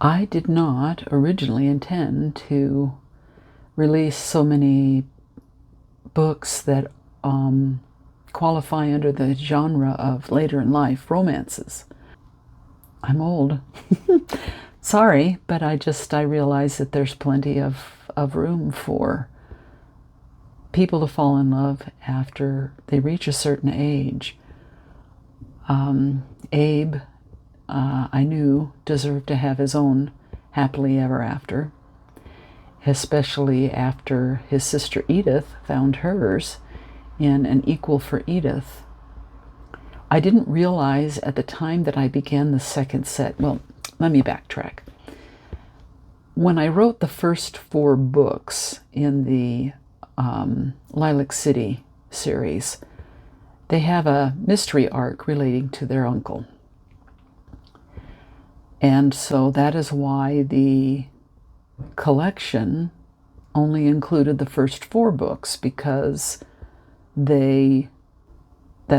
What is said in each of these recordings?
I did not originally intend to release so many books that qualify under the genre of later in life romances. I'm old. Sorry, but I realize that there's plenty of room for people to fall in love after they reach a certain age. Abe, I knew, deserved to have his own happily ever after, especially after his sister Edith found hers in An Equal for Edith. I didn't realize at the time that I began the second set. Well, let me backtrack. When I wrote the first 4 books in the Lilac City series, they have a mystery arc relating to their uncle. And so that is why the collection only included the first 4 books, because that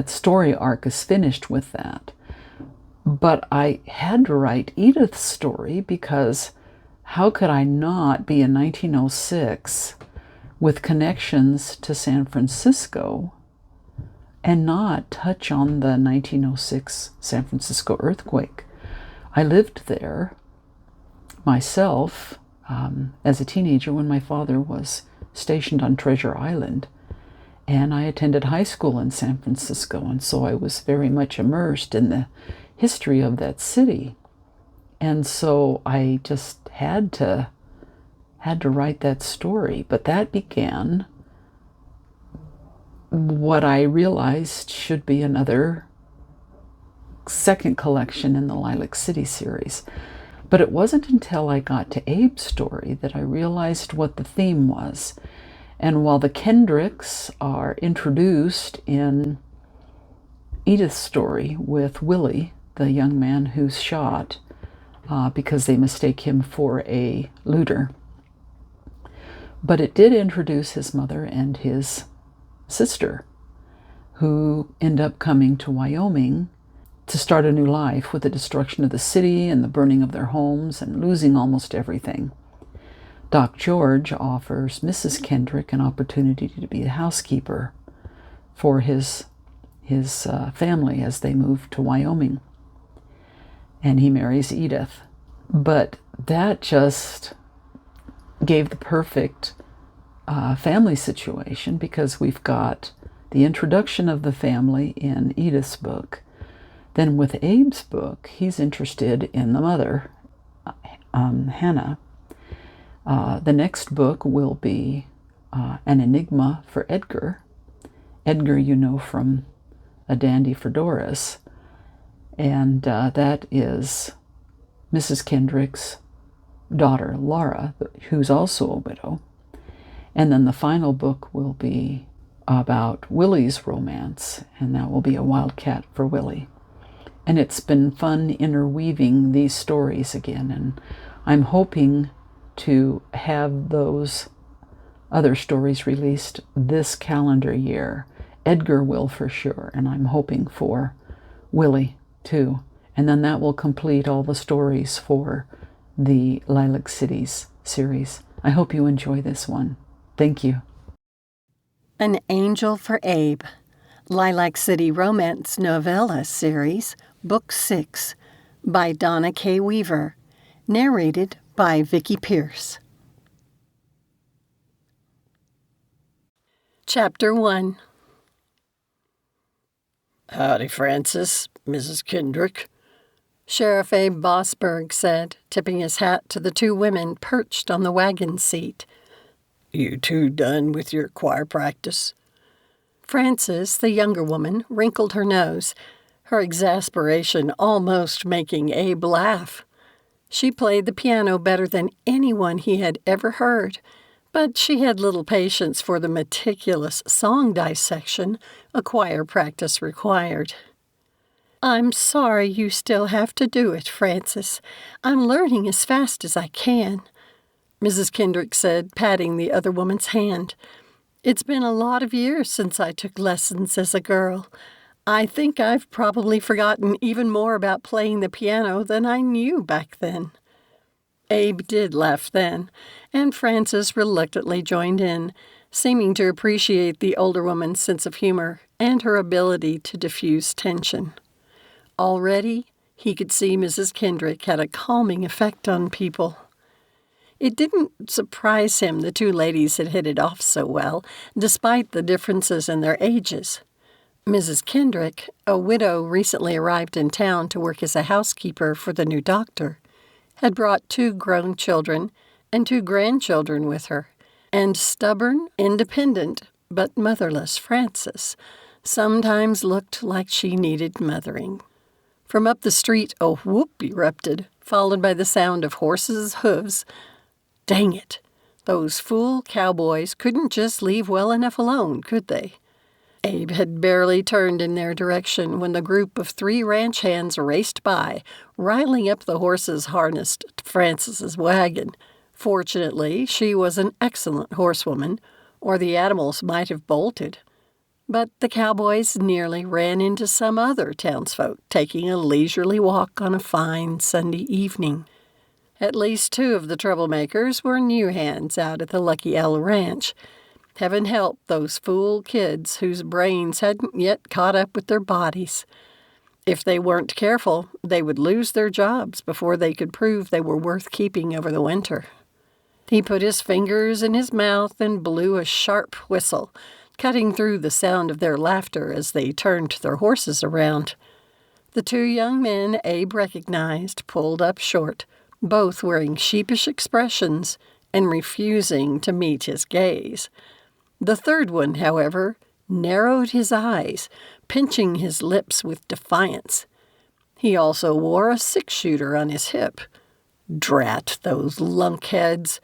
story arc is finished with that. But I had to write Edith's story because how could I not be in 1906 with connections to San Francisco and not touch on the 1906 San Francisco earthquake? I lived there myself as a teenager when my father was stationed on Treasure Island, and I attended high school in San Francisco, and so I was very much immersed in the history of that city. And so I just had to write that story. But that began what I realized should be another second collection in the Lilac City series. But it wasn't until I got to Abe's story that I realized what the theme was. And while the Kendricks are introduced in Edith's story with Willie, the young man who's shot because they mistake him for a looter, but it did introduce his mother and his sister, who end up coming to Wyoming to start a new life with the destruction of the city and the burning of their homes and losing almost everything. Doc George offers Mrs. Kendrick an opportunity to be a housekeeper for his family as they move to Wyoming. And he marries Edith. But that just gave the perfect family situation, because we've got the introduction of the family in Edith's book. Then with Abe's book, he's interested in the mother, Hannah. The next book will be an enigma for Edgar. Edgar, you know, from A Dandy for Doris. And that is Mrs. Kendrick's daughter, Laura, who's also a widow. And then the final book will be about Willie's romance, and that will be A Wildcat for Willie. And it's been fun interweaving these stories again, and I'm hoping to have those other stories released this calendar year. Edgar will for sure, and I'm hoping for Willie too. And then that will complete all the stories for the Lilac Cities series. I hope you enjoy this one. Thank you. An Angel for Abe, Lilac City Romance Novella Series, Book 6, by Donna K. Weaver, narrated by Vicki Pierce. Chapter 1. "Howdy, Francis, Mrs. Kendrick," Sheriff Abe Vosburg said, tipping his hat to the 2 women perched on the wagon seat. "You 2 done with your choir practice?" Frances, the younger woman, wrinkled her nose, her exasperation almost making Abe laugh. She played the piano better than anyone he had ever heard, but she had little patience for the meticulous song dissection a choir practice required. "I'm sorry you still have to do it, Frances. I'm learning as fast as I can," Mrs. Kendrick said, patting the other woman's hand. "It's been a lot of years since I took lessons as a girl. I think I've probably forgotten even more about playing the piano than I knew back then." Abe did laugh then, and Frances reluctantly joined in, seeming to appreciate the older woman's sense of humor and her ability to diffuse tension. Already, he could see Mrs. Kendrick had a calming effect on people. It didn't surprise him the two ladies had hit it off so well, despite the differences in their ages. Mrs. Kendrick, a widow recently arrived in town to work as a housekeeper for the new doctor, had brought 2 grown children and 2 grandchildren with her, and stubborn, independent, but motherless Frances sometimes looked like she needed mothering. From up the street, a whoop erupted, followed by the sound of horses' hooves. Dang it! Those fool cowboys couldn't just leave well enough alone, could they? Abe had barely turned in their direction when the group of 3 ranch hands raced by, riling up the horses harnessed to Frances's wagon. Fortunately, she was an excellent horsewoman, or the animals might have bolted. But the cowboys nearly ran into some other townsfolk taking a leisurely walk on a fine Sunday evening. At least 2 of the troublemakers were new hands out at the Lucky L Ranch. Heaven help those fool kids whose brains hadn't yet caught up with their bodies. If they weren't careful, they would lose their jobs before they could prove they were worth keeping over the winter. He put his fingers in his mouth and blew a sharp whistle, cutting through the sound of their laughter as they turned their horses around. The 2 young men Abe recognized pulled up short, both wearing sheepish expressions and refusing to meet his gaze. The third one, however, narrowed his eyes, pinching his lips with defiance. He also wore a 6-shooter on his hip. Drat those lunkheads!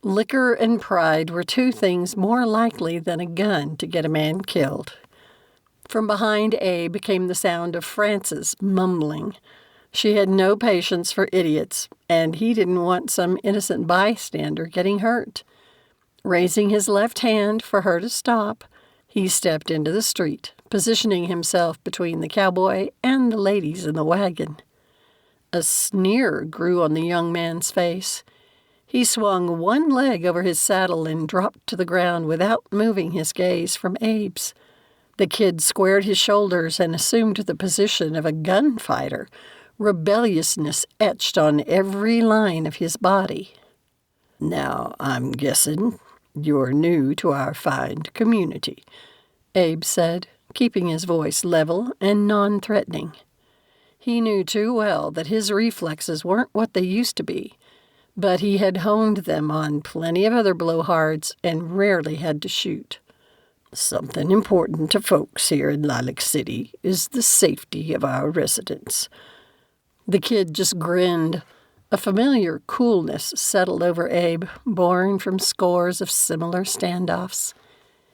Liquor and pride were 2 things more likely than a gun to get a man killed. From behind Abe came the sound of Frances mumbling. She had no patience for idiots, and he didn't want some innocent bystander getting hurt. Raising his left hand for her to stop, he stepped into the street, positioning himself between the cowboy and the ladies in the wagon. A sneer grew on the young man's face. He swung one leg over his saddle and dropped to the ground without moving his gaze from Abe's. The kid squared his shoulders and assumed the position of a gunfighter, rebelliousness etched on every line of his body. "Now, I'm guessing you're new to our fine community," Abe said, keeping his voice level and non-threatening. He knew too well that his reflexes weren't what they used to be, but he had honed them on plenty of other blowhards and rarely had to shoot. "Something important to folks here in Lilac City is the safety of our residents." The kid just grinned. A familiar coolness settled over Abe, born from scores of similar standoffs.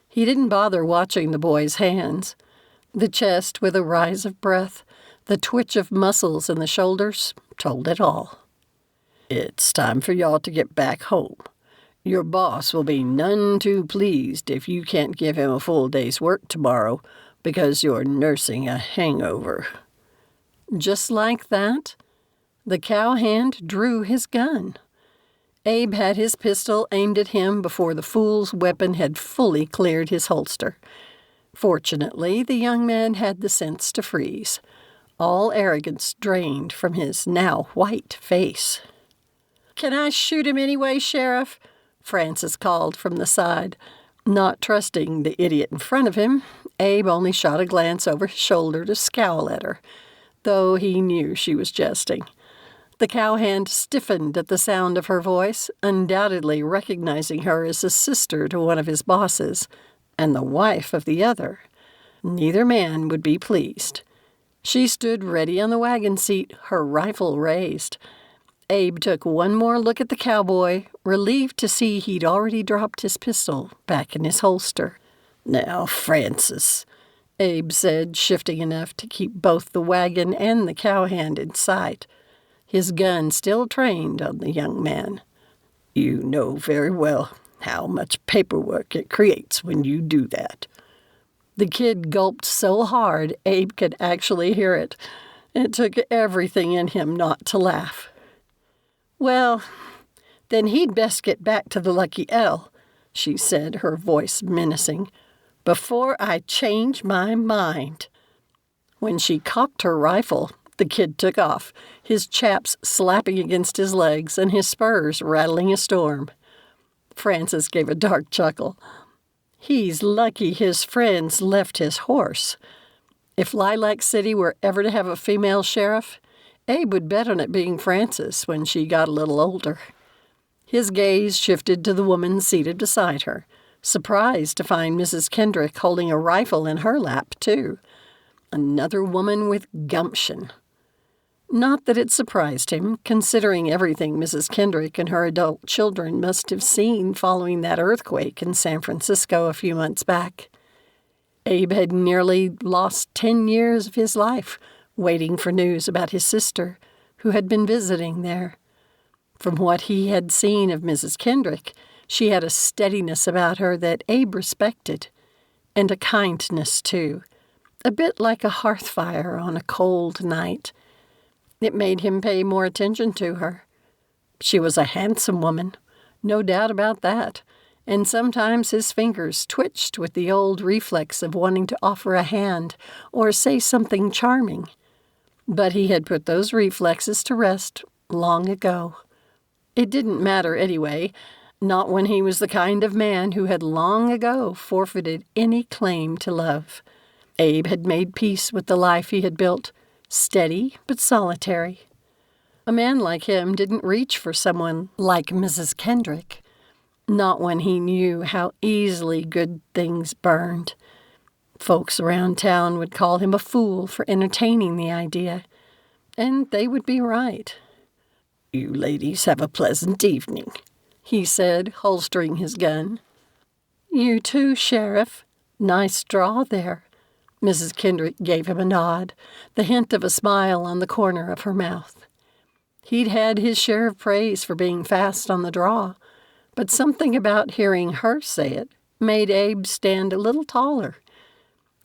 He didn't bother watching the boy's hands. The chest with a rise of breath, the twitch of muscles in the shoulders, told it all. "It's time for y'all to get back home. Your boss will be none too pleased if you can't give him a full day's work tomorrow because you're nursing a hangover." Just like that, the cowhand drew his gun. Abe had his pistol aimed at him before the fool's weapon had fully cleared his holster. Fortunately, the young man had the sense to freeze, all arrogance drained from his now white face. "Can I shoot him anyway, Sheriff?" Frances called from the side. Not trusting the idiot in front of him, Abe only shot a glance over his shoulder to scowl at her, though he knew she was jesting. The cowhand stiffened at the sound of her voice, undoubtedly recognizing her as a sister to one of his bosses, and the wife of the other. Neither man would be pleased. She stood ready on the wagon seat, her rifle raised. Abe took one more look at the cowboy, relieved to see he'd already dropped his pistol back in his holster. "Now, Frances," Abe said, shifting enough to keep both the wagon and the cowhand in sight, his gun still trained on the young man. "You know very well how much paperwork it creates when you do that." The kid gulped so hard Abe could actually hear it. It took everything in him not to laugh. "Well, "Then he'd best get back to the Lucky L," she said, her voice menacing, "before I change my mind." When she cocked her rifle, the kid took off, his chaps slapping against his legs and his spurs rattling a storm. Frances gave a dark chuckle. "He's lucky his friends left his horse. If Lilac City were ever to have a female sheriff, Abe would bet on it being Frances when she got a little older." His gaze shifted to the woman seated beside her, surprised to find Mrs. Kendrick holding a rifle in her lap, too. Another woman with gumption. Not that it surprised him, considering everything Mrs. Kendrick and her adult children must have seen following that earthquake in San Francisco a few months back. Abe had nearly lost 10 years of his life waiting for news about his sister, who had been visiting there. From what he had seen of Mrs. Kendrick, she had a steadiness about her that Abe respected, and a kindness, too, a bit like a hearth fire on a cold night. It made him pay more attention to her. She was a handsome woman, no doubt about that, and sometimes his fingers twitched with the old reflex of wanting to offer a hand or say something charming. But he had put those reflexes to rest long ago. It didn't matter anyway, not when he was the kind of man who had long ago forfeited any claim to love. Abe had made peace with the life he had built, steady but solitary. A man like him didn't reach for someone like Mrs. Kendrick, not when he knew how easily good things burned. Folks around town would call him a fool for entertaining the idea, and they would be right. "You ladies have a pleasant evening," he said, holstering his gun. "You too, Sheriff. Nice draw there." Mrs. Kendrick gave him a nod, the hint of a smile on the corner of her mouth. He'd had his share of praise for being fast on the draw, but something about hearing her say it made Abe stand a little taller.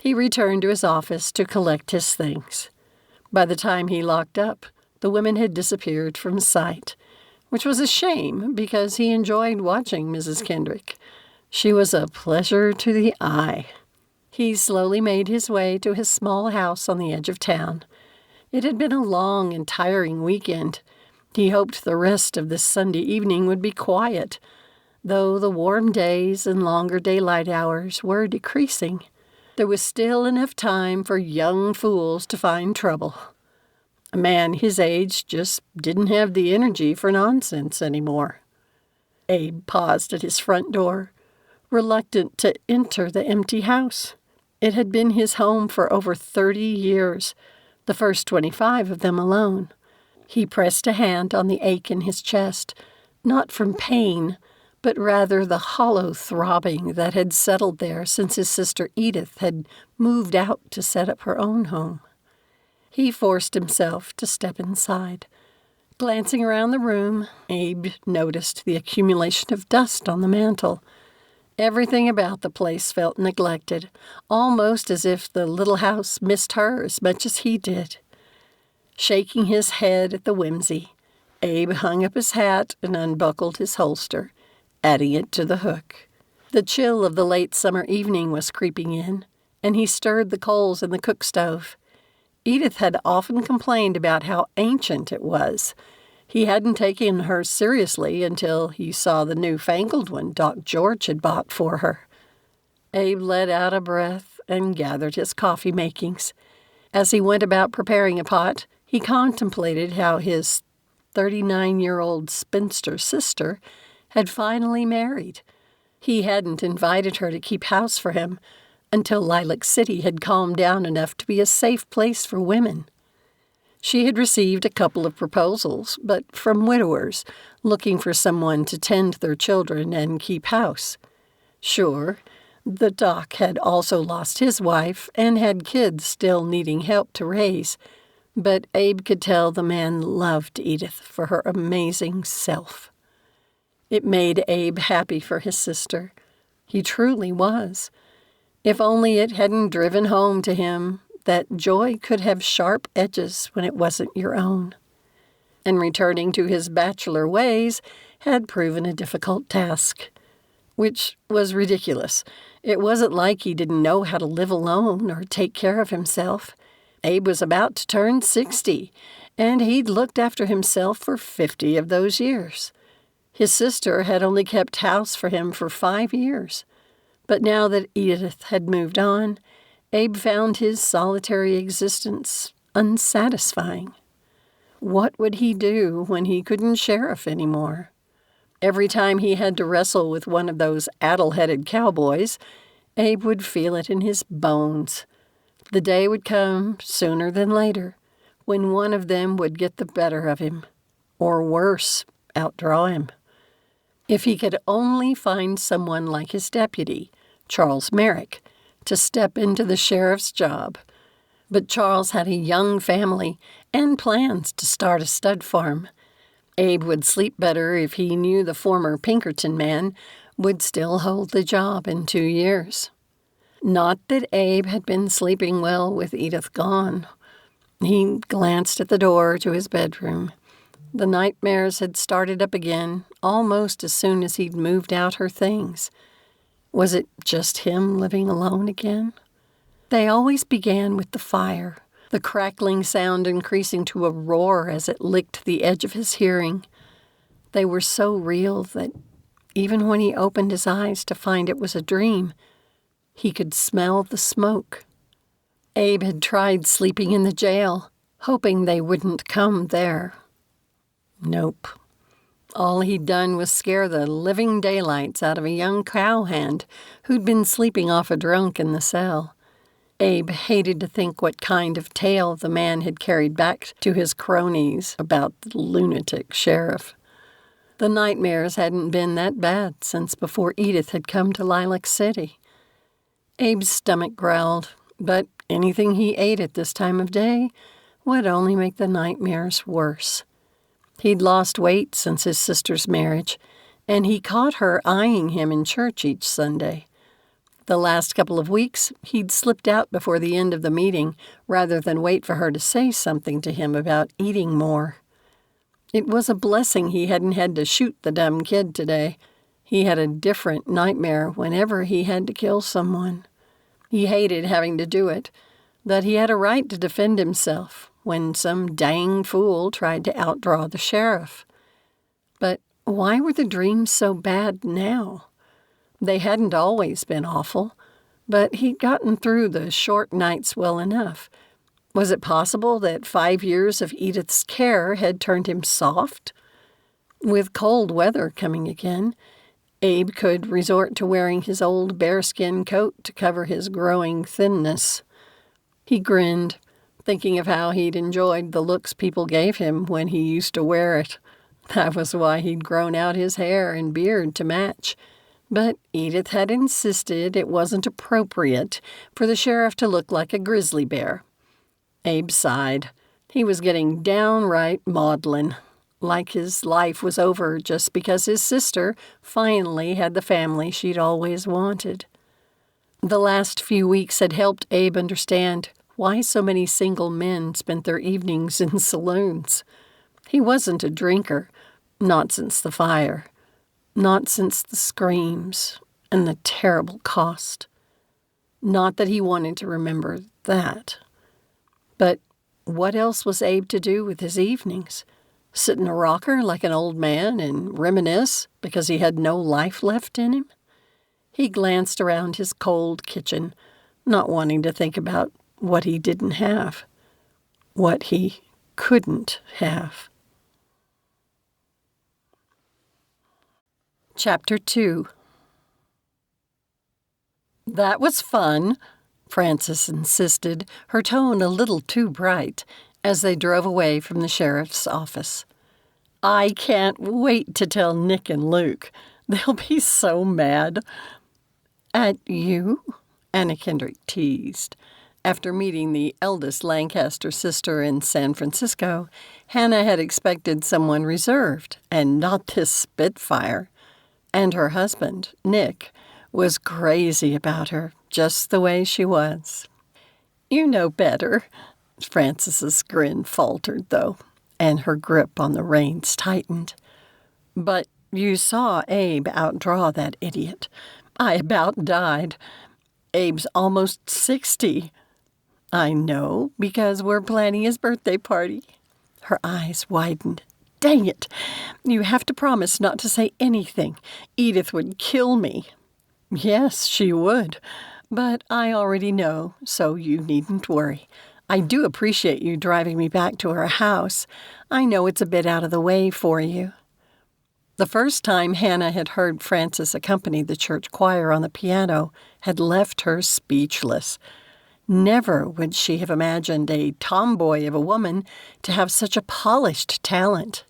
He returned to his office to collect his things. By the time he locked up, the women had disappeared from sight, which was a shame because he enjoyed watching Mrs. Kendrick. She was a pleasure to the eye. He slowly made his way to his small house on the edge of town. It had been a long and tiring weekend. He hoped the rest of this Sunday evening would be quiet, though the warm days and longer daylight hours were decreasing. There was still enough time for young fools to find trouble. A man his age just didn't have the energy for nonsense anymore. Abe paused at his front door, reluctant to enter the empty house. It had been his home for over 30 years, the first 25 of them alone. He pressed a hand on the ache in his chest, not from pain, but rather the hollow throbbing that had settled there since his sister Edith had moved out to set up her own home. He forced himself to step inside. Glancing around the room, Abe noticed the accumulation of dust on the mantel. Everything about the place felt neglected, almost as if the little house missed her as much as he did. Shaking his head at the whimsy, Abe hung up his hat and unbuckled his holster, adding it to the hook. The chill of the late summer evening was creeping in, and he stirred the coals in the cook stove. Edith had often complained about how ancient it was. He hadn't taken her seriously until he saw the newfangled one Doc George had bought for her. Abe let out a breath and gathered his coffee makings. As he went about preparing a pot, he contemplated how his 39-year-old spinster sister had finally married. He hadn't invited her to keep house for him until Lilac City had calmed down enough to be a safe place for women. She had received a couple of proposals, but from widowers looking for someone to tend their children and keep house. Sure, the doc had also lost his wife and had kids still needing help to raise, but Abe could tell the man loved Edith for her amazing self. It made Abe happy for his sister. He truly was. If only it hadn't driven home to him that joy could have sharp edges when it wasn't your own. and returning to his bachelor ways had proven a difficult task. Which was ridiculous. It wasn't like he didn't know how to live alone or take care of himself. Abe was about to turn 60, and he'd looked after himself for 50 of those years. His sister had only kept house for him for 5 years. But now that Edith had moved on, Abe found his solitary existence unsatisfying. What would he do when he couldn't sheriff anymore? Every time he had to wrestle with one of those addle-headed cowboys, Abe would feel it in his bones. The day would come, sooner than later, when one of them would get the better of him, or worse, outdraw him. If he could only find someone like his deputy, Charles Merrick, to step into the sheriff's job. But Charles had a young family and plans to start a stud farm. Abe would sleep better if he knew the former Pinkerton man would still hold the job in 2 years. Not that Abe had been sleeping well with Edith gone. He glanced at the door to his bedroom. The nightmares had started up again almost as soon as he'd moved out her things. Was it just him living alone again? They always began with the fire, the crackling sound increasing to a roar as it licked the edge of his hearing. They were so real that even when he opened his eyes to find it was a dream, he could smell the smoke. Abe had tried sleeping in the jail, hoping they wouldn't come there. Nope. All he'd done was scare the living daylights out of a young cowhand who'd been sleeping off a drunk in the cell. Abe hated to think what kind of tale the man had carried back to his cronies about the lunatic sheriff. The nightmares hadn't been that bad since before Edith had come to Lilac City. Abe's stomach growled, but anything he ate at this time of day would only make the nightmares worse. He'd lost weight since his sister's marriage, and he caught her eyeing him in church each Sunday. The last couple of weeks, he'd slipped out before the end of the meeting rather than wait for her to say something to him about eating more. It was a blessing he hadn't had to shoot the dumb kid today. He had a different nightmare whenever he had to kill someone. He hated having to do it, but he had a right to defend himself when some dang fool tried to outdraw the sheriff. But why were the dreams so bad now? They hadn't always been awful, but he'd gotten through the short nights well enough. Was it possible that 5 years of Edith's care had turned him soft? With cold weather coming again, Abe could resort to wearing his old bearskin coat to cover his growing thinness. He grinned, thinking of how he'd enjoyed the looks people gave him when he used to wear it. That was why he'd grown out his hair and beard to match. But Edith had insisted it wasn't appropriate for the sheriff to look like a grizzly bear. Abe sighed. He was getting downright maudlin, like his life was over just because his sister finally had the family she'd always wanted. The last few weeks had helped Abe understand why so many single men spent their evenings in saloons. He wasn't a drinker, not since the fire. Not since the screams and the terrible cost. Not that he wanted to remember that. But what else was Abe to do with his evenings? Sit in a rocker like an old man and reminisce because he had no life left in him? He glanced around his cold kitchen, not wanting to think about what he didn't have, what he couldn't have. Chapter 2. That was fun, Frances insisted, her tone a little too bright, as they drove away from the sheriff's office. I can't wait to tell Nick and Luke. They'll be so mad. At you? Hannah Kendrick teased. After meeting the eldest Lancaster sister in San Francisco, Hannah had expected someone reserved, and not this spitfire. And her husband, Nick, was crazy about her, just the way she was. You know better. Frances's grin faltered, though. and her grip on the reins tightened. "But you saw Abe outdraw that idiot. I about died. Abe's almost 60. I know, because we're planning his birthday party." Her eyes widened. "Dang it! You have to promise not to say anything. Edith would kill me." "Yes, she would. But I already know, so you needn't worry. I do appreciate you driving me back to her house. I know it's a bit out of the way for you." The first time Hannah had heard Frances accompany the church choir on the piano had left her speechless. Never would she have imagined a tomboy of a woman to have such a polished talent.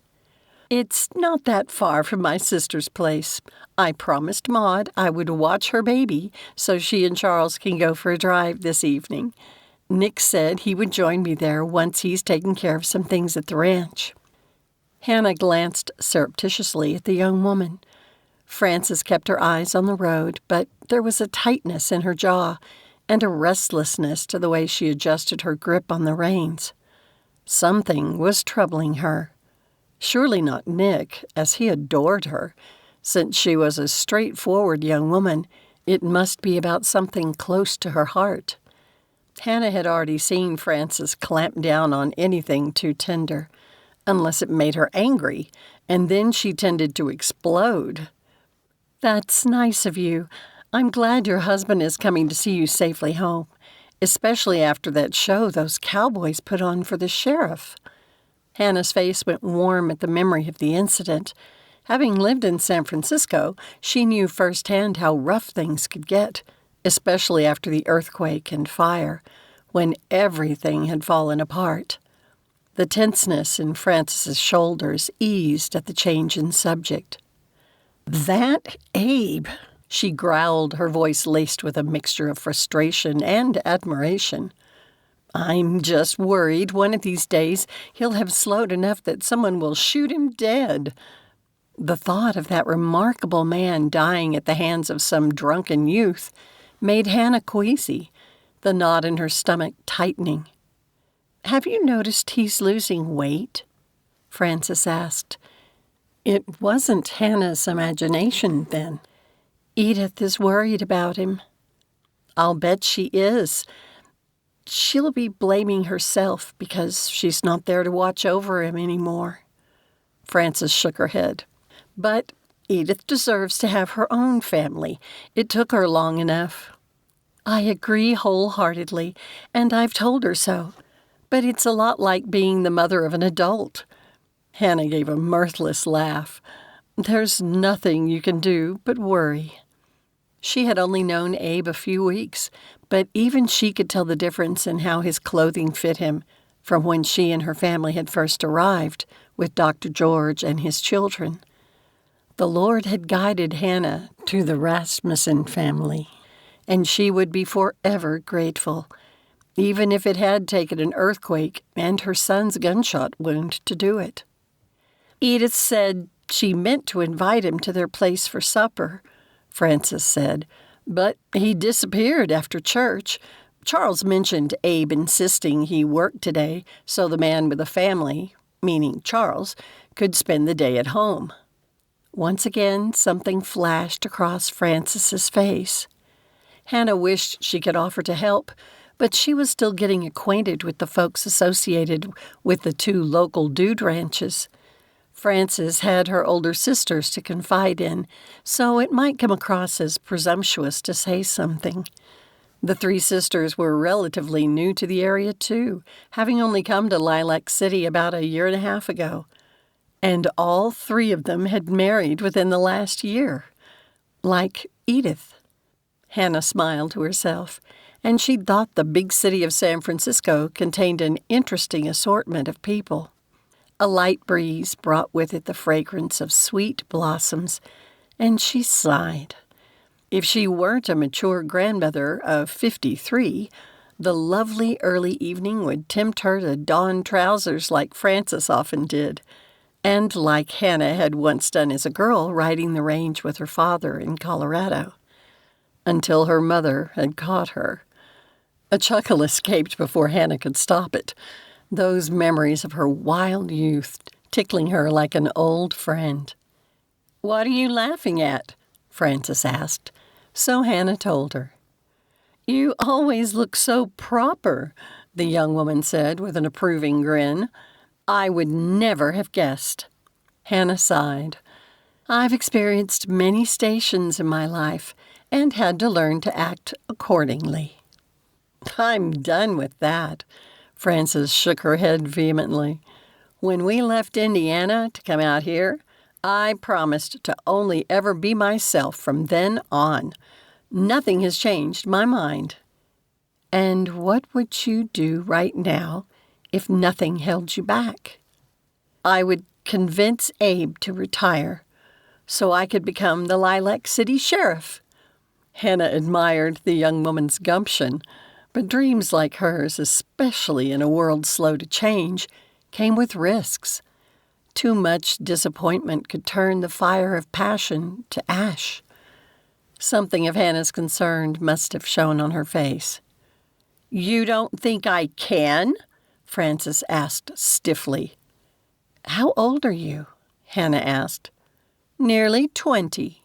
"It's not that far from my sister's place. I promised Maud I would watch her baby so she and Charles can go for a drive this evening. Nick said he would join me there once he's taken care of some things at the ranch." Hannah glanced surreptitiously at the young woman. Frances kept her eyes on the road, but there was a tightness in her jaw and a restlessness to the way she adjusted her grip on the reins. Something was troubling her. Surely not Nick, as he adored her. Since she was a straightforward young woman, it must be about something close to her heart. Hannah had already seen Frances clamp down on anything too tender, unless it made her angry, and then she tended to explode. "That's nice of you. I'm glad your husband is coming to see you safely home, especially after that show those cowboys put on for the sheriff." Hannah's face went warm at the memory of the incident. Having lived in San Francisco, she knew firsthand how rough things could get, especially after the earthquake and fire, when everything had fallen apart. The tenseness in Frances's shoulders eased at the change in subject. "That Abe," she growled, her voice laced with a mixture of frustration and admiration. "I'm just worried one of these days he'll have slowed enough that someone will shoot him dead." The thought of that remarkable man dying at the hands of some drunken youth made Hannah queasy, the knot in her stomach tightening. "Have you noticed he's losing weight?" Frances asked. It wasn't Hannah's imagination, then. "Edith is worried about him." "I'll bet she is. She'll be blaming herself because she's not there to watch over him anymore." Frances shook her head. "But Edith deserves to have her own family. It took her long enough." "I agree wholeheartedly, and I've told her so. But it's a lot like being the mother of an adult." Hannah gave a mirthless laugh. "There's nothing you can do but worry." She had only known Abe a few weeks, but even she could tell the difference in how his clothing fit him from when she and her family had first arrived with Dr. George and his children. The Lord had guided Hannah to the Rasmussen family, and she would be forever grateful, even if it had taken an earthquake and her son's gunshot wound to do it. "Edith said she meant to invite him to their place for supper," Frances said, "but he disappeared after church. Charles mentioned Abe insisting he worked today so the man with a family, meaning Charles, could spend the day at home." Once again, something flashed across Frances's face. Hannah wished she could offer to help, but she was still getting acquainted with the folks associated with the 2 local dude ranches. Frances had her older sisters to confide in, so it might come across as presumptuous to say something. The 3 sisters were relatively new to the area, too, having only come to Lilac City about a year and a half ago. And all 3 of them had married within the last year. Like Edith. Hannah smiled to herself, and she thought the big city of San Francisco contained an interesting assortment of people. A light breeze brought with it the fragrance of sweet blossoms, and she sighed. If she weren't a mature grandmother of 53, the lovely early evening would tempt her to don trousers like Frances often did, and like Hannah had once done as a girl riding the range with her father in Colorado, until her mother had caught her. A chuckle escaped before Hannah could stop it. those memories of her wild youth tickling her like an old friend. "What are you laughing at?" Frances asked. So Hannah told her. "You always look so proper," the young woman said with an approving grin. "I would never have guessed." Hannah sighed. "I've experienced many stations in my life and had to learn to act accordingly." "I'm done with that." Frances shook her head vehemently. "When we left Indiana to come out here, I promised to only ever be myself from then on. Nothing has changed my mind." "And what would you do right now if nothing held you back?" "I would convince Abe to retire so I could become the Lilac City sheriff." Hannah admired the young woman's gumption, but dreams like hers, especially in a world slow to change, came with risks. Too much disappointment could turn the fire of passion to ash. Something of Hannah's concern must have shown on her face. "You don't think I can?" Frances asked stiffly. "How old are you?" Hannah asked. "Nearly 20.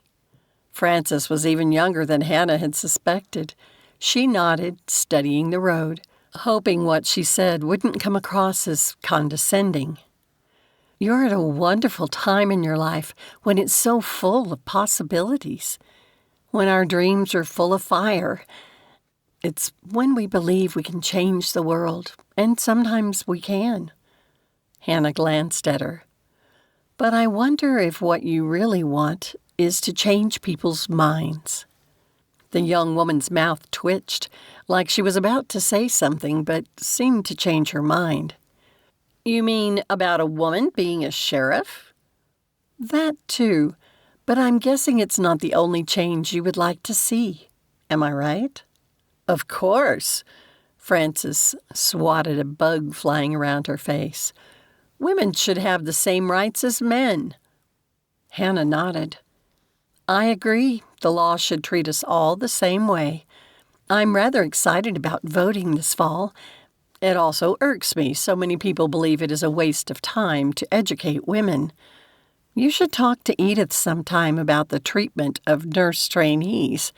Frances was even younger than Hannah had suspected. She nodded, studying the road, hoping what she said wouldn't come across as condescending. "You're at a wonderful time in your life when it's so full of possibilities. When our dreams are full of fire. It's when we believe we can change the world, and sometimes we can." Hannah glanced at her. "But I wonder if what you really want is to change people's minds." The young woman's mouth twitched, like she was about to say something, but seemed to change her mind. "You mean about a woman being a sheriff?" "That, too. But I'm guessing it's not the only change you would like to see. Am I right?" "Of course." Frances swatted a bug flying around her face. "Women should have the same rights as men." Hannah nodded. "I agree. The law should treat us all the same way. I'm rather excited about voting this fall. It also irks me so many people believe it is a waste of time to educate women. You should talk to Edith sometime about the treatment of nurse trainees.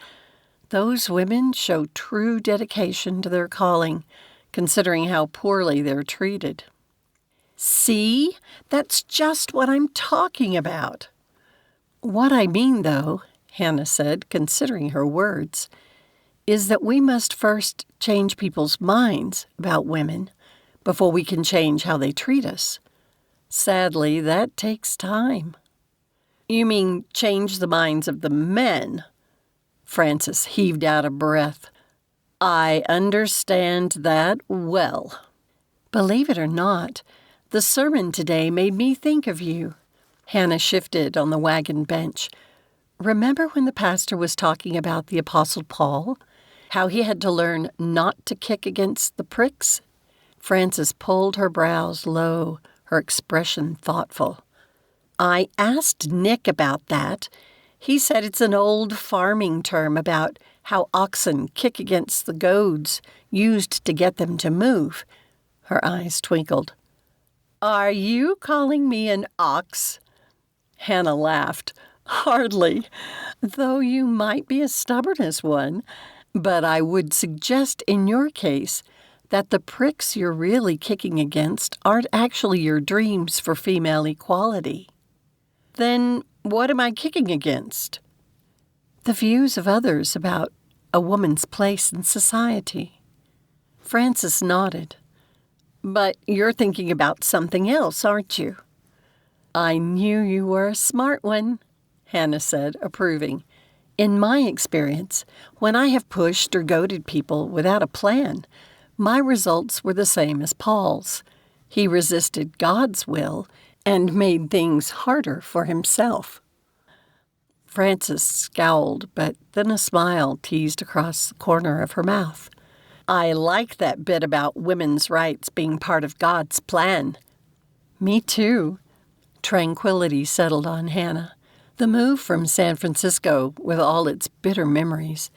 Those women show true dedication to their calling, considering how poorly they're treated." "See? That's just what I'm talking about." "What I mean, though," Hannah said, considering her words, "is that we must first change people's minds about women before we can change how they treat us. Sadly, that takes time." "You mean change the minds of the men?" Frances heaved out a breath. "I understand that well." "Believe it or not, the sermon today made me think of you." Hannah shifted on the wagon bench. "Remember when the pastor was talking about the Apostle Paul? How he had to learn not to kick against the pricks?" Frances pulled her brows low, her expression thoughtful. "I asked Nick about that. He said it's an old farming term about how oxen kick against the goads used to get them to move." Her eyes twinkled. "Are you calling me an ox?" Hannah laughed. "Hardly, though you might be as stubborn as one. But I would suggest in your case that the pricks you're really kicking against aren't actually your dreams for female equality." "Then what am I kicking against?" "The views of others about a woman's place in society." Frances nodded. "But you're thinking about something else, aren't you?" "I knew you were a smart one," Hannah said, approving. "In my experience, when I have pushed or goaded people without a plan, my results were the same as Paul's. He resisted God's will and made things harder for himself." Frances scowled, but then a smile teased across the corner of her mouth. "I like that bit about women's rights being part of God's plan." "Me too." Tranquility settled on Hannah. The move from San Francisco, with all its bitter memories,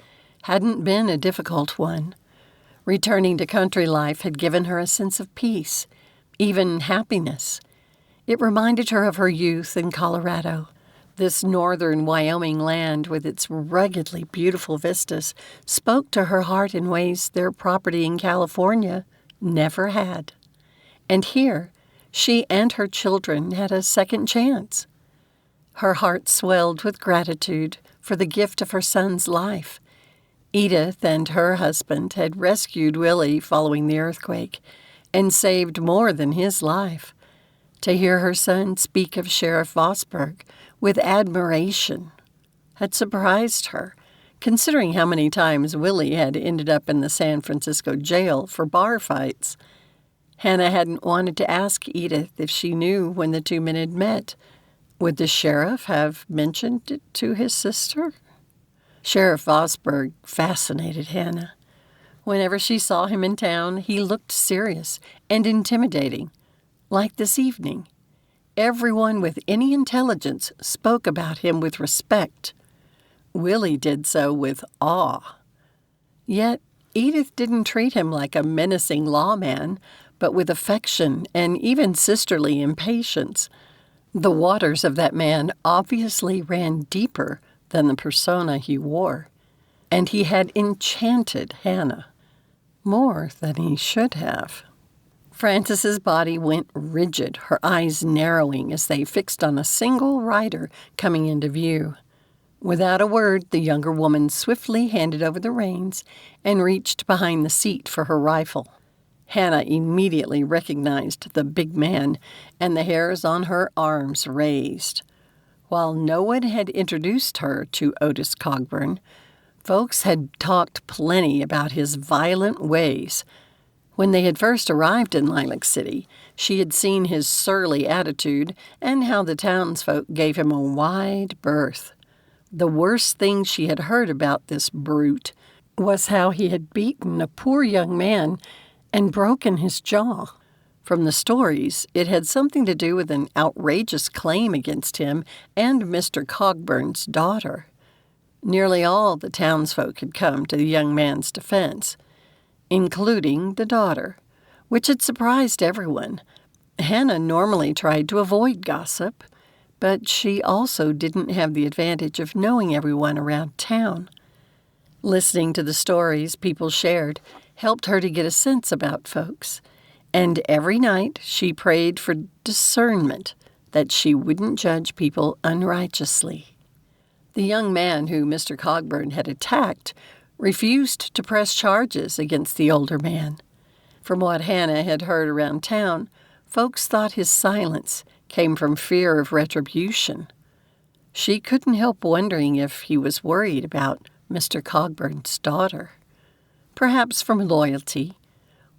hadn't been a difficult one. Returning to country life had given her a sense of peace, even happiness. It reminded her of her youth in Colorado. This northern Wyoming land with its ruggedly beautiful vistas spoke to her heart in ways their property in California never had. And here, she and her children had a second chance. Her heart swelled with gratitude for the gift of her son's life. Edith and her husband had rescued Willie following the earthquake and saved more than his life. To hear her son speak of Sheriff Vosburg with admiration had surprised her, considering how many times Willie had ended up in the San Francisco jail for bar fights. Hannah hadn't wanted to ask Edith if she knew when the two men had met. Would the sheriff have mentioned it to his sister? Sheriff Vosburg fascinated Hannah. Whenever she saw him in town, he looked serious and intimidating. Like this evening, everyone with any intelligence spoke about him with respect. Willie did so with awe. Yet Edith didn't treat him like a menacing lawman, but with affection and even sisterly impatience. The waters of that man obviously ran deeper than the persona he wore, and he had enchanted Hannah more than he should have. Frances's body went rigid, her eyes narrowing as they fixed on a single rider coming into view. Without a word, the younger woman swiftly handed over the reins and reached behind the seat for her rifle. Hannah immediately recognized the big man, and the hairs on her arms raised. While no one had introduced her to Otis Cogburn, folks had talked plenty about his violent ways. When they had first arrived in Lilac City, she had seen his surly attitude and how the townsfolk gave him a wide berth. The worst thing she had heard about this brute was how he had beaten a poor young man and broken his jaw. From the stories, it had something to do with an outrageous claim against him and Mr. Cogburn's daughter. Nearly all the townsfolk had come to the young man's defense, including the daughter, which had surprised everyone. Hannah normally tried to avoid gossip, but she also didn't have the advantage of knowing everyone around town. Listening to the stories people shared helped her to get a sense about folks, and every night she prayed for discernment that she wouldn't judge people unrighteously. The young man who Mr. Cogburn had attacked refused to press charges against the older man. From what Hannah had heard around town, folks thought his silence came from fear of retribution. She couldn't help wondering if he was worried about Mr. Cogburn's daughter. Perhaps from loyalty,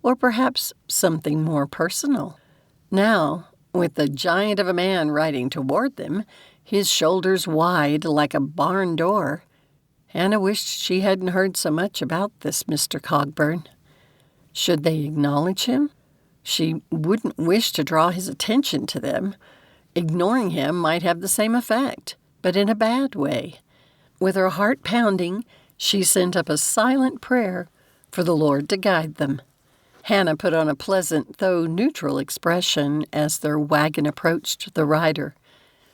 or perhaps something more personal. Now, with the giant of a man riding toward them, his shoulders wide like a barn door, Hannah wished she hadn't heard so much about this Mr. Cogburn. Should they acknowledge him? She wouldn't wish to draw his attention to them. Ignoring him might have the same effect, but in a bad way. With her heart pounding, she sent up a silent prayer for the Lord to guide them. Hannah put on a pleasant, though neutral expression as their wagon approached the rider.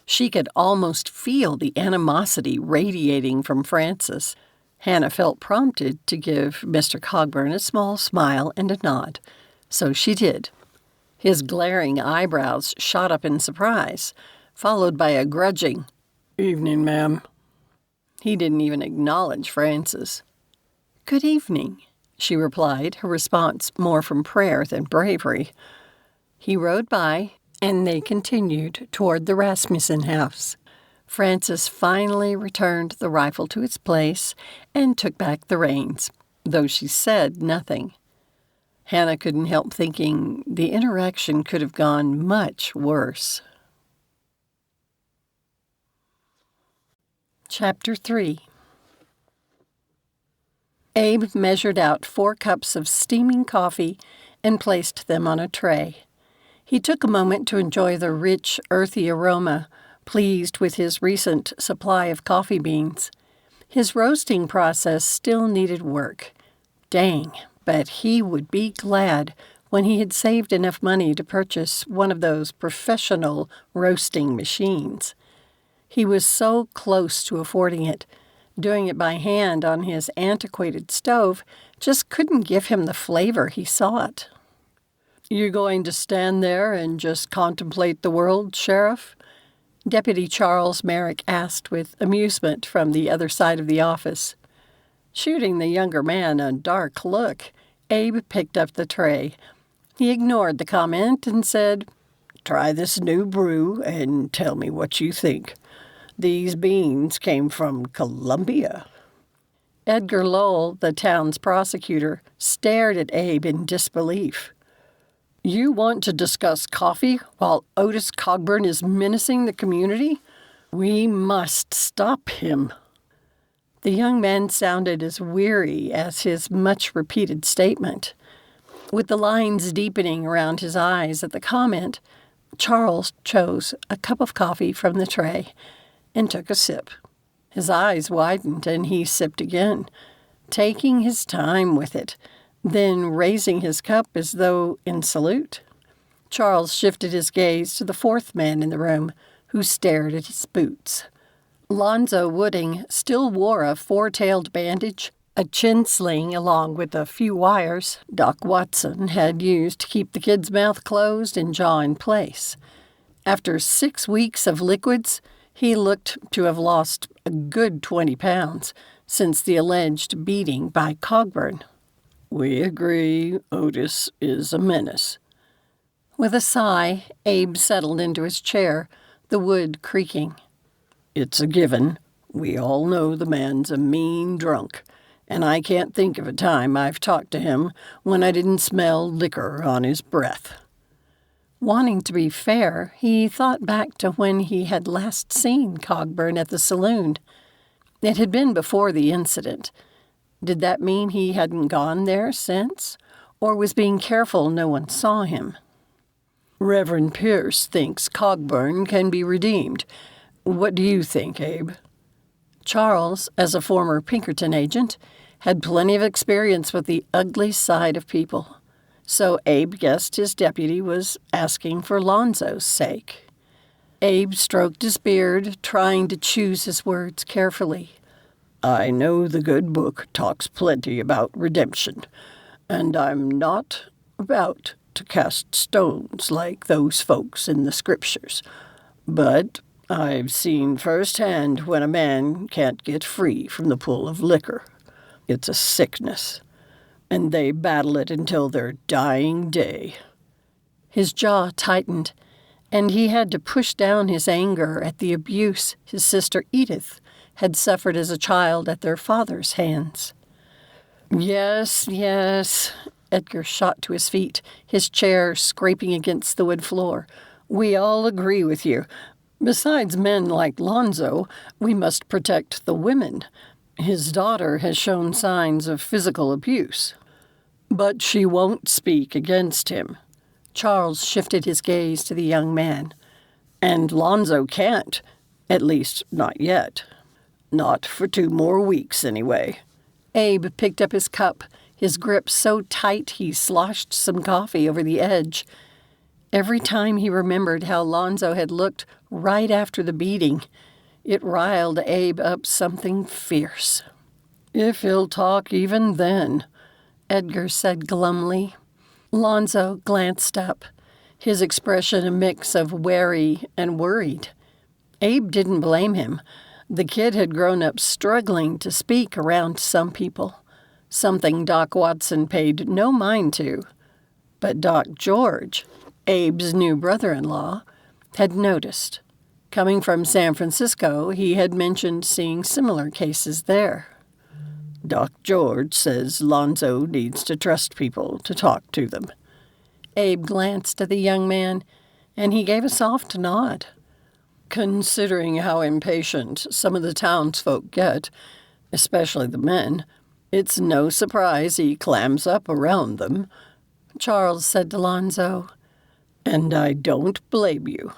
She could almost feel the animosity radiating from Frances. Hannah felt prompted to give Mr. Cogburn a small smile and a nod, so she did. His glaring eyebrows shot up in surprise, followed by a grudging, "Evening, ma'am." He didn't even acknowledge Frances. "Good evening," she replied, her response more from prayer than bravery. He rode by, and they continued toward the Rasmussen house. Frances finally returned the rifle to its place and took back the reins, though she said nothing. Hannah couldn't help thinking the interaction could have gone much worse. Chapter 3. Abe measured out 4 cups of steaming coffee and placed them on a tray. He took a moment to enjoy the rich, earthy aroma, pleased with his recent supply of coffee beans. His roasting process still needed work. Dang, but he would be glad when he had saved enough money to purchase one of those professional roasting machines. He was so close to affording it. Doing it by hand on his antiquated stove just couldn't give him the flavor he sought. "You going to stand there and just contemplate the world, Sheriff?" Deputy Charles Merrick asked with amusement from the other side of the office. Shooting the younger man a dark look, Abe picked up the tray. He ignored the comment and said, "Try this new brew and tell me what you think. These beans came from Colombia." Edgar Lowell, the town's prosecutor, stared at Abe in disbelief. "You want to discuss coffee while Otis Cogburn is menacing the community? We must stop him." The young man sounded as weary as his much-repeated statement. With the lines deepening around his eyes at the comment, Charles chose a cup of coffee from the tray and took a sip. His eyes widened and he sipped again, taking his time with it, then raising his cup as though in salute. Charles shifted his gaze to the fourth man in the room, who stared at his boots. Lonzo Wooding still wore a four-tailed bandage, a chin sling along with a few wires Doc Watson had used to keep the kid's mouth closed and jaw in place. After 6 weeks of liquids, he looked to have lost a good 20 pounds since the alleged beating by Cogburn. "We agree Otis is a menace." With a sigh, Abe settled into his chair, the wood creaking. "It's a given. We all know the man's a mean drunk, and I can't think of a time I've talked to him when I didn't smell liquor on his breath." Wanting to be fair, he thought back to when he had last seen Cogburn at the saloon. It had been before the incident. Did that mean he hadn't gone there since, or was being careful no one saw him? "Reverend Pierce thinks Cogburn can be redeemed. What do you think, Abe?" Charles, as a former Pinkerton agent, had plenty of experience with the ugly side of people, so Abe guessed his deputy was asking for Lonzo's sake. Abe stroked his beard, trying to choose his words carefully. "I know the good book talks plenty about redemption, and I'm not about to cast stones like those folks in the scriptures, but I've seen firsthand when a man can't get free from the pull of liquor. It's a sickness, and they battle it until their dying day." His jaw tightened, and he had to push down his anger at the abuse his sister Edith had suffered as a child at their father's hands. Yes, Edgar shot to his feet, his chair scraping against the wood floor. "We all agree with you. Besides men like Lonzo, we must protect the women. His daughter has shown signs of physical abuse, but she won't speak against him." Charles shifted his gaze to the young man. "And Lonzo can't, at least not yet. Not for 2 more weeks, anyway." Abe picked up his cup, his grip so tight he sloshed some coffee over the edge. Every time he remembered how Lonzo had looked right after the beating, it riled Abe up something fierce. "If he'll talk even then," Edgar said glumly. Lonzo glanced up, his expression a mix of wary and worried. Abe didn't blame him. The kid had grown up struggling to speak around some people, something Doc Watson paid no mind to. But Doc George, Abe's new brother-in-law, had noticed. Coming from San Francisco, he had mentioned seeing similar cases there. "Doc George says Lonzo needs to trust people to talk to them." Abe glanced at the young man, and he gave a soft nod. "Considering how impatient some of the townsfolk get, especially the men, it's no surprise he clams up around them," Charles said to Lonzo. "And I don't blame you.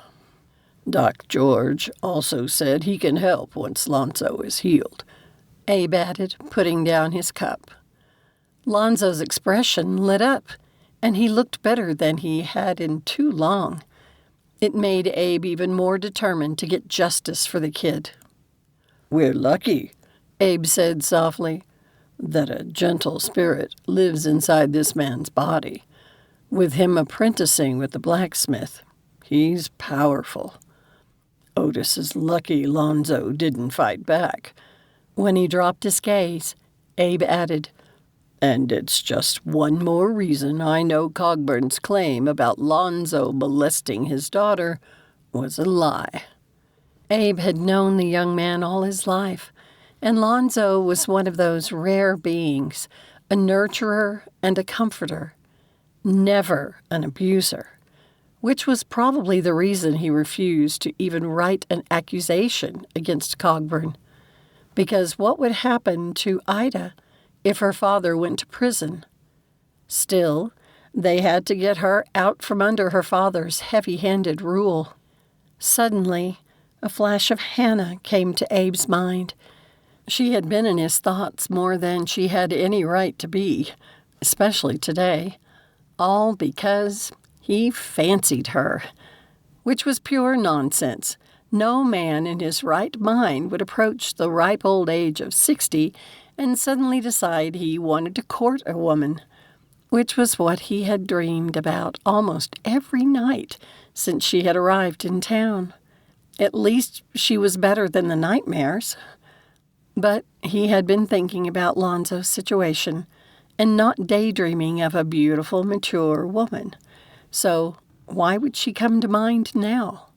Doc George also said he can help once Lonzo is healed," Abe added, putting down his cup. Lonzo's expression lit up, and he looked better than he had in too long. It made Abe even more determined to get justice for the kid. "We're lucky," Abe said softly, "that a gentle spirit lives inside this man's body. With him apprenticing with the blacksmith, he's powerful. Otis is lucky Lonzo didn't fight back." When he dropped his gaze, Abe added, "And it's just one more reason I know Cogburn's claim about Lonzo molesting his daughter was a lie." Abe had known the young man all his life, and Lonzo was one of those rare beings, a nurturer and a comforter, never an abuser, which was probably the reason he refused to even write an accusation against Cogburn. Because what would happen to Ida if her father went to prison? Still, they had to get her out from under her father's heavy-handed rule. Suddenly, a flash of Hannah came to Abe's mind. She had been in his thoughts more than she had any right to be, especially today, all because he fancied her, which was pure nonsense. No man in his right mind would approach the ripe old age of 60 and suddenly decide he wanted to court a woman, which was what he had dreamed about almost every night since she had arrived in town. At least she was better than the nightmares. But he had been thinking about Lonzo's situation and not daydreaming of a beautiful, mature woman. So why would she come to mind now?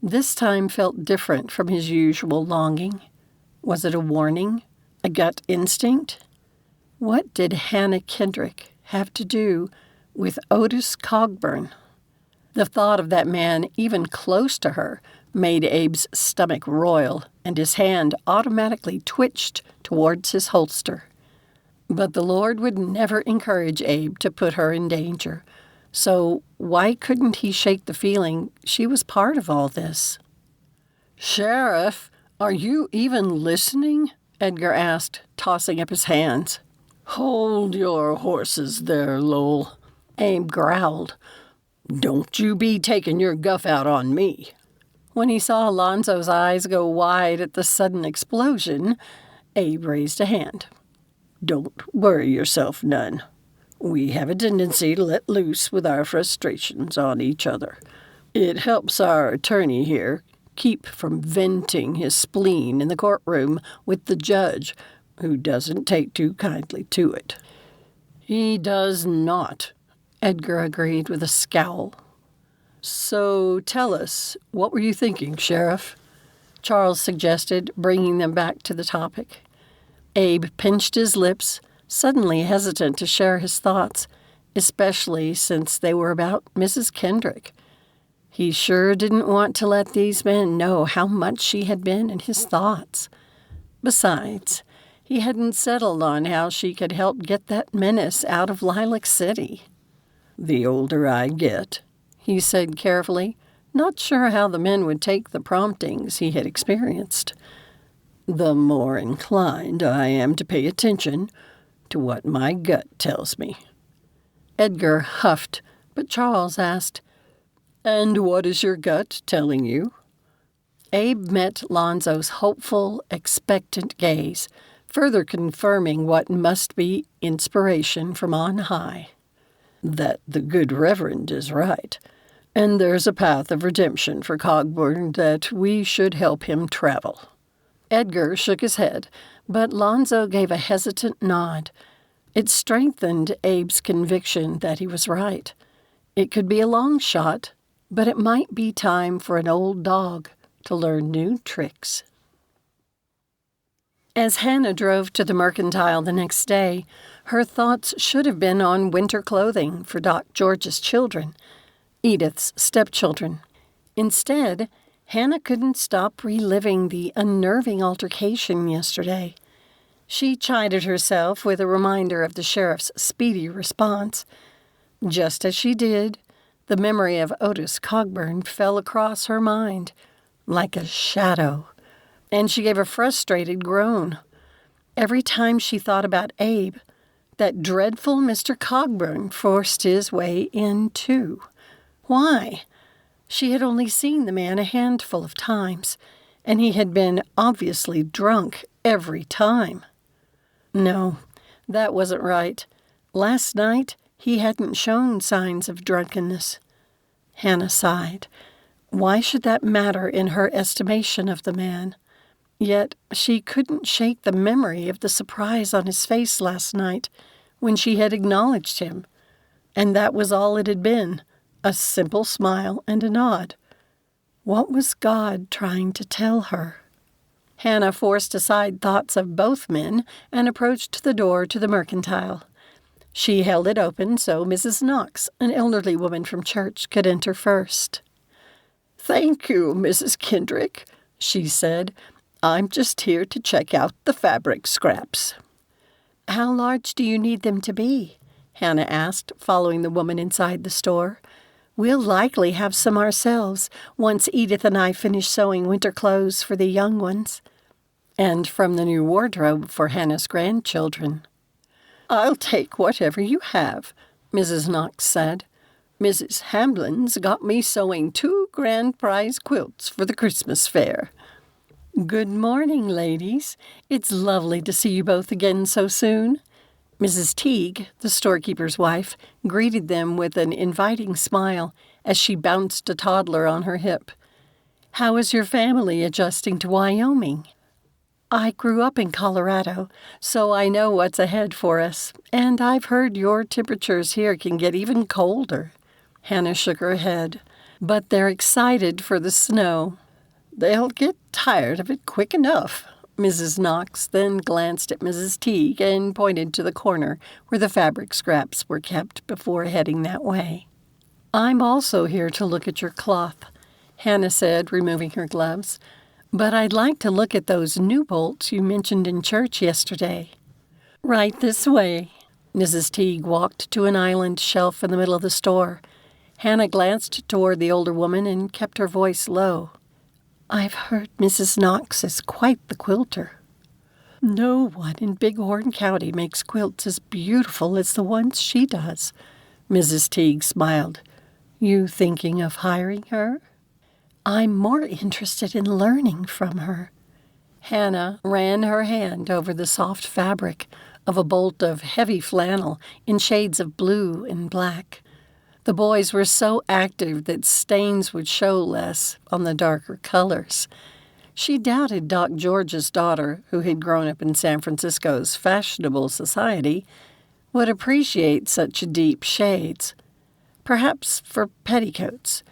This time felt different from his usual longing. Was it a warning? A gut instinct? What did Hannah Kendrick have to do with Otis Cogburn? The thought of that man even close to her made Abe's stomach roil, and his hand automatically twitched towards his holster. But the Lord would never encourage Abe to put her in danger. So why couldn't he shake the feeling she was part of all this? "Sheriff, are you even listening?" Edgar asked, tossing up his hands. "Hold your horses there, Lowell," Abe growled. "Don't you be taking your guff out on me." When he saw Alonzo's eyes go wide at the sudden explosion, Abe raised a hand. "Don't worry yourself none. We have a tendency to let loose with our frustrations on each other. It helps our attorney here keep from venting his spleen in the courtroom with the judge, who doesn't take too kindly to it." "He does not," Edgar agreed with a scowl. "So tell us, what were you thinking, Sheriff?" Charles suggested, bringing them back to the topic. Abe pinched his lips, suddenly hesitant to share his thoughts, especially since they were about Mrs. Kendrick. He sure didn't want to let these men know how much she had been in his thoughts. Besides, he hadn't settled on how she could help get that menace out of Lilac City. "The older I get," he said carefully, not sure how the men would take the promptings he had experienced, "the more inclined I am to pay attention to what my gut tells me." Edgar huffed, but Charles asked, "And what is your gut telling you?" Abe met Lonzo's hopeful, expectant gaze, further confirming what must be inspiration from on high. "That the good Reverend is right, and there's a path of redemption for Cogburn that we should help him travel." Edgar shook his head, but Lonzo gave a hesitant nod. It strengthened Abe's conviction that he was right. It could be a long shot, but it might be time for an old dog to learn new tricks. As Hannah drove to the Mercantile the next day, her thoughts should have been on winter clothing for Doc George's children, Edith's stepchildren. Instead, Hannah couldn't stop reliving the unnerving altercation yesterday. She chided herself with a reminder of the sheriff's speedy response. Just as she did, the memory of Otis Cogburn fell across her mind like a shadow, and she gave a frustrated groan. Every time she thought about Abe, That dreadful Mr. Cogburn forced his way in, too. Why? She had only seen the man a handful of times, and he had been obviously drunk every time. No, that wasn't right. Last night, he hadn't shown signs of drunkenness. Hannah sighed. Why should that matter in her estimation of the man? Yet she couldn't shake the memory of the surprise on his face last night when she had acknowledged him. And that was all it had been, a simple smile and a nod. What was God trying to tell her? Hannah forced aside thoughts of both men and approached the door to the mercantile. She held it open so Mrs. Knox, an elderly woman from church, could enter first. "Thank you, Mrs. Kendrick," she said. "I'm just here to check out the fabric scraps." How large do you need them to be? Hannah asked, following the woman inside the store. We'll likely have some ourselves once Edith and I finish sewing winter clothes for the young ones. And from the new wardrobe for Hannah's grandchildren. "I'll take whatever you have," Mrs. Knox said. "Mrs. Hamlin's got me sewing 2 grand prize quilts for the Christmas fair." Good morning, ladies. It's lovely to see you both again so soon. Mrs. Teague, the storekeeper's wife, greeted them with an inviting smile as she bounced a toddler on her hip. How is your family adjusting to Wyoming? I grew up in Colorado, so I know what's ahead for us, and I've heard your temperatures here can get even colder. Hannah shook her head. But they're excited for the snow. "They'll get tired of it quick enough." Mrs. Knox then glanced at Mrs. Teague and pointed to the corner where the fabric scraps were kept before heading that way. I'm also here to look at your cloth, Hannah said, removing her gloves. But I'd like to look at those new bolts you mentioned in church yesterday. Right this way. Mrs. Teague walked to an island shelf in the middle of the store. Hannah glanced toward the older woman and kept her voice low. I've heard Mrs. Knox is quite the quilter. No one in Bighorn County makes quilts as beautiful as the ones she does. Mrs. Teague smiled. You thinking of hiring her? I'm more interested in learning from her. Hannah ran her hand over the soft fabric of a bolt of heavy flannel in shades of blue and black. The boys were so active that stains would show less on the darker colors. She doubted Doc George's daughter, who had grown up in San Francisco's fashionable society, would appreciate such deep shades. Perhaps for petticoats.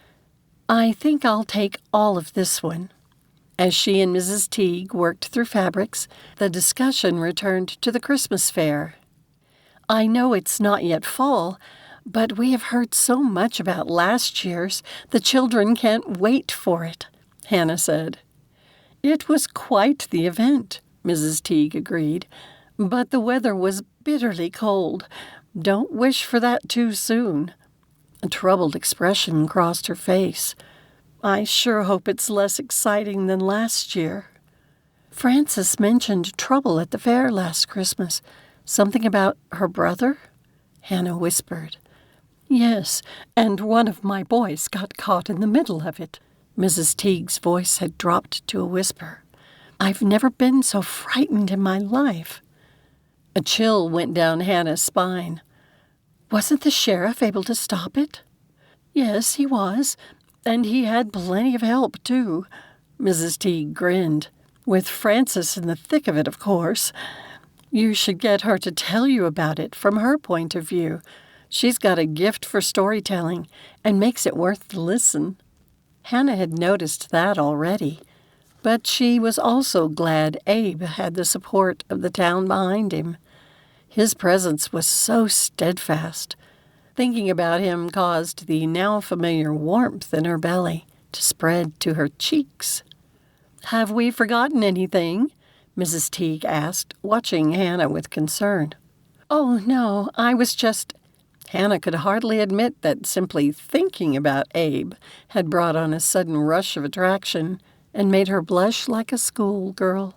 I think I'll take all of this one. As she and Mrs. Teague worked through fabrics, the discussion returned to the Christmas fair. I know it's not yet fall, but we have heard so much about last year's, the children can't wait for it, Hannah said. It was quite the event, Mrs. Teague agreed, but the weather was bitterly cold. Don't wish for that too soon. A troubled expression crossed her face. I sure hope it's less exciting than last year. Frances mentioned trouble at the fair last Christmas. Something about her brother? Hannah whispered. Yes, and one of my boys got caught in the middle of it. Mrs. Teague's voice had dropped to a whisper. I've never been so frightened in my life. A chill went down Hannah's spine. Wasn't the sheriff able to stop it? Yes, he was, and he had plenty of help, too. Mrs. Teague grinned. With Frances in the thick of it, of course. You should get her to tell you about it from her point of view. She's got a gift for storytelling and makes it worth the listen. Hannah had noticed that already, but she was also glad Abe had the support of the town behind him. His presence was so steadfast. Thinking about him caused the now familiar warmth in her belly to spread to her cheeks. Have we forgotten anything? Mrs. Teague asked, watching Hannah with concern. Oh, no, I was just... Hannah could hardly admit that simply thinking about Abe had brought on a sudden rush of attraction and made her blush like a schoolgirl.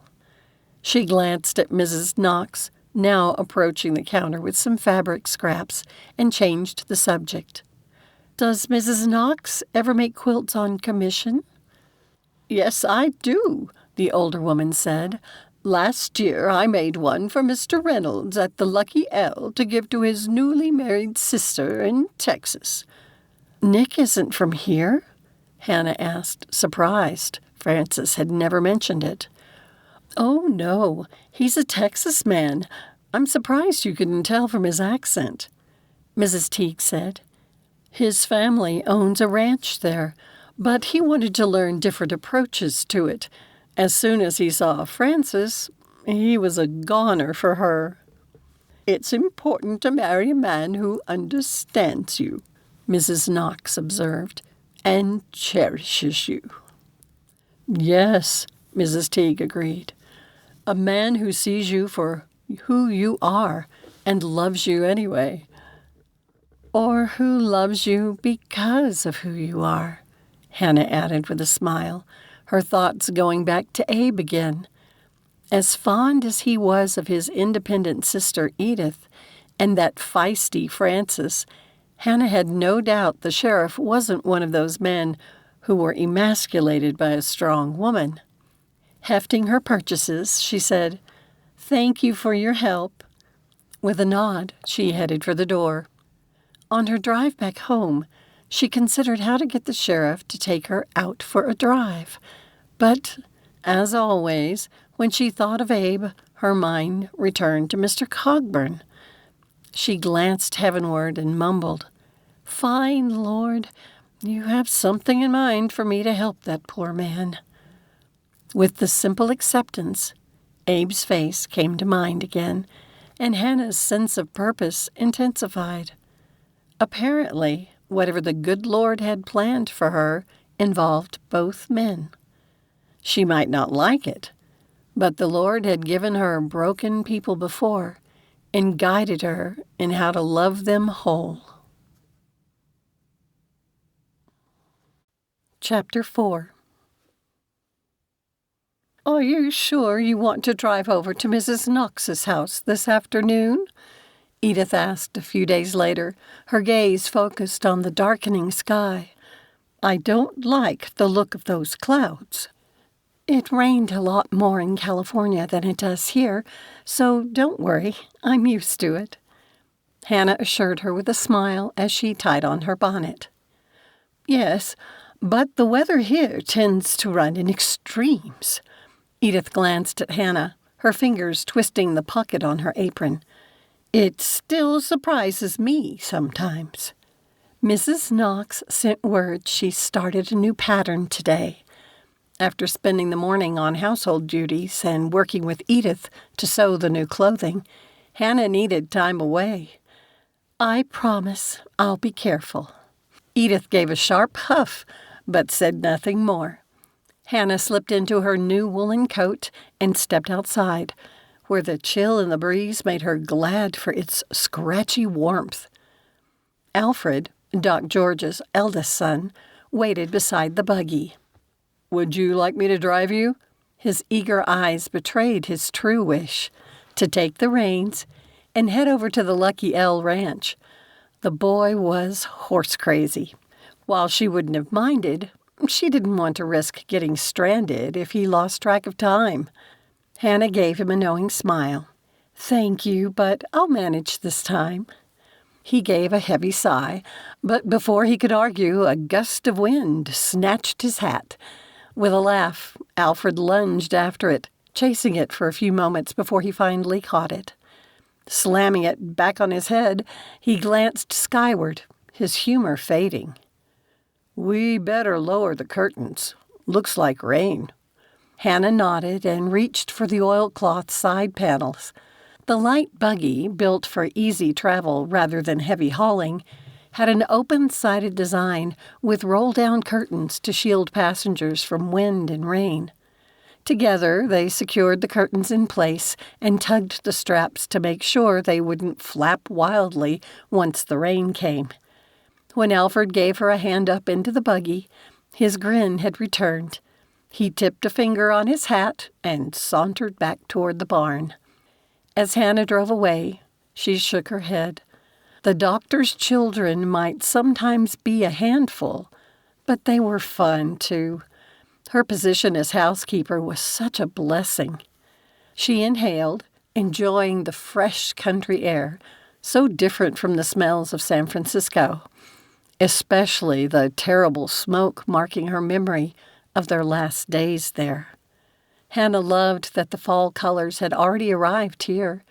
She glanced at Mrs. Knox, now approaching the counter with some fabric scraps, and changed the subject. "Does Mrs. Knox ever make quilts on commission?" "Yes, I do," the older woman said. "Last year I made one for Mr. Reynolds at the Lucky L to give to his newly married sister in Texas." "Nick isn't from here?" Hannah asked, surprised. Frances had never mentioned it. "Oh, no. He's a Texas man. I'm surprised you couldn't tell from his accent," Mrs. Teague said. "His family owns a ranch there, but he wanted to learn different approaches to it. As soon as he saw Frances, he was a goner for her." "It's important to marry a man who understands you," Mrs. Knox observed, "and cherishes you." "Yes," Mrs. Teague agreed. "A man who sees you for who you are and loves you anyway." "Or who loves you because of who you are," Hannah added with a smile, her thoughts going back to Abe again. As fond as he was of his independent sister Edith and that feisty Frances, Hannah had no doubt the sheriff wasn't one of those men who were emasculated by a strong woman. Hefting her purchases, she said, "Thank you for your help." With a nod, she headed for the door. On her drive back home, she considered how to get the sheriff to take her out for a drive. But, as always, when she thought of Abe, her mind returned to Mr. Cogburn. She glanced heavenward and mumbled, "Fine, Lord, you have something in mind for me to help that poor man." With the simple acceptance, Abe's face came to mind again, and Hannah's sense of purpose intensified. Apparently, whatever the good Lord had planned for her involved both men. She might not like it, but the Lord had given her broken people before and guided her in how to love them whole. Chapter 4. "Are you sure you want to drive over to Mrs. Knox's house this afternoon?" Edith asked a few days later, her gaze focused on the darkening sky. "I don't like the look of those clouds." "It rained a lot more in California than it does here, so don't worry, I'm used to it," Hannah assured her with a smile as she tied on her bonnet. "Yes, but the weather here tends to run in extremes." Edith glanced at Hannah, her fingers twisting the pocket on her apron. "It still surprises me sometimes." Mrs. Knox sent word she started a new pattern today. After spending the morning on household duties and working with Edith to sew the new clothing, Hannah needed time away. "I promise I'll be careful." Edith gave a sharp huff, but said nothing more. Hannah slipped into her new woolen coat and stepped outside, where the chill in the breeze made her glad for its scratchy warmth. Alfred, Doc George's eldest son, waited beside the buggy. "Would you like me to drive you?" His eager eyes betrayed his true wish to take the reins and head over to the Lucky L Ranch. The boy was horse crazy. While she wouldn't have minded, she didn't want to risk getting stranded if he lost track of time. Hannah gave him a knowing smile. "Thank you, but I'll manage this time." He gave a heavy sigh, but before he could argue, a gust of wind snatched his hat. With a laugh, Alfred lunged after it, chasing it for a few moments before he finally caught it. Slamming it back on his head, he glanced skyward, his humor fading. "We better lower the curtains. Looks like rain." Hannah nodded and reached for the oilcloth side panels. The light buggy, built for easy travel rather than heavy hauling, had an open-sided design with roll-down curtains to shield passengers from wind and rain. Together, they secured the curtains in place and tugged the straps to make sure they wouldn't flap wildly once the rain came. When Alfred gave her a hand up into the buggy, his grin had returned. He tipped a finger on his hat and sauntered back toward the barn. As Hannah drove away, she shook her head. The doctor's children might sometimes be a handful, but they were fun, too. Her position as housekeeper was such a blessing. She inhaled, enjoying the fresh country air, so different from the smells of San Francisco, especially the terrible smoke marking her memory of their last days there. Hannah loved that the fall colors had already arrived here.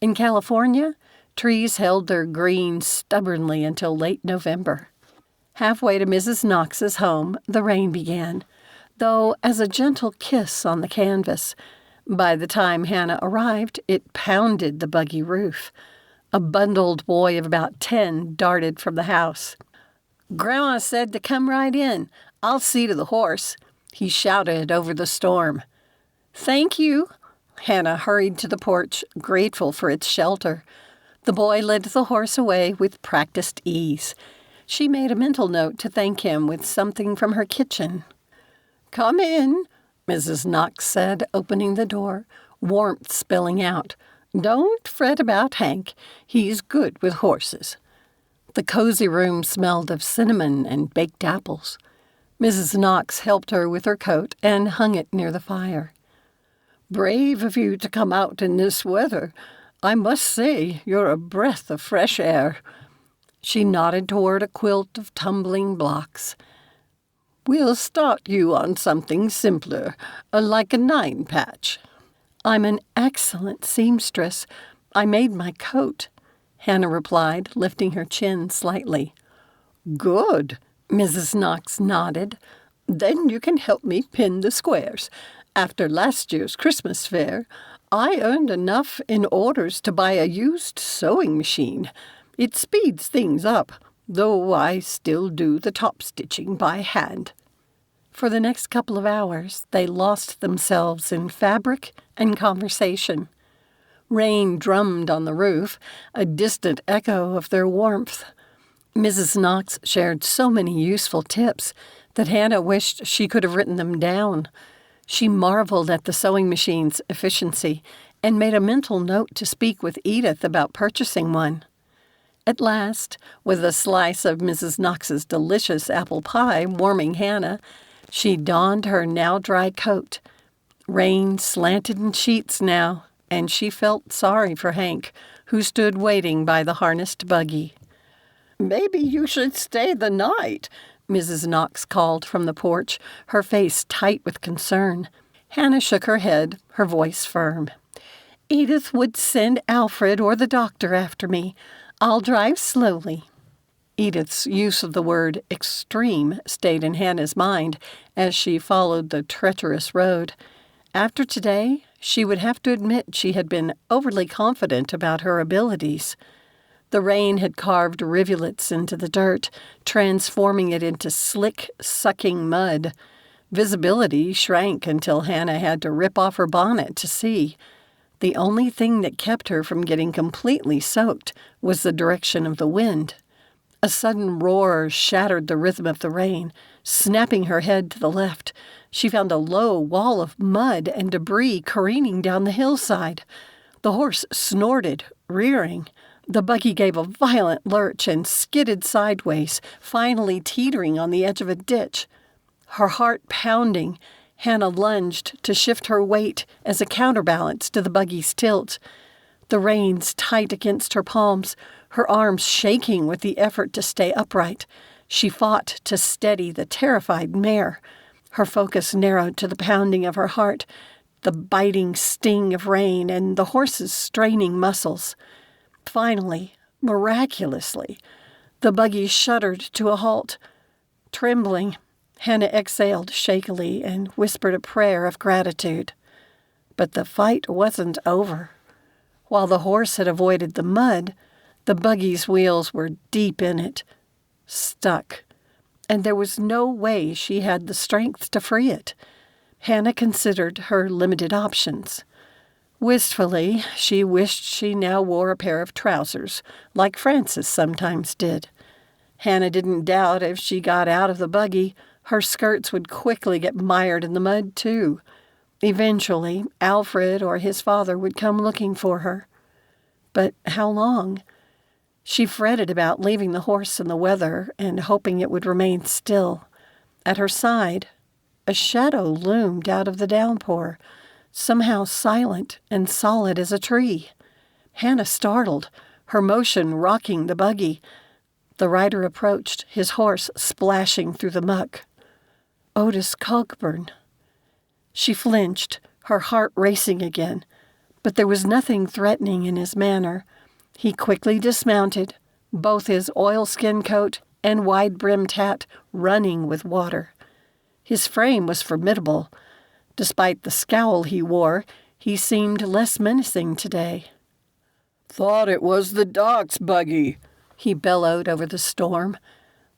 In California, trees held their green stubbornly until late November. Halfway to Mrs. Knox's home, the rain began, though as a gentle kiss on the canvas. By the time Hannah arrived, it pounded the buggy roof. A bundled boy of about 10 darted from the house. "Grandma said to come right in. I'll see to the horse," he shouted over the storm. "Thank you." Hannah hurried to the porch, grateful for its shelter. The boy led the horse away with practiced ease. She made a mental note to thank him with something from her kitchen. "Come in," Mrs. Knox said, opening the door, warmth spilling out. "Don't fret about Hank. He's good with horses." The cozy room smelled of cinnamon and baked apples. Mrs. Knox helped her with her coat and hung it near the fire. "Brave of you to come out in this weather. I must say you're a breath of fresh air." She nodded toward a quilt of tumbling blocks. "We'll start you on something simpler, like a 9-patch. "I'm an excellent seamstress. I made my coat," Hannah replied, lifting her chin slightly. "Good," Mrs. Knox nodded. "Then you can help me pin the squares. After last year's Christmas fair, I earned enough in orders to buy a used sewing machine. It speeds things up, though I still do the top stitching by hand." For the next couple of hours, they lost themselves in fabric and conversation. Rain drummed on the roof, a distant echo of their warmth. Mrs. Knox shared so many useful tips that Hannah wished she could have written them down. She marveled at the sewing machine's efficiency and made a mental note to speak with Edith about purchasing one. At last, with a slice of Mrs. Knox's delicious apple pie warming Hannah, she donned her now dry coat. Rain slanted in sheets now, and she felt sorry for Hank, who stood waiting by the harnessed buggy. "Maybe you should stay the night," Mrs. Knox called from the porch, her face tight with concern. Hannah shook her head, her voice firm. "Edith would send Alfred or the doctor after me. I'll drive slowly." Edith's use of the word extreme stayed in Hannah's mind as she followed the treacherous road. After today, she would have to admit she had been overly confident about her abilities. The rain had carved rivulets into the dirt, transforming it into slick, sucking mud. Visibility shrank until Hannah had to rip off her bonnet to see. The only thing that kept her from getting completely soaked was the direction of the wind. A sudden roar shattered the rhythm of the rain. Snapping her head to the left, she found a low wall of mud and debris careening down the hillside. The horse snorted, rearing. The buggy gave a violent lurch and skidded sideways, finally teetering on the edge of a ditch. Her heart pounding, Hannah lunged to shift her weight as a counterbalance to the buggy's tilt. The reins tight against her palms, her arms shaking with the effort to stay upright. She fought to steady the terrified mare. Her focus narrowed to the pounding of her heart, the biting sting of rain, and the horse's straining muscles. Finally, miraculously, the buggy shuddered to a halt. Trembling, Hannah exhaled shakily and whispered a prayer of gratitude. But the fight wasn't over. While the horse had avoided the mud, the buggy's wheels were deep in it, stuck, and there was no way she had the strength to free it. Hannah considered her limited options. Wistfully, she wished she now wore a pair of trousers, like Frances sometimes did. Hannah didn't doubt if she got out of the buggy, her skirts would quickly get mired in the mud, too. Eventually, Alfred or his father would come looking for her. But how long? She fretted about leaving the horse in the weather and hoping it would remain still. At her side, a shadow loomed out of the downpour, somehow silent and solid as a tree. Hannah startled, her motion rocking the buggy. The rider approached, his horse splashing through the muck. Otis Cogburn. She flinched, her heart racing again, but there was nothing threatening in his manner. He quickly dismounted, both his oilskin coat and wide-brimmed hat running with water. His frame was formidable. Despite the scowl he wore, he seemed less menacing today. "Thought it was the doc's buggy," he bellowed over the storm.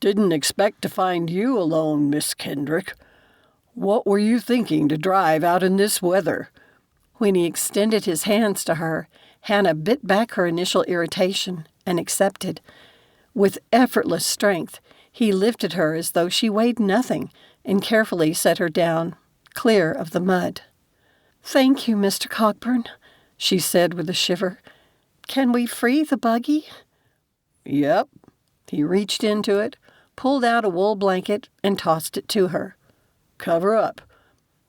"Didn't expect to find you alone, Miss Kendrick. What were you thinking to drive out in this weather?" When he extended his hands to her, Hannah bit back her initial irritation and accepted. With effortless strength, he lifted her as though she weighed nothing and carefully set her down, clear of the mud. "Thank you, Mr. Cogburn," she said with a shiver. "Can we free the buggy?" "Yep." He reached into it, pulled out a wool blanket, and tossed it to her. "Cover up."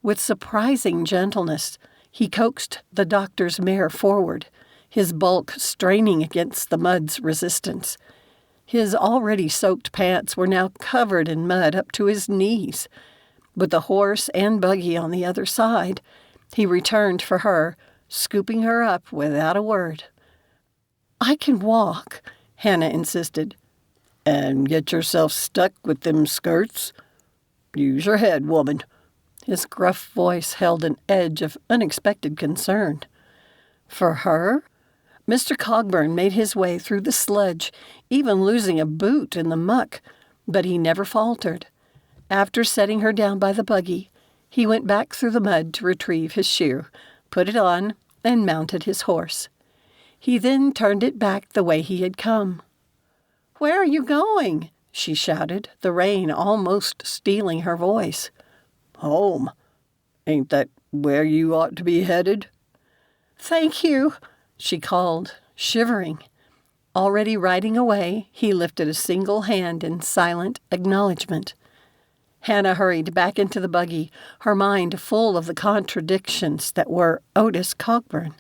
With surprising gentleness, he coaxed the doctor's mare forward, his bulk straining against the mud's resistance. His already soaked pants were now covered in mud up to his knees. With the horse and buggy on the other side, he returned for her, scooping her up without a word. "I can walk," Hannah insisted. "And get yourself stuck with them skirts? Use your head, woman." His gruff voice held an edge of unexpected concern. For her? Mr. Cogburn made his way through the sludge, even losing a boot in the muck, but he never faltered. After setting her down by the buggy, he went back through the mud to retrieve his shoe, put it on, and mounted his horse. He then turned it back the way he had come. "Where are you going?" she shouted, the rain almost stealing her voice. "Home. Ain't that where you ought to be headed?" "Thank you," she called, shivering. Already riding away, he lifted a single hand in silent acknowledgement. Hannah hurried back into the buggy, her mind full of the contradictions that were Otis Cogburn.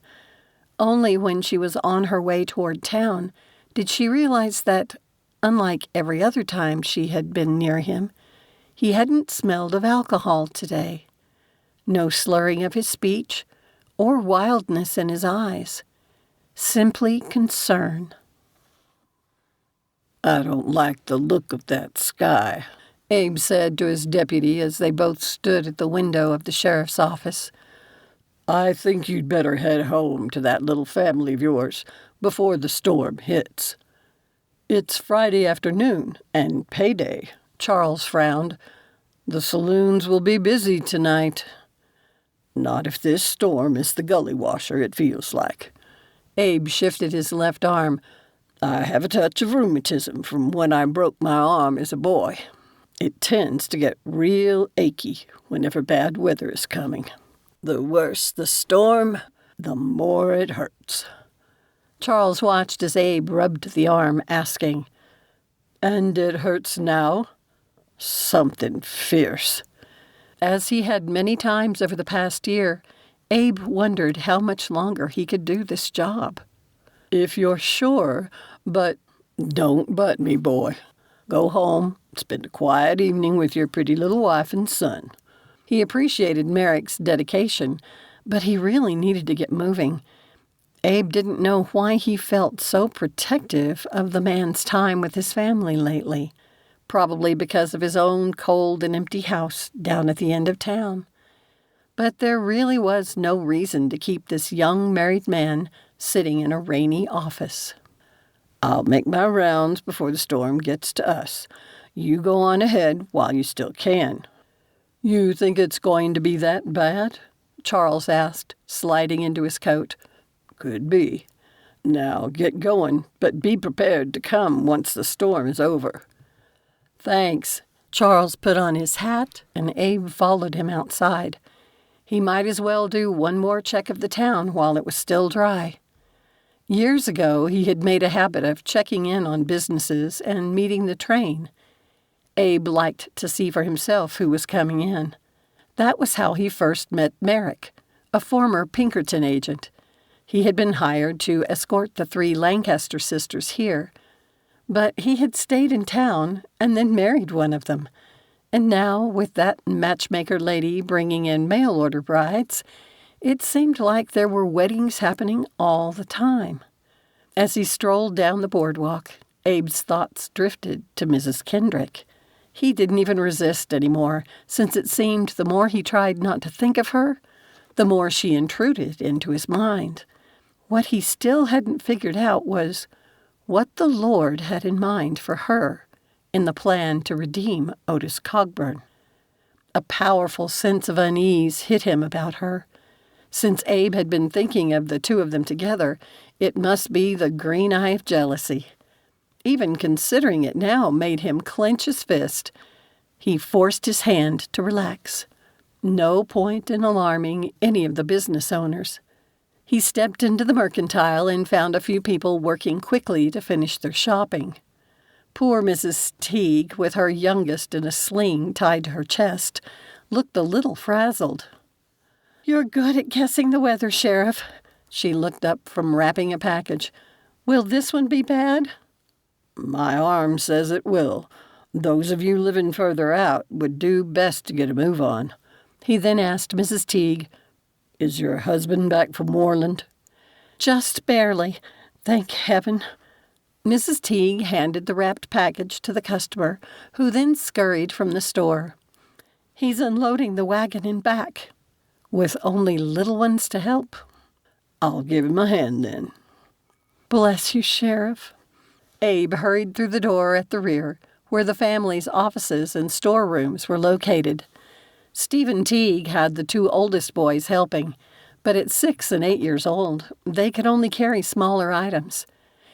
Only when she was on her way toward town did she realize that, unlike every other time she had been near him, he hadn't smelled of alcohol today. No slurring of his speech or wildness in his eyes. Simply concern. "I don't like the look of that sky," Abe said to his deputy as they both stood at the window of the sheriff's office. "I think you'd better head home to that little family of yours before the storm hits. It's Friday afternoon and payday." Charles frowned. "The saloons will be busy tonight." "Not if this storm is the gully washer, it feels like." Abe shifted his left arm. "I have a touch of rheumatism from when I broke my arm as a boy. It tends to get real achy whenever bad weather is coming. The worse the storm, the more it hurts." Charles watched as Abe rubbed the arm, asking, "And it hurts now?" "Something fierce." As he had many times over the past year, Abe wondered how much longer he could do this job. "If you're sure, but don't butt me, boy. Go home, spend a quiet evening with your pretty little wife and son." He appreciated Merrick's dedication, but he really needed to get moving. Abe didn't know why he felt so protective of the man's time with his family lately. Probably because of his own cold and empty house down at the end of town. But there really was no reason to keep this young married man sitting in a rainy office. "I'll make my rounds before the storm gets to us. You go on ahead while you still can." "You think it's going to be that bad?" Charles asked, sliding into his coat. "Could be. Now get going, but be prepared to come once the storm is over." "Thanks." Charles put on his hat, and Abe followed him outside. He might as well do one more check of the town while it was still dry. Years ago, he had made a habit of checking in on businesses and meeting the train. Abe liked to see for himself who was coming in. That was how he first met Merrick, a former Pinkerton agent. He had been hired to escort the 3 Lancaster sisters here, but he had stayed in town and then married one of them. And now, with that matchmaker lady bringing in mail-order brides, it seemed like there were weddings happening all the time. As he strolled down the boardwalk, Abe's thoughts drifted to Mrs. Kendrick. He didn't even resist anymore, since it seemed the more he tried not to think of her, the more she intruded into his mind. What he still hadn't figured out was what the Lord had in mind for her in the plan to redeem Otis Cogburn. A powerful sense of unease hit him about her. Since Abe had been thinking of the 2 of them together, it must be the green eye of jealousy. Even considering it now made him clench his fist. He forced his hand to relax. No point in alarming any of the business owners. He stepped into the mercantile and found a few people working quickly to finish their shopping. Poor Mrs. Teague, with her youngest in a sling tied to her chest, looked a little frazzled. "You're good at guessing the weather, Sheriff." She looked up from wrapping a package. "Will this one be bad?" My arm says it will. Those of you living further out would do best to get a move on. He then asked Mrs. Teague, Is your husband back from Moreland? "Just barely, thank heaven." Mrs. Teague handed the wrapped package to the customer, who then scurried from the store. "He's unloading the wagon and back, with only little ones to help." I'll give him a hand then. "Bless you, Sheriff." Abe hurried through the door at the rear, where the family's offices and storerooms were located. Stephen Teague had the 2 oldest boys helping, but at 6 and 8 years old, they could only carry smaller items.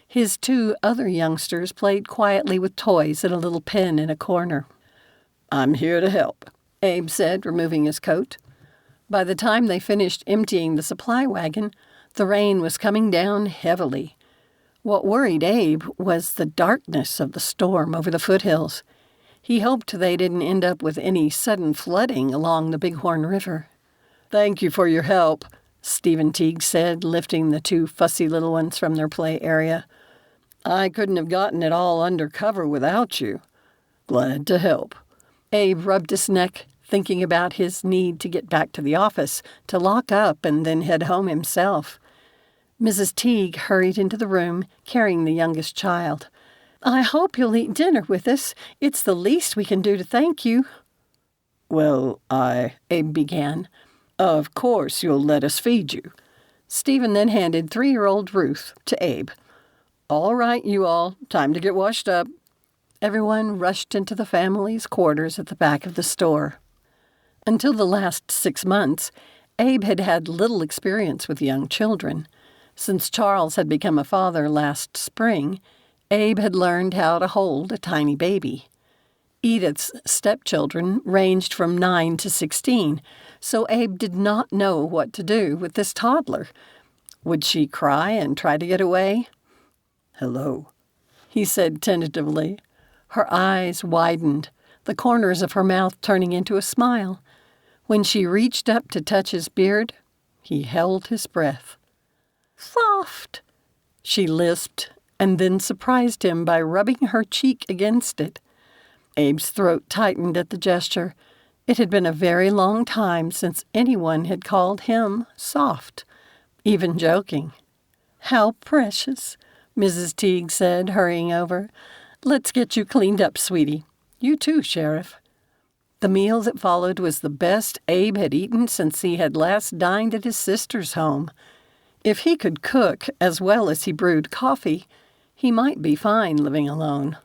His 2 other youngsters played quietly with toys in a little pen in a corner. I'm here to help, Abe said, removing his coat. By the time they finished emptying the supply wagon, the rain was coming down heavily. What worried Abe was the darkness of the storm over the foothills. He hoped they didn't end up with any sudden flooding along the Bighorn River. Thank you for your help, Stephen Teague said, lifting the 2 fussy little ones from their play area. I couldn't have gotten it all under cover without you. Glad to help. Abe rubbed his neck, thinking about his need to get back to the office, to lock up and then head home himself. Mrs. Teague hurried into the room, carrying the youngest child. "I hope you'll eat dinner with us. It's the least we can do to thank you." "Well, Abe began. Of course you'll let us feed you." Stephen then handed 3-year-old Ruth to Abe. "All right, you all. Time to get washed up." Everyone rushed into the family's quarters at the back of the store. Until the last 6 months, Abe had had little experience with young children. Since Charles had become a father last spring, Abe had learned how to hold a tiny baby. Edith's stepchildren ranged from 9 to 16, so Abe did not know what to do with this toddler. Would she cry and try to get away? "Hello," he said tentatively. Her eyes widened, the corners of her mouth turning into a smile. When she reached up to touch his beard, he held his breath. "Soft," she lisped, and then surprised him by rubbing her cheek against it. Abe's throat tightened at the gesture. It had been a very long time since anyone had called him soft, even joking. "How precious," Mrs. Teague said, hurrying over. "Let's get you cleaned up, sweetie. You too, Sheriff." The meal that followed was the best Abe had eaten since he had last dined at his sister's home. If he could cook as well as he brewed coffee, he might be fine living alone.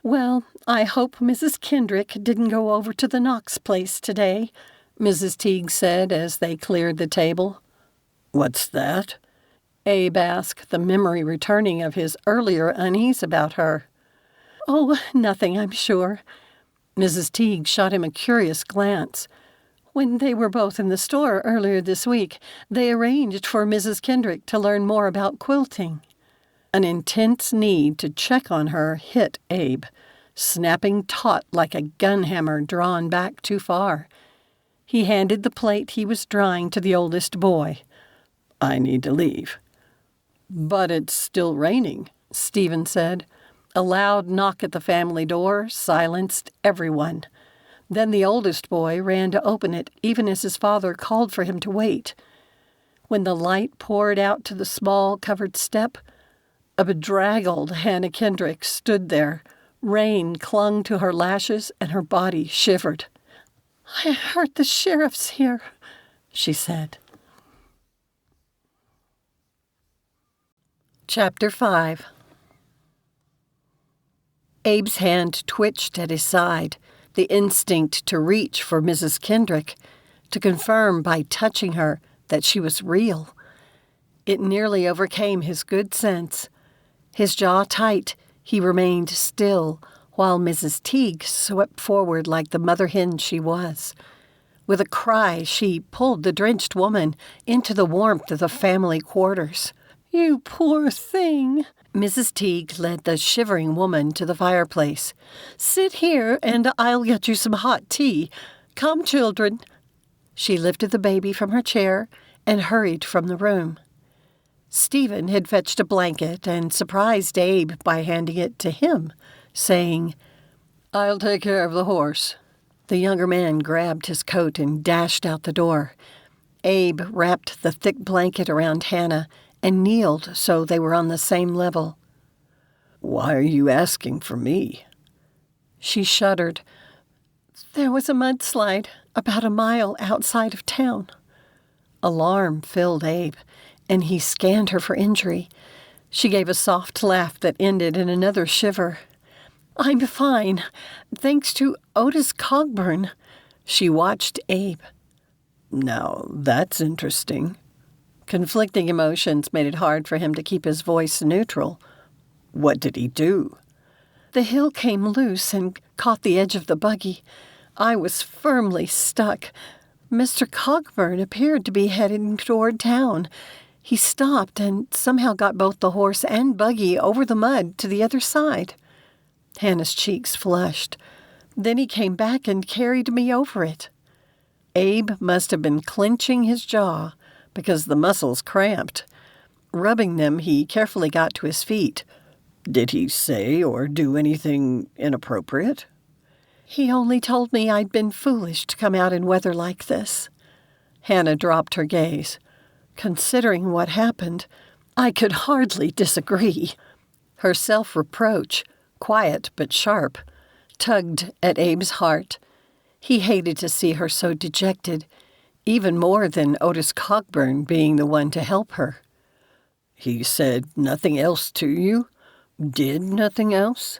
"Well, I hope Mrs. Kendrick didn't go over to the Knox place today," Mrs. Teague said as they cleared the table. "What's that?" Abe asked, the memory returning of his earlier unease about her. "Oh, nothing, I'm sure." Mrs. Teague shot him a curious glance. When they were both in the store earlier this week, they arranged for Mrs. Kendrick to learn more about quilting. An intense need to check on her hit Abe, snapping taut like a gun hammer drawn back too far. He handed the plate he was drying to the oldest boy. I need to leave. But it's still raining, Stephen said. A loud knock at the family door silenced everyone. Then the oldest boy ran to open it, even as his father called for him to wait. When the light poured out to the small covered step, a bedraggled Hannah Kendrick stood there. Rain clung to her lashes and her body shivered. "I heard the sheriff's here," she said. Chapter 5. Abe's hand twitched at his side, the instinct to reach for Mrs. Kendrick, to confirm by touching her that she was real. It nearly overcame his good sense. His jaw tight, he remained still, while Mrs. Teague swept forward like the mother hen she was. With a cry, she pulled the drenched woman into the warmth of the family quarters. "You poor thing!" Mrs. Teague led the shivering woman to the fireplace. "Sit here, and I'll get you some hot tea. Come, children." She lifted the baby from her chair and hurried from the room. Stephen had fetched a blanket and surprised Abe by handing it to him, saying, "I'll take care of the horse." The younger man grabbed his coat and dashed out the door. Abe wrapped the thick blanket around Hannah and kneeled so they were on the same level. "Why are you asking for me?" She shuddered. "There was a mudslide about a mile outside of town." Alarm filled Abe, and he scanned her for injury. She gave a soft laugh that ended in another shiver. "I'm fine, thanks to Otis Cogburn." She watched Abe. "Now, that's interesting." Conflicting emotions made it hard for him to keep his voice neutral. "What did he do?" "The hill came loose and caught the edge of the buggy. I was firmly stuck. Mr. Cogburn appeared to be heading toward town. He stopped and somehow got both the horse and buggy over the mud to the other side." Hannah's cheeks flushed. "Then he came back and carried me over it." Abe must have been clenching his jaw because the muscles cramped. Rubbing them, he carefully got to his feet. "Did he say or do anything inappropriate?" "He only told me I'd been foolish to come out in weather like this." Hannah dropped her gaze. "Considering what happened, I could hardly disagree." Her self-reproach, quiet but sharp, tugged at Abe's heart. He hated to see her so dejected, even more than Otis Cogburn being the one to help her. "He said nothing else to you? Did nothing else?"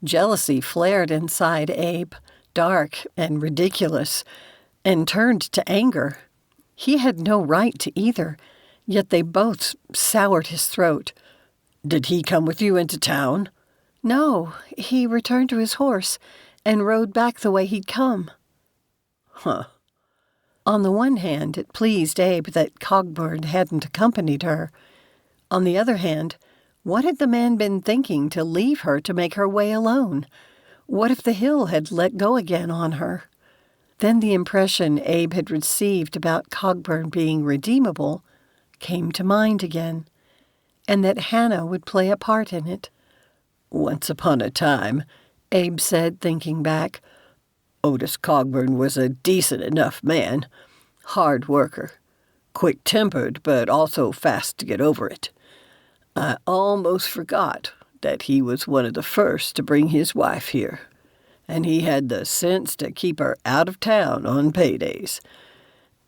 Jealousy flared inside Abe, dark and ridiculous, and turned to anger. He had no right to either, yet they both soured his throat. "Did he come with you into town?" "No, he returned to his horse and rode back the way he'd come." "Huh." On the one hand, it pleased Abe that Cogburn hadn't accompanied her. On the other hand, what had the man been thinking to leave her to make her way alone? What if the hill had let go again on her? Then the impression Abe had received about Cogburn being redeemable came to mind again, and that Hannah would play a part in it. "Once upon a time," Abe said, thinking back, "Otis Cogburn was a decent enough man, hard worker, quick-tempered but also fast to get over it. I almost forgot that he was one of the first to bring his wife here, and he had the sense to keep her out of town on paydays.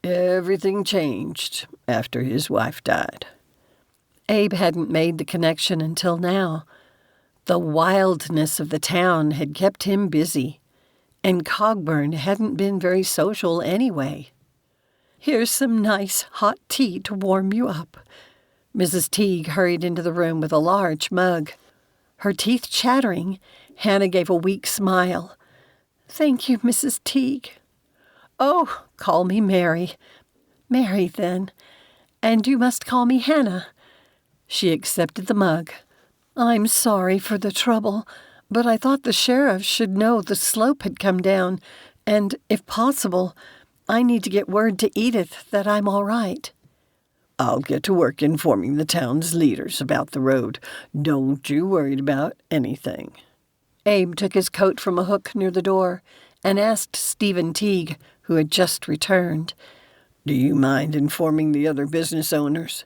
Everything changed after his wife died." Abe hadn't made the connection until now. The wildness of the town had kept him busy, and Cogburn hadn't been very social anyway. "Here's some nice hot tea to warm you up." Mrs. Teague hurried into the room with a large mug. Her teeth chattering, Hannah gave a weak smile. "Thank you, Mrs. Teague." "Oh, call me Mary. Mary, then. And you must call me Hannah. She accepted the mug. I'm sorry for the trouble, but I thought the sheriff should know the slope had come down, and, if possible, I need to get word to Edith that I'm all right. I'll get to work informing the town's leaders about the road. Don't you worry about anything. Abe took his coat from a hook near the door and asked Stephen Teague, who had just returned, Do you mind informing the other business owners?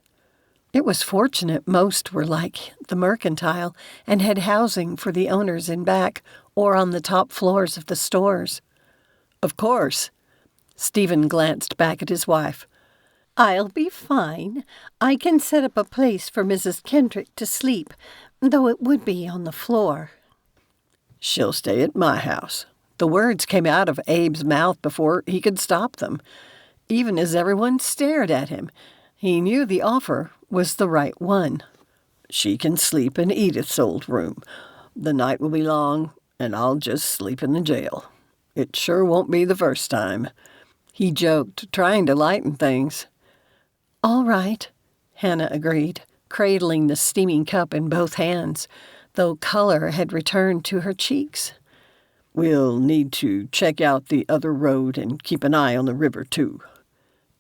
It was fortunate most were like the mercantile and had housing for the owners in back or on the top floors of the stores. Of course. Stephen glanced back at his wife. I'll be fine. I can set up a place for Mrs. Kendrick to sleep, though it would be on the floor. She'll stay at my house. The words came out of Abe's mouth before he could stop them. Even as everyone stared at him, he knew the offer was the right one. She can sleep in Edith's old room. The night will be long, and I'll just sleep in the jail. It sure won't be the first time. He joked, trying to lighten things. All right, Hannah agreed, cradling the steaming cup in both hands, though color had returned to her cheeks. We'll need to check out the other road and keep an eye on the river, too.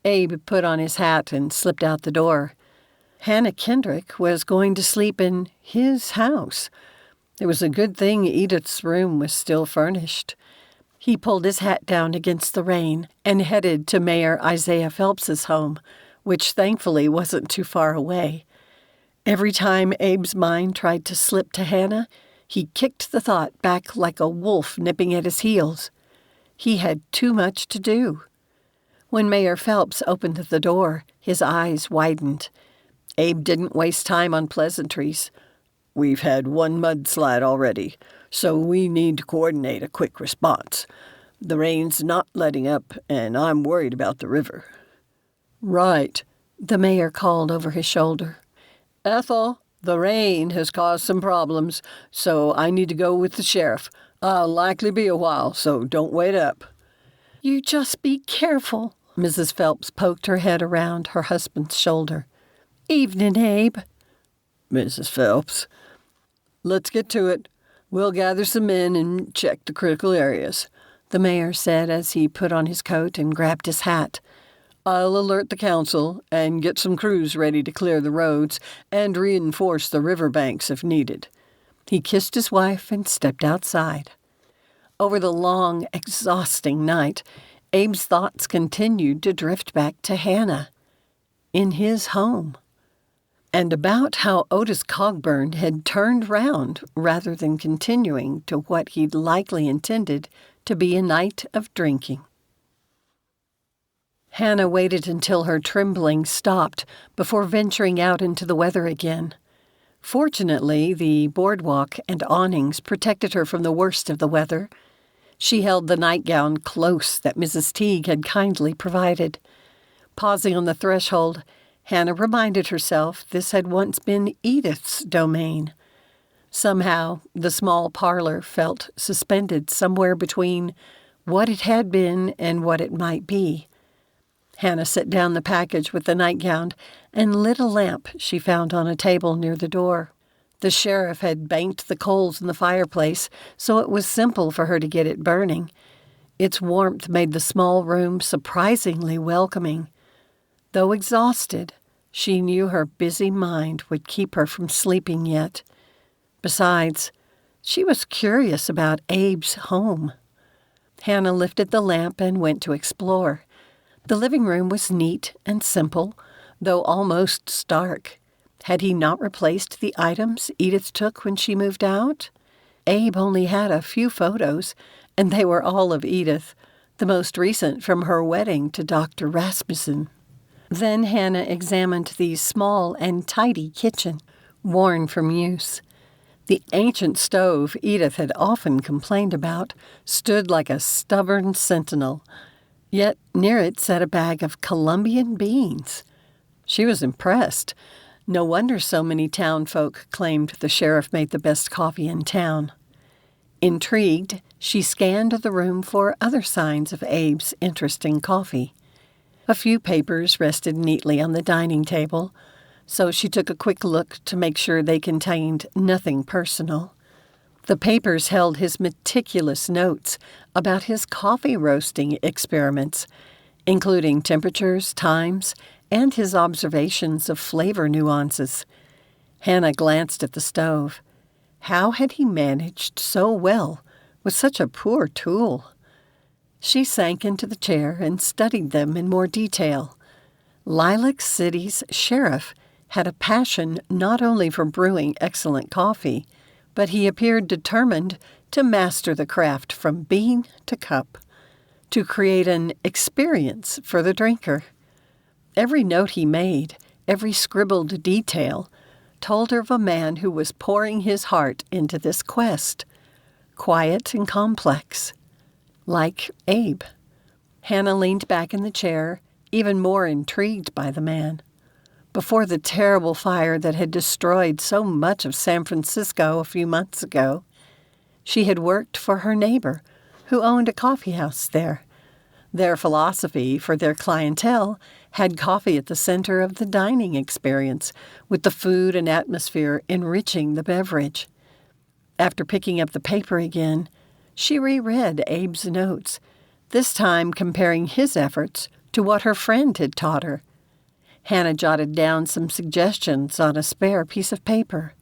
Abe put on his hat and slipped out the door. Hannah Kendrick was going to sleep in his house. It was a good thing Edith's room was still furnished. He pulled his hat down against the rain and headed to Mayor Isaiah Phelps's home, which thankfully wasn't too far away. Every time Abe's mind tried to slip to Hannah, he kicked the thought back like a wolf nipping at his heels. He had too much to do. When Mayor Phelps opened the door, his eyes widened. Abe didn't waste time on pleasantries. We've had one mudslide already, so we need to coordinate a quick response. The rain's not letting up, and I'm worried about the river. Right, the mayor called over his shoulder. Ethel, the rain has caused some problems, so I need to go with the sheriff. I'll likely be a while, so don't wait up. You just be careful. Mrs. Phelps poked her head around her husband's shoulder. Evening, Abe. Mrs. Phelps, let's get to it. We'll gather some men and check the critical areas, the mayor said as he put on his coat and grabbed his hat. I'll alert the council and get some crews ready to clear the roads and reinforce the riverbanks if needed. He kissed his wife and stepped outside. Over the long, exhausting night, Abe's thoughts continued to drift back to Hannah, in his home, and about how Otis Cogburn had turned round rather than continuing to what he'd likely intended to be a night of drinking. Hannah waited until her trembling stopped before venturing out into the weather again. Fortunately, the boardwalk and awnings protected her from the worst of the weather. She held the nightgown close that Mrs. Teague had kindly provided. Pausing on the threshold, Hannah reminded herself this had once been Edith's domain. Somehow, the small parlor felt suspended somewhere between what it had been and what it might be. Hannah set down the package with the nightgown and lit a lamp she found on a table near the door. The sheriff had banked the coals in the fireplace, so it was simple for her to get it burning. Its warmth made the small room surprisingly welcoming. Though exhausted, she knew her busy mind would keep her from sleeping yet. Besides, she was curious about Abe's home. Hannah lifted the lamp and went to explore. The living room was neat and simple, though almost stark. Had he not replaced the items Edith took when she moved out? Abe only had a few photos, and they were all of Edith, the most recent from her wedding to Dr. Rasmussen. Then Hannah examined the small and tidy kitchen, worn from use. The ancient stove Edith had often complained about stood like a stubborn sentinel. Yet near it sat a bag of Colombian beans. She was impressed. No wonder so many town folk claimed the sheriff made the best coffee in town. Intrigued, she scanned the room for other signs of Abe's interest in coffee. A few papers rested neatly on the dining table, so she took a quick look to make sure they contained nothing personal. The papers held his meticulous notes about his coffee roasting experiments, including temperatures, times, and his observations of flavor nuances. Hannah glanced at the stove. How had he managed so well with such a poor tool? She sank into the chair and studied them in more detail. Lilac City's sheriff had a passion not only for brewing excellent coffee, but he appeared determined to master the craft from bean to cup, to create an experience for the drinker. Every note he made, every scribbled detail, told her of a man who was pouring his heart into this quest, quiet and complex, like Abe. Hannah leaned back in the chair, even more intrigued by the man. Before the terrible fire that had destroyed so much of San Francisco a few months ago, she had worked for her neighbor, who owned a coffee house there. Their philosophy for their clientele had coffee at the center of the dining experience, with the food and atmosphere enriching the beverage. After picking up the paper again, she reread Abe's notes, this time comparing his efforts to what her friend had taught her. Hannah jotted down some suggestions on a spare piece of paper.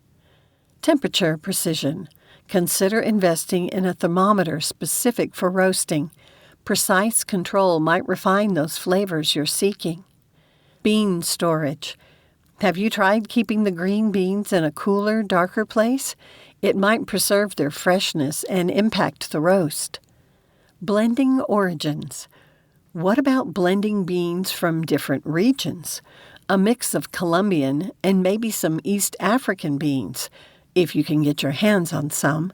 Temperature precision. Consider investing in a thermometer specific for roasting. Precise control might refine those flavors you're seeking. Bean storage. Have you tried keeping the green beans in a cooler, darker place? It might preserve their freshness and impact the roast. Blending origins. What about blending beans from different regions? A mix of Colombian and maybe some East African beans, if you can get your hands on some,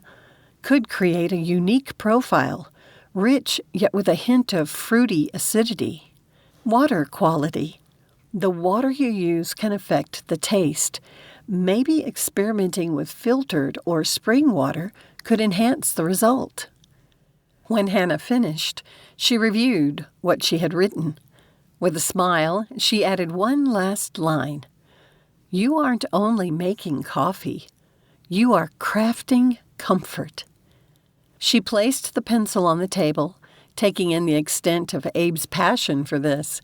could create a unique profile, rich yet with a hint of fruity acidity. Water quality. The water you use can affect the taste. Maybe experimenting with filtered or spring water could enhance the result. When Hannah finished, she reviewed what she had written. With a smile, she added one last line. You aren't only making coffee, you are crafting comfort. She placed the pencil on the table, taking in the extent of Abe's passion for this.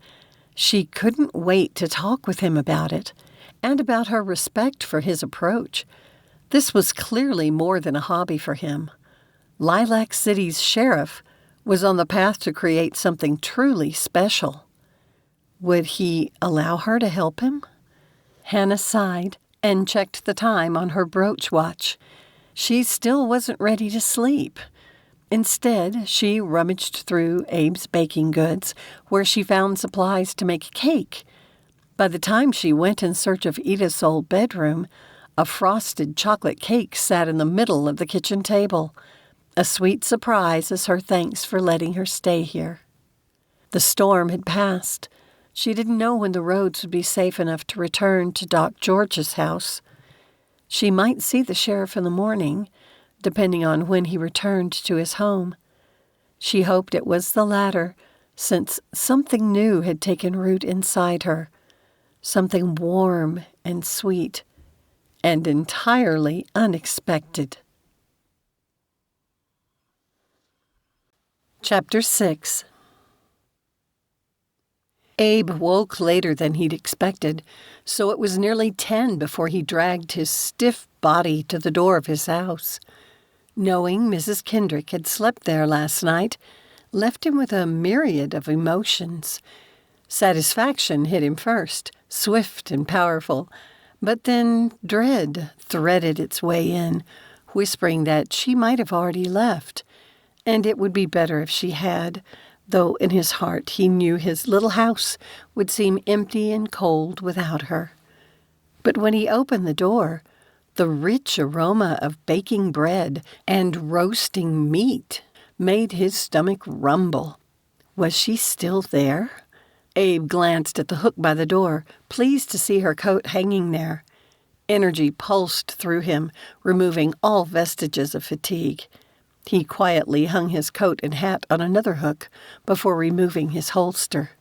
She couldn't wait to talk with him about it, and about her respect for his approach. This was clearly more than a hobby for him. Lilac City's sheriff was on the path to create something truly special. Would he allow her to help him? Hannah sighed and checked the time on her brooch watch. She still wasn't ready to sleep. Instead, she rummaged through Abe's baking goods, where she found supplies to make cake. By the time she went in search of Edith's old bedroom, a frosted chocolate cake sat in the middle of the kitchen table, a sweet surprise as her thanks for letting her stay here. The storm had passed. She didn't know when the roads would be safe enough to return to Doc George's house. She might see the sheriff in the morning, depending on when he returned to his home. She hoped it was the latter, since something new had taken root inside her, something warm and sweet, and entirely unexpected. Chapter 6. Abe woke later than he'd expected, so it was nearly 10 before he dragged his stiff body to the door of his house. Knowing Mrs. Kendrick had slept there last night left him with a myriad of emotions. Satisfaction hit him first, swift and powerful, but then dread threaded its way in, whispering that she might have already left, and it would be better if she had, though in his heart he knew his little house would seem empty and cold without her. But when he opened the door, the rich aroma of baking bread and roasting meat made his stomach rumble. Was she still there? Abe glanced at the hook by the door, pleased to see her coat hanging there. Energy pulsed through him, removing all vestiges of fatigue. He quietly hung his coat and hat on another hook before removing his holster.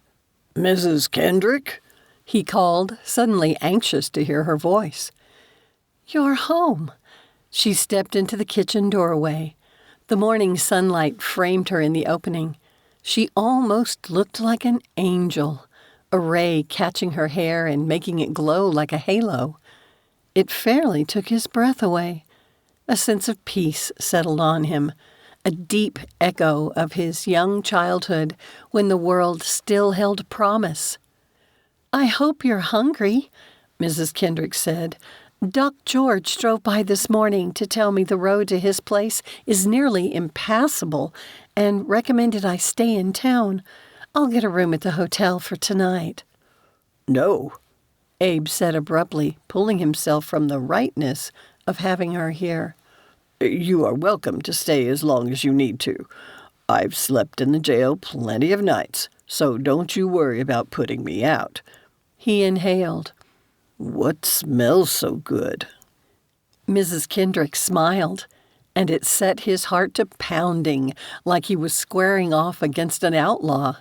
"Mrs. Kendrick?" he called, suddenly anxious to hear her voice. "You're home." She stepped into the kitchen doorway. The morning sunlight framed her in the opening. She almost looked like an angel, a ray catching her hair and making it glow like a halo. It fairly took his breath away. A sense of peace settled on him, a deep echo of his young childhood when the world still held promise. "I hope you're hungry," Mrs. Kendrick said. "Doc George drove by this morning to tell me the road to his place is nearly impassable and recommended I stay in town. I'll get a room at the hotel for tonight." "No," Abe said abruptly, pulling himself from the rightness of having her here. "You are welcome to stay as long as you need to. I've slept in the jail plenty of nights, so don't you worry about putting me out." He inhaled. "What smells so good?" Mrs. Kendrick smiled, and it set his heart to pounding like he was squaring off against an outlaw.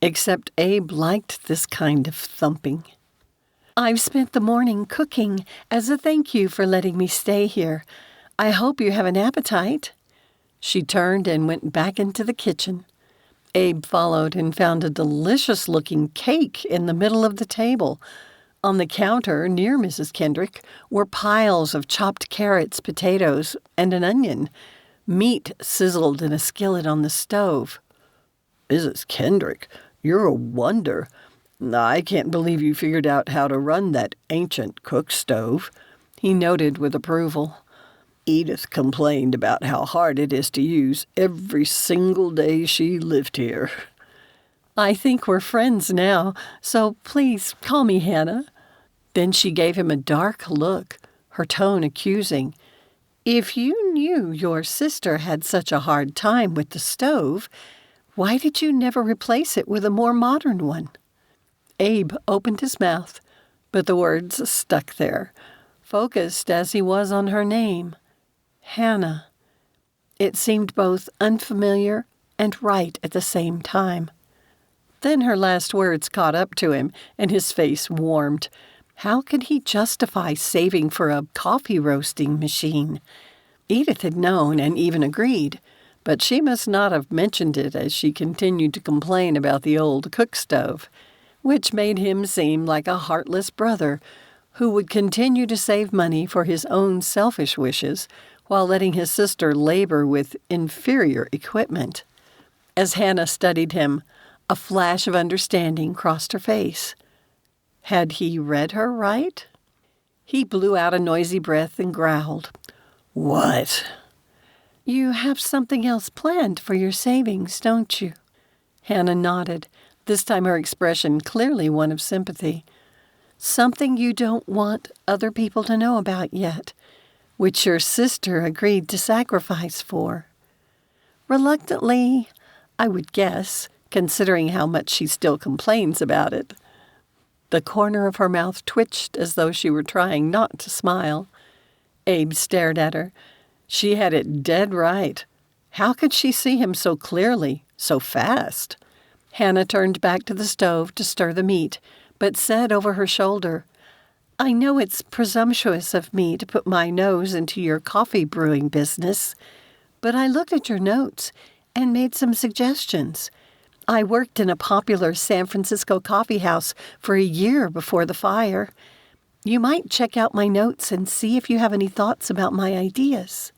Except Abe liked this kind of thumping. "I've spent the morning cooking as a thank you for letting me stay here. I hope you have an appetite." She turned and went back into the kitchen. Abe followed and found a delicious-looking cake in the middle of the table. On the counter near Mrs. Kendrick were piles of chopped carrots, potatoes, and an onion. Meat sizzled in a skillet on the stove. "Mrs. Kendrick, you're a wonder. I can't believe you figured out how to run that ancient cook stove," he noted with approval. "Edith complained about how hard it is to use every single day she lived here." "I think we're friends now, so please call me Hannah." Then she gave him a dark look, her tone accusing. "If you knew your sister had such a hard time with the stove, why did you never replace it with a more modern one?" Abe opened his mouth, but the words stuck there, focused as he was on her name. Hannah. It seemed both unfamiliar and right at the same time. Then her last words caught up to him, and his face warmed. How could he justify saving for a coffee roasting machine? Edith had known and even agreed, but she must not have mentioned it as she continued to complain about the old cook stove, which made him seem like a heartless brother who would continue to save money for his own selfish wishes while letting his sister labor with inferior equipment. As Hannah studied him, a flash of understanding crossed her face. Had he read her right? He blew out a noisy breath and growled. "What?" "You have something else planned for your savings, don't you?" Hannah nodded, this time her expression clearly one of sympathy. "Something you don't want other people to know about yet, which your sister agreed to sacrifice for." Reluctantly, I would guess, considering how much she still complains about it. The corner of her mouth twitched as though she were trying not to smile. Abe stared at her. She had it dead right. How could she see him so clearly, so fast? Hannah turned back to the stove to stir the meat, but said over her shoulder, "I know it's presumptuous of me to put my nose into your coffee brewing business, but I looked at your notes and made some suggestions. I worked in a popular San Francisco coffee house for a year before the fire. You might check out my notes and see if you have any thoughts about my ideas."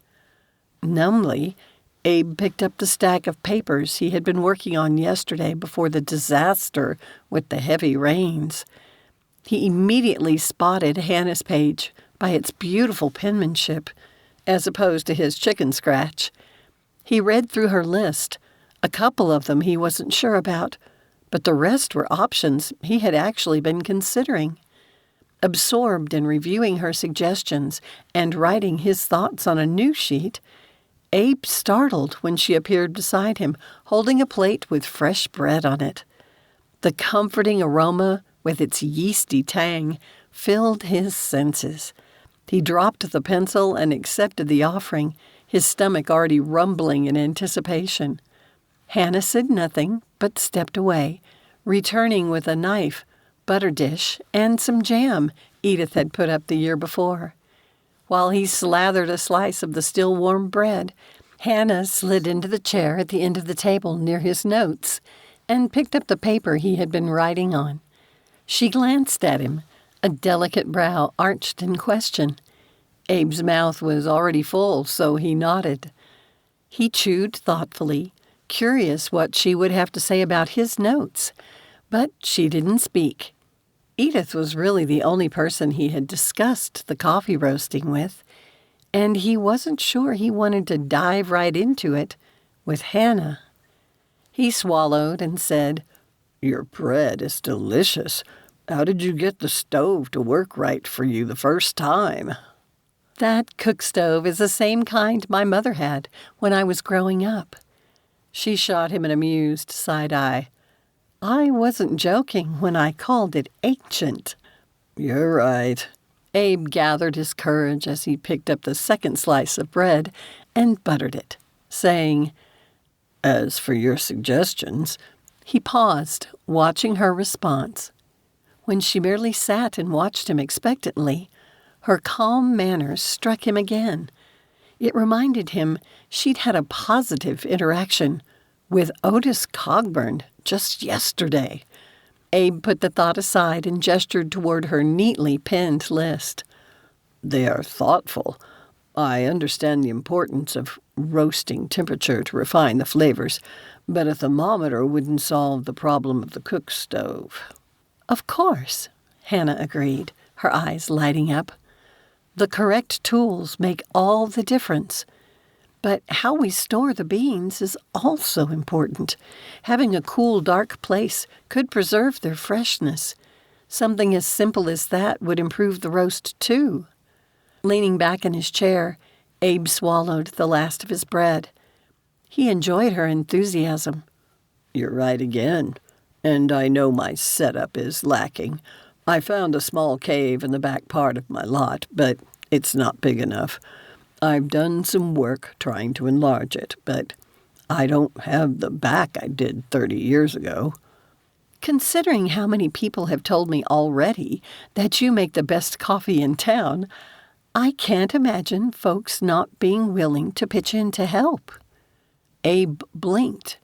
Numbly, Abe picked up the stack of papers he had been working on yesterday before the disaster with the heavy rains. He immediately spotted Hannah's page by its beautiful penmanship, as opposed to his chicken scratch. He read through her list. A couple of them he wasn't sure about, but the rest were options he had actually been considering. Absorbed in reviewing her suggestions and writing his thoughts on a new sheet, Abe startled when she appeared beside him, holding a plate with fresh bread on it. The comforting aroma, with its yeasty tang, filled his senses. He dropped the pencil and accepted the offering, his stomach already rumbling in anticipation. Hannah said nothing, but stepped away, returning with a knife, butter dish, and some jam Edith had put up the year before. While he slathered a slice of the still warm bread, Hannah slid into the chair at the end of the table near his notes and picked up the paper he had been writing on. She glanced at him, a delicate brow arched in question. Abe's mouth was already full, so he nodded. He chewed thoughtfully, curious what she would have to say about his notes, but she didn't speak. Edith was really the only person he had discussed the coffee roasting with, and he wasn't sure he wanted to dive right into it with Hannah. He swallowed and said, "Your bread is delicious. How did you get the stove to work right for you the first time?" "That cook stove is the same kind my mother had when I was growing up." She shot him an amused side eye. "I wasn't joking when I called it ancient." "You're right." Abe gathered his courage as he picked up the second slice of bread and buttered it, saying, "As for your suggestions..." He paused, watching her response. When she merely sat and watched him expectantly, her calm manner struck him again. It reminded him she'd had a positive interaction with Otis Cogburn just yesterday. Abe put the thought aside and gestured toward her neatly pinned list. "They are thoughtful. I understand the importance of roasting temperature to refine the flavors, but a thermometer wouldn't solve the problem of the cook stove." "Of course," Hannah agreed, her eyes lighting up. "The correct tools make all the difference. But how we store the beans is also important. Having a cool, dark place could preserve their freshness. Something as simple as that would improve the roast, too." Leaning back in his chair, Abe swallowed the last of his bread. He enjoyed her enthusiasm. "You're right again. And I know my setup is lacking. I found a small cave in the back part of my lot, but it's not big enough. I've done some work trying to enlarge it, but I don't have the back I did 30 years ago." "Considering how many people have told me already that you make the best coffee in town, I can't imagine folks not being willing to pitch in to help." Abe blinked.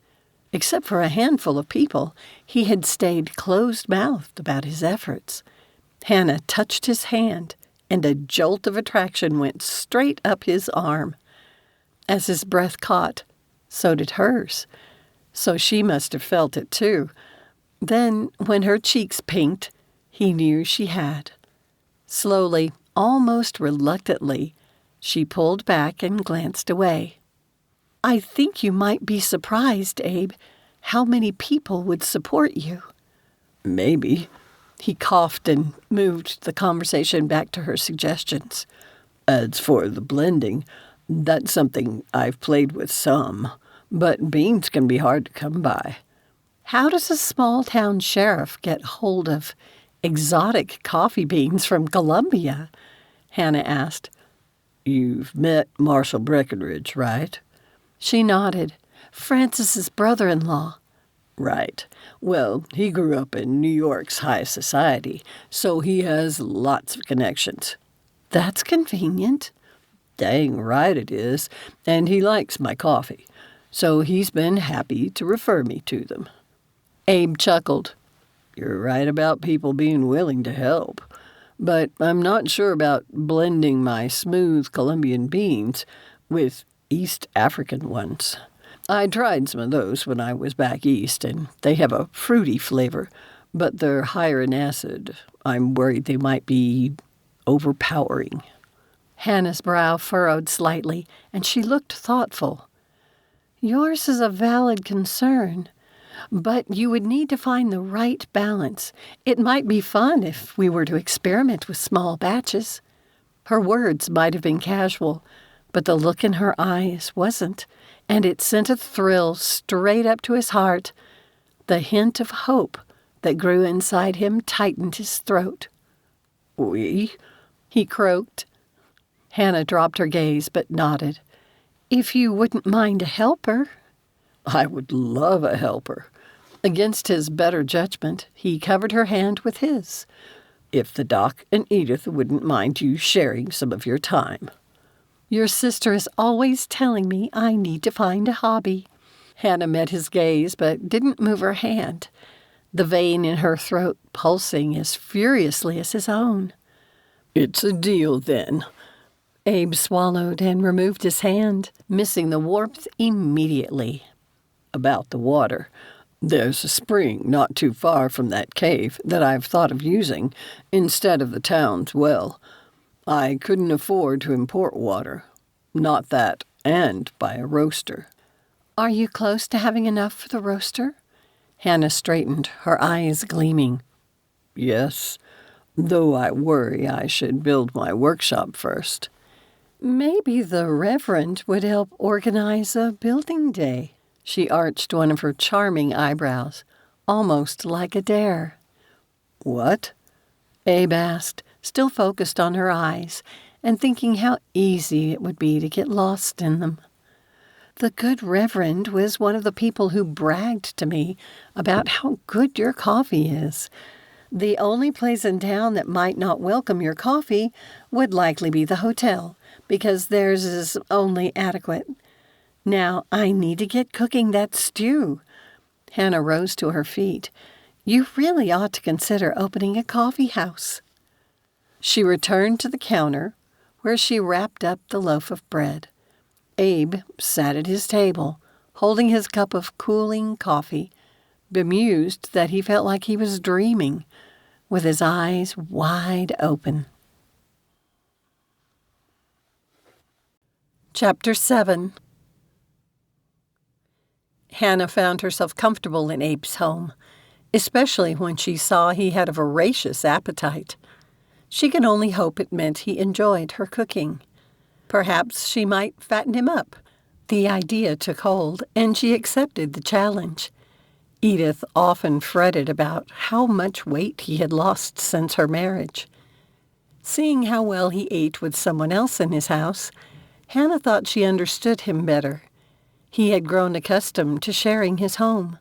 Except for a handful of people, he had stayed closed-mouthed about his efforts. Hannah touched his hand, and a jolt of attraction went straight up his arm. As his breath caught, so did hers. So she must have felt it, too. Then, when her cheeks pinked, he knew she had. Slowly, almost reluctantly, she pulled back and glanced away. "I think you might be surprised, Abe, how many people would support you." "Maybe." He coughed and moved the conversation back to her suggestions. "As for the blending, that's something I've played with some, but beans can be hard to come by." "How does a small-town sheriff get hold of exotic coffee beans from Colombia?" Hannah asked. "You've met Marshall Breckenridge, right?" She nodded. "Francis's brother-in-law." "Right. Well, he grew up in New York's high society, so he has lots of connections." "That's convenient." "Dang right it is, and he likes my coffee, so he's been happy to refer me to them." Abe chuckled. "You're right about people being willing to help, but I'm not sure about blending my smooth Colombian beans with East African ones. I tried some of those when I was back east, and they have a fruity flavor, but they're higher in acid. I'm worried they might be overpowering." Hannah's brow furrowed slightly, and she looked thoughtful. "Yours is a valid concern, but you would need to find the right balance. It might be fun if we were to experiment with small batches." Her words might have been casual, but the look in her eyes wasn't, and it sent a thrill straight up to his heart. The hint of hope that grew inside him tightened his throat. "We?" he croaked. Hannah dropped her gaze but nodded. If you wouldn't mind a helper. I would love a helper. Against his better judgment, he covered her hand with his. If the Doc and Edith wouldn't mind you sharing some of your time. Your sister is always telling me I need to find a hobby. Hannah met his gaze but didn't move her hand, the vein in her throat pulsing as furiously as his own. It's a deal, then. Abe swallowed and removed his hand, missing the warmth immediately. About the water. There's a spring not too far from that cave that I've thought of using instead of the town's well. I couldn't afford to import water. Not that, and buy a roaster. Are you close to having enough for the roaster? Hannah straightened, her eyes gleaming. Yes, though I worry I should build my workshop first. Maybe the Reverend would help organize a building day. She arched one of her charming eyebrows, almost like a dare. What? Abe asked, still focused on her eyes, and thinking how easy it would be to get lost in them. The good Reverend was one of the people who bragged to me about how good your coffee is. The only place in town that might not welcome your coffee would likely be the hotel, because theirs is only adequate. Now I need to get cooking that stew. Hannah rose to her feet. You really ought to consider opening a coffee house. She returned to the counter, where she wrapped up the loaf of bread. Abe sat at his table, holding his cup of cooling coffee, bemused that he felt like he was dreaming, with his eyes wide open. Chapter 7. Hannah found herself comfortable in Abe's home, especially when she saw he had a voracious appetite. She could only hope it meant he enjoyed her cooking. Perhaps she might fatten him up. The idea took hold, and she accepted the challenge. Edith often fretted about how much weight he had lost since her marriage. Seeing how well he ate with someone else in his house, Hannah thought she understood him better. He had grown accustomed to sharing his home.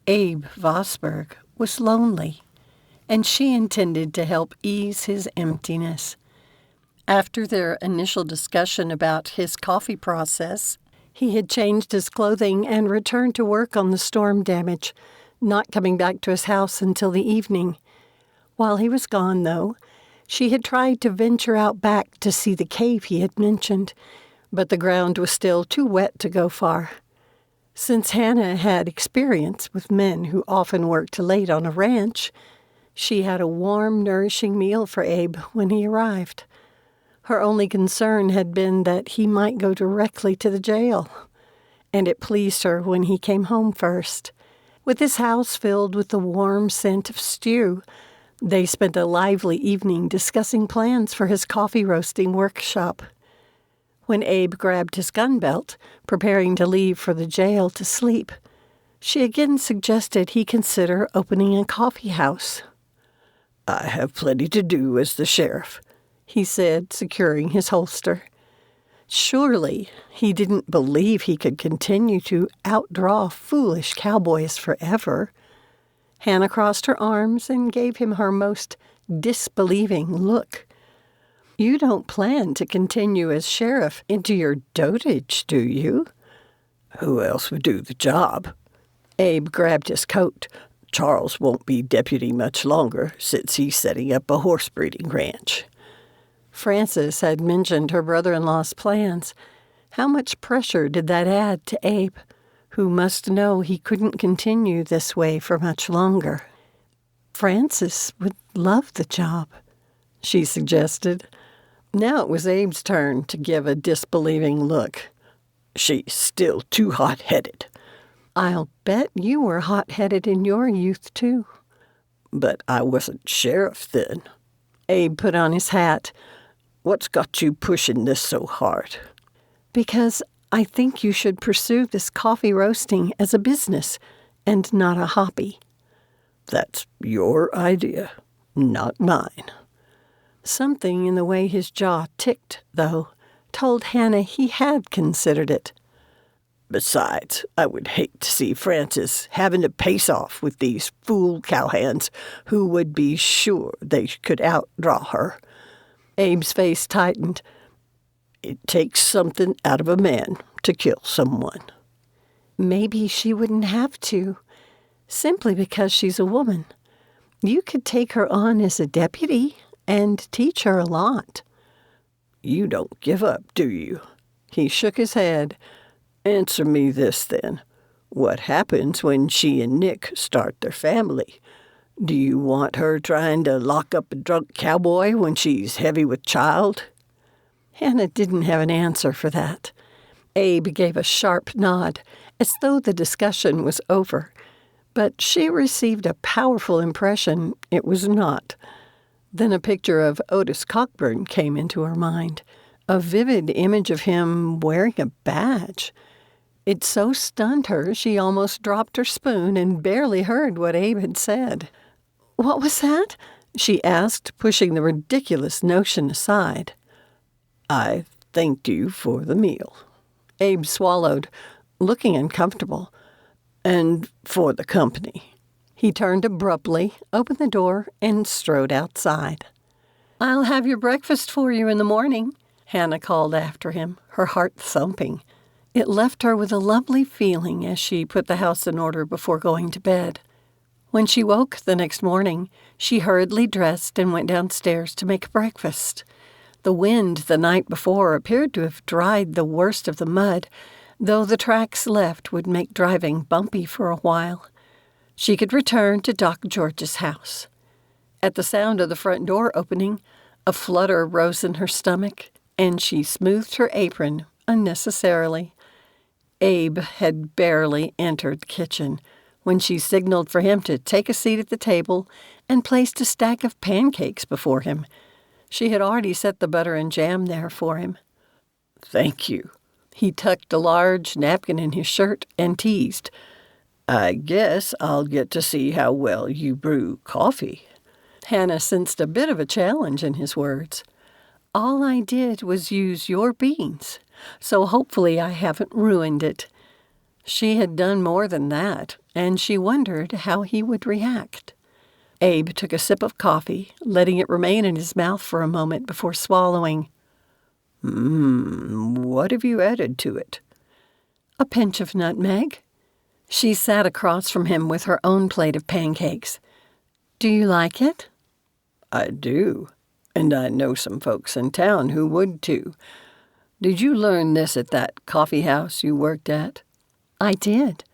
Abe Vosburg was lonely, and she intended to help ease his emptiness. After their initial discussion about his coffee process, he had changed his clothing and returned to work on the storm damage, not coming back to his house until the evening. While he was gone, though, she had tried to venture out back to see the cave he had mentioned, but the ground was still too wet to go far. Since Hannah had experience with men who often worked late on a ranch, she had a warm, nourishing meal for Abe when he arrived. Her only concern had been that he might go directly to the jail, and it pleased her when he came home first. With his house filled with the warm scent of stew, they spent a lively evening discussing plans for his coffee roasting workshop. When Abe grabbed his gun belt, preparing to leave for the jail to sleep, she again suggested he consider opening a coffee house. I have plenty to do as the sheriff, he said, securing his holster. Surely he didn't believe he could continue to outdraw foolish cowboys forever. Hannah crossed her arms and gave him her most disbelieving look. You don't plan to continue as sheriff into your dotage, do you? Who else would do the job? Abe grabbed his coat. Charles won't be deputy much longer since he's setting up a horse breeding ranch. Frances had mentioned her brother-in-law's plans. How much pressure did that add to Abe, who must know he couldn't continue this way for much longer? Frances would love the job, she suggested. Now it was Abe's turn to give a disbelieving look. She's still too hot-headed. I'll bet you were hot-headed in your youth, too. But I wasn't sheriff then. Abe put on his hat. What's got you pushing this so hard? Because I think you should pursue this coffee roasting as a business and not a hobby. That's your idea, not mine. Something in the way his jaw ticked, though, told Hannah he had considered it. Besides, I would hate to see Frances having to pace off with these fool cowhands who would be sure they could outdraw her. Abe's face tightened. It takes something out of a man to kill someone. Maybe she wouldn't have to, simply because she's a woman. You could take her on as a deputy and teach her a lot. You don't give up, do you? He shook his head. Answer me this, then. What happens when she and Nick start their family? Do you want her trying to lock up a drunk cowboy when she's heavy with child? Hannah didn't have an answer for that. Abe gave a sharp nod, as though the discussion was over. But she received a powerful impression it was not. Then a picture of Otis Cockburn came into her mind, a vivid image of him wearing a badge. It so stunned her she almost dropped her spoon and barely heard what Abe had said. "What was that?" she asked, pushing the ridiculous notion aside. I thanked you for the meal. Abe swallowed, looking uncomfortable. And for the company. He turned abruptly, opened the door, and strode outside. "I'll have your breakfast for you in the morning," Hannah called after him, her heart thumping. It left her with a lovely feeling as she put the house in order before going to bed. When she woke the next morning, she hurriedly dressed and went downstairs to make breakfast. The wind the night before appeared to have dried the worst of the mud, though the tracks left would make driving bumpy for a while. She could return to Doc George's house. At the sound of the front door opening, a flutter rose in her stomach, and she smoothed her apron unnecessarily. Abe had barely entered the kitchen when she signaled for him to take a seat at the table and placed a stack of pancakes before him. She had already set the butter and jam there for him. Thank you. He tucked a large napkin in his shirt and teased, I guess I'll get to see how well you brew coffee. Hannah sensed a bit of a challenge in his words. All I did was use your beans, so hopefully I haven't ruined it. She had done more than that, and she wondered how he would react. Abe took a sip of coffee, letting it remain in his mouth for a moment before swallowing. What have you added to it? A pinch of nutmeg. She sat across from him with her own plate of pancakes. Do you like it? I do, and I know some folks in town who would too. Did you learn this at that coffee house you worked at? I did.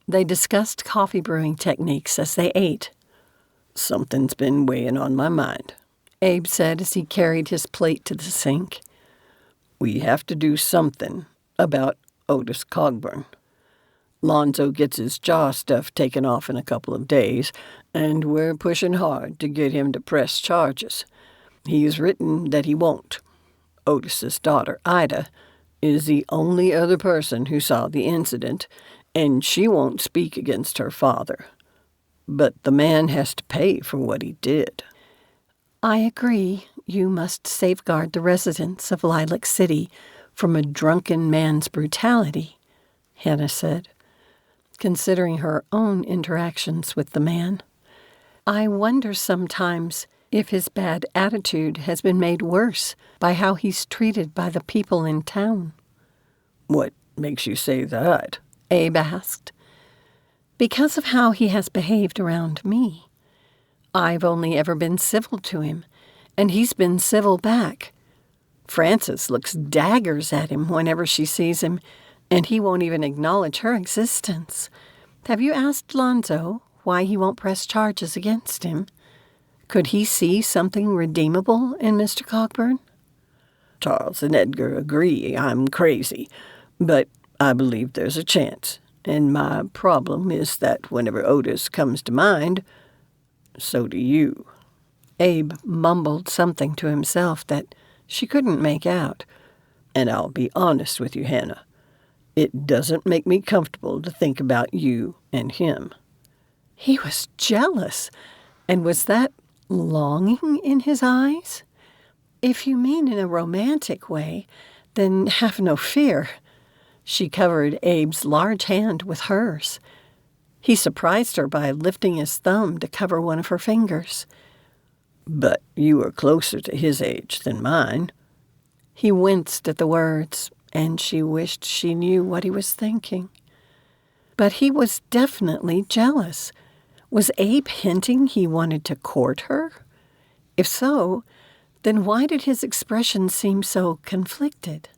They discussed coffee brewing techniques as they ate. Something's been weighing on my mind, Abe said as he carried his plate to the sink. We have to do something about Otis Cockburn. Lonzo gets his jaw stuff taken off in a couple of days, and we're pushing hard to get him to press charges. He's written that he won't. Otis's daughter, Ida, is the only other person who saw the incident, and she won't speak against her father. But the man has to pay for what he did. I agree. You must safeguard the residents of Lilac City from a drunken man's brutality, Hannah said, considering her own interactions with the man. I wonder sometimes if his bad attitude has been made worse by how he's treated by the people in town. What makes you say that? Abe asked. Because of how he has behaved around me. I've only ever been civil to him, and he's been civil back. Frances looks daggers at him whenever she sees him, and he won't even acknowledge her existence. Have you asked Lonzo why he won't press charges against him? Could he see something redeemable in Mr. Cockburn? Charles and Edgar agree I'm crazy, but I believe there's a chance, and my problem is that whenever Otis comes to mind, so do you. Abe mumbled something to himself that she couldn't make out. And I'll be honest with you, Hannah. It doesn't make me comfortable to think about you and him. He was jealous, and was that longing in his eyes? If you mean in a romantic way, Then have no fear." She covered Abe's large hand with hers. He surprised her by lifting his thumb to cover one of her fingers. "But you are closer to his age than mine." He winced at the words, and she wished she knew what he was thinking. But he was definitely jealous. Was Abe hinting he wanted to court her? If so, then why did his expression seem so conflicted?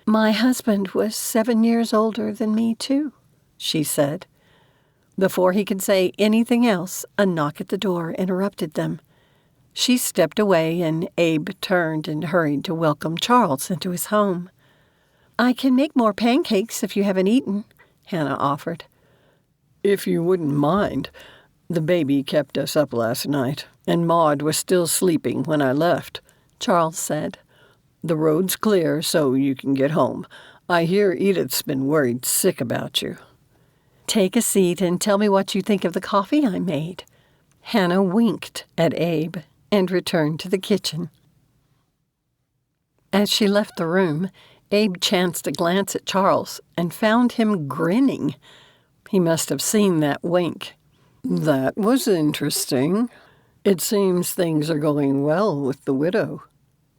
"My husband was 7 years older than me, too," she said. Before he could say anything else, a knock at the door interrupted them. She stepped away, and Abe turned and hurried to welcome Charles into his home. "I can make more pancakes if you haven't eaten," Hannah offered. "If you wouldn't mind. The baby kept us up last night, and Maud was still sleeping when I left," Charles said. "The road's clear, so you can get home. I hear Edith's been worried sick about you." "Take a seat and tell me what you think of the coffee I made." Hannah winked at Abe and returned to the kitchen. As she left the room, Abe chanced a glance at Charles and found him grinning. He must have seen that wink. "That was interesting. It seems things are going well with the widow."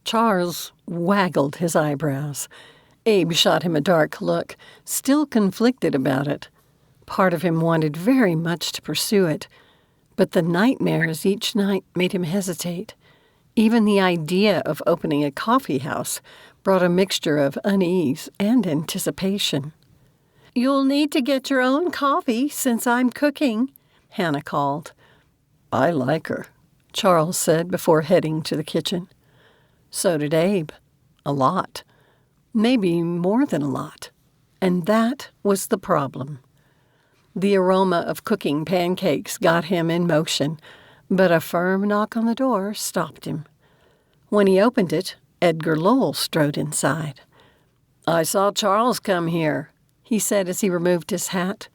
Charles waggled his eyebrows. Abe shot him a dark look, still conflicted about it. Part of him wanted very much to pursue it, but the nightmares each night made him hesitate. Even the idea of opening a coffee house brought a mixture of unease and anticipation. "You'll need to get your own coffee since I'm cooking," Hannah called. "I like her," Charles said before heading to the kitchen. So did Abe. A lot. Maybe more than a lot. And that was the problem. The aroma of cooking pancakes got him in motion, but a firm knock on the door stopped him. When he opened it, Edgar Lowell strode inside. "I saw Charles come here," he said as he removed his hat.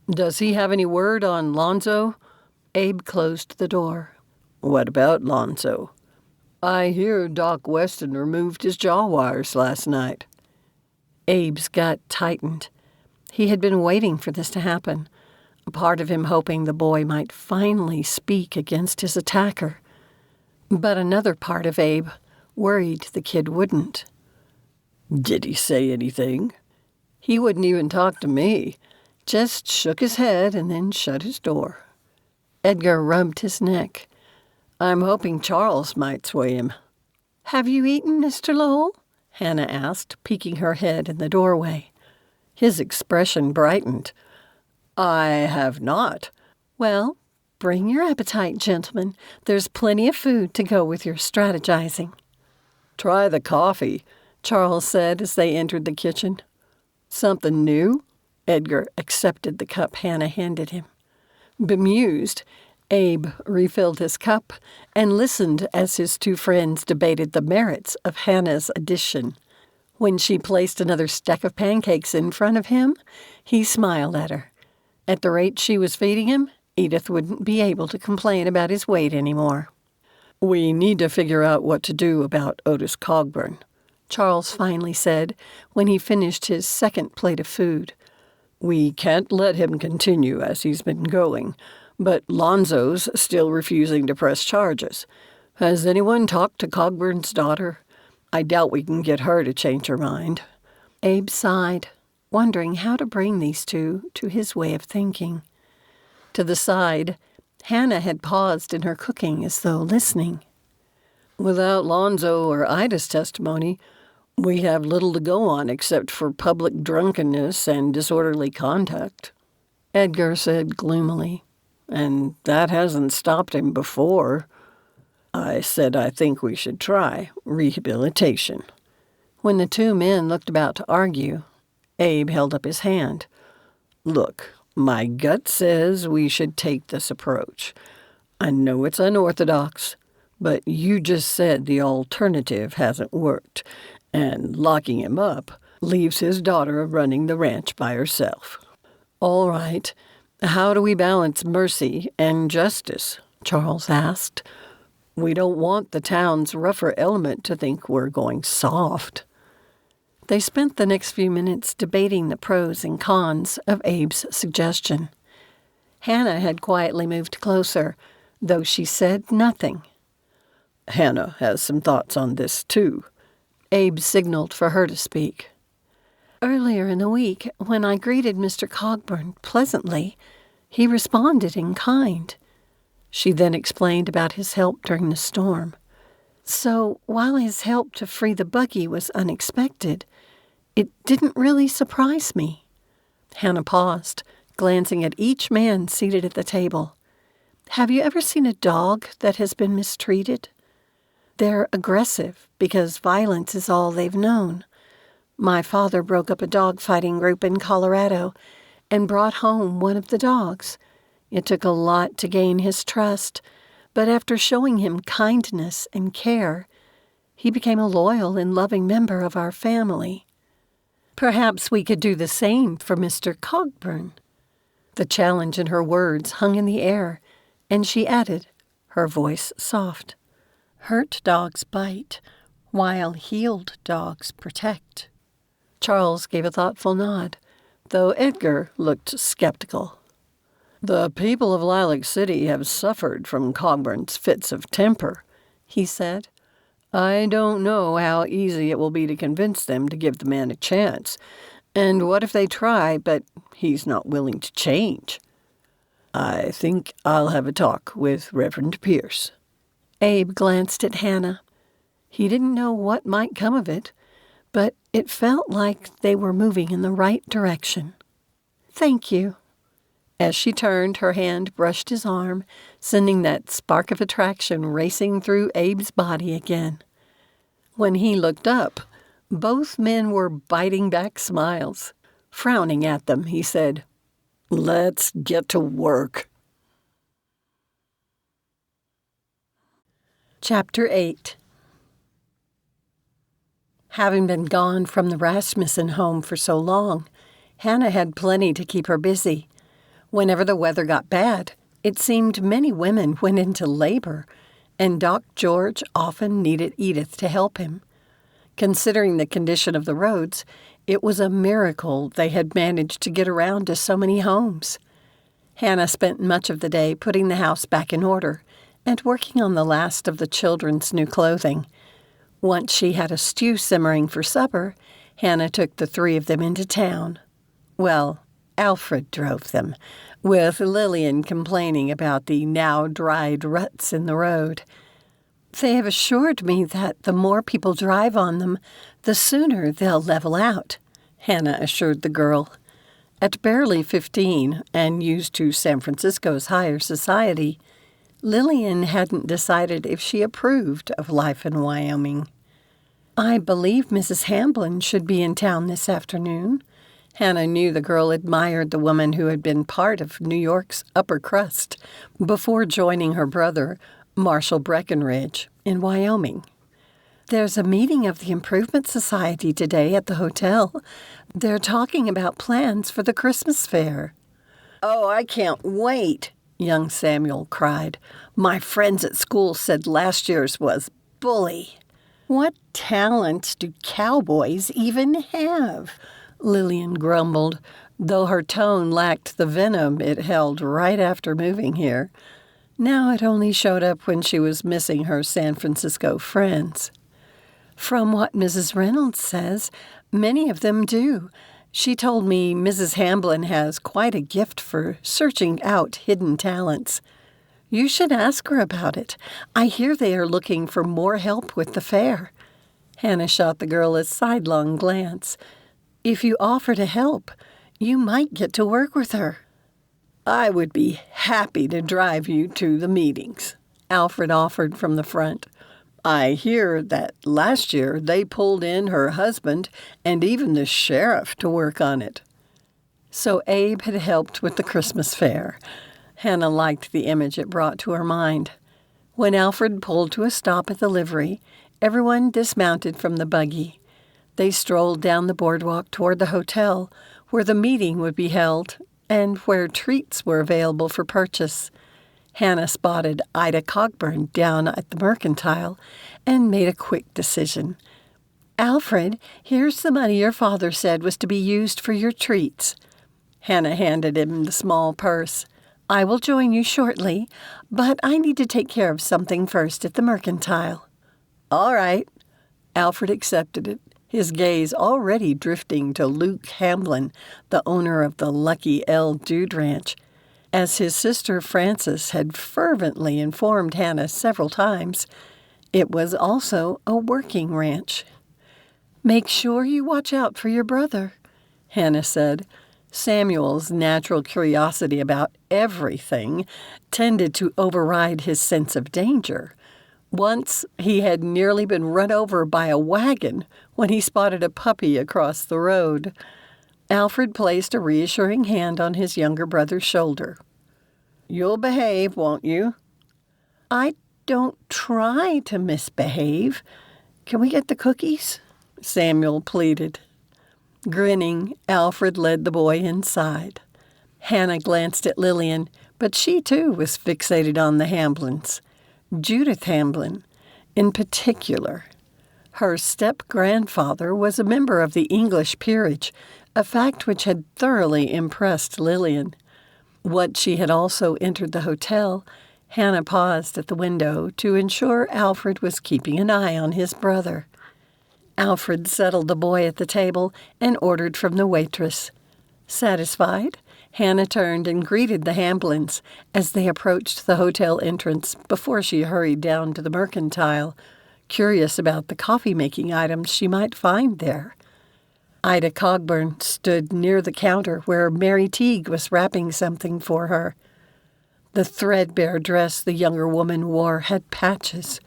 "Does he have any word on Lonzo?" Abe closed the door. "What about Lonzo?" "I hear Doc Weston removed his jaw wires last night." Abe's gut tightened. He had been waiting for this to happen, a part of him hoping the boy might finally speak against his attacker. But another part of Abe worried the kid wouldn't. "Did he say anything?" "He wouldn't even talk to me. Just shook his head and then shut his door." Edgar rubbed his neck. "I'm hoping Charles might sway him." "Have you eaten, Mr. Lowell?" Hannah asked, peeking her head in the doorway. His expression brightened. "I have not." "Well, bring your appetite, gentlemen. There's plenty of food to go with your strategizing." "Try the coffee," Charles said as they entered the kitchen. "Something new?" Edgar accepted the cup Hannah handed him. Bemused, Abe refilled his cup and listened as his two friends debated the merits of Hannah's addition. When she placed another stack of pancakes in front of him, he smiled at her. At the rate she was feeding him, Edith wouldn't be able to complain about his weight anymore. "We need to figure out what to do about Otis Cogburn," Charles finally said when he finished his second plate of food. "We can't let him continue as he's been going, but Lonzo's still refusing to press charges. Has anyone talked to Cogburn's daughter? I doubt we can get her to change her mind." Abe sighed, wondering how to bring these two to his way of thinking. To the side, Hannah had paused in her cooking as though listening. "Without Lonzo or Ida's testimony, we have little to go on except for public drunkenness and disorderly conduct," Edgar said gloomily. "And that hasn't stopped him before. I said I think we should try rehabilitation." When the two men looked about to argue, Abe held up his hand. "Look, my gut says we should take this approach. I know it's unorthodox, but you just said the alternative hasn't worked, and locking him up leaves his daughter running the ranch by herself." "All right. How do we balance mercy and justice?" Charles asked. "We don't want the town's rougher element to think we're going soft." They spent the next few minutes debating the pros and cons of Abe's suggestion. Hannah had quietly moved closer, though she said nothing. Hannah has some thoughts on this, too. Abe signaled for her to speak. Earlier in the week, when I greeted Mr. Cogburn pleasantly, he responded in kind. She then explained about his help during the storm. So, while his help to free the buggy was unexpected, it didn't really surprise me. Hannah paused, glancing at each man seated at the table. Have you ever seen a dog that has been mistreated? They're aggressive because violence is all they've known. My father broke up a dog-fighting group in Colorado and brought home one of the dogs. It took a lot to gain his trust, but after showing him kindness and care, he became a loyal and loving member of our family. Perhaps we could do the same for Mr. Cogburn. The challenge in her words hung in the air, and she added, her voice soft, "Hurt dogs bite, while healed dogs protect." Charles gave a thoughtful nod, though Edgar looked skeptical. The people of Lilac City have suffered from Cogburn's fits of temper, he said. I don't know how easy it will be to convince them to give the man a chance. And what if they try, but he's not willing to change? I think I'll have a talk with Reverend Pierce. Abe glanced at Hannah. He didn't know what might come of it, but it felt like they were moving in the right direction. Thank you. As she turned, her hand brushed his arm, sending that spark of attraction racing through Abe's body again. When he looked up, both men were biting back smiles. Frowning at them, he said, "Let's get to work." Chapter 8. Having been gone from the Rasmussen home for so long, Hannah had plenty to keep her busy. Whenever the weather got bad, it seemed many women went into labor, and Doc George often needed Edith to help him. Considering the condition of the roads, it was a miracle they had managed to get around to so many homes. Hannah spent much of the day putting the house back in order and working on the last of the children's new clothing. Once she had a stew simmering for supper, Hannah took the three of them into town. Well, Alfred drove them, with Lillian complaining about the now-dried ruts in the road. They have assured me that the more people drive on them, the sooner they'll level out, Hannah assured the girl. At barely 15 and used to San Francisco's higher society, Lillian hadn't decided if she approved of life in Wyoming. I believe Mrs. Hamblin should be in town this afternoon. Hannah knew the girl admired the woman who had been part of New York's upper crust before joining her brother, Marshall Breckenridge, in Wyoming. There's a meeting of the Improvement Society today at the hotel. They're talking about plans for the Christmas fair. Oh, I can't wait, young Samuel cried. My friends at school said last year's was bully. What talents do cowboys even have? Lillian grumbled, though her tone lacked the venom it held right after moving here. Now it only showed up when she was missing her San Francisco friends. From what Mrs. Reynolds says, many of them do. She told me Mrs. Hamblin has quite a gift for searching out hidden talents. You should ask her about it. I hear they are looking for more help with the fair. Hannah shot the girl a sidelong glance. If you offer to help, you might get to work with her. I would be happy to drive you to the meetings, Alfred offered from the front. I hear that last year they pulled in her husband and even the sheriff to work on it. So Abe had helped with the Christmas fair. Hannah liked the image it brought to her mind. When Alfred pulled to a stop at the livery, everyone dismounted from the buggy. They strolled down the boardwalk toward the hotel, where the meeting would be held and where treats were available for purchase. Hannah spotted Ida Cogburn down at the Mercantile and made a quick decision. Alfred, here's the money your father said was to be used for your treats. Hannah handed him the small purse. I will join you shortly, but I need to take care of something first at the mercantile. All right. Alfred accepted it, his gaze already drifting to Luke Hamblin, the owner of the Lucky L. Dude Ranch. As his sister Frances had fervently informed Hannah several times, it was also a working ranch. Make sure you watch out for your brother, Hannah said. Samuel's natural curiosity about everything tended to override his sense of danger. Once he had nearly been run over by a wagon when he spotted a puppy across the road. Alfred placed a reassuring hand on his younger brother's shoulder. You'll behave, won't you? I don't try to misbehave. Can we get the cookies? Samuel pleaded. Grinning, Alfred led the boy inside. Hannah glanced at Lillian, but she too was fixated on the Hamblins. Judith Hamblin, in particular. Her step-grandfather was a member of the English peerage, a fact which had thoroughly impressed Lillian. Once she had also entered the hotel, Hannah paused at the window to ensure Alfred was keeping an eye on his brother. Alfred settled the boy at the table and ordered from the waitress. Satisfied, Hannah turned and greeted the Hamblins as they approached the hotel entrance before she hurried down to the mercantile, curious about the coffee-making items she might find there. Ida Cogburn stood near the counter where Mary Teague was wrapping something for her. The threadbare dress the younger woman wore had patches.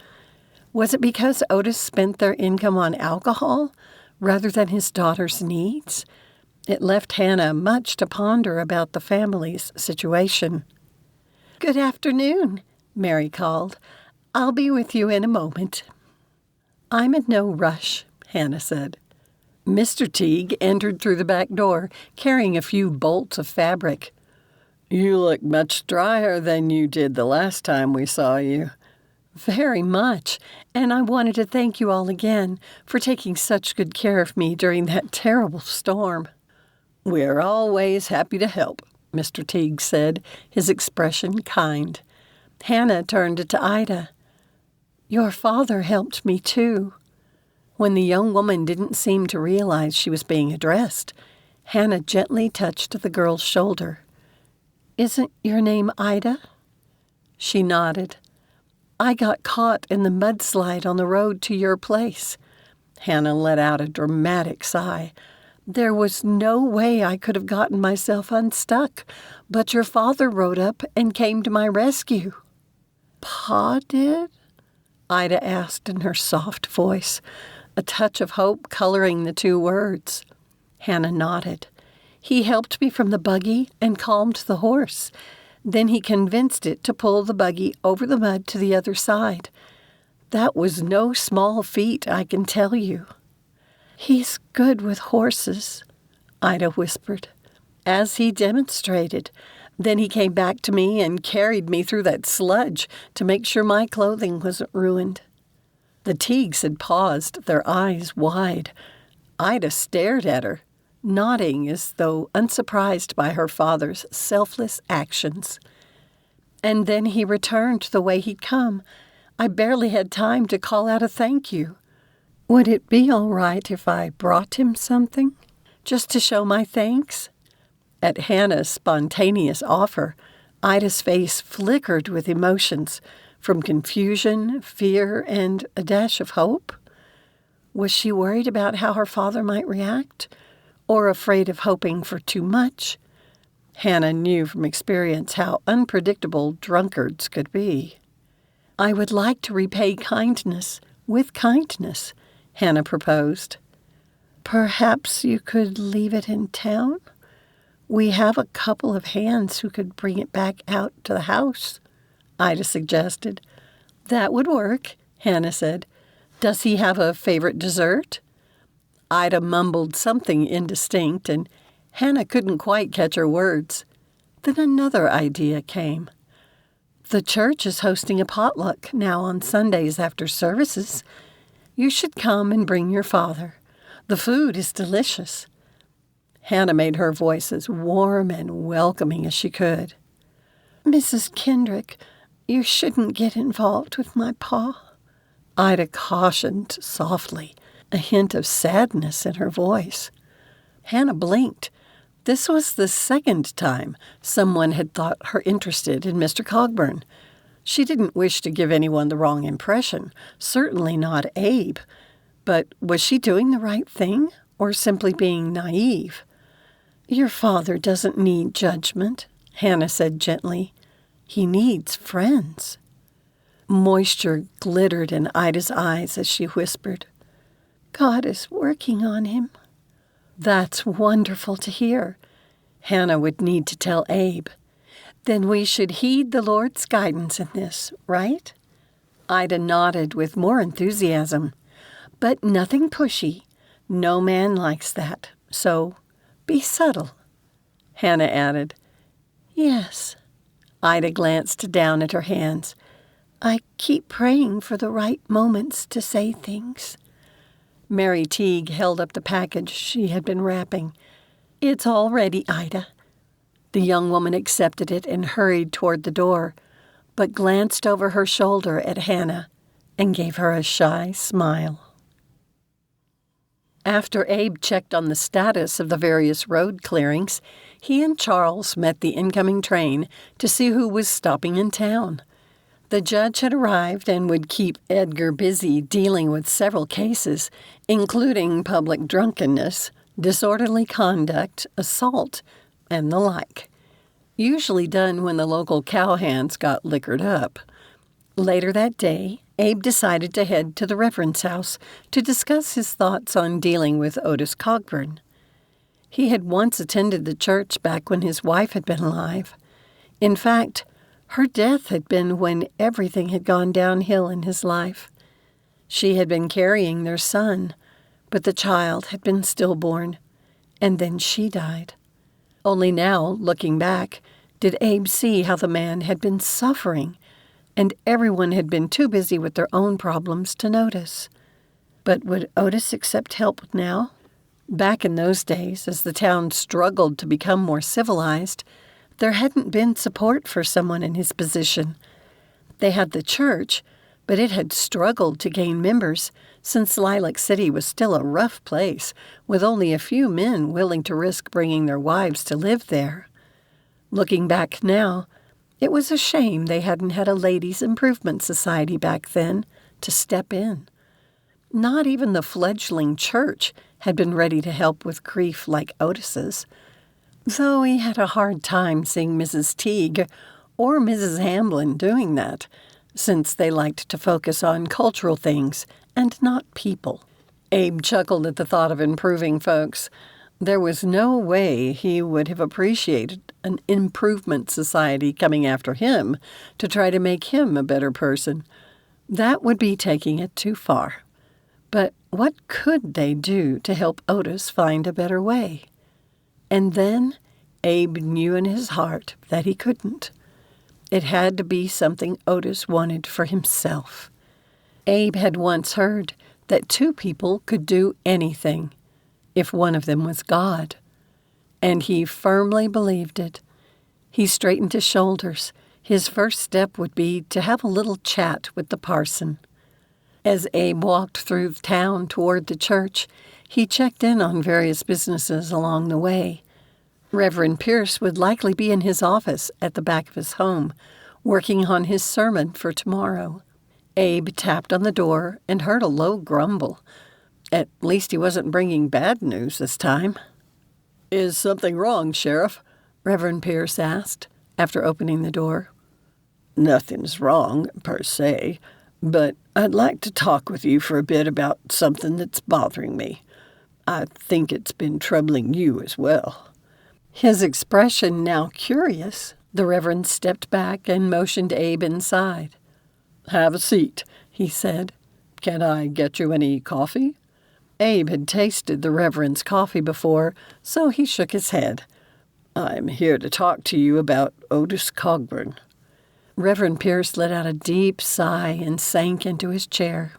Was it because Otis spent their income on alcohol rather than his daughter's needs? It left Hannah much to ponder about the family's situation. Good afternoon, Mary called. I'll be with you in a moment. I'm in no rush, Hannah said. Mr. Teague entered through the back door, carrying a few bolts of fabric. You look much drier than you did the last time we saw you. Very much, and I wanted to thank you all again for taking such good care of me during that terrible storm. We're always happy to help, Mr. Teague said, his expression kind. Hannah turned to Ida. Your father helped me, too. When the young woman didn't seem to realize she was being addressed, Hannah gently touched the girl's shoulder. Isn't your name Ida? She nodded. I got caught in the mudslide on the road to your place. Hannah let out a dramatic sigh. There was no way I could have gotten myself unstuck, but your father rode up and came to my rescue. Pa did? Ida asked in her soft voice, a touch of hope coloring the two words. Hannah nodded. He helped me from the buggy and calmed the horse. Then he convinced it to pull the buggy over the mud to the other side. That was no small feat, I can tell you. He's good with horses, Ida whispered. As he demonstrated. Then he came back to me and carried me through that sludge to make sure my clothing wasn't ruined. The Teagues had paused, their eyes wide. Ida stared at her, nodding as though unsurprised by her father's selfless actions. And then he returned the way he'd come. I barely had time to call out a thank you. Would it be all right if I brought him something, just to show my thanks? At Hannah's spontaneous offer, Ida's face flickered with emotions, from confusion, fear, and a dash of hope. Was she worried about how her father might react, or afraid of hoping for too much? Hannah knew from experience how unpredictable drunkards could be. I would like to repay kindness with kindness, Hannah proposed. Perhaps you could leave it in town? We have a couple of hands who could bring it back out to the house, Ida suggested. That would work, Hannah said. Does he have a favorite dessert? Ida mumbled something indistinct, and Hannah couldn't quite catch her words. Then another idea came. The church is hosting a potluck now on Sundays after services. You should come and bring your father. The food is delicious." Hannah made her voice as warm and welcoming as she could. "Mrs. Kendrick, you shouldn't get involved with my pa," Ida cautioned softly, a hint of sadness in her voice. Hannah blinked. This was the second time someone had thought her interested in Mr. Cogburn. She didn't wish to give anyone the wrong impression, certainly not Abe. But was she doing the right thing, or simply being naive? "Your father doesn't need judgment," Hannah said gently. "He needs friends." Moisture glittered in Ida's eyes as she whispered, "God is working on him." "That's wonderful to hear." Hannah would need to tell Abe. "Then we should heed the Lord's guidance in this, right?" Ida nodded with more enthusiasm. "But nothing pushy. No man likes that. So be subtle." Hannah added, "Yes." Ida glanced down at her hands. "I keep praying for the right moments to say things." Mary Teague held up the package she had been wrapping. "It's all ready, Ida." The young woman accepted it and hurried toward the door, but glanced over her shoulder at Hannah and gave her a shy smile. After Abe checked on the status of the various road clearings, he and Charles met the incoming train to see who was stopping in town. The judge had arrived and would keep Edgar busy dealing with several cases, including public drunkenness, disorderly conduct, assault, and the like. Usually done when the local cowhands got liquored up. Later that day, Abe decided to head to the Reverend's house to discuss his thoughts on dealing with Otis Cogburn. He had once attended the church back when his wife had been alive. In fact, her death had been when everything had gone downhill in his life. She had been carrying their son, but the child had been stillborn, and then she died. Only now, looking back, did Abe see how the man had been suffering, and everyone had been too busy with their own problems to notice. But would Otis accept help now? Back in those days, as the town struggled to become more civilized, there hadn't been support for someone in his position. They had the church, but it had struggled to gain members since Lilac City was still a rough place, with only a few men willing to risk bringing their wives to live there. Looking back now, it was a shame they hadn't had a ladies' improvement society back then to step in. Not even the fledgling church had been ready to help with grief like Otis's. Though he had a hard time seeing Mrs. Teague or Mrs. Hamblin doing that, since they liked to focus on cultural things and not people. Abe chuckled at the thought of improving folks. There was no way he would have appreciated an improvement society coming after him to try to make him a better person. That would be taking it too far. But what could they do to help Otis find a better way? And then Abe knew in his heart that he couldn't. It had to be something Otis wanted for himself. Abe had once heard that two people could do anything if one of them was God, and he firmly believed it. He straightened his shoulders. His first step would be to have a little chat with the parson. As Abe walked through town toward the church, he checked in on various businesses along the way. Reverend Pierce would likely be in his office at the back of his home, working on his sermon for tomorrow. Abe tapped on the door and heard a low grumble. At least he wasn't bringing bad news this time. "Is something wrong, Sheriff?" Reverend Pierce asked, after opening the door. "Nothing's wrong, per se, but I'd like to talk with you for a bit about something that's bothering me. I think it's been troubling you as well." His expression now curious, the Reverend stepped back and motioned Abe inside. "Have a seat," he said. "Can I get you any coffee?" Abe had tasted the Reverend's coffee before, so he shook his head. "I'm here to talk to you about Otis Cogburn." Reverend Pierce let out a deep sigh and sank into his chair.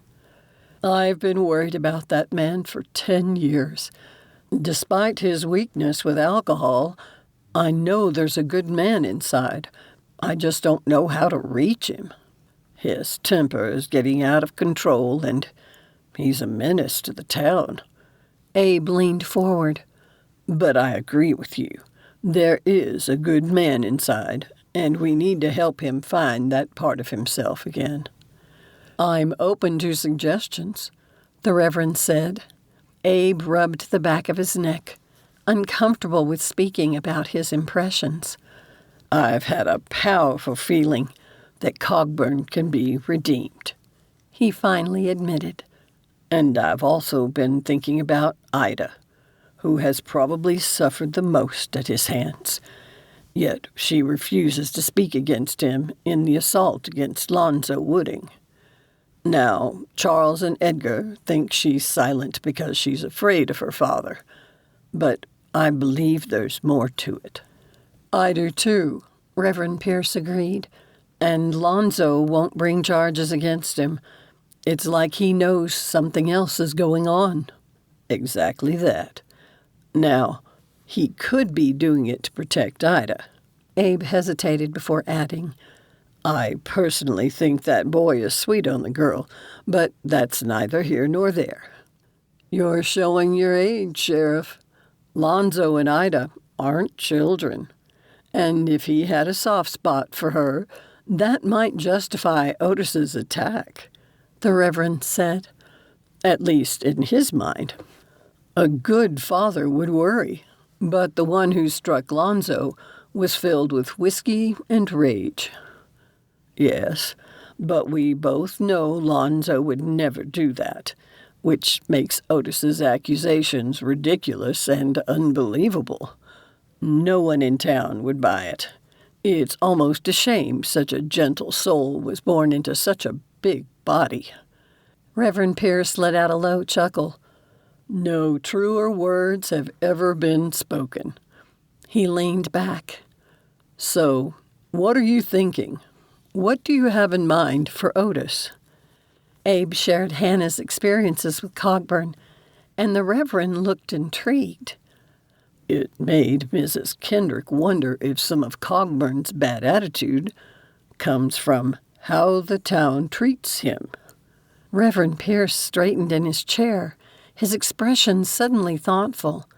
I've been worried about that man for 10 years. Despite his weakness with alcohol, I know there's a good man inside. I just don't know how to reach him. His temper is getting out of control, and he's a menace to the town." Abe leaned forward. "But I agree with you. There is a good man inside, and we need to help him find that part of himself again." "I'm open to suggestions," the Reverend said. Abe rubbed the back of his neck, uncomfortable with speaking about his impressions. "I've had a powerful feeling that Cogburn can be redeemed," he finally admitted. "And I've also been thinking about Ida, who has probably suffered the most at his hands. Yet she refuses to speak against him in the assault against Lonzo Wooding. Now, Charles and Edgar think she's silent because she's afraid of her father, but I believe there's more to it." "I do too," Reverend Pierce agreed. "And Lonzo won't bring charges against him. It's like he knows something else is going on." "Exactly that. Now, he could be doing it to protect Ida." Abe hesitated before adding, "I personally think that boy is sweet on the girl, but that's neither here nor there." "You're showing your age, Sheriff. Lonzo and Ida aren't children. And if he had a soft spot for her, that might justify Otis's attack," the Reverend said. "At least in his mind. A good father would worry, but the one who struck Lonzo was filled with whiskey and rage." "Yes, but we both know Lonzo would never do that, which makes Otis's accusations ridiculous and unbelievable. No one in town would buy it. It's almost a shame such a gentle soul was born into such a big body." Reverend Pierce let out a low chuckle. "No truer words have ever been spoken." He leaned back. "So, what are you thinking? What do you have in mind for Otis?" Abe shared Hannah's experiences with Cogburn, and the Reverend looked intrigued. It made Mrs. Kendrick wonder if some of Cogburn's bad attitude comes from how the town treats him. Reverend Pierce straightened in his chair, his expression suddenly thoughtful.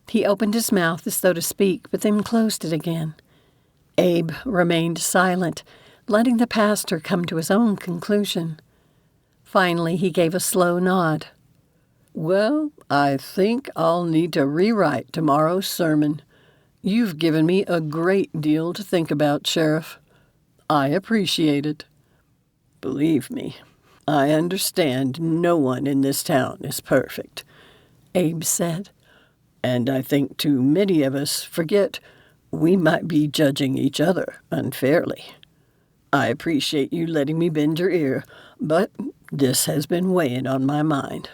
He opened his mouth as though to speak, but then closed it again. Abe remained silent, letting the pastor come to his own conclusion. Finally, he gave a slow nod. "Well, I think I'll need to rewrite tomorrow's sermon. You've given me a great deal to think about, Sheriff. I appreciate it. Believe me, I understand no one in this town is perfect," Abe said. "And I think too many of us forget we might be judging each other unfairly. I appreciate you letting me bend your ear, but this has been weighing on my mind.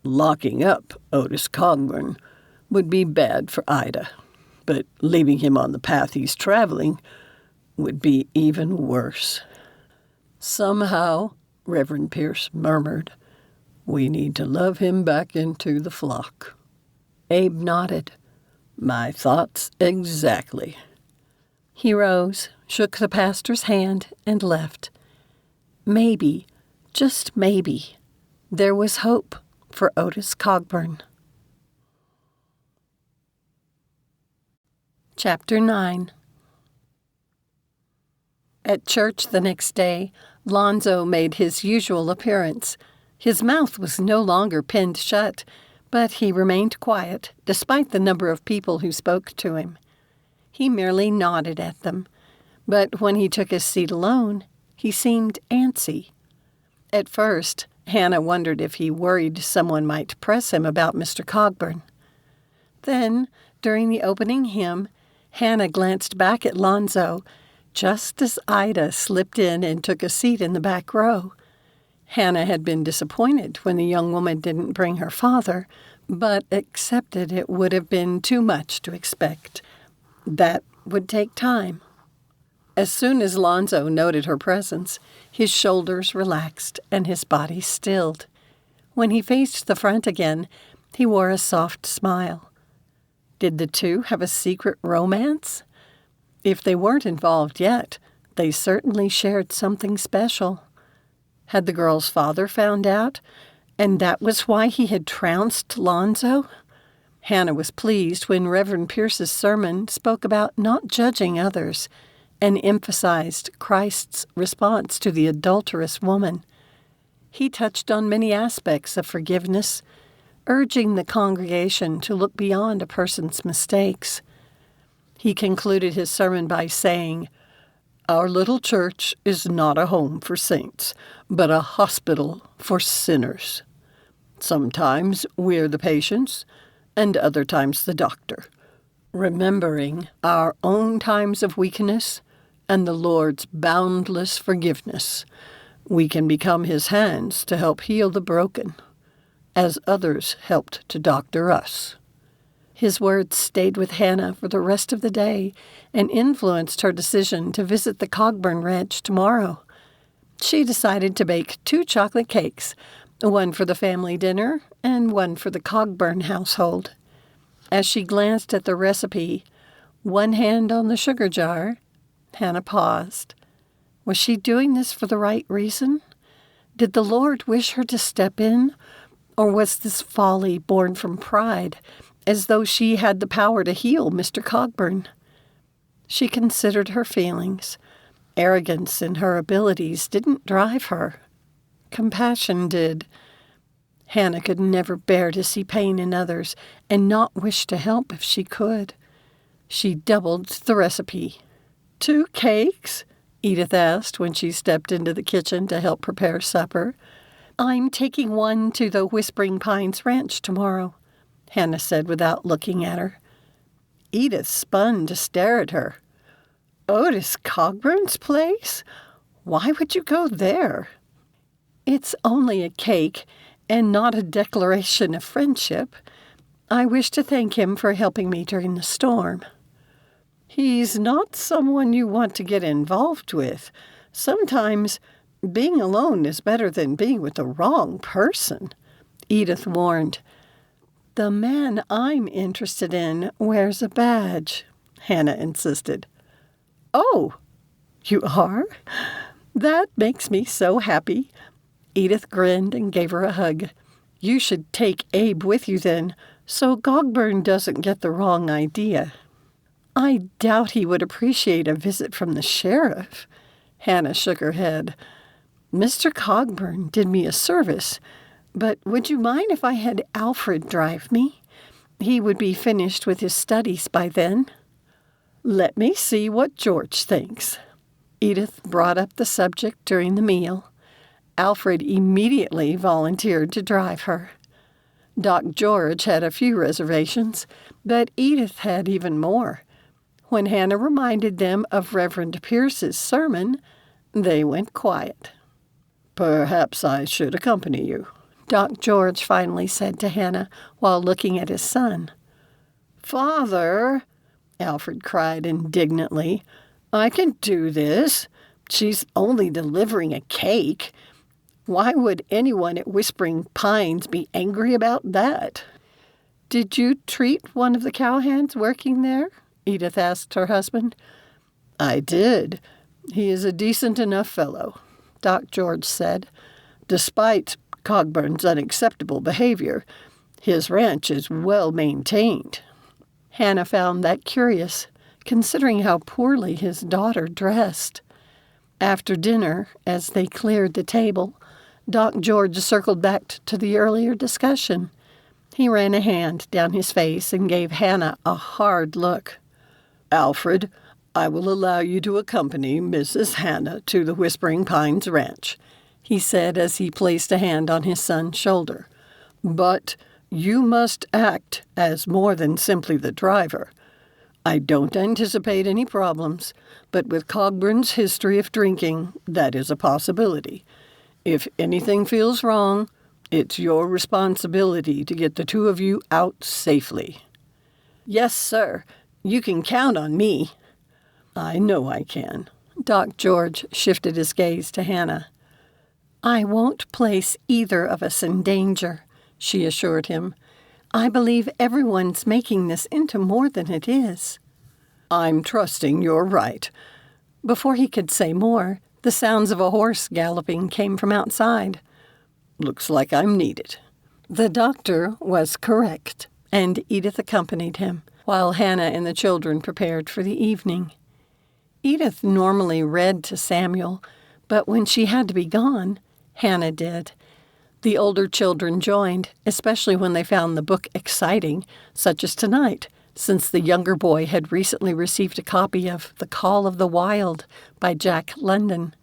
Locking up Otis Cogburn would be bad for Ida, but leaving him on the path he's traveling would be even worse." "Somehow," Reverend Pierce murmured, "we need to love him back into the flock." Abe nodded. "My thoughts exactly." He rose, shook the pastor's hand, and left. Maybe, just maybe, there was hope for Otis Cogburn. Chapter 9. At church the next day, Lonzo made his usual appearance. His mouth was no longer pinned shut, but he remained quiet, despite the number of people who spoke to him. He merely nodded at them, but when he took his seat alone, he seemed antsy. At first, Hannah wondered if he worried someone might press him about Mr. Cogburn. Then, during the opening hymn, Hannah glanced back at Lonzo, just as Ida slipped in and took a seat in the back row. Hannah had been disappointed when the young woman didn't bring her father, but accepted it would have been too much to expect. That would take time. As soon as Lonzo noted her presence, his shoulders relaxed and his body stilled. When he faced the front again, he wore a soft smile. Did the two have a secret romance? If they weren't involved yet, they certainly shared something special. Had the girl's father found out, and that was why he had trounced Lonzo? Hannah was pleased when Reverend Pierce's sermon spoke about not judging others and emphasized Christ's response to the adulterous woman. He touched on many aspects of forgiveness, urging the congregation to look beyond a person's mistakes. He concluded his sermon by saying, "Our little church is not a home for saints, but a hospital for sinners. Sometimes we're the patients, and other times the doctor, remembering our own times of weakness and the Lord's boundless forgiveness. We can become his hands to help heal the broken, as others helped to doctor us." His words stayed with Hannah for the rest of the day and influenced her decision to visit the Cogburn Ranch tomorrow. She decided to bake 2 chocolate cakes, one for the family dinner and one for the Cogburn household. As she glanced at the recipe, one hand on the sugar jar, Hannah paused. Was she doing this for the right reason? Did the Lord wish her to step in, or was this folly born from pride, as though she had the power to heal Mr. Cogburn? She considered her feelings. Arrogance in her abilities didn't drive her. Compassion did. Hannah could never bear to see pain in others and not wish to help if she could. She doubled the recipe. 2 cakes? Edith asked when she stepped into the kitchen to help prepare supper. I'm taking one to the Whispering Pines Ranch tomorrow, Hannah said without looking at her. Edith spun to stare at her. Otis Cogburn's place? Why would you go there? It's only a cake and not a declaration of friendship. I wish to thank him for helping me during the storm. He's not someone you want to get involved with. Sometimes being alone is better than being with the wrong person, Edith warned. The man I'm interested in wears a badge, Hannah insisted. Oh, you are? That makes me so happy. Edith grinned and gave her a hug. You should take Abe with you then, so Cogburn doesn't get the wrong idea. I doubt he would appreciate a visit from the sheriff. Hannah shook her head. Mr. Cogburn did me a service, but would you mind if I had Alfred drive me? He would be finished with his studies by then. Let me see what George thinks. Edith brought up the subject during the meal. Alfred immediately volunteered to drive her. Doc George had a few reservations, but Edith had even more. When Hannah reminded them of Reverend Pierce's sermon, they went quiet. Perhaps I should accompany you, Doc George finally said to Hannah while looking at his son. Father, Alfred cried indignantly, I can do this. She's only delivering a cake. Why would anyone at Whispering Pines be angry about that? Did you treat one of the cowhands working there? Edith asked her husband. I did. He is a decent enough fellow, Doc George said. Despite Cogburn's unacceptable behavior, his ranch is well maintained. Hannah found that curious, considering how poorly his daughter dressed. After dinner, as they cleared the table, Doc George circled back to the earlier discussion. He ran a hand down his face and gave Hannah a hard look. Alfred, I will allow you to accompany Mrs. Hannah to the Whispering Pines Ranch, he said as he placed a hand on his son's shoulder. But you must act as more than simply the driver. I don't anticipate any problems, but with Cogburn's history of drinking, that is a possibility. If anything feels wrong, it's your responsibility to get the 2 of you out safely. Yes, sir. You can count on me. I know I can. Doc George shifted his gaze to Hannah. "I won't place either of us in danger," she assured him. "I believe everyone's making this into more than it is." "I'm trusting you're right." Before he could say more, the sounds of a horse galloping came from outside. "Looks like I'm needed." The doctor was correct, and Edith accompanied him, while Hannah and the children prepared for the evening. Edith normally read to Samuel, but when she had to be gone, Hannah did. The older children joined, especially when they found the book exciting, such as tonight, since the younger boy had recently received a copy of The Call of the Wild by Jack London.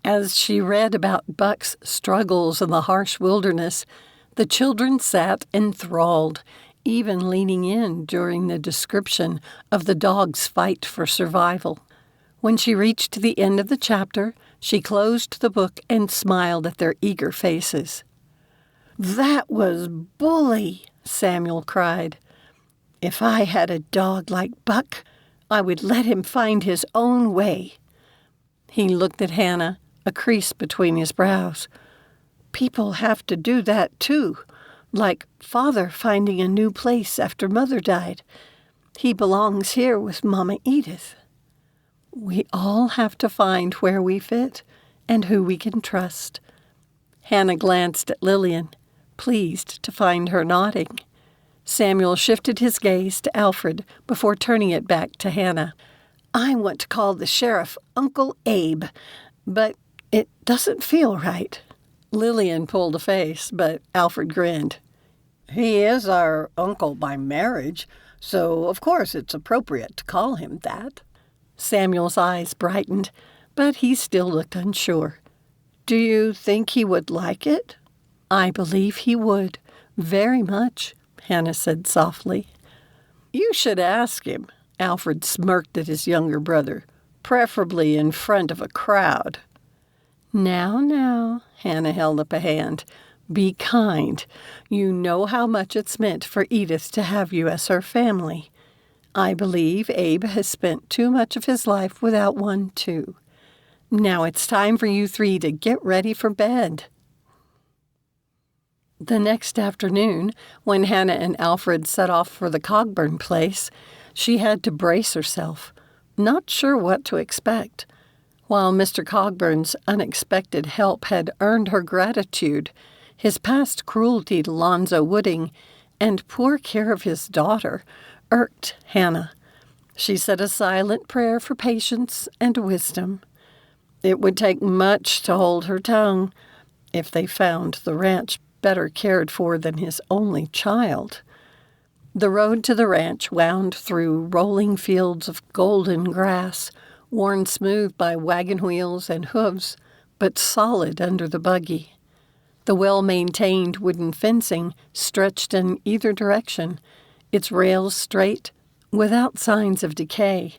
As she read about Buck's struggles in the harsh wilderness, the children sat enthralled, even leaning in during the description of the dog's fight for survival. When she reached the end of the chapter, she closed the book and smiled at their eager faces. "That was bully," Samuel cried. "If I had a dog like Buck, I would let him find his own way." He looked at Hannah, a crease between his brows. "People have to do that too, like Father finding a new place after Mother died. He belongs here with Mama Edith." "We all have to find where we fit and who we can trust." Hannah glanced at Lillian, pleased to find her nodding. Samuel shifted his gaze to Alfred before turning it back to Hannah. "I want to call the sheriff Uncle Abe, but it doesn't feel right." Lillian pulled a face, but Alfred grinned. "He is our uncle by marriage, so of course it's appropriate to call him that." Samuel's eyes brightened, but he still looked unsure. "Do you think he would like it?" "I believe he would, very much," Hannah said softly. "You should ask him." Alfred smirked at his younger brother, "preferably in front of a crowd." Now, Hannah held up a hand. "Be kind. You know how much it's meant for Edith to have you as her family. I believe Abe has spent too much of his life without one, too. Now it's time for you three to get ready for bed." The next afternoon, when Hannah and Alfred set off for the Cogburn place, she had to brace herself, not sure what to expect. While Mr. Cogburn's unexpected help had earned her gratitude, his past cruelty to Lonzo Wooding and poor care of his daughter irked Hannah. She said a silent prayer for patience and wisdom. It would take much to hold her tongue if they found the ranch better cared for than his only child. The road to the ranch wound through rolling fields of golden grass, worn smooth by wagon wheels and hooves, but solid under the buggy. The well-maintained wooden fencing stretched in either direction, its rails straight, without signs of decay.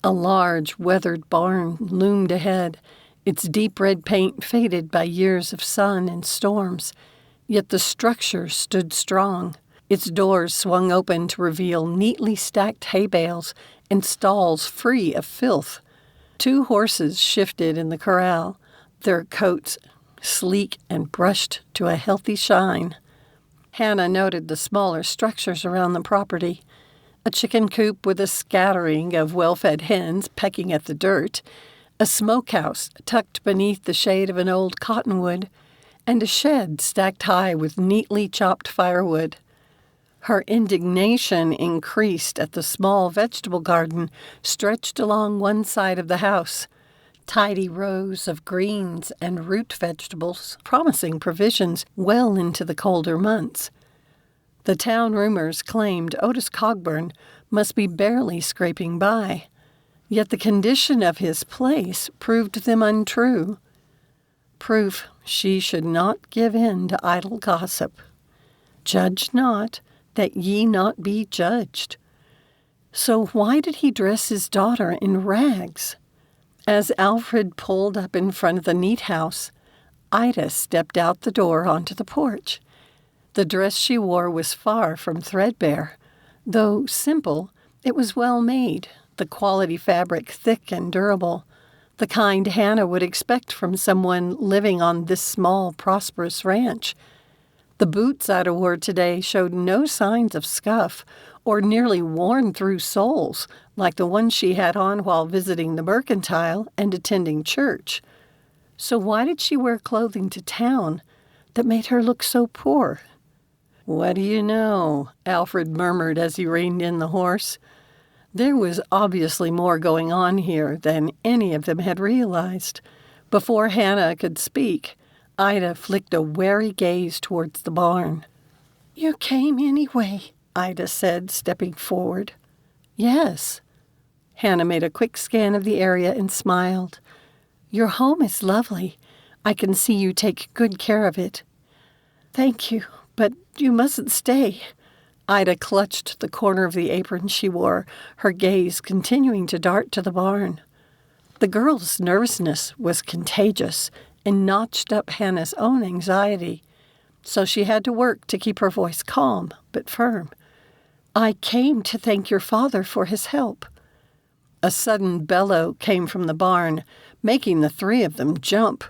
A large, weathered barn loomed ahead, its deep red paint faded by years of sun and storms. Yet the structure stood strong. Its doors swung open to reveal neatly stacked hay bales and stalls free of filth. 2 horses shifted in the corral, their coats sleek and brushed to a healthy shine. Hannah noted the smaller structures around the property. A chicken coop with a scattering of well-fed hens pecking at the dirt, a smokehouse tucked beneath the shade of an old cottonwood, and a shed stacked high with neatly chopped firewood. Her indignation increased at the small vegetable garden stretched along one side of the house. Tidy rows of greens and root vegetables, promising provisions well into the colder months. The town rumors claimed Otis Cogburn must be barely scraping by, yet the condition of his place proved them untrue. Proof she should not give in to idle gossip. Judge not, that ye not be judged. So why did he dress his daughter in rags? As Alfred pulled up in front of the neat house, Ida stepped out the door onto the porch. The dress she wore was far from threadbare. Though simple, it was well made, the quality fabric thick and durable. the kind Hannah would expect from someone living on this small, prosperous ranch. The boots Ida wore today showed no signs of scuff or nearly worn-through soles like the ones she had on while visiting the mercantile and attending church. So why did she wear clothing to town that made her look so poor? "What do you know?" Alfred murmured as he reined in the horse. There was obviously more going on here than any of them had realized. Before Hannah could speak, Ida flicked a wary gaze towards the barn. "You came anyway," Ida said, stepping forward. "Yes." Hannah made a quick scan of the area and smiled. "Your home is lovely. I can see you take good care of it." "Thank you, but you mustn't stay." Ida clutched the corner of the apron she wore, her gaze continuing to dart to the barn. The girl's nervousness was contagious and notched up Hannah's own anxiety, so she had to work to keep her voice calm but firm. "I came to thank your father for his help." A sudden bellow came from the barn, making the three of them jump.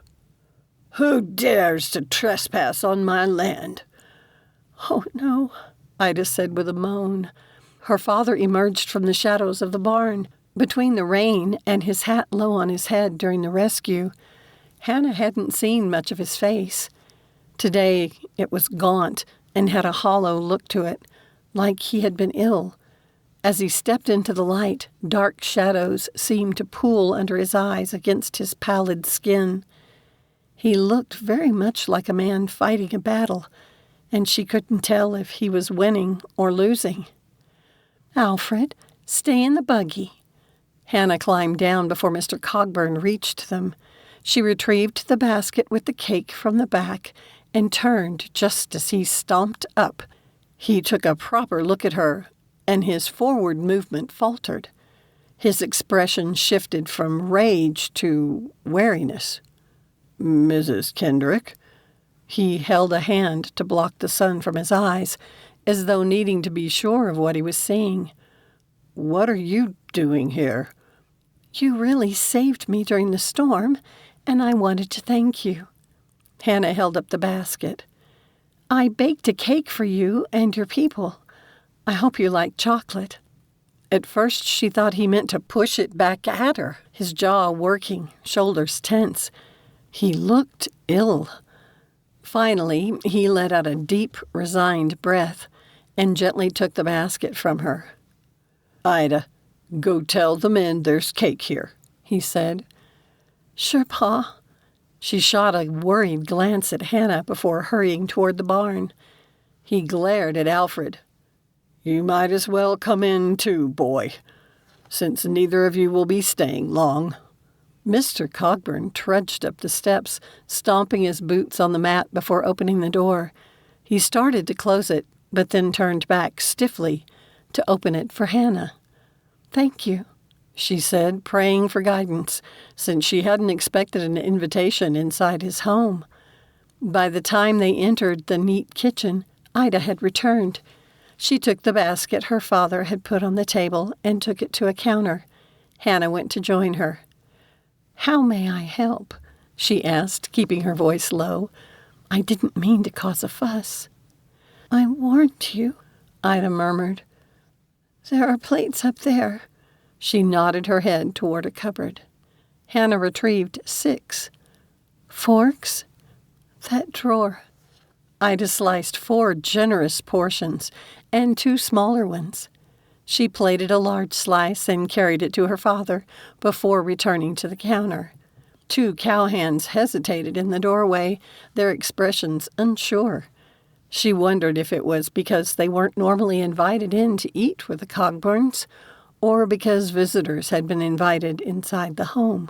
"Who dares to trespass on my land?" "Oh, no," Ida said with a moan. Her father emerged from the shadows of the barn. Between the rain and his hat low on his head during the rescue, Hannah hadn't seen much of his face. Today it was gaunt and had a hollow look to it, like he had been ill. As he stepped into the light, dark shadows seemed to pool under his eyes against his pallid skin. He looked very much like a man fighting a battle, and she couldn't tell if he was winning or losing. "Alfred, stay in the buggy." Hannah climbed down before Mr. Cogburn reached them. She retrieved the basket with the cake from the back and turned just as he stomped up. He took a proper look at her, and his forward movement faltered. His expression shifted from rage to wariness. "Mrs. Kendrick?" He held a hand to block the sun from his eyes, as though needing to be sure of what he was seeing. "What are you doing here?" "You really saved me during the storm, and I wanted to thank you." Hannah held up the basket. "I baked a cake for you and your people. I hope you like chocolate." At first she thought he meant to push it back at her, his jaw working, shoulders tense. He looked ill. Finally, he let out a deep, resigned breath and gently took the basket from her. "Ida, go tell the men there's cake here," he said. "Sure, Pa." She shot a worried glance at Hannah before hurrying toward the barn. He glared at Alfred. "You might as well come in too, boy, since neither of you will be staying long." Mr. Cogburn trudged up the steps, stomping his boots on the mat before opening the door. He started to close it, but then turned back stiffly to open it for Hannah. "Thank you," she said, praying for guidance, since she hadn't expected an invitation inside his home. By the time they entered the neat kitchen, Ida had returned. She took the basket her father had put on the table and took it to a counter. Hannah went to join her. "How may I help?" she asked, keeping her voice low. "I didn't mean to cause a fuss." "I warned you," Ida murmured. "There are plates up there." She nodded her head toward a cupboard. Hannah retrieved 6. "Forks?" "That drawer." Ida sliced 4 generous portions and 2 smaller ones. She plated a large slice and carried it to her father before returning to the counter. 2 cowhands hesitated in the doorway, their expressions unsure. She wondered if it was because they weren't normally invited in to eat with the Cogburns, or because visitors had been invited inside the home.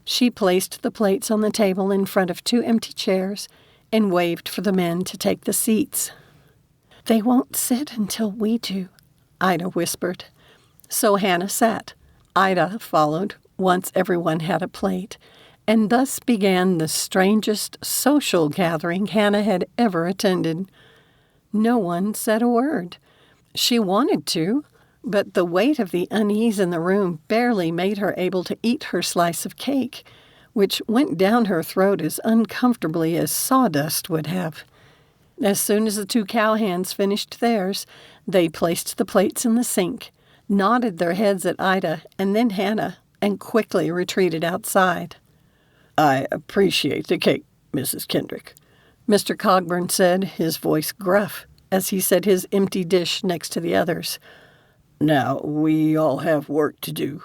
She placed the plates on the table in front of 2 empty chairs and waved for the men to take the seats. "They won't sit until we do," Ida whispered. So Hannah sat. Ida followed once everyone had a plate, and thus began the strangest social gathering Hannah had ever attended. No one said a word. She wanted to, but the weight of the unease in the room barely made her able to eat her slice of cake, which went down her throat as uncomfortably as sawdust would have. As soon as the two cowhands finished theirs, they placed the plates in the sink, nodded their heads at Ida and then Hannah, and quickly retreated outside. "I appreciate the cake, Mrs. Kendrick," Mr. Cogburn said, his voice gruff, as he set his empty dish next to the others. "Now, we all have work to do,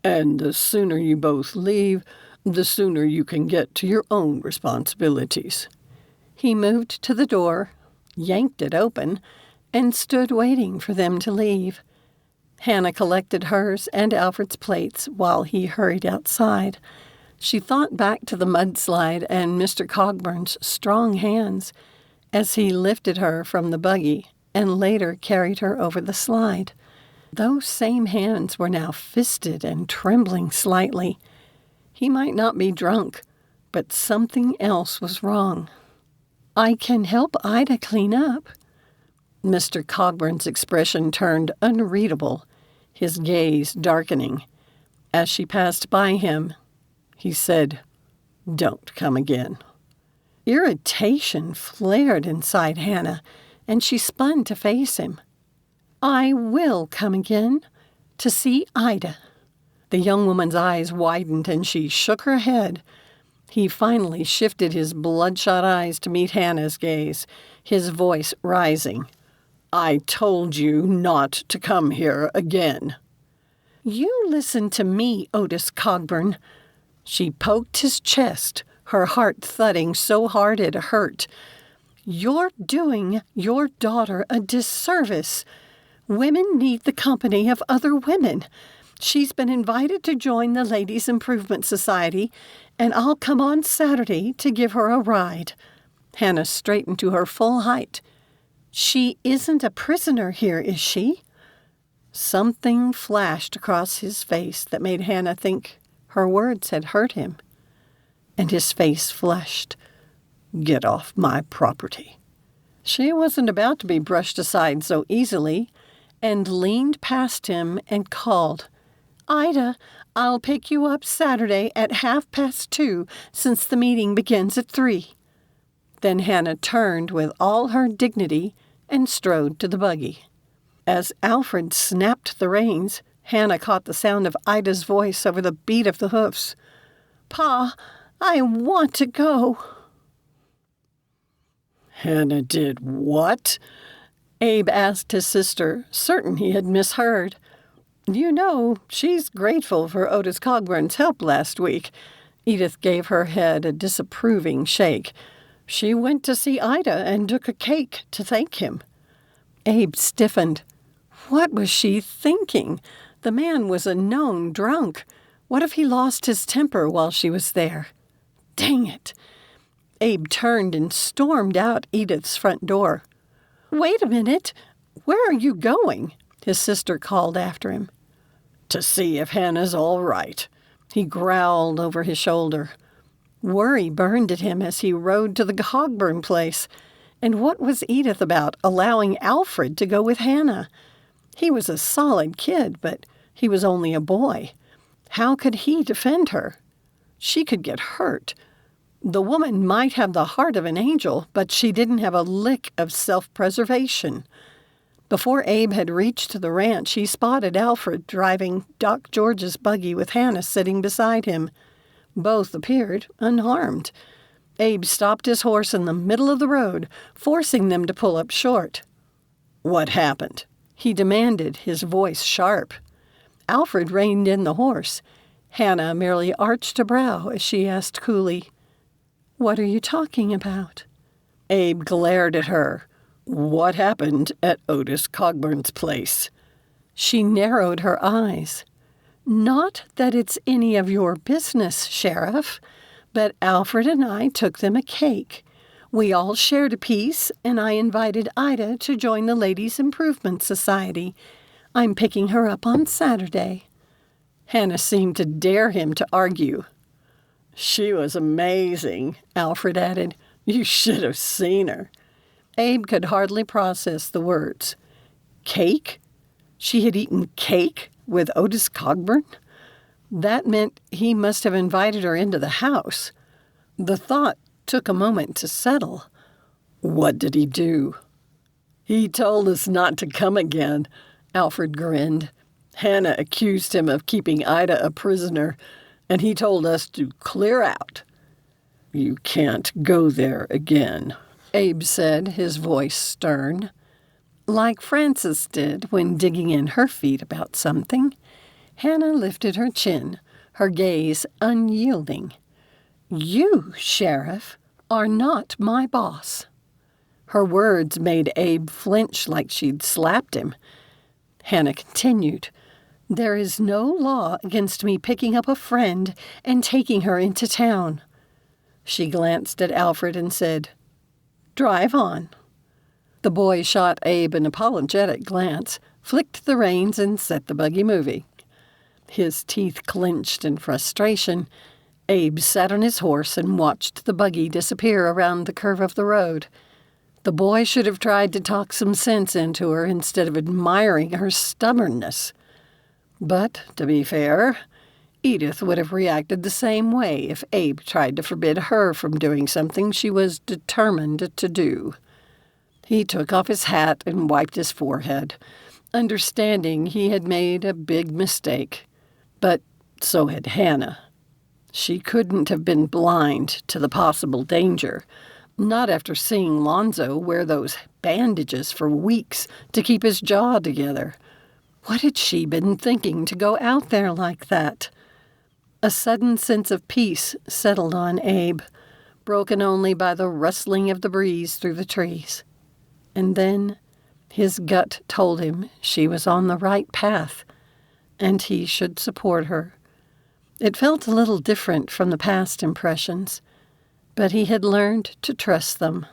and the sooner you both leave, the sooner you can get to your own responsibilities." He moved to the door, yanked it open, and stood waiting for them to leave. Hannah collected hers and Alfred's plates while he hurried outside. She thought back to the mudslide and Mr. Cogburn's strong hands as he lifted her from the buggy and later carried her over the slide. Those same hands were now fisted and trembling slightly. He might not be drunk, but something else was wrong. "I can help Ida clean up." Mr. Cogburn's expression turned unreadable, his gaze darkening. As she passed by him, he said, "Don't come again." Irritation flared inside Hannah, and she spun to face him. "I will come again, to see Ida." The young woman's eyes widened and she shook her head. He finally shifted his bloodshot eyes to meet Hannah's gaze, his voice rising. "I told you not to come here again." "You listen to me, Otis Cogburn." She poked his chest, her heart thudding so hard it hurt. "You're doing your daughter a disservice. Women need the company of other women. She's been invited to join the Ladies' Improvement Society, and I'll come on Saturday to give her a ride." Hannah straightened to her full height. "She isn't a prisoner here, is she?" Something flashed across his face that made Hannah think her words had hurt him. And his face flushed. "Get off my property." She wasn't about to be brushed aside so easily, and leaned past him and called, "Ida, I'll pick you up Saturday at 2:30, since the meeting begins at 3. Then Hannah turned with all her dignity and strode to the buggy. As Alfred snapped the reins, Hannah caught the sound of Ida's voice over the beat of the hoofs. "Pa, I want to go." "Hannah did what?" Abe asked his sister, certain he had misheard. "You know, she's grateful for Otis Cogburn's help last week." Edith gave her head a disapproving shake. "She went to see Ida and took a cake to thank him." Abe stiffened. What was she thinking? The man was a known drunk. What if he lost his temper while she was there? Dang it! Abe turned and stormed out Edith's front door. "Wait a minute! Where are you going?" his sister called after him. "To see if Hannah's all right," he growled over his shoulder. Worry burned at him as he rode to the Cogburn place. And what was Edith about allowing Alfred to go with Hannah? He was a solid kid, but he was only a boy. How could he defend her? She could get hurt. The woman might have the heart of an angel, but she didn't have a lick of self-preservation. Before Abe had reached the ranch, he spotted Alfred driving Doc George's buggy with Hannah sitting beside him. Both appeared unharmed. Abe stopped his horse in the middle of the road, forcing them to pull up short. "What happened?" he demanded, his voice sharp. Alfred reined in the horse. Hannah merely arched a brow as she asked coolly, "What are you talking about?" Abe glared at her. "What happened at Otis Cogburn's place?" She narrowed her eyes. "Not that it's any of your business, Sheriff, but Alfred and I took them a cake. We all shared a piece, and I invited Ida to join the Ladies' Improvement Society. I'm picking her up on Saturday." Hannah seemed to dare him to argue. "She was amazing," Alfred added. "You should have seen her." Abe could hardly process the words. Cake? She had eaten cake with Otis Cogburn? That meant he must have invited her into the house. The thought took a moment to settle. What did he do? He told us not to come again, Alfred grinned. Hannah accused him of keeping Ida a prisoner, and he told us to clear out. You can't go there again, Abe said, his voice stern. Like Frances did when digging in her feet about something, Hannah lifted her chin, her gaze unyielding. You, Sheriff, are not my boss. Her words made Abe flinch like she'd slapped him. Hannah continued, There is no law against me picking up a friend and taking her into town. She glanced at Alfred and said, Drive on. The boy shot Abe an apologetic glance, flicked the reins, and set the buggy moving. His teeth clenched in frustration. Abe sat on his horse and watched the buggy disappear around the curve of the road. The boy should have tried to talk some sense into her instead of admiring her stubbornness. But, to be fair, Edith would have reacted the same way if Abe tried to forbid her from doing something she was determined to do. He took off his hat and wiped his forehead, understanding he had made a big mistake. But so had Hannah. She couldn't have been blind to the possible danger, not after seeing Lonzo wear those bandages for weeks to keep his jaw together. What had she been thinking to go out there like that? A sudden sense of peace settled on Abe, broken only by the rustling of the breeze through the trees. And then his gut told him she was on the right path, and he should support her. It felt a little different from the past impressions, but he had learned to trust them.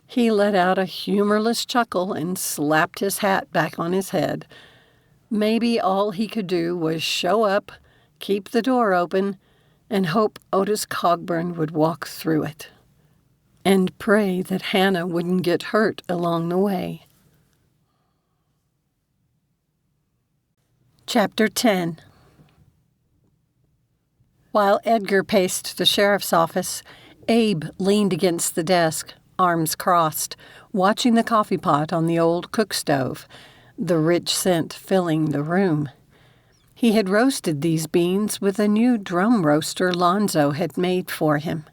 He let out a humorless chuckle and slapped his hat back on his head. Maybe all he could do was show up, keep the door open, and hope Otis Cogburn would walk through it. And pray that Hannah wouldn't get hurt along the way. Chapter 10. While Edgar paced the sheriff's office, Abe leaned against the desk, arms crossed, watching the coffee pot on the old cook stove, the rich scent filling the room. He had roasted these beans with a new drum roaster Lonzo had made for him.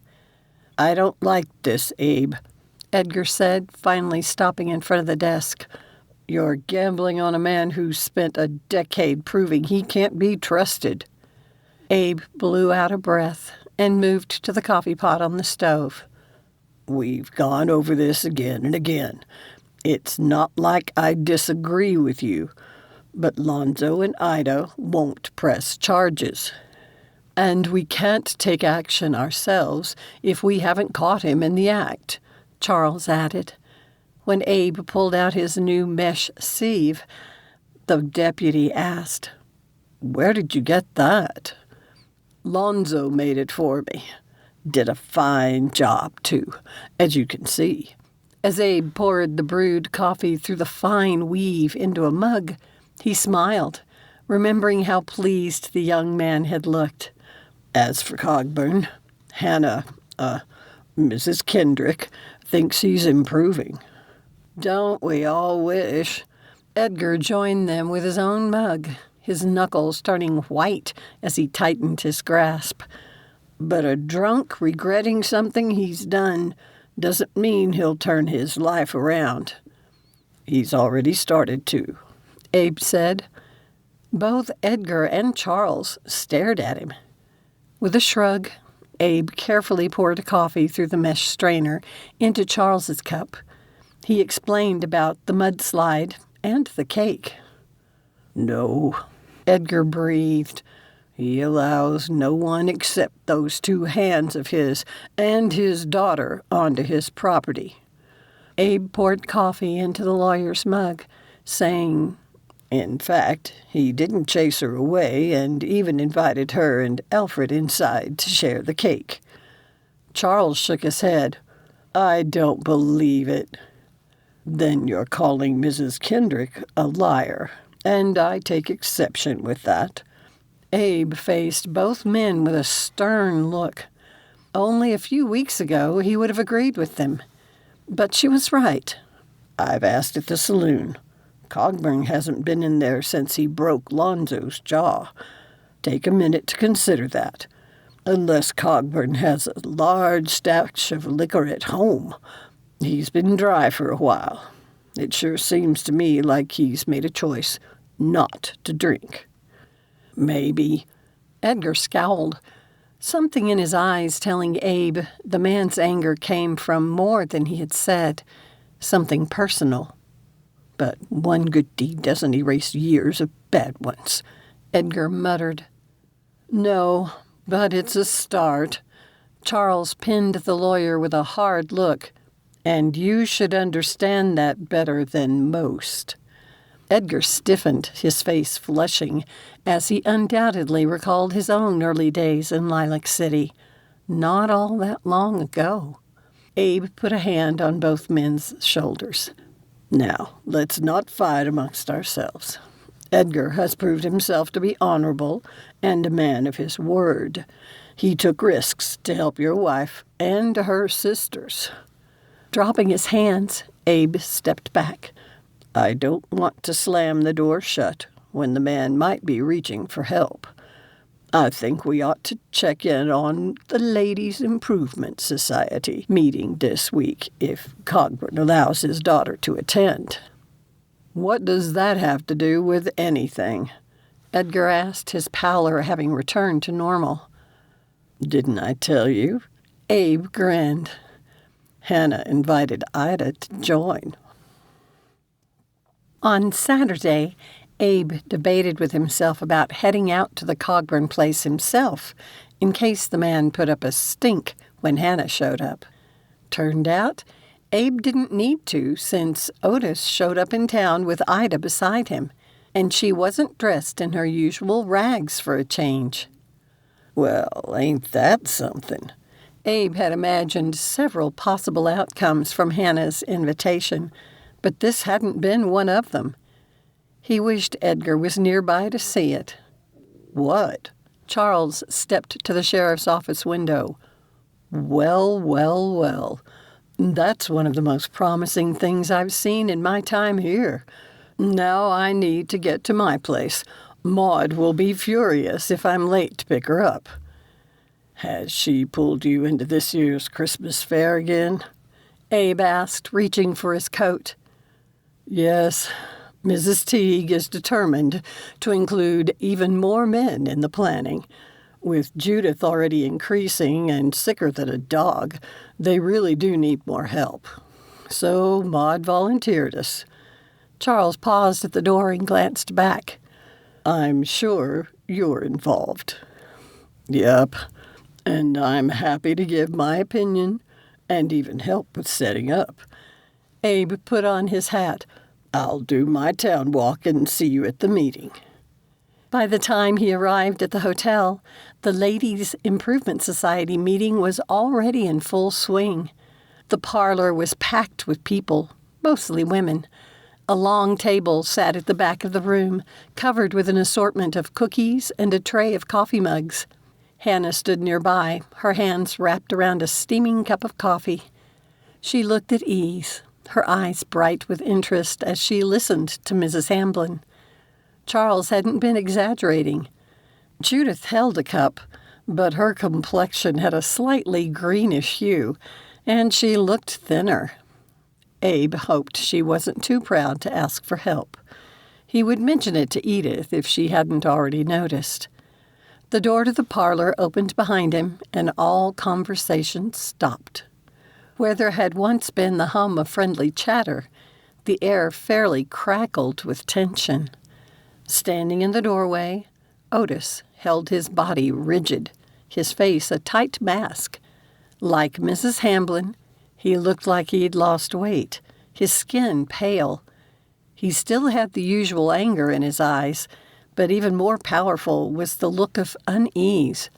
I don't like this, Abe, Edgar said, finally stopping in front of the desk. You're gambling on a man who's spent a decade proving he can't be trusted. Abe blew out a breath and moved to the coffee pot on the stove. We've gone over this again and again. It's not like I disagree with you, but Lonzo and Ida won't press charges. And we can't take action ourselves if we haven't caught him in the act, Charles added. When Abe pulled out his new mesh sieve, the deputy asked, Where did you get that? Lonzo made it for me. Did a fine job, too, as you can see. As Abe poured the brewed coffee through the fine weave into a mug, he smiled, remembering how pleased the young man had looked. As for Cogburn, Hannah, Mrs. Kendrick, thinks he's improving. Don't we all wish? Edgar joined them with his own mug, his knuckles turning white as he tightened his grasp. But a drunk regretting something he's done doesn't mean he'll turn his life around. He's already started to, Abe said. Both Edgar and Charles stared at him. With a shrug, Abe carefully poured coffee through the mesh strainer into Charles's cup. He explained about the mudslide and the cake. No, Edgar breathed. He allows no one except those two hands of his and his daughter onto his property. Abe poured coffee into the lawyer's mug, saying, In fact, he didn't chase her away and even invited her and Alfred inside to share the cake. Charles shook his head. I don't believe it. Then you're calling Mrs. Kendrick a liar, and I take exception with that." Abe faced both men with a stern look. Only a few weeks ago he would have agreed with them. But she was right. "I've asked at the saloon. Cogburn hasn't been in there since he broke Lonzo's jaw. Take a minute to consider that. Unless Cogburn has a large stash of liquor at home. He's been dry for a while. It sure seems to me like he's made a choice not to drink." "Maybe." Edgar scowled, something in his eyes telling Abe the man's anger came from more than he had said, something personal. "But one good deed doesn't erase years of bad ones," Edgar muttered. "No, but it's a start." Charles pinned the lawyer with a hard look. "And you should understand that better than most." Edgar stiffened, his face flushing, as he undoubtedly recalled his own early days in Lilac City, not all that long ago. Abe put a hand on both men's shoulders. "Now, let's not fight amongst ourselves. Edgar has proved himself to be honorable and a man of his word. He took risks to help your wife and her sisters." Dropping his hands, Abe stepped back. "I don't want to slam the door shut when the man might be reaching for help. I think we ought to check in on the Ladies' Improvement Society meeting this week if Cogburn allows his daughter to attend." "What does that have to do with anything?" Edgar asked, his pallor having returned to normal. "Didn't I tell you?" Abe grinned. "Hannah invited Ida to join." On Saturday, Abe debated with himself about heading out to the Cogburn place himself, in case the man put up a stink when Hannah showed up. Turned out, Abe didn't need to, since Otis showed up in town with Ida beside him, and she wasn't dressed in her usual rags for a change. "Well, ain't that something?" Abe had imagined several possible outcomes from Hannah's invitation, but this hadn't been one of them. He wished Edgar was nearby to see it. "What?" Charles stepped to the sheriff's office window. Well, well, well. That's one of the most promising things I've seen in my time here. Now I need to get to my place. Maud will be furious if I'm late to pick her up." "Has she pulled you into this year's Christmas fair again?" Abe asked, reaching for his coat. "Yes. Mrs. Teague is determined to include even more men in the planning. With Judith already increasing and sicker than a dog, they really do need more help. So Maud volunteered us." Charles paused at the door and glanced back. "I'm sure you're involved." "Yep, and I'm happy to give my opinion and even help with setting up." Abe put on his hat. "I'll do my town walk and see you at the meeting." By the time he arrived at the hotel, the Ladies' Improvement Society meeting was already in full swing. The parlor was packed with people, mostly women. A long table sat at the back of the room, covered with an assortment of cookies and a tray of coffee mugs. Hannah stood nearby, her hands wrapped around a steaming cup of coffee. She looked at ease, her eyes bright with interest as she listened to Mrs. Hamblin. Charles hadn't been exaggerating. Judith held a cup, but her complexion had a slightly greenish hue, and she looked thinner. Abe hoped she wasn't too proud to ask for help. He would mention it to Edith if she hadn't already noticed. The door to the parlor opened behind him, and all conversation stopped. Where there had once been the hum of friendly chatter, the air fairly crackled with tension. Standing in the doorway, Otis held his body rigid, his face a tight mask. Like Mrs. Hamblin, he looked like he'd lost weight, his skin pale. He still had the usual anger in his eyes, but even more powerful was the look of unease.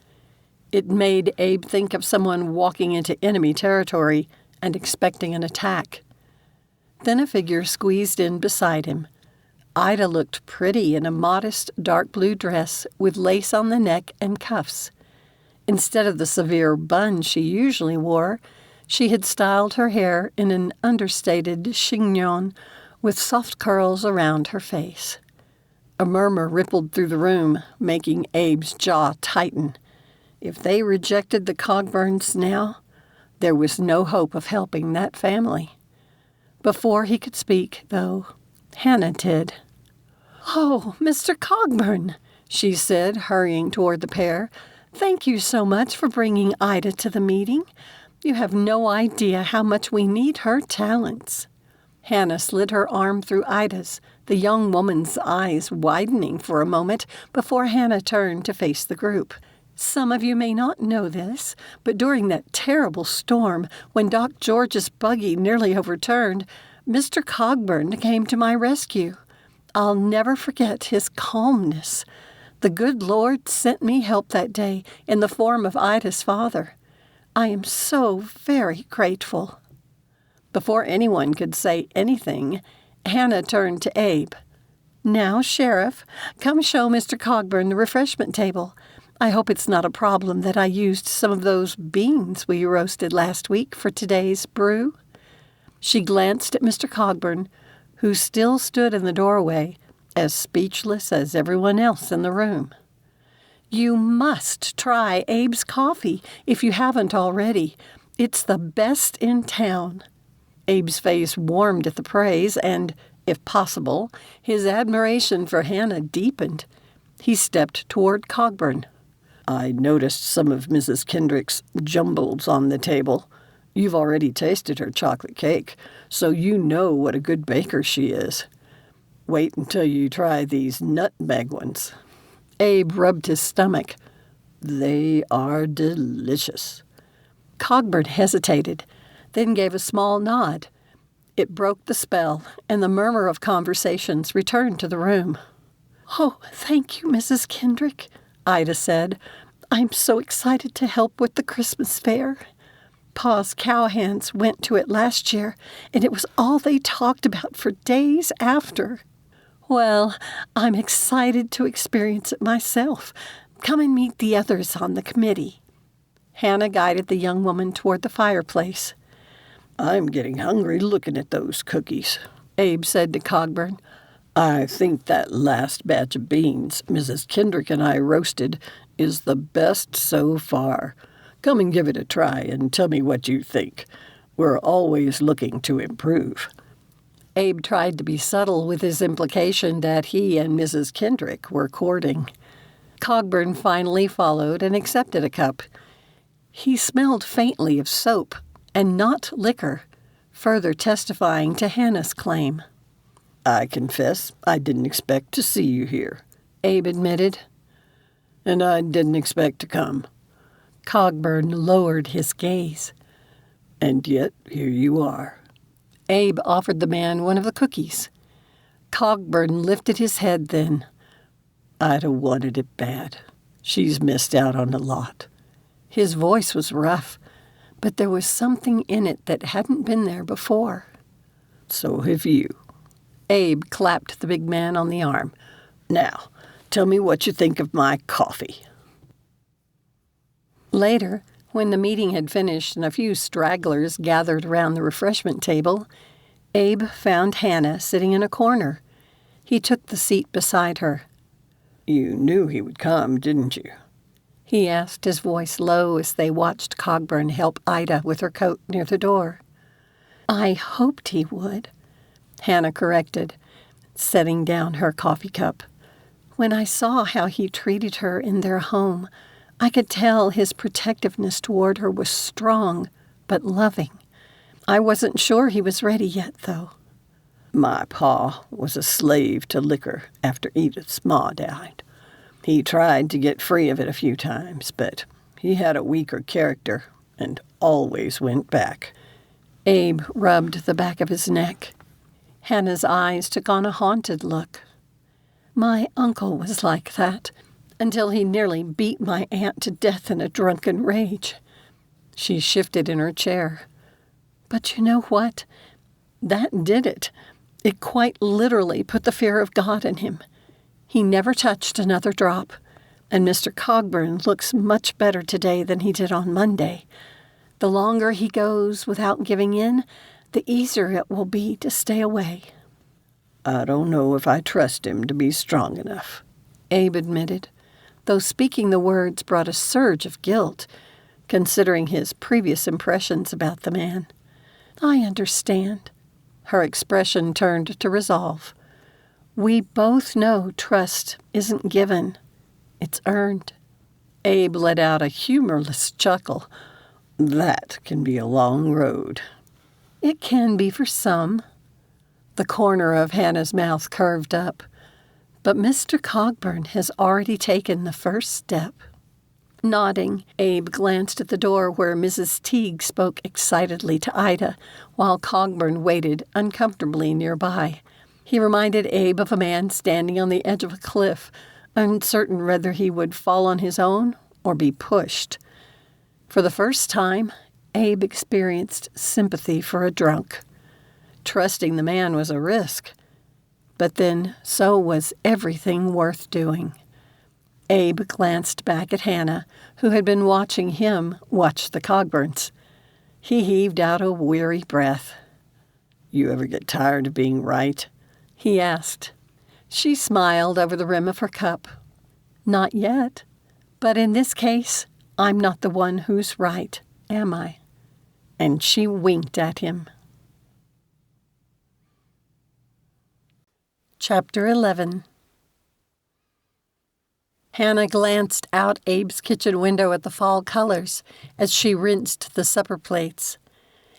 It made Abe think of someone walking into enemy territory and expecting an attack. Then a figure squeezed in beside him. Ida looked pretty in a modest dark blue dress with lace on the neck and cuffs. Instead of the severe bun she usually wore, she had styled her hair in an understated chignon with soft curls around her face. A murmur rippled through the room, making Abe's jaw tighten. If they rejected the Cogburns now, there was no hope of helping that family. Before he could speak, though, Hannah did. "Oh, Mr. Cogburn," she said, hurrying toward the pair. "Thank you so much for bringing Ida to the meeting. You have no idea how much we need her talents." Hannah slid her arm through Ida's, the young woman's eyes widening for a moment before Hannah turned to face the group. "Some of you may not know this, but during that terrible storm, when Doc George's buggy nearly overturned, Mr. Cogburn came to my rescue. I'll never forget his calmness. The good Lord sent me help that day in the form of Ida's father. I am so very grateful." Before anyone could say anything, Hannah turned to Abe. "Now, Sheriff, come show Mr. Cogburn the refreshment table. I hope it's not a problem that I used some of those beans we roasted last week for today's brew." She glanced at Mr. Cogburn, who still stood in the doorway, as speechless as everyone else in the room. "You must try Abe's coffee if you haven't already. It's the best in town." Abe's face warmed at the praise, and, if possible, his admiration for Hannah deepened. He stepped toward Cogburn. "I noticed some of Mrs. Kendrick's jumbles on the table. You've already tasted her chocolate cake, so you know what a good baker she is. Wait until you try these nutmeg ones." Abe rubbed his stomach. "They are delicious." Cogburn hesitated, then gave a small nod. It broke the spell, and the murmur of conversations returned to the room. "Oh, thank you, Mrs. Kendrick," Ida said. "I'm so excited to help with the Christmas fair. Pa's cowhands went to it last year, and it was all they talked about for days after. Well, I'm excited to experience it myself. Come and meet the others on the committee." Hannah guided the young woman toward the fireplace. "I'm getting hungry looking at those cookies," Abe said to Cogburn. "I think that last batch of beans Mrs. Kendrick and I roasted is the best so far. Come and give it a try and tell me what you think. We're always looking to improve." Abe tried to be subtle with his implication that he and Mrs. Kendrick were courting. Cogburn finally followed and accepted a cup. He smelled faintly of soap and not liquor, further testifying to Hannah's claim. "I confess I didn't expect to see you here," Abe admitted. "And I didn't expect to come." Cogburn lowered his gaze. "And yet here you are." Abe offered the man one of the cookies. Cogburn lifted his head then. "Ida wanted it bad. She's missed out on a lot." His voice was rough, but there was something in it that hadn't been there before. "So have you." Abe clapped the big man on the arm. "Now, tell me what you think of my coffee." Later, when the meeting had finished and a few stragglers gathered around the refreshment table, Abe found Hannah sitting in a corner. He took the seat beside her. "You knew he would come, didn't you?" he asked, his voice low as they watched Cogburn help Ida with her coat near the door. "I hoped he would," Hannah corrected, setting down her coffee cup. "When I saw how he treated her in their home, I could tell his protectiveness toward her was strong but loving. I wasn't sure he was ready yet, though." "My pa was a slave to liquor after Edith's ma died. He tried to get free of it a few times, but he had a weaker character and always went back." Abe rubbed the back of his neck. Hannah's eyes took on a haunted look. "My uncle was like that, until he nearly beat my aunt to death in a drunken rage." She shifted in her chair. "But you know what? That did it. It quite literally put the fear of God in him. He never touched another drop, and Mr. Cogburn looks much better today than he did on Monday. The longer he goes without giving in, the easier it will be to stay away. I don't know if I trust him to be strong enough, Abe admitted, though speaking the words brought a surge of guilt, considering his previous impressions about the man. I understand. Her expression turned to resolve. We both know trust isn't given. It's earned. Abe let out a humorless chuckle. That can be a long road. It can be for some. The corner of Hannah's mouth curved up. But Mr. Cogburn has already taken the first step. Nodding, Abe glanced at the door where Mrs. Teague spoke excitedly to Ida, while Cogburn waited uncomfortably nearby. He reminded Abe of a man standing on the edge of a cliff, uncertain whether he would fall on his own or be pushed. For the first time, Abe experienced sympathy for a drunk. Trusting the man was a risk, but then so was everything worth doing. Abe glanced back at Hannah, who had been watching him watch the Cogburns. He heaved out a weary breath. You ever get tired of being right? He asked. She smiled over the rim of her cup. Not yet. But in this case, I'm not the one who's right, am I? And she winked at him. Chapter 11. Hannah glanced out Abe's kitchen window at the fall colors as she rinsed the supper plates.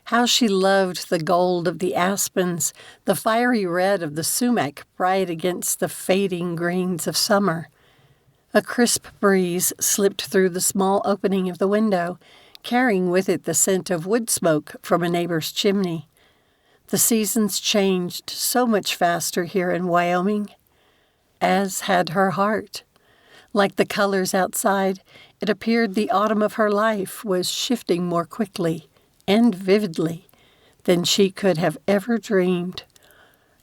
How she loved the gold of the aspens, the fiery red of the sumac bright against the fading greens of summer. A crisp breeze slipped through the small opening of the window, carrying with it the scent of wood smoke from a neighbor's chimney. The seasons changed so much faster here in Wyoming, as had her heart. Like the colors outside, it appeared the autumn of her life was shifting more quickly and vividly than she could have ever dreamed.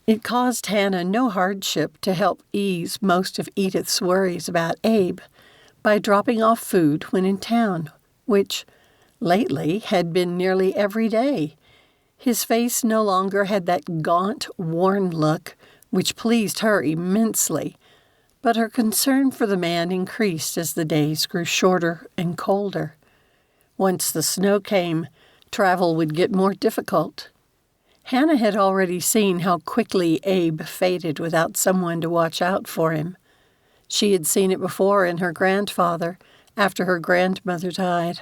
It caused Hannah no hardship to help ease most of Edith's worries about Abe by dropping off food when in town, which, lately, had been nearly every day. His face no longer had that gaunt, worn look, which pleased her immensely, but her concern for the man increased as the days grew shorter and colder. Once the snow came, travel would get more difficult. Hannah had already seen how quickly Abe faded without someone to watch out for him. She had seen it before in her grandfather, after her grandmother died.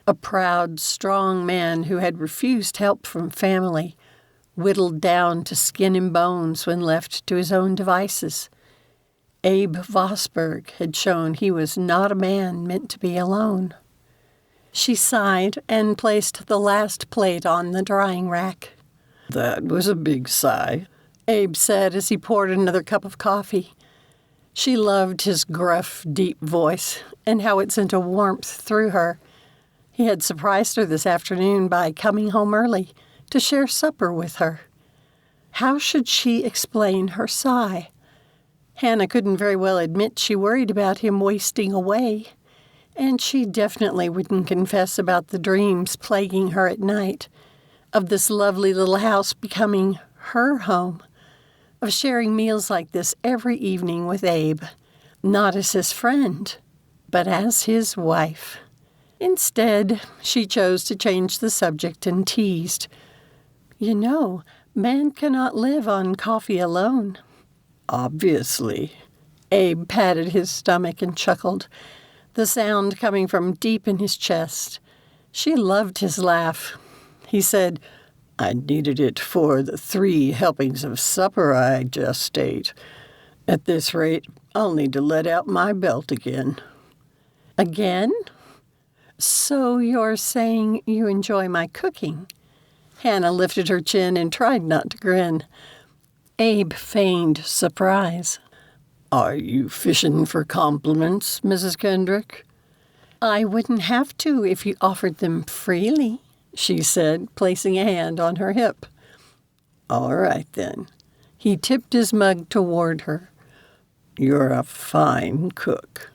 A proud, strong man who had refused help from family, whittled down to skin and bones when left to his own devices. Abe Vosburg had shown he was not a man meant to be alone. She sighed and placed the last plate on the drying rack. That was a big sigh, Abe said as he poured another cup of coffee. She loved his gruff, deep voice and how it sent a warmth through her. He had surprised her this afternoon by coming home early to share supper with her. How should she explain her sigh? Hannah couldn't very well admit she worried about him wasting away, and she definitely wouldn't confess about the dreams plaguing her at night, of this lovely little house becoming her home, of sharing meals like this every evening with Abe, not as his friend, but as his wife. Instead, she chose to change the subject and teased, "You know, man cannot live on coffee alone." Obviously. Abe patted his stomach and chuckled, the sound coming from deep in his chest. She loved his laugh. He said, I needed it for the 3 helpings of supper I just ate. At this rate, I'll need to let out my belt again. Again? So you're saying you enjoy my cooking? Hannah lifted her chin and tried not to grin. Abe feigned surprise. Are you fishing for compliments, Mrs. Kendrick? I wouldn't have to if you offered them freely, she said, placing a hand on her hip. All right, then. He tipped his mug toward her. You're a fine cook.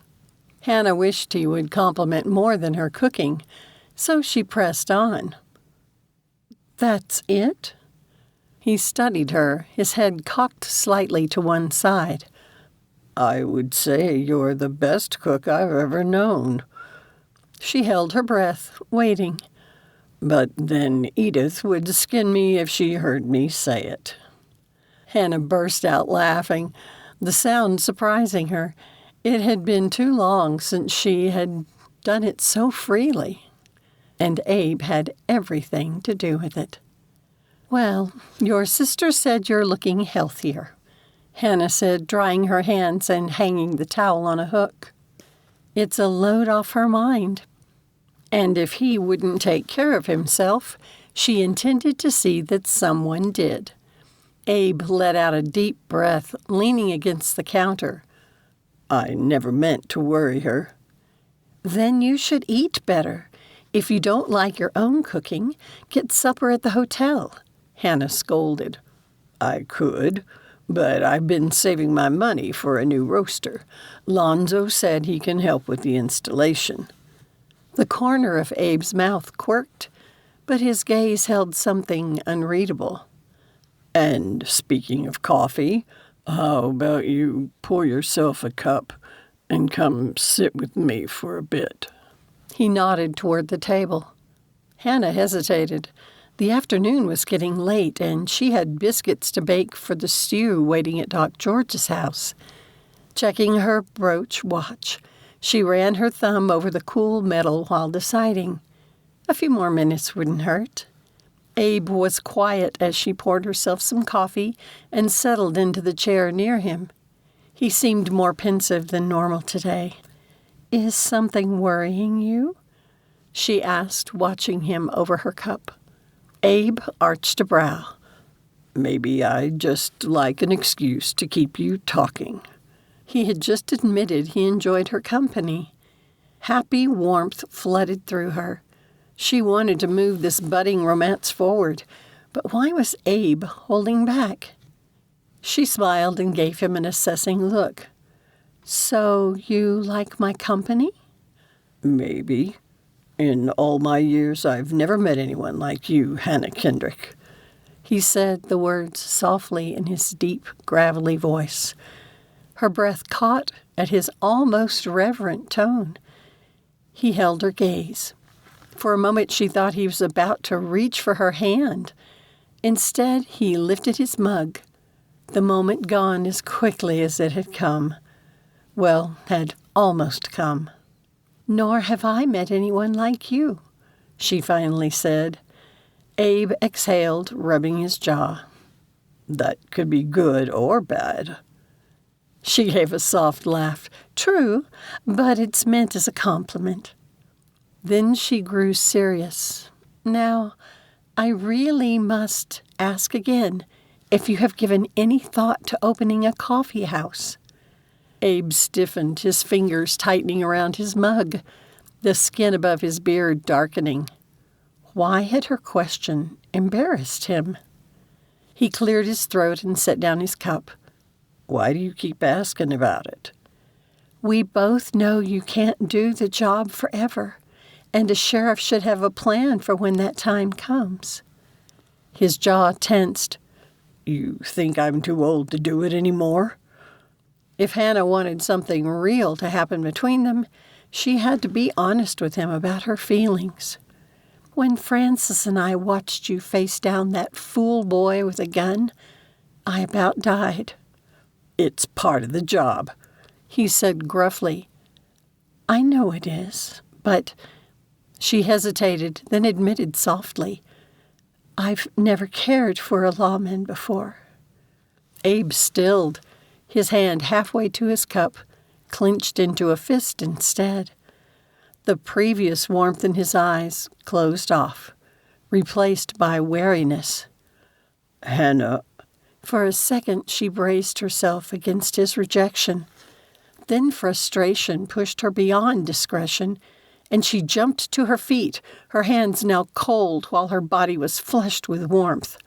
Hannah wished he would compliment more than her cooking, so she pressed on. That's it? He studied her, his head cocked slightly to one side. I would say you're the best cook I've ever known. She held her breath, waiting. But then Edith would skin me if she heard me say it. Hannah burst out laughing, the sound surprising her. It had been too long since she had done it so freely, and Abe had everything to do with it. Well, your sister said you're looking healthier, Hannah said, drying her hands and hanging the towel on a hook. It's a load off her mind. And if he wouldn't take care of himself, she intended to see that someone did. Abe let out a deep breath, leaning against the counter. I never meant to worry her. Then you should eat better. If you don't like your own cooking, get supper at the hotel, Hannah scolded. I could, but I've been saving my money for a new roaster. Lonzo said he can help with the installation. The corner of Abe's mouth quirked, but his gaze held something unreadable. And speaking of coffee, how about you pour yourself a cup and come sit with me for a bit? He nodded toward the table. Hannah hesitated. The afternoon was getting late, and she had biscuits to bake for the stew waiting at Doc George's house. Checking her brooch watch, she ran her thumb over the cool metal while deciding. A few more minutes wouldn't hurt. Abe was quiet as she poured herself some coffee and settled into the chair near him. He seemed more pensive than normal today. Is something worrying you? She asked, watching him over her cup. Abe arched a brow. Maybe I'd just like an excuse to keep you talking. He had just admitted he enjoyed her company. Happy warmth flooded through her. She wanted to move this budding romance forward, but why was Abe holding back? She smiled and gave him an assessing look. So you like my company? Maybe. In all my years, I've never met anyone like you, Hannah Kendrick. He said the words softly in his deep, gravelly voice. Her breath caught at his almost reverent tone. He held her gaze. For a moment she thought he was about to reach for her hand. Instead, he lifted his mug. The moment gone as quickly as it had come. Well, had almost come. Nor have I met anyone like you, she finally said. Abe exhaled, rubbing his jaw. That could be good or bad. She gave a soft laugh. True, but it's meant as a compliment. Then she grew serious. Now, I really must ask again if you have given any thought to opening a coffee house. Abe stiffened, his fingers tightening around his mug, the skin above his beard darkening. Why had her question embarrassed him? He cleared his throat and set down his cup. Why do you keep asking about it? We both know you can't do the job forever, and a sheriff should have a plan for when that time comes. His jaw tensed. You think I'm too old to do it anymore? If Hannah wanted something real to happen between them, she had to be honest with him about her feelings. When Francis and I watched you face down that fool boy with a gun, I about died. It's part of the job, he said gruffly. I know it is, but... She hesitated, then admitted softly, I've never cared for a lawman before. Abe stilled, his hand halfway to his cup, clenched into a fist instead. The previous warmth in his eyes closed off, replaced by wariness. Hannah. For a second she braced herself against his rejection. Then frustration pushed her beyond discretion, and she jumped to her feet, her hands now cold while her body was flushed with warmth.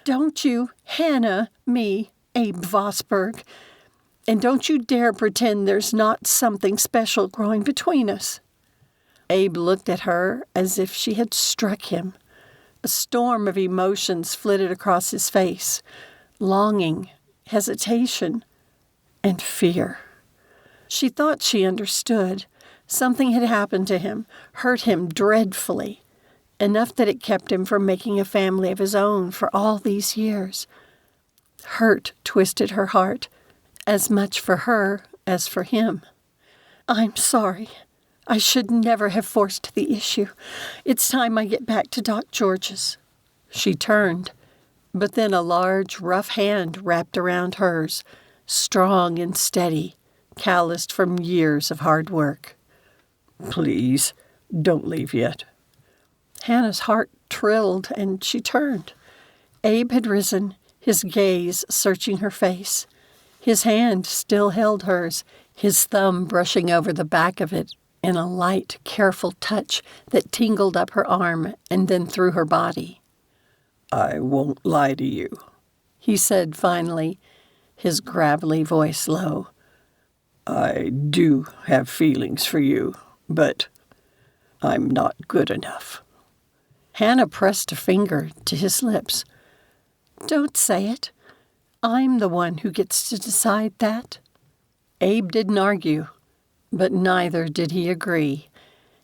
Don't you Hannah me, Abe Vosburg. And don't you dare pretend there's not something special growing between us. Abe looked at her as if she had struck him. A storm of emotions flitted across his face. Longing, hesitation, and fear. She thought she understood. Something had happened to him, hurt him dreadfully, enough that it kept him from making a family of his own for all these years. Hurt twisted her heart, as much for her as for him. I'm sorry. I should never have forced the issue. It's time I get back to Doc George's. She turned, but then a large, rough hand wrapped around hers, strong and steady, calloused from years of hard work. Please, don't leave yet. Hannah's heart trilled, and she turned. Abe had risen, his gaze searching her face. His hand still held hers, his thumb brushing over the back of it in a light, careful touch that tingled up her arm and then through her body. I won't lie to you, he said finally, his gravelly voice low. I do have feelings for you, but I'm not good enough. Hannah pressed a finger to his lips. Don't say it. I'm the one who gets to decide that. Abe didn't argue, but neither did he agree.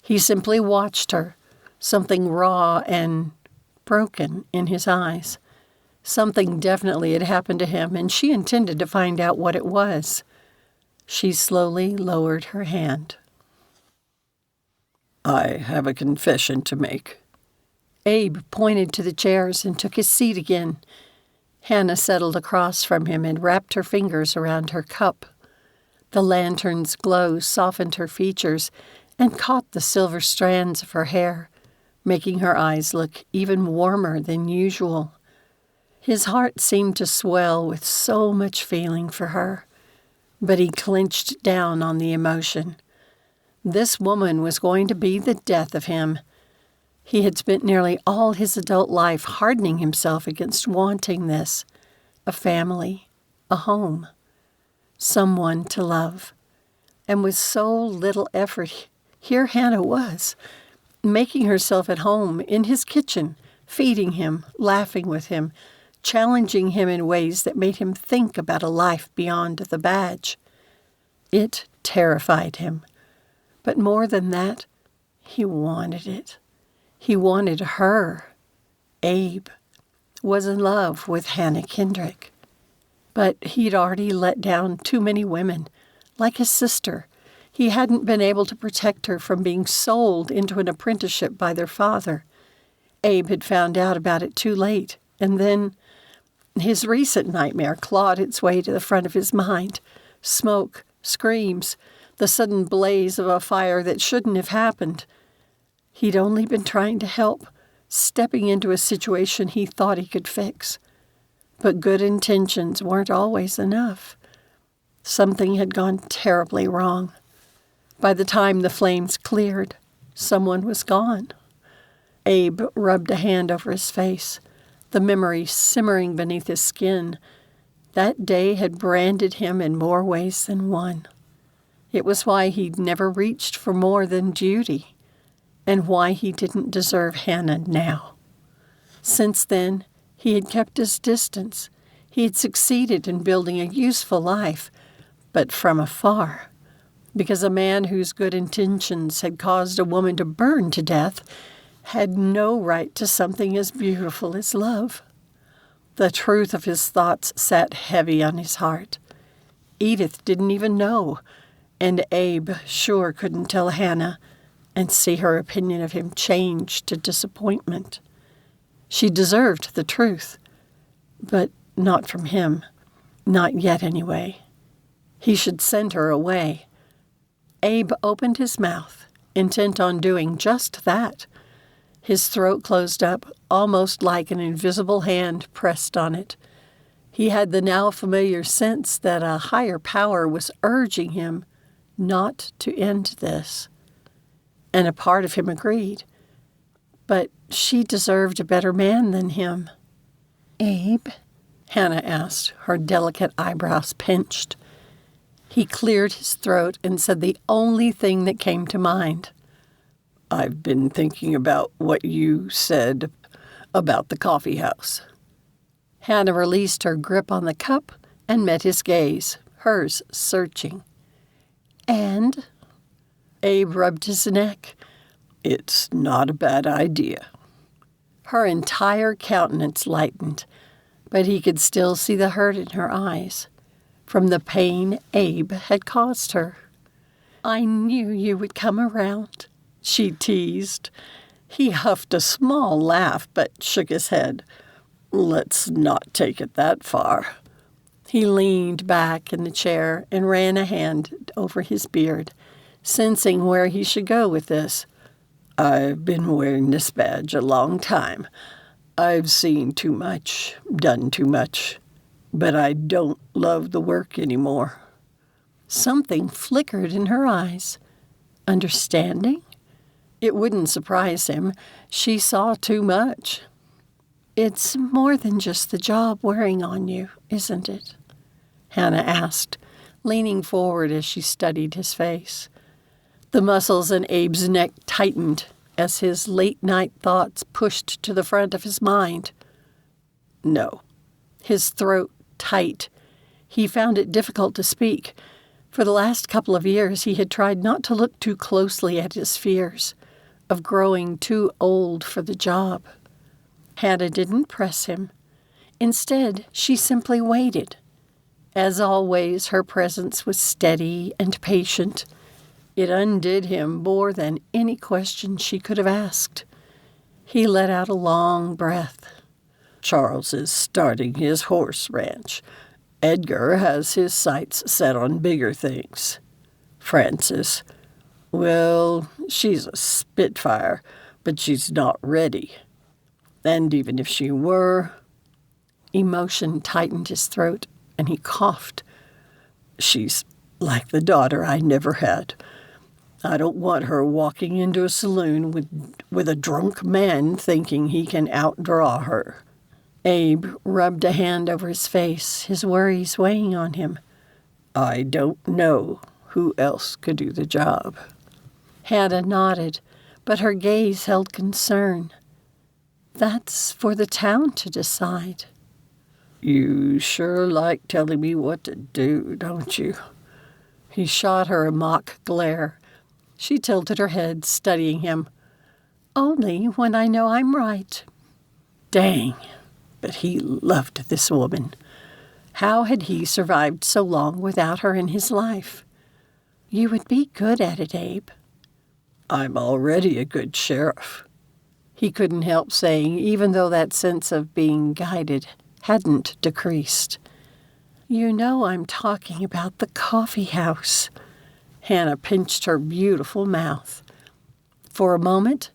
He simply watched her, something raw and broken in his eyes. Something definitely had happened to him, and she intended to find out what it was. She slowly lowered her hand. I have a confession to make. Abe pointed to the chairs and took his seat again. Hannah settled across from him and wrapped her fingers around her cup. The lantern's glow softened her features and caught the silver strands of her hair, making her eyes look even warmer than usual. His heart seemed to swell with so much feeling for her, but he clenched down on the emotion. This woman was going to be the death of him. He had spent nearly all his adult life hardening himself against wanting this, a family, a home, someone to love. And with so little effort, here Hannah was, making herself at home in his kitchen, feeding him, laughing with him, challenging him in ways that made him think about a life beyond the badge. It terrified him. But more than that, he wanted it. He wanted her. Abe was in love with Hannah Kendrick. But he'd already let down too many women, like his sister. He hadn't been able to protect her from being sold into an apprenticeship by their father. Abe had found out about it too late, and then his recent nightmare clawed its way to the front of his mind. Smoke, screams, the sudden blaze of a fire that shouldn't have happened. He'd only been trying to help, stepping into a situation he thought he could fix. But good intentions weren't always enough. Something had gone terribly wrong. By the time the flames cleared, someone was gone. Abe rubbed a hand over his face, the memory simmering beneath his skin. That day had branded him in more ways than one. It was why he'd never reached for more than duty, and why he didn't deserve Hannah now. Since then, he had kept his distance. He had succeeded in building a useful life, but from afar, because a man whose good intentions had caused a woman to burn to death had no right to something as beautiful as love. The truth of his thoughts sat heavy on his heart. Edith didn't even know, and Abe sure couldn't tell Hannah and see her opinion of him change to disappointment. She deserved the truth, but not from him. Not yet, anyway. He should send her away. Abe opened his mouth, intent on doing just that. His throat closed up, almost like an invisible hand pressed on it. He had the now familiar sense that a higher power was urging him not to end this. And a part of him agreed. But she deserved a better man than him. Abe? Hannah asked, her delicate eyebrows pinched. He cleared his throat and said the only thing that came to mind. I've been thinking about what you said about the coffee house. Hannah released her grip on the cup and met his gaze, hers searching. And? Abe rubbed his neck. It's not a bad idea. Her entire countenance lightened, but he could still see the hurt in her eyes, from the pain Abe had caused her. I knew you would come around, she teased. He huffed a small laugh, but shook his head. Let's not take it that far. He leaned back in the chair and ran a hand over his beard, sensing where he should go with this. I've been wearing this badge a long time. I've seen too much, done too much, but I don't love the work anymore. Something flickered in her eyes. Understanding? It wouldn't surprise him. She saw too much. It's more than just the job wearing on you, isn't it? Hannah asked, leaning forward as she studied his face. The muscles in Abe's neck tightened as his late-night thoughts pushed to the front of his mind. No. His throat tight. He found it difficult to speak. For the last couple of years, he had tried not to look too closely at his fears of growing too old for the job. Hannah didn't press him. Instead, she simply waited. As always, her presence was steady and patient. It undid him more than any question she could have asked. He let out a long breath. Charles is starting his horse ranch. Edgar has his sights set on bigger things. Frances, well, she's a spitfire, but she's not ready. And even if she were... Emotion tightened his throat, and he coughed. She's like the daughter I never had. I don't want her walking into a saloon with a drunk man thinking he can outdraw her. Abe rubbed a hand over his face, his worries weighing on him. I don't know who else could do the job. Hannah nodded, but her gaze held concern. That's for the town to decide. You sure like telling me what to do, don't you? He shot her a mock glare. She tilted her head, studying him. Only when I know I'm right. Dang, but he loved this woman. How had he survived so long without her in his life? You would be good at it, Abe. I'm already a good sheriff. He couldn't help saying, even though that sense of being guided hadn't decreased. You know I'm talking about the coffee house. Hannah pinched her beautiful mouth. For a moment,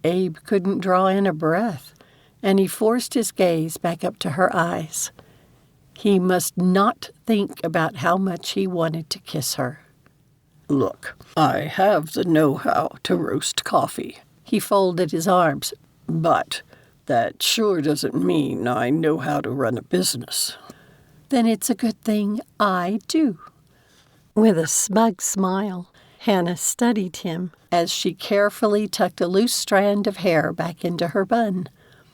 Abe couldn't draw in a breath, and he forced his gaze back up to her eyes. He must not think about how much he wanted to kiss her. Look, I have the know-how to roast coffee. He folded his arms. But that sure doesn't mean I know how to run a business. Then it's a good thing I do. With a smug smile, Hannah studied him as she carefully tucked a loose strand of hair back into her bun.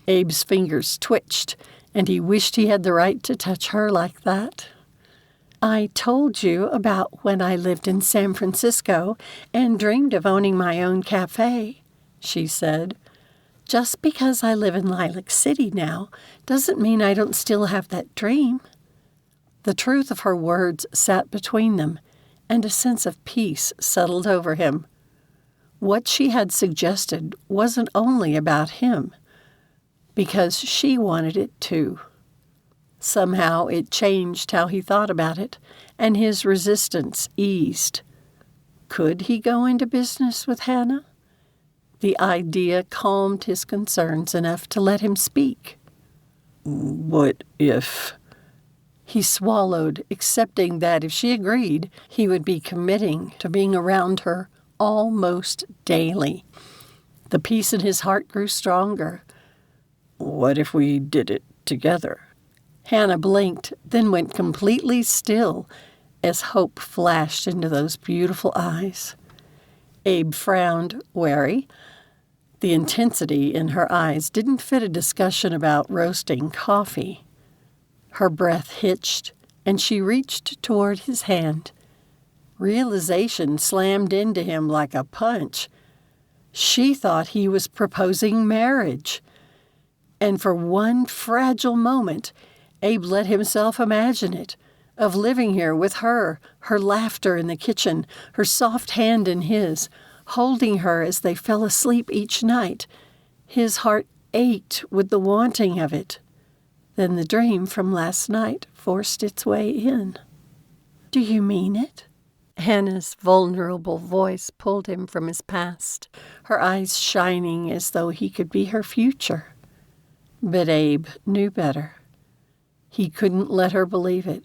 Abe's fingers twitched, and he wished he had the right to touch her like that. I told you about when I lived in San Francisco and dreamed of owning my own cafe, she said. Just because I live in Lilac City now doesn't mean I don't still have that dream. The truth of her words sat between them, and a sense of peace settled over him. What she had suggested wasn't only about him, because she wanted it too. Somehow it changed how he thought about it, and his resistance eased. Could he go into business with Hannah? The idea calmed his concerns enough to let him speak. What if... He swallowed, accepting that if she agreed, he would be committing to being around her almost daily. The peace in his heart grew stronger. What if we did it together. Hannah blinked, then went completely still as hope flashed into those beautiful eyes. Abe frowned, wary. The intensity in her eyes didn't fit a discussion about roasting coffee. Her breath hitched, and she reached toward his hand. Realization slammed into him like a punch. She thought he was proposing marriage. And for one fragile moment, Abe let himself imagine it, of living here with her laughter in the kitchen, her soft hand in his, holding her as they fell asleep each night. His heart ached with the wanting of it. Then the dream from last night forced its way in. Do you mean it? Hannah's vulnerable voice pulled him from his past, her eyes shining as though he could be her future. But Abe knew better. He couldn't let her believe it.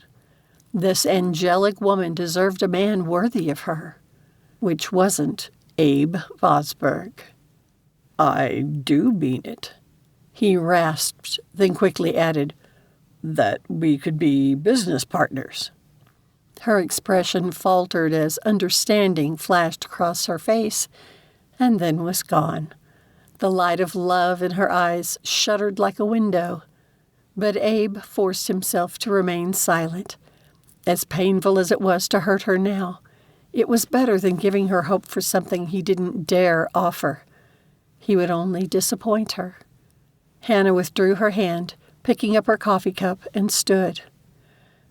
This angelic woman deserved a man worthy of her, which wasn't Abe Vosburg. I do mean it, he rasped, then quickly added, that we could be business partners. Her expression faltered as understanding flashed across her face, and then was gone. The light of love in her eyes shuddered like a window. But Abe forced himself to remain silent. As painful as it was to hurt her now, it was better than giving her hope for something he didn't dare offer. He would only disappoint her. Hannah withdrew her hand, picking up her coffee cup, and stood.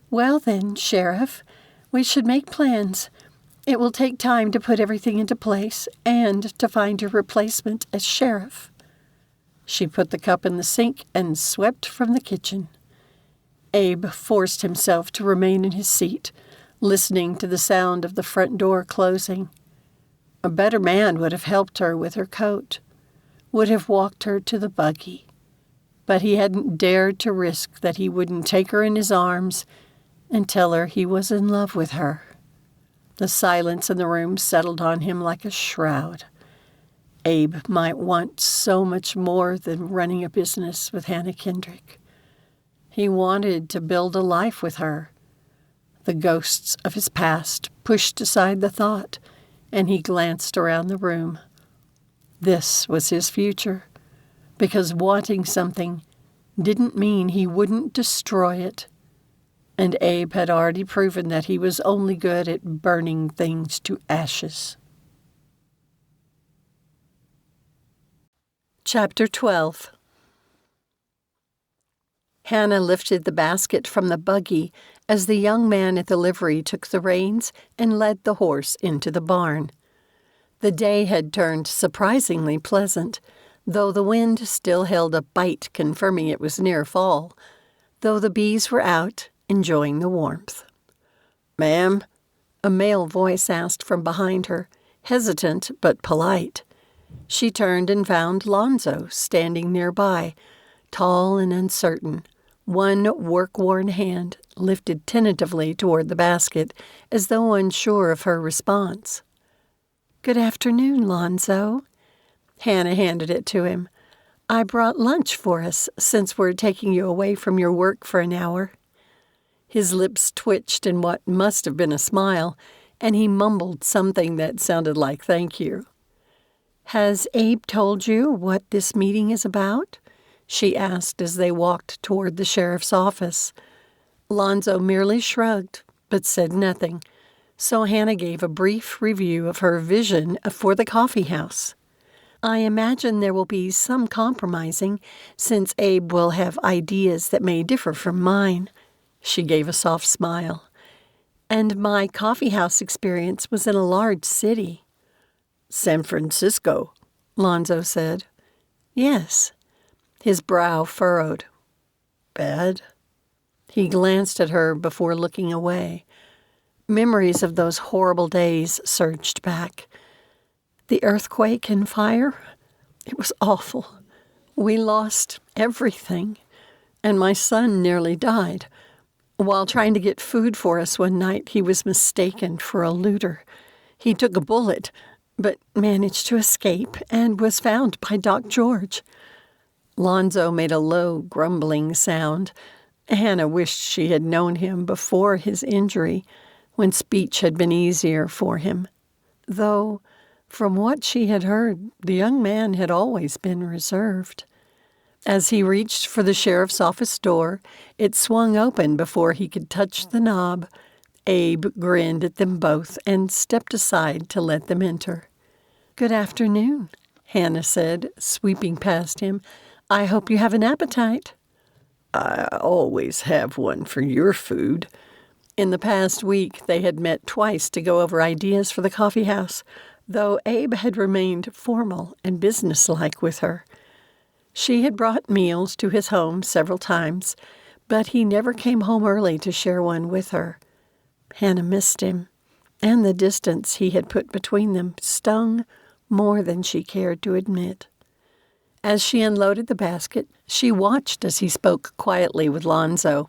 "Well then, Sheriff, we should make plans. It will take time to put everything into place and to find your replacement as sheriff." She put the cup in the sink and swept from the kitchen. Abe forced himself to remain in his seat, listening to the sound of the front door closing. A better man would have helped her with her coat, would have walked her to the buggy. But he hadn't dared to risk that he wouldn't take her in his arms and tell her he was in love with her. The silence in the room settled on him like a shroud. Abe might want so much more than running a business with Hannah Kendrick. He wanted to build a life with her. The ghosts of his past pushed aside the thought, and he glanced around the room. This was his future, because wanting something didn't mean he wouldn't destroy it. And Abe had already proven that he was only good at burning things to ashes. Chapter 12. Hannah lifted the basket from the buggy as the young man at the livery took the reins and led the horse into the barn. The day had turned surprisingly pleasant, though the wind still held a bite confirming it was near fall, though the bees were out enjoying the warmth. "Ma'am?" a male voice asked from behind her, hesitant but polite. She turned and found Lonzo standing nearby, tall and uncertain, one work-worn hand lifted tentatively toward the basket as though unsure of her response. "Good afternoon, Lonzo." Hannah handed it to him. "I brought lunch for us since we're taking you away from your work for an hour." His lips twitched in what must have been a smile, and he mumbled something that sounded like thank you. "Has Abe told you what this meeting is about?" she asked as they walked toward the sheriff's office. Lonzo merely shrugged, but said nothing, so Hannah gave a brief review of her vision for the coffee house. "I imagine there will be some compromising, since Abe will have ideas that may differ from mine." She gave a soft smile. "And my coffee house experience was in a large city." "San Francisco," Lonzo said. "Yes." His brow furrowed. "Bad?" He glanced at her before looking away. Memories of those horrible days surged back. The earthquake and fire? It was awful. We lost everything, and my son nearly died. While trying to get food for us one night, he was mistaken for a looter. He took a bullet, but managed to escape and was found by Doc George. Lonzo made a low, grumbling sound. Hannah wished she had known him before his injury, when speech had been easier for him. Though, from what she had heard, the young man had always been reserved. As he reached for the sheriff's office door, it swung open before he could touch the knob. Abe grinned at them both and stepped aside to let them enter. "Good afternoon," Hannah said, sweeping past him. "I hope you have an appetite." "I always have one for your food." In the past week, they had met twice to go over ideas for the coffee house, though Abe had remained formal and businesslike with her. She had brought meals to his home several times, but he never came home early to share one with her. Hannah missed him, and the distance he had put between them stung more than she cared to admit. As she unloaded the basket, she watched as he spoke quietly with Lonzo.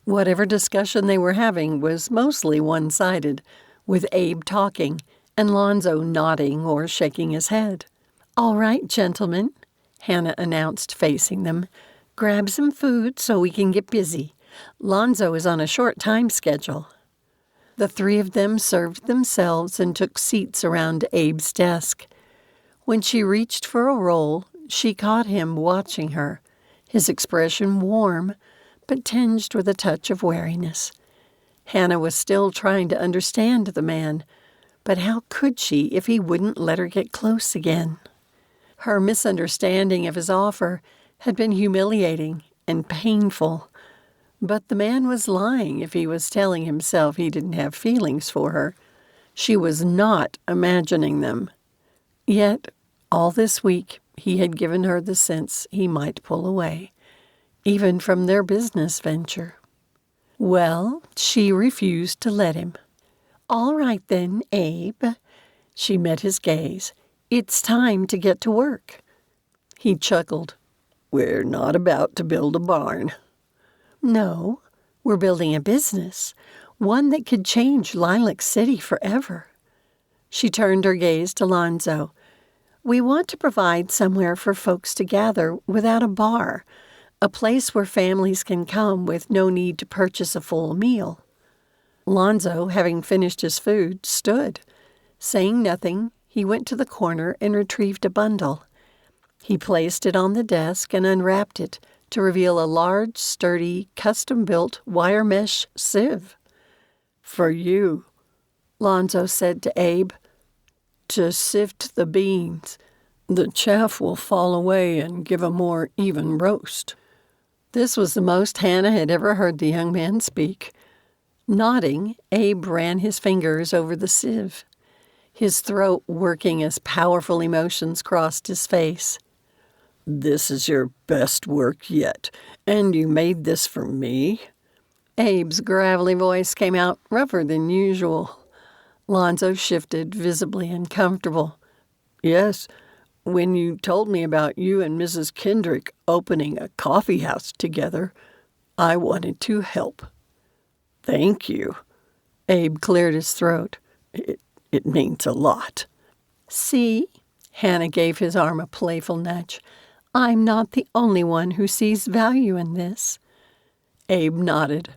Whatever discussion they were having was mostly one-sided, with Abe talking and Lonzo nodding or shaking his head. "All right, gentlemen," Hannah announced, facing them. "Grab some food so we can get busy. Lonzo is on a short time schedule." The three of them served themselves and took seats around Abe's desk. When she reached for a roll, she caught him watching her, his expression warm, but tinged with a touch of wariness. Hannah was still trying to understand the man, but how could she if he wouldn't let her get close again? Her misunderstanding of his offer had been humiliating and painful, but the man was lying if he was telling himself he didn't have feelings for her. She was not imagining them. Yet, all this week, he had given her the sense he might pull away, even from their business venture. Well, she refused to let him. "All right then, Abe." She met his gaze. "It's time to get to work." He chuckled. "We're not about to build a barn." "No, we're building a business, one that could change Lilac City forever." She turned her gaze to Lonzo. "We want to provide somewhere for folks to gather without a bar, a place where families can come with no need to purchase a full meal." Lonzo, having finished his food, stood. Saying nothing, he went to the corner and retrieved a bundle. He placed it on the desk and unwrapped it to reveal a large, sturdy, custom-built wire mesh sieve. "For you," Lonzo said to Abe, "to sift the beans. The chaff will fall away and give a more even roast." This was the most Hannah had ever heard the young man speak. Nodding, Abe ran his fingers over the sieve, his throat working as powerful emotions crossed his face. "This is your best work yet, and you made this for me?" Abe's gravelly voice came out rougher than usual. Lonzo shifted, visibly uncomfortable. "Yes. When you told me about you and Mrs. Kendrick opening a coffee house together, I wanted to help." "Thank you." Abe cleared his throat. It means a lot." "See?" Hannah gave his arm a playful nudge. "I'm not the only one who sees value in this." Abe nodded.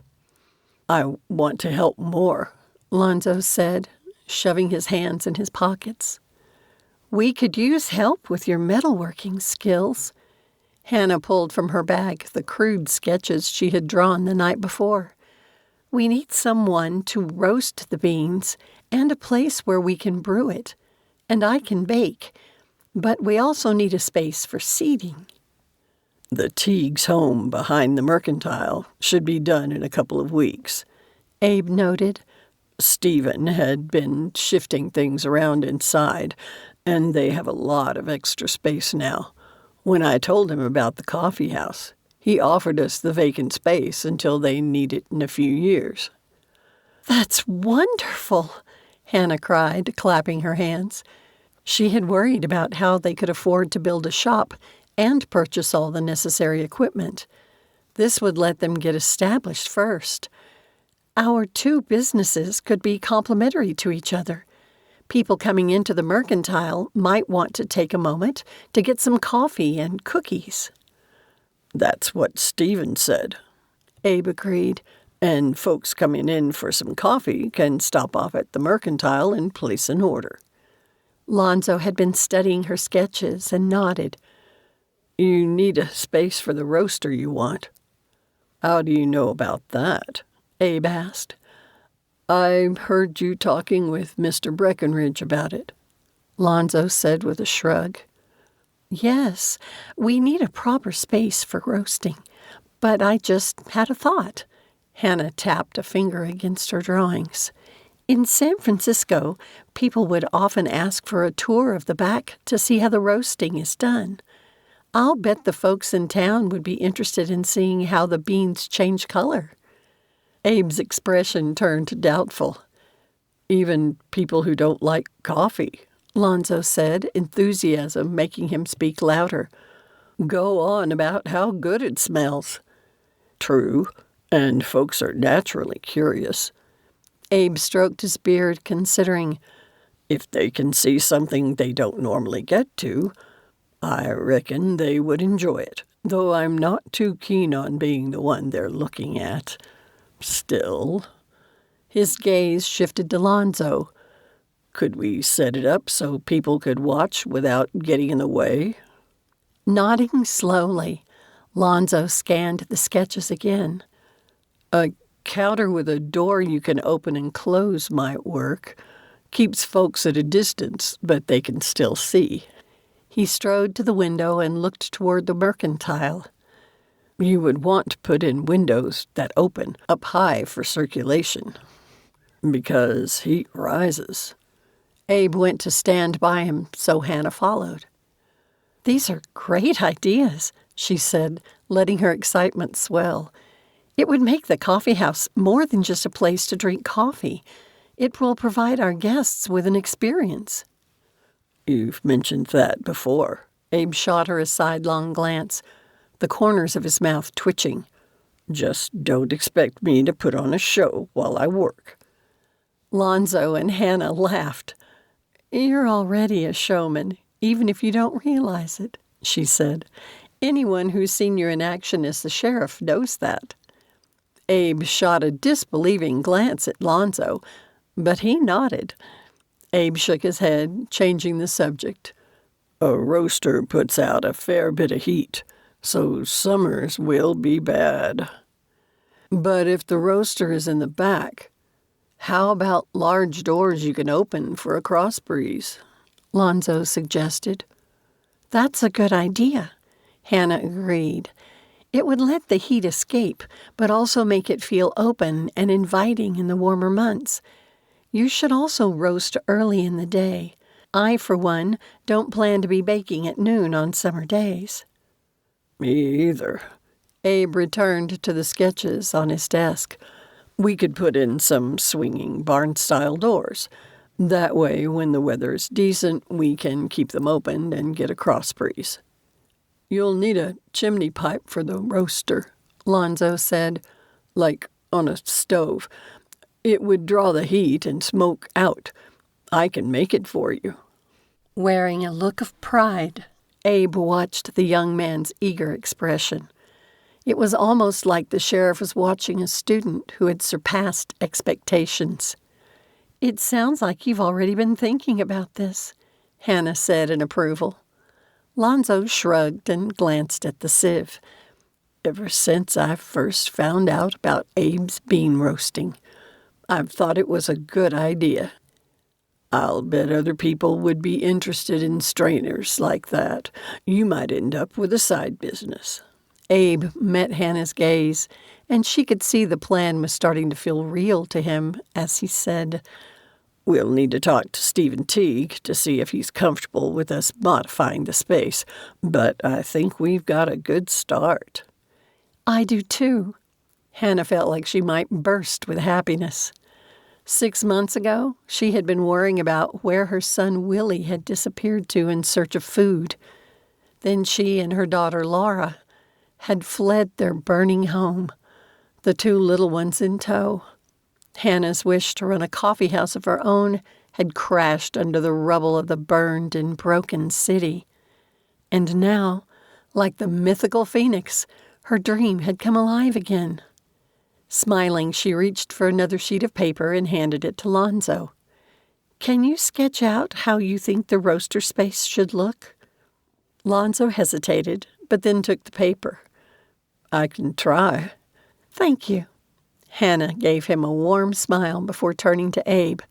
"I want to help more," Lonzo said, shoving his hands in his pockets. "We could use help with your metalworking skills." Hannah pulled from her bag the crude sketches she had drawn the night before. "We need someone to roast the beans and a place where we can brew it. And I can bake. But we also need a space for seating." "The Teague's home behind the Mercantile should be done in a couple of weeks," Abe noted. "Stephen had been shifting things around inside, and they have a lot of extra space now. When I told him about the coffee house, he offered us the vacant space until they need it in a few years." "That's wonderful," Hannah cried, clapping her hands. She had worried about how they could afford to build a shop and purchase all the necessary equipment. This would let them get established first. Our two businesses could be complementary to each other. People coming into the Mercantile might want to take a moment to get some coffee and cookies. That's what Stephen said, Abe agreed. And folks coming in for some coffee can stop off at the Mercantile and place an order. Lonzo had been studying her sketches and nodded. You need a space for the roaster you want. How do you know about that? Abe asked. I heard you talking with Mr. Breckenridge about it, Lonzo said with a shrug. Yes, we need a proper space for roasting, but I just had a thought. Hannah tapped a finger against her drawings. In San Francisco, people would often ask for a tour of the back to see how the roasting is done. I'll bet the folks in town would be interested in seeing how the beans change color. Abe's expression turned doubtful. Even people who don't like coffee, Lonzo said, enthusiasm making him speak louder. Go on about how good it smells. True, and folks are naturally curious. Abe stroked his beard, considering. If they can see something they don't normally get to, I reckon they would enjoy it, though I'm not too keen on being the one they're looking at. Still, his gaze shifted to Lonzo. Could we set it up so people could watch without getting in the way? Nodding slowly, Lonzo scanned the sketches again. A counter with a door you can open and close might work. Keeps folks at a distance, but they can still see. He strode to the window and looked toward the Mercantile. You would want to put in windows that open up high for circulation, because heat rises. Abe went to stand by him, so Hannah followed. These are great ideas, she said, letting her excitement swell. It would make the coffee house more than just a place to drink coffee. It will provide our guests with an experience. You've mentioned that before. Abe shot her a sidelong glance, the corners of his mouth twitching. Just don't expect me to put on a show while I work. Lonzo and Hannah laughed. You're already a showman, even if you don't realize it, she said. Anyone who's seen you in action as the sheriff knows that. Abe shot a disbelieving glance at Lonzo, but he nodded. Abe shook his head, changing the subject. A roaster puts out a fair bit of heat, so summers will be bad. But if the roaster is in the back, how about large doors you can open for a cross breeze? Lonzo suggested. That's a good idea, Hannah agreed. It would let the heat escape, but also make it feel open and inviting in the warmer months. You should also roast early in the day. I, for one, don't plan to be baking at noon on summer days. Me either. Abe returned to the sketches on his desk. We could put in some swinging barn-style doors. That way, when the weather's decent, we can keep them open and get a cross breeze. You'll need a chimney pipe for the roaster, Lonzo said, like on a stove. It would draw the heat and smoke out. I can make it for you. Wearing a look of pride, Abe watched the young man's eager expression. It was almost like the sheriff was watching a student who had surpassed expectations. It sounds like you've already been thinking about this, Hannah said in approval. Lonzo shrugged and glanced at the sieve. Ever since I first found out about Abe's bean roasting, I've thought it was a good idea. I'll bet other people would be interested in strainers like that. You might end up with a side business. Abe met Hannah's gaze, and she could see the plan was starting to feel real to him as he said, We'll need to talk to Stephen Teague to see if he's comfortable with us modifying the space, but I think we've got a good start. I do too. Hannah felt like she might burst with happiness. 6 months ago, she had been worrying about where her son Willie had disappeared to in search of food. Then she and her daughter Laura had fled their burning home, the 2 little ones in tow. Hannah's wish to run a coffee house of her own had crashed under the rubble of the burned and broken city. And now, Like the mythical phoenix, her dream had come alive again. Smiling, she reached for another sheet of paper and handed it to Lonzo. "Can you sketch out how you think the roaster space should look?" Lonzo hesitated, but then took the paper. "I can try." "Thank you." Hannah gave him a warm smile before turning to Abe.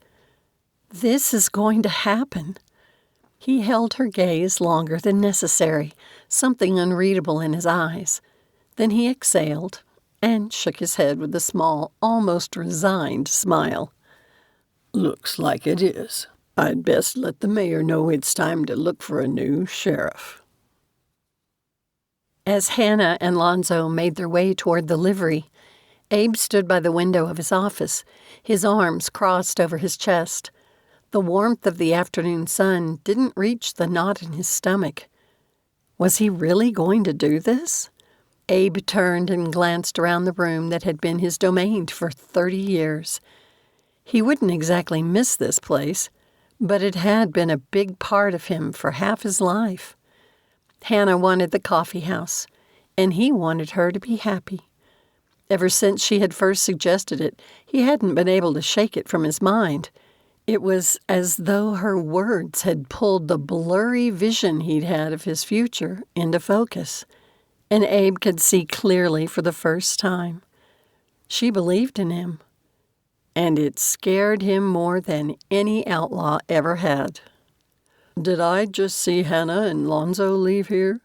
"This is going to happen." He held her gaze longer than necessary, something unreadable in his eyes. Then he exhaled and shook his head with a small, almost resigned smile. "Looks like it is. I'd best let the mayor know it's time to look for a new sheriff." As Hannah and Lonzo made their way toward the livery, Abe stood by the window of his office, his arms crossed over his chest. The warmth of the afternoon sun didn't reach the knot in his stomach. Was he really going to do this? Abe turned and glanced around the room that had been his domain for 30 years. He wouldn't exactly miss this place, but it had been a big part of him for half his life. Hannah wanted the coffee house, and he wanted her to be happy. Ever since she had first suggested it, he hadn't been able to shake it from his mind. It was as though her words had pulled the blurry vision he'd had of his future into focus, and Abe could see clearly for the first time. She believed in him, and it scared him more than any outlaw ever had. "Did I just see Hannah and Lonzo leave here?"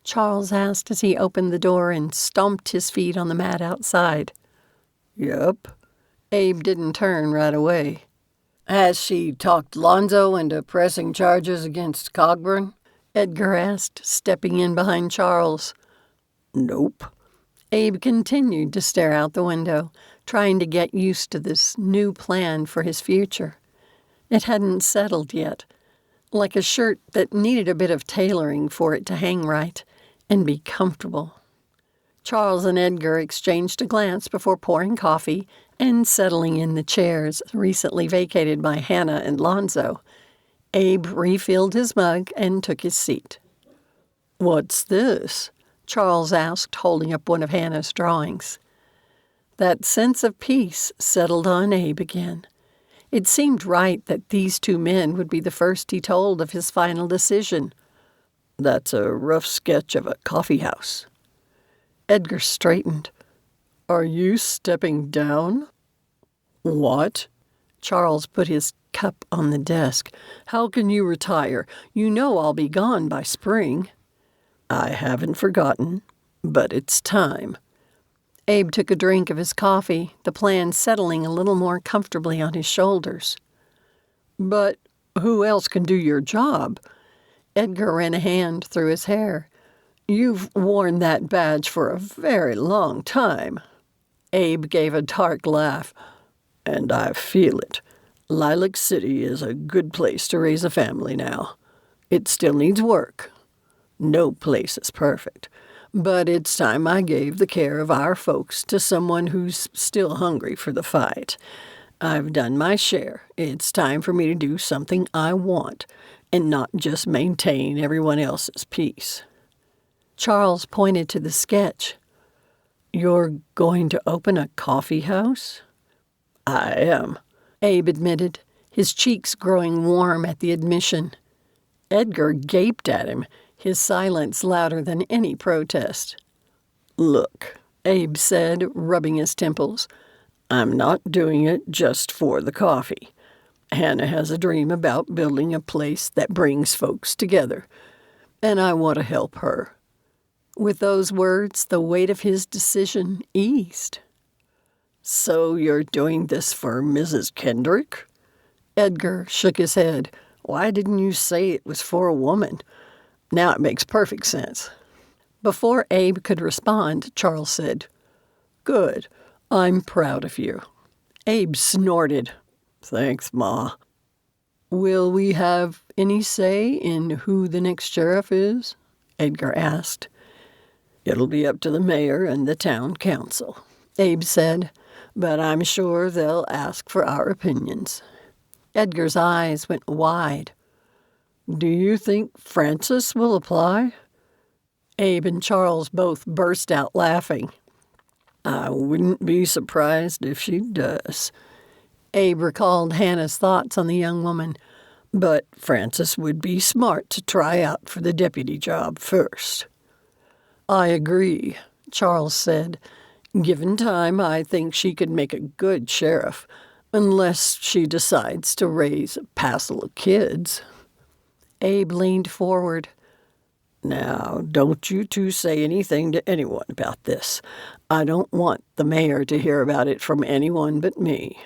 Charles asked as he opened the door and stomped his feet on the mat outside. "Yep." Abe didn't turn right away. "Has she talked Lonzo into pressing charges against Cogburn?" Edgar asked, stepping in behind Charles. "Nope." Abe continued to stare out the window, trying to get used to this new plan for his future. It hadn't settled yet, like a shirt that needed a bit of tailoring for it to hang right and be comfortable. Charles and Edgar exchanged a glance before pouring coffee and settling in the chairs recently vacated by Hannah and Lonzo. Abe refilled his mug and took his seat. "What's this?" Charles asked, holding up one of Hannah's drawings. That sense of peace settled on Abe again. It seemed right that these two men would be the first he told of his final decision. "That's a rough sketch of a coffee house." Edgar straightened. "Are you stepping down?" "What?" Charles put his cup on the desk. "How can you retire? You know I'll be gone by spring." "I haven't forgotten, but it's time." Abe took a drink of his coffee, the plan settling a little more comfortably on his shoulders. "But who else can do your job?" Edgar ran a hand through his hair. "You've worn that badge for a very long time." Abe gave a dark laugh. "And I feel it. Lilac City is a good place to raise a family now. It still needs work. No place is perfect. But it's time I gave the care of our folks to someone who's still hungry for the fight. I've done my share. It's time for me to do something I want and not just maintain everyone else's peace." Charles pointed to the sketch. "You're going to open a coffee house?" "I am," Abe admitted, his cheeks growing warm at the admission. Edgar gaped at him, his silence louder than any protest. "Look," Abe said, rubbing his temples, "I'm not doing it just for the coffee. Hannah has a dream about building a place that brings folks together, and I want to help her." With those words, the weight of his decision eased. "So you're doing this for Mrs. Kendrick?" Edgar shook his head. "Why didn't you say it was for a woman? Now it makes perfect sense." Before Abe could respond, Charles said, "Good. I'm proud of you." Abe snorted. "Thanks, Ma." "Will we have any say in who the next sheriff is?" Edgar asked. "It'll be up to the mayor and the town council," Abe said, "but I'm sure they'll ask for our opinions." Edgar's eyes went wide. "Do you think Francis will apply?" Abe and Charles both burst out laughing. I wouldn't be surprised if she does. Abe recalled Hannah's thoughts on the young woman. But Frances would be smart to try out for the deputy job first. I agree, Charles said. Given time, I think she could make a good sheriff, unless she decides to raise a passel of kids. Abe leaned forward. Now, don't you two say anything to anyone about this. I don't want the mayor to hear about it from anyone but me.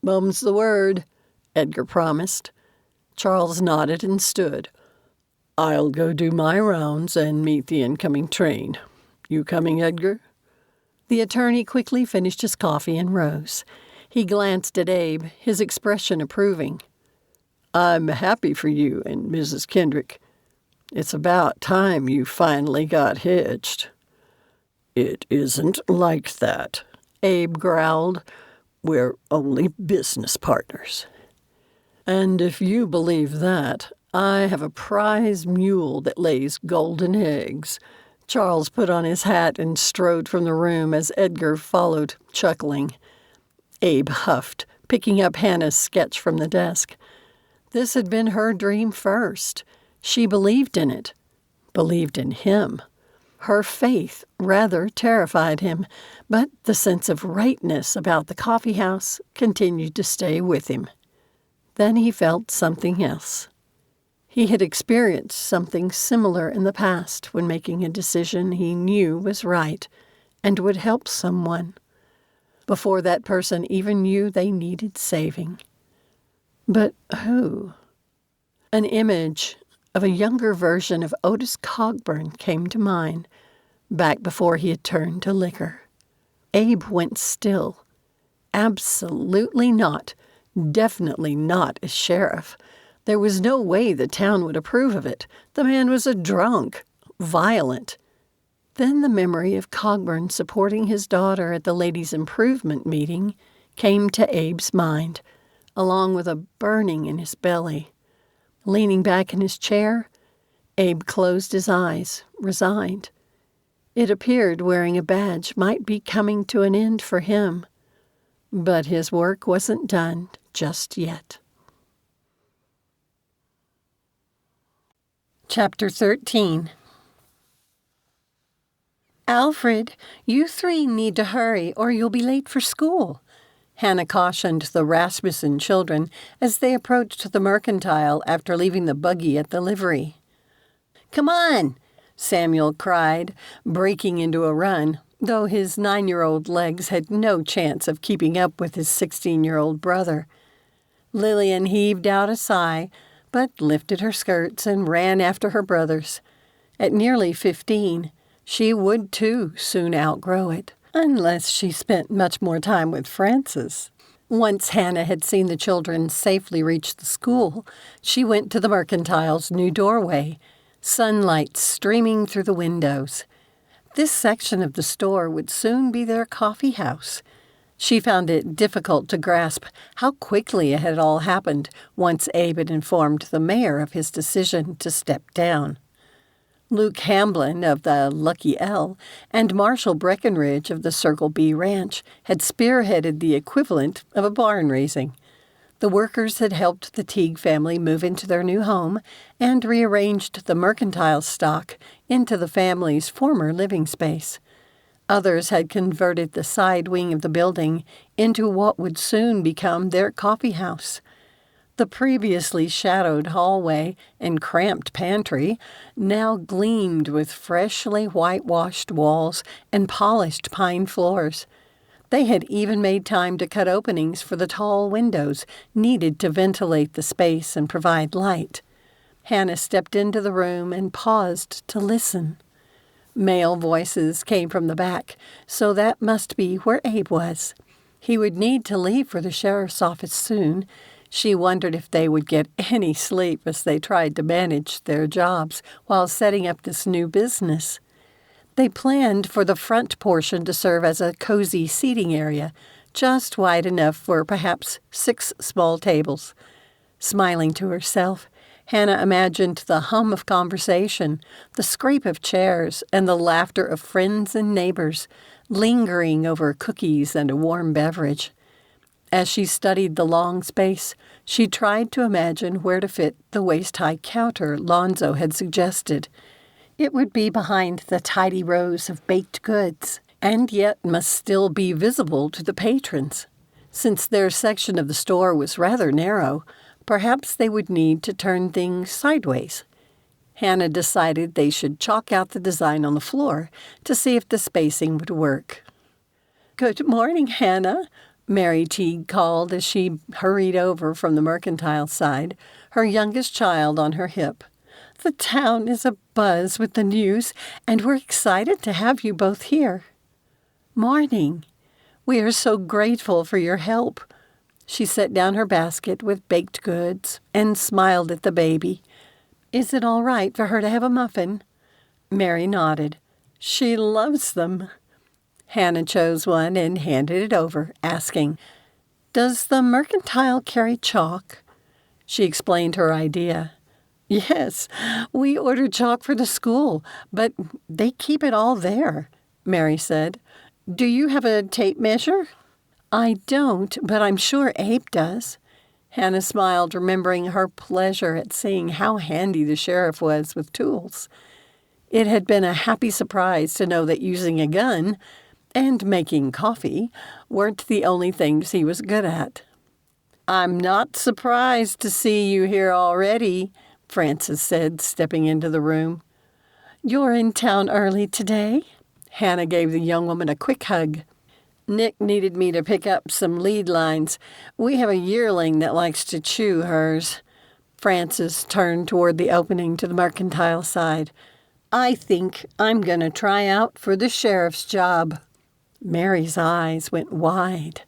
Mum's the word, Edgar promised. Charles nodded and stood. I'll go do my rounds and meet the incoming train. You coming, Edgar? The attorney quickly finished his coffee and rose. He glanced at Abe, his expression approving. I'm happy for you and Mrs. Kendrick. It's about time you finally got hitched. It isn't like that, Abe growled. We're only business partners. And if you believe that, I have a prize mule that lays golden eggs. Charles put on his hat and strode from the room as Edgar followed, chuckling. Abe huffed, picking up Hannah's sketch from the desk. This had been her dream first. She believed in it, believed in him. Her faith rather terrified him, but the sense of rightness about the coffee house continued to stay with him. Then he felt something else. He had experienced something similar in the past when making a decision he knew was right and would help someone, before that person even knew they needed saving. But who? An image of a younger version of Otis Cogburn came to mind, back before he had turned to liquor. Abe went still. Absolutely not. Definitely not as sheriff. There was no way the town would approve of it. The man was a drunk, violent. Then the memory of Cogburn supporting his daughter at the Ladies' Improvement meeting came to Abe's mind, along with a burning in his belly. Leaning back in his chair, Abe closed his eyes, resigned. It appeared wearing a badge might be coming to an end for him, but his work wasn't done just yet. Chapter 13. Alfred, you three need to hurry or you'll be late for school, Hannah cautioned the Rasmussen children as they approached the mercantile after leaving the buggy at the livery. Come on, Samuel cried, breaking into a run, though his 9-year-old legs had no chance of keeping up with his 16-year-old brother. Lillian heaved out a sigh, but lifted her skirts and ran after her brothers. At nearly 15, she would too soon outgrow it, unless she spent much more time with Frances. Once Hannah had seen the children safely reach the school, she went to the mercantile's new doorway, sunlight streaming through the windows. This section of the store would soon be their coffee house. She found it difficult to grasp how quickly it had all happened once Abe had informed the mayor of his decision to step down. Luke Hamblin of the Lucky L and Marshall Breckenridge of the Circle B Ranch had spearheaded the equivalent of a barn raising. The workers had helped the Teague family move into their new home and rearranged the mercantile stock into the family's former living space. Others had converted the side wing of the building into what would soon become their coffee house. The previously shadowed hallway and cramped pantry now gleamed with freshly whitewashed walls and polished pine floors. They had even made time to cut openings for the tall windows needed to ventilate the space and provide light. Hannah stepped into the room and paused to listen. Male voices came from the back, so that must be where Abe was. He would need to leave for the sheriff's office soon. She wondered if they would get any sleep as they tried to manage their jobs while setting up this new business. They planned for the front portion to serve as a cozy seating area, just wide enough for perhaps 6 small tables. Smiling to herself, Hannah imagined the hum of conversation, the scrape of chairs, and the laughter of friends and neighbors, lingering over cookies and a warm beverage. As she studied the long space, she tried to imagine where to fit the waist-high counter Lonzo had suggested. It would be behind the tidy rows of baked goods, and yet must still be visible to the patrons. Since their section of the store was rather narrow, perhaps they would need to turn things sideways. Hannah decided they should chalk out the design on the floor to see if the spacing would work. "Good morning, Hannah," Mary Teague called as she hurried over from the mercantile side, her youngest child on her hip. "The town is abuzz with the news, and we're excited to have you both here." "Morning. We are so grateful for your help." She set down her basket with baked goods and smiled at the baby. "Is it all right for her to have a muffin?" Mary nodded. "She loves them." Hannah chose one and handed it over, asking, "Does the mercantile carry chalk?" She explained her idea. "Yes, we ordered chalk for the school, but they keep it all there," Mary said. "Do you have a tape measure?" "I don't, but I'm sure Abe does." Hannah smiled, remembering her pleasure at seeing how handy the sheriff was with tools. It had been a happy surprise to know that using a gun and making coffee weren't the only things he was good at. "I'm not surprised to see you here already," Frances said, stepping into the room. "You're in town early today?" Hannah gave the young woman a quick hug. "Nick needed me to pick up some lead lines. We have a yearling that likes to chew hers." Frances turned toward the opening to the mercantile side. "I think I'm going to try out for the sheriff's job." Mary's eyes went wide.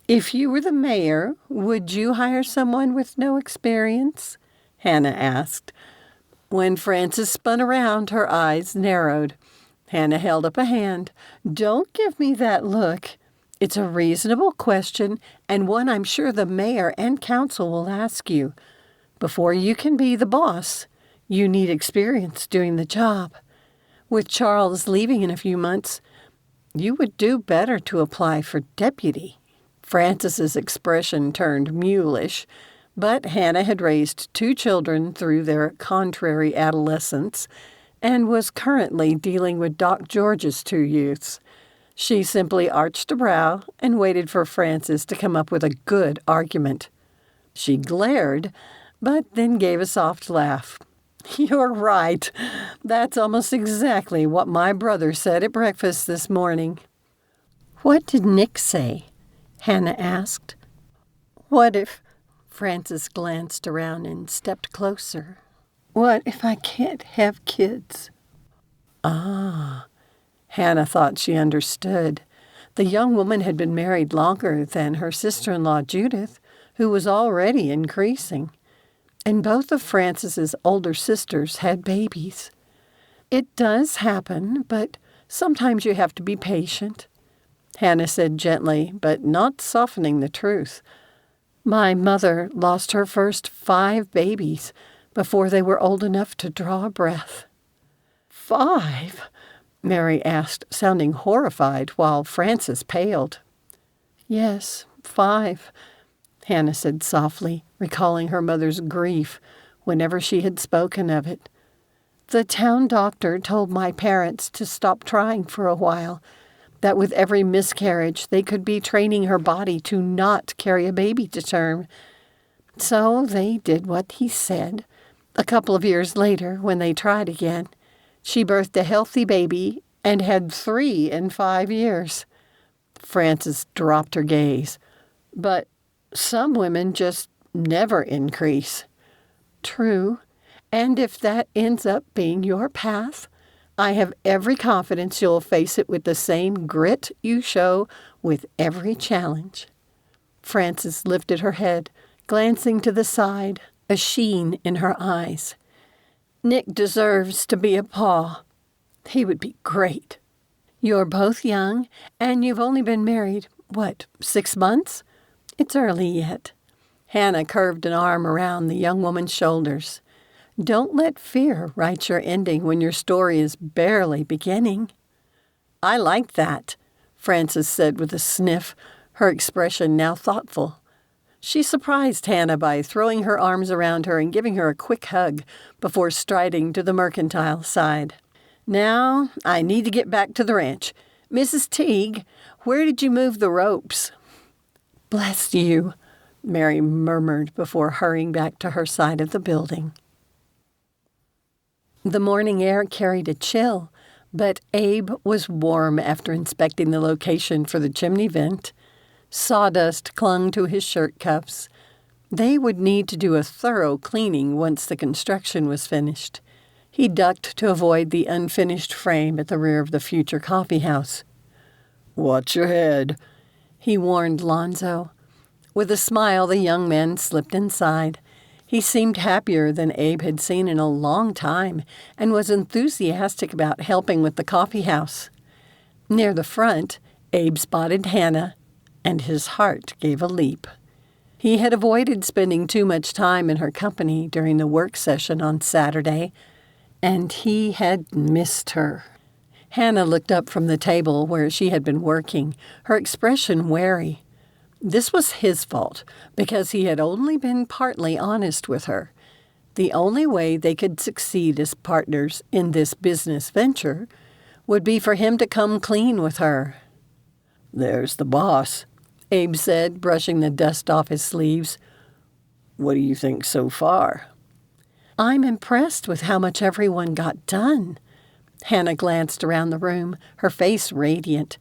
"If you were the mayor, would you hire someone with no experience?" Hannah asked. When Frances spun around, her eyes narrowed. Hannah held up a hand. "Don't give me that look. It's a reasonable question, and one I'm sure the mayor and council will ask you. Before you can be the boss, you need experience doing the job. With Charles leaving in a few months, you would do better to apply for deputy." Frances's expression turned mulish, but Hannah had raised 2 children through their contrary adolescence and was currently dealing with Doc George's 2 youths. She simply arched a brow and waited for Frances to come up with a good argument. She glared, but then gave a soft laugh. "You're right. That's almost exactly what my brother said at breakfast this morning." "What did Nick say?" Hannah asked. "What if—" Frances glanced around and stepped closer. "What if I can't have kids?" Ah, Hannah thought she understood. The young woman had been married longer than her sister-in-law Judith, who was already increasing. And both of Frances's older sisters had babies. "It does happen, but sometimes you have to be patient," Hannah said gently, but not softening the truth. "My mother lost her first 5 babies before they were old enough to draw a breath." "5?" Mary asked, sounding horrified, while Frances paled. "Yes, 5. Hannah said softly, recalling her mother's grief whenever she had spoken of it. "The town doctor told my parents to stop trying for a while, that with every miscarriage they could be training her body to not carry a baby to term. So they did what he said. A couple of years later, when they tried again, she birthed a healthy baby and had 3 in 5 years. Frances dropped her gaze. "But some women just never increase." "True. And if that ends up being your path, I have every confidence you'll face it with the same grit you show with every challenge." Frances lifted her head, glancing to the side, a sheen in her eyes. "Nick deserves to be a pa. He would be great." "You're both young, and you've only been married, 6 months? It's early yet." Hannah curved an arm around the young woman's shoulders. Don't let fear write your ending when your story is barely beginning. I like that, Frances said with a sniff, her expression now thoughtful. She surprised Hannah by throwing her arms around her and giving her a quick hug before striding to the mercantile side. Now, I need to get back to the ranch. Mrs. Teague, where did you move the ropes? Bless you, Mary murmured before hurrying back to her side of the building. The morning air carried a chill, but Abe was warm after inspecting the location for the chimney vent. Sawdust clung to his shirt cuffs. They would need to do a thorough cleaning once the construction was finished. He ducked to avoid the unfinished frame at the rear of the future coffee house. Watch your head, he warned Lonzo. With a smile, the young man slipped inside. He seemed happier than Abe had seen in a long time and was enthusiastic about helping with the coffee house. Near the front, Abe spotted Hannah, and his heart gave a leap. He had avoided spending too much time in her company during the work session on Saturday, and he had missed her. Hannah looked up from the table where she had been working, her expression wary. This was his fault, because he had only been partly honest with her. The only way they could succeed as partners in this business venture would be for him to come clean with her. There's the boss, Abe said, brushing the dust off his sleeves. What do you think so far? I'm impressed with how much everyone got done. Hannah glanced around the room, her face radiant.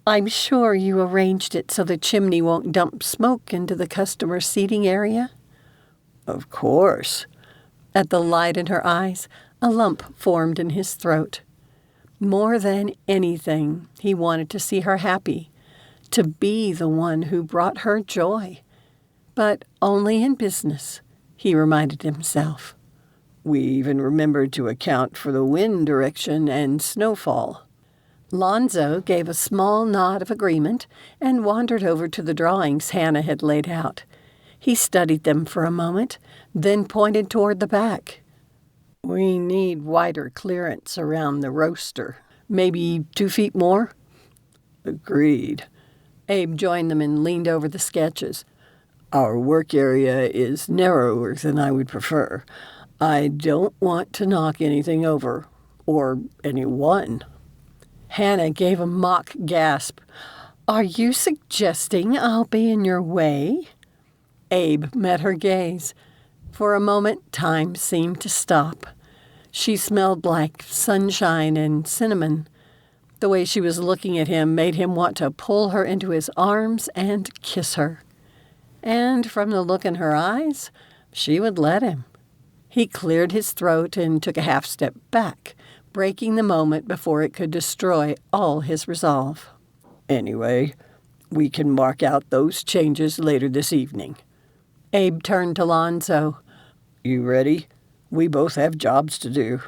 I'm sure you arranged it so the chimney won't dump smoke into the customer seating area? Of course. At the light in her eyes, a lump formed in his throat. More than anything, he wanted to see her happy, to be the one who brought her joy. But only in business, he reminded himself. We even remembered to account for the wind direction and snowfall. Lonzo gave a small nod of agreement and wandered over to the drawings Hannah had laid out. He studied them for a moment, then pointed toward the back. We need wider clearance around the roaster. Maybe 2 feet more? Agreed. Abe joined them and leaned over the sketches. Our work area is narrower than I would prefer. I don't want to knock anything over, or anyone. Hannah gave a mock gasp. Are you suggesting I'll be in your way? Abe met her gaze. For a moment, time seemed to stop. She smelled like sunshine and cinnamon. The way she was looking at him made him want to pull her into his arms and kiss her. And from the look in her eyes, she would let him. He cleared his throat and took a half step back, breaking the moment before it could destroy all his resolve. Anyway, we can mark out those changes later this evening. Abe turned to Lonzo. You ready? We both have jobs to do.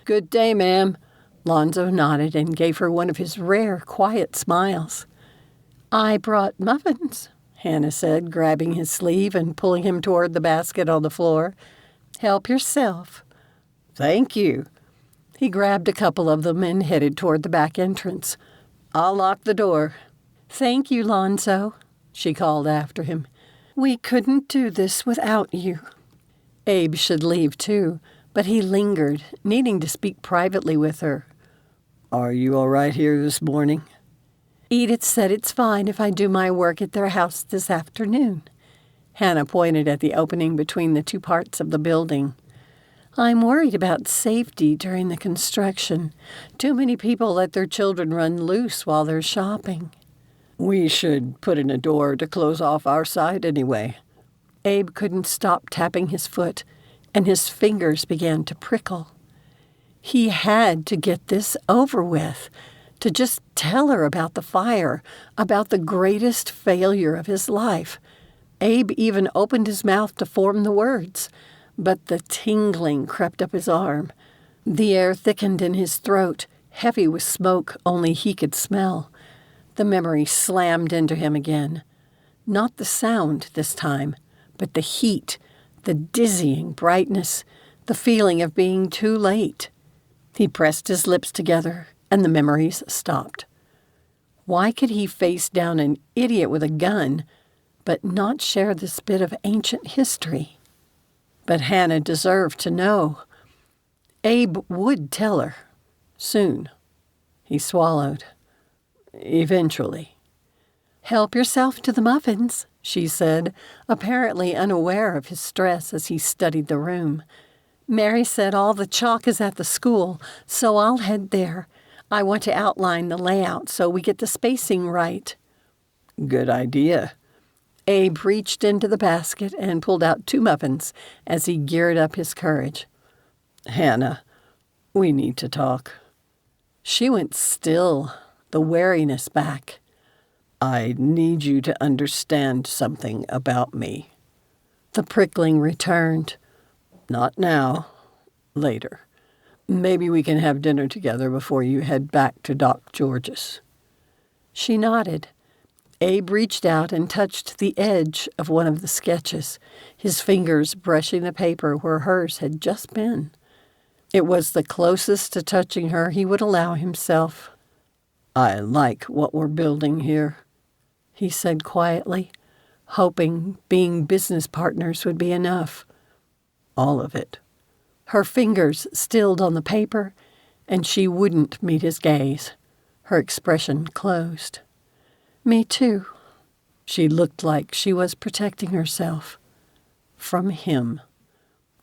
Good day, ma'am. Lonzo nodded and gave her one of his rare, quiet smiles. I brought muffins, Hannah said, grabbing his sleeve and pulling him toward the basket on the floor. Help yourself. Thank you. He grabbed a couple of them and headed toward the back entrance. I'll lock the door. Thank you, Lonzo, she called after him. We couldn't do this without you. Abe should leave, too, but he lingered, needing to speak privately with her. Are you all right here this morning? Edith said it's fine if I do my work at their house this afternoon. Hannah pointed at the opening between the two parts of the building. I'm worried about safety during the construction. Too many people let their children run loose while they're shopping. We should put in a door to close off our side anyway. Abe couldn't stop tapping his foot, and his fingers began to prickle. He had to get this over with, to just tell her about the fire, about the greatest failure of his life. Abe even opened his mouth to form the words, but the tingling crept up his arm. The air thickened in his throat, heavy with smoke only he could smell. The memory slammed into him again. Not the sound this time, but the heat, the dizzying brightness, the feeling of being too late. He pressed his lips together, and the memories stopped. Why could he face down an idiot with a gun, but not share this bit of ancient history? But Hannah deserved to know. Abe would tell her. Soon. He swallowed. Eventually. "Help yourself to the muffins," she said, apparently unaware of his stress as he studied the room. "Mary said all the chalk is at the school, so I'll head there. I want to outline the layout so we get the spacing right." Good idea. Abe reached into the basket and pulled out 2 muffins as he geared up his courage. Hannah, we need to talk. She went still, the wariness back. I need you to understand something about me. The prickling returned. Not now. Later. Maybe we can have dinner together before you head back to Doc George's. She nodded. Abe reached out and touched the edge of one of the sketches, his fingers brushing the paper where hers had just been. It was the closest to touching her he would allow himself. I like what we're building here, he said quietly, hoping being business partners would be enough. All of it. Her fingers stilled on the paper, and she wouldn't meet his gaze. Her expression closed. Me too. She looked like she was protecting herself. From him.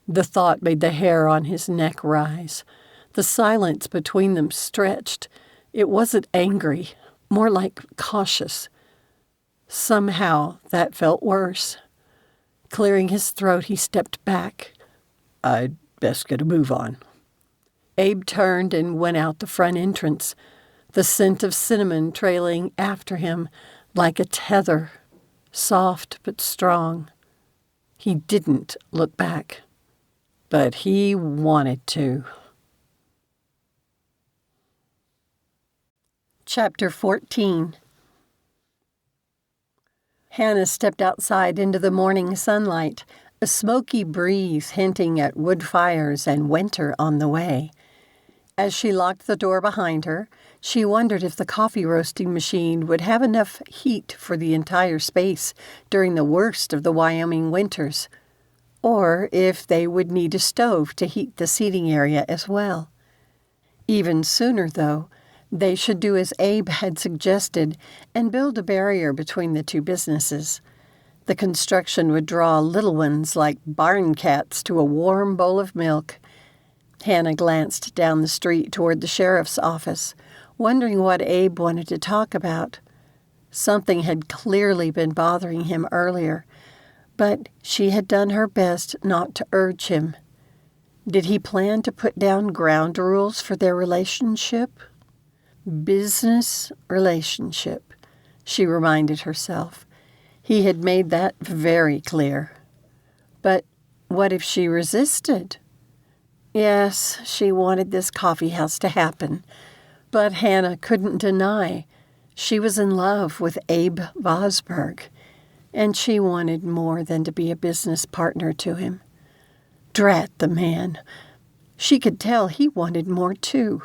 The thought made the hair on his neck rise. The silence between them stretched. It wasn't angry, more like cautious. Somehow that felt worse. Clearing his throat, he stepped back. I'd best get a move on. Abe turned and went out the front entrance, the scent of cinnamon trailing after him like a tether, soft but strong. He didn't look back, but he wanted to. Chapter 14. Hannah stepped outside into the morning sunlight, a smoky breeze hinting at wood fires and winter on the way. As she locked the door behind her, she wondered if the coffee roasting machine would have enough heat for the entire space during the worst of the Wyoming winters, or if they would need a stove to heat the seating area as well. Even sooner, though, they should do as Abe had suggested and build a barrier between the 2 businesses. The construction would draw little ones like barn cats to a warm bowl of milk. Hannah glanced down the street toward the sheriff's office, wondering what Abe wanted to talk about. Something had clearly been bothering him earlier, but she had done her best not to urge him. Did he plan to put down ground rules for their relationship? Business relationship, she reminded herself. He had made that very clear. But what if she resisted? Yes, she wanted this coffee house to happen, but Hannah couldn't deny she was in love with Abe Vosburg, and she wanted more than to be a business partner to him. Drat the man. She could tell he wanted more too.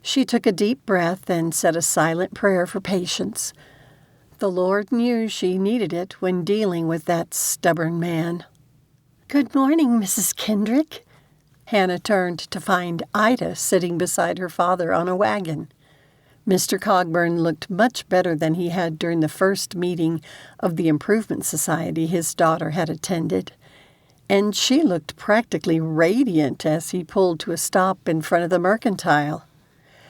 She took a deep breath and said a silent prayer for patience. The Lord knew she needed it when dealing with that stubborn man. "Good morning, Mrs. Kendrick." Hannah turned to find Ida sitting beside her father on a wagon. Mr. Cogburn looked much better than he had during the first meeting of the Improvement Society his daughter had attended, and she looked practically radiant as he pulled to a stop in front of the Mercantile.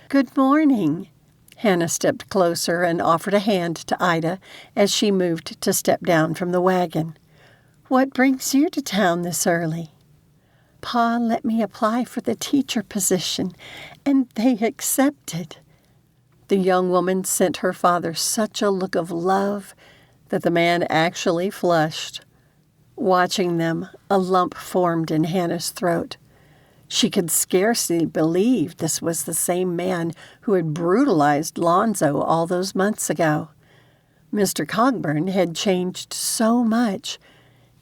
"Good morning." Hannah stepped closer and offered a hand to Ida as she moved to step down from the wagon. "What brings you to town this early?" "Pa let me apply for the teacher position, and they accepted." The young woman sent her father such a look of love that the man actually flushed. Watching them, a lump formed in Hannah's throat. She could scarcely believe this was the same man who had brutalized Lonzo all those months ago. Mr. Cogburn had changed so much.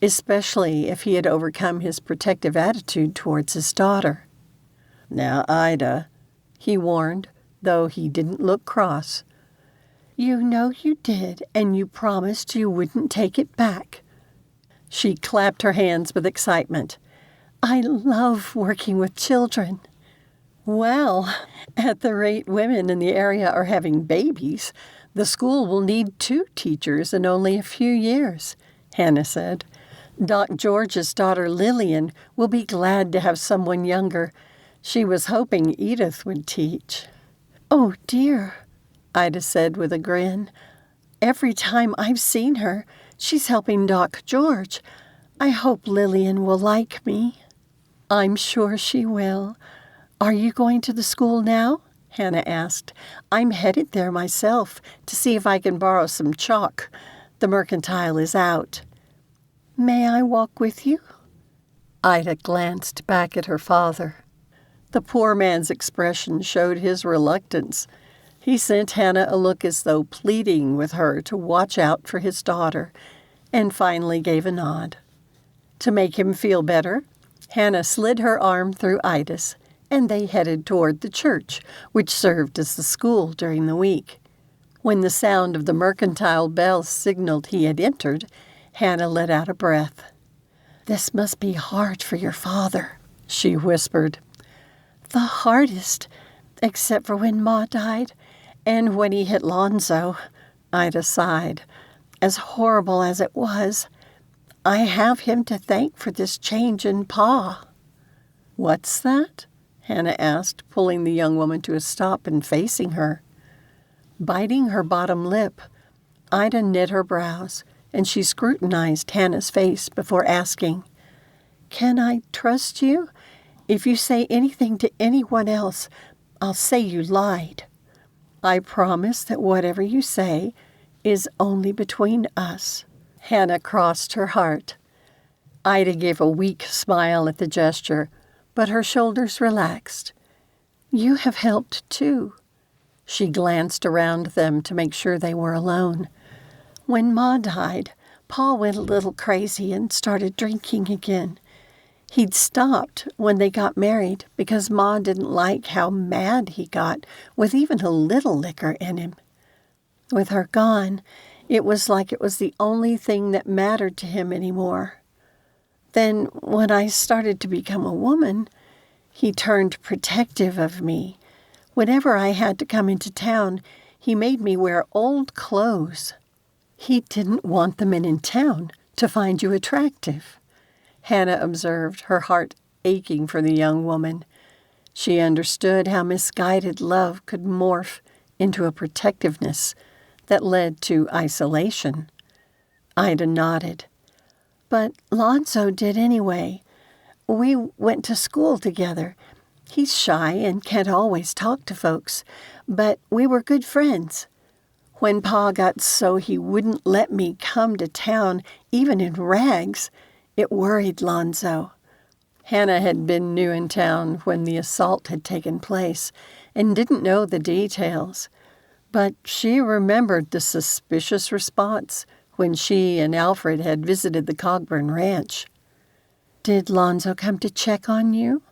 especially if he had overcome his protective attitude towards his daughter. "Now, Ida," he warned, though he didn't look cross. "You know you did, and you promised you wouldn't take it back." She clapped her hands with excitement. "I love working with children." "Well, at the rate women in the area are having babies, the school will need 2 teachers in only a few years," Hannah said. "Doc George's daughter Lillian will be glad to have someone younger. She was hoping Edith would teach." "Oh, dear," Ida said with a grin. "Every time I've seen her, she's helping Doc George. I hope Lillian will like me." "I'm sure she will. Are you going to the school now?" Hannah asked. "I'm headed there myself to see if I can borrow some chalk. The mercantile is out." "May I walk with you?" Ida glanced back at her father. The poor man's expression showed his reluctance. He sent Hannah a look as though pleading with her to watch out for his daughter, and finally gave a nod. To make him feel better, Hannah slid her arm through Ida's, and they headed toward the church, which served as the school during the week. When the sound of the mercantile bell signaled he had entered, Hannah let out a breath. "This must be hard for your father," she whispered. "The hardest, except for when Ma died, and when he hit Lonzo," Ida sighed. "As horrible as it was, I have him to thank for this change in Pa." "What's that?" Hannah asked, pulling the young woman to a stop and facing her. Biting her bottom lip, Ida knit her brows, and she scrutinized Hannah's face before asking, "Can I trust you? If you say anything to anyone else, I'll say you lied." "I promise that whatever you say is only between us." Hannah crossed her heart. Ida gave a weak smile at the gesture, but her shoulders relaxed. "You have helped, too." She glanced around them to make sure they were alone. "When Ma died, Pa went a little crazy and started drinking again. He'd stopped when they got married because Ma didn't like how mad he got with even a little liquor in him. With her gone, it was like it was the only thing that mattered to him anymore. Then, when I started to become a woman, he turned protective of me. Whenever I had to come into town, he made me wear old clothes. He didn't want the men in town to find you attractive," Hannah observed, her heart aching for the young woman. She understood how misguided love could morph into a protectiveness that led to isolation. Ida nodded. "But Lonzo did anyway. We went to school together. He's shy and can't always talk to folks, but we were good friends. When Pa got so he wouldn't let me come to town, even in rags, it worried Lonzo." Hannah had been new in town when the assault had taken place and didn't know the details, but she remembered the suspicious response when she and Alfred had visited the Cogburn Ranch. "Did Lonzo come to check on you?"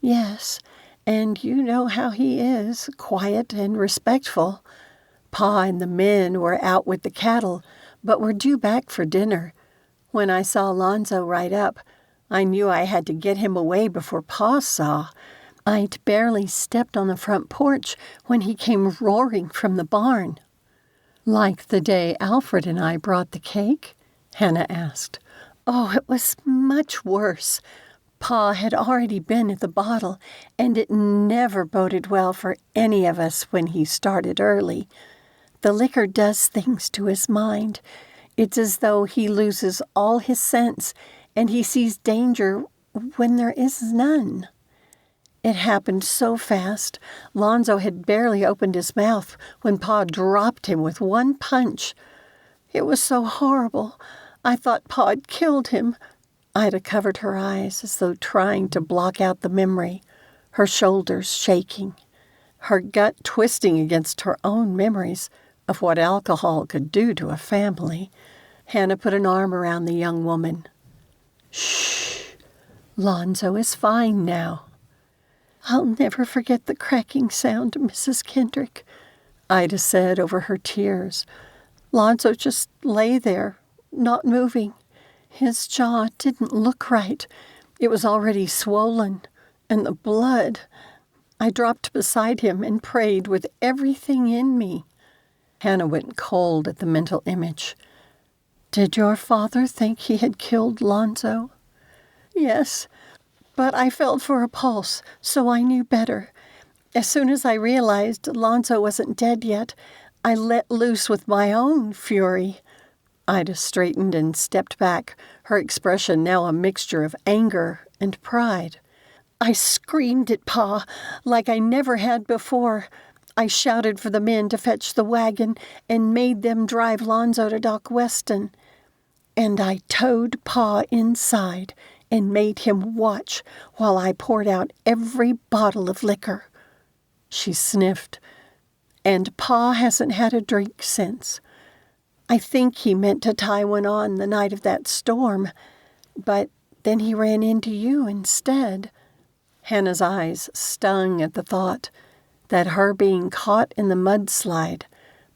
"Yes, and you know how he is, quiet and respectful. Pa and the men were out with the cattle, but were due back for dinner. When I saw Lonzo ride up, I knew I had to get him away before Pa saw. I'd barely stepped on the front porch when he came roaring from the barn." "Like the day Alfred and I brought the cake?" Hannah asked. "Oh, it was much worse. Pa had already been at the bottle, and it never boded well for any of us when he started early. The liquor does things to his mind. It's as though he loses all his sense, and he sees danger when there is none. It happened so fast, Lonzo had barely opened his mouth when Pa dropped him with one punch. It was so horrible. I thought Pa'd killed him." Ida covered her eyes as though trying to block out the memory, her shoulders shaking, her gut twisting against her own memories of what alcohol could do to a family. Hannah put an arm around the young woman. Shh. Lonzo is fine now. I'll never forget the cracking sound, Mrs. Kendrick, Ida said over her tears. Lonzo just lay there, not moving. His jaw didn't look right. It was already swollen, and the blood. I dropped beside him and prayed with everything in me. Hannah went cold at the mental image. Did your father think he had killed Lonzo? Yes, but I felt for a pulse, so I knew better. As soon as I realized Lonzo wasn't dead yet, I let loose with my own fury. Ida straightened and stepped back, her expression now a mixture of anger and pride. I screamed at Pa like I never had before. I shouted for the men to fetch the wagon and made them drive Lonzo to Doc Weston. And I towed Pa inside and made him watch while I poured out every bottle of liquor. She sniffed. And Pa hasn't had a drink since. I think he meant to tie one on the night of that storm, but then he ran into you instead. Hannah's eyes stung at the thought that her being caught in the mudslide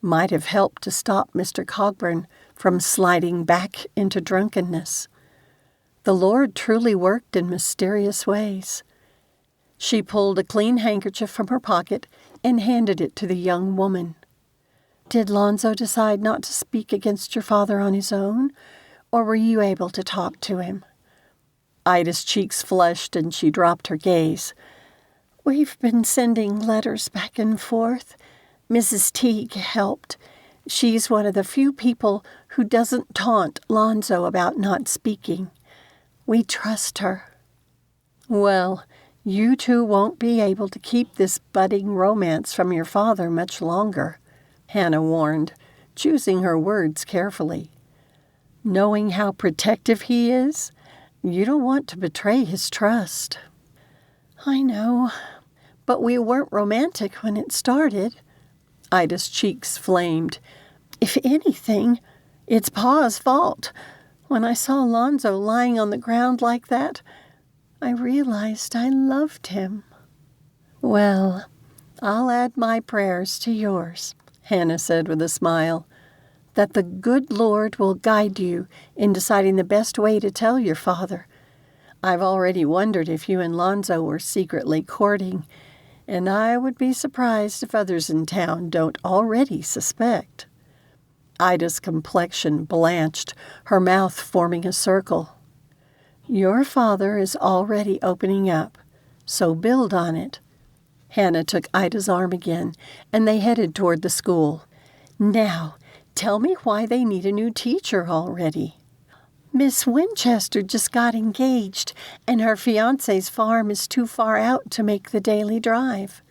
might have helped to stop Mr. Cogburn from sliding back into drunkenness. The Lord truly worked in mysterious ways. She pulled a clean handkerchief from her pocket and handed it to the young woman. Did Lonzo decide not to speak against your father on his own, or were you able to talk to him? Ida's cheeks flushed and she dropped her gaze. We've been sending letters back and forth. Mrs. Teague helped. She's one of the few people who doesn't taunt Lonzo about not speaking. We trust her. Well, you two won't be able to keep this budding romance from your father much longer, Hannah warned, choosing her words carefully. Knowing how protective he is, you don't want to betray his trust. I know, but we weren't romantic when it started. Ida's cheeks flamed. If anything, it's Pa's fault. When I saw Lonzo lying on the ground like that, I realized I loved him. Well, I'll add my prayers to yours, Hannah said with a smile, that the good Lord will guide you in deciding the best way to tell your father. I've already wondered if you and Lonzo were secretly courting, and I would be surprised if others in town don't already suspect. Ida's complexion blanched, her mouth forming a circle. Your father is already opening up, so build on it. Hannah took Ida's arm again, and they headed toward the school. Now, tell me why they need a new teacher already. Miss Winchester just got engaged, and her fiancé's farm is too far out to make the daily drive.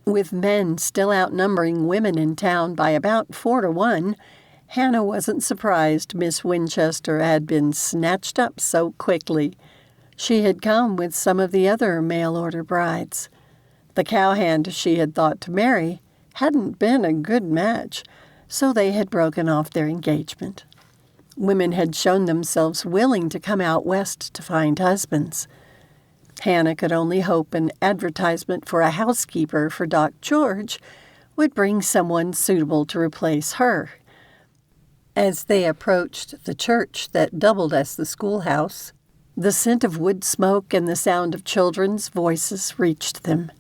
With men still outnumbering women in town by about 4-1, Hannah wasn't surprised Miss Winchester had been snatched up so quickly. She had come with some of the other mail-order brides. The cowhand she had thought to marry hadn't been a good match, so they had broken off their engagement. Women had shown themselves willing to come out west to find husbands. Hannah could only hope an advertisement for a housekeeper for Doc George would bring someone suitable to replace her. As they approached the church that doubled as the schoolhouse, the scent of wood smoke and the sound of children's voices reached them.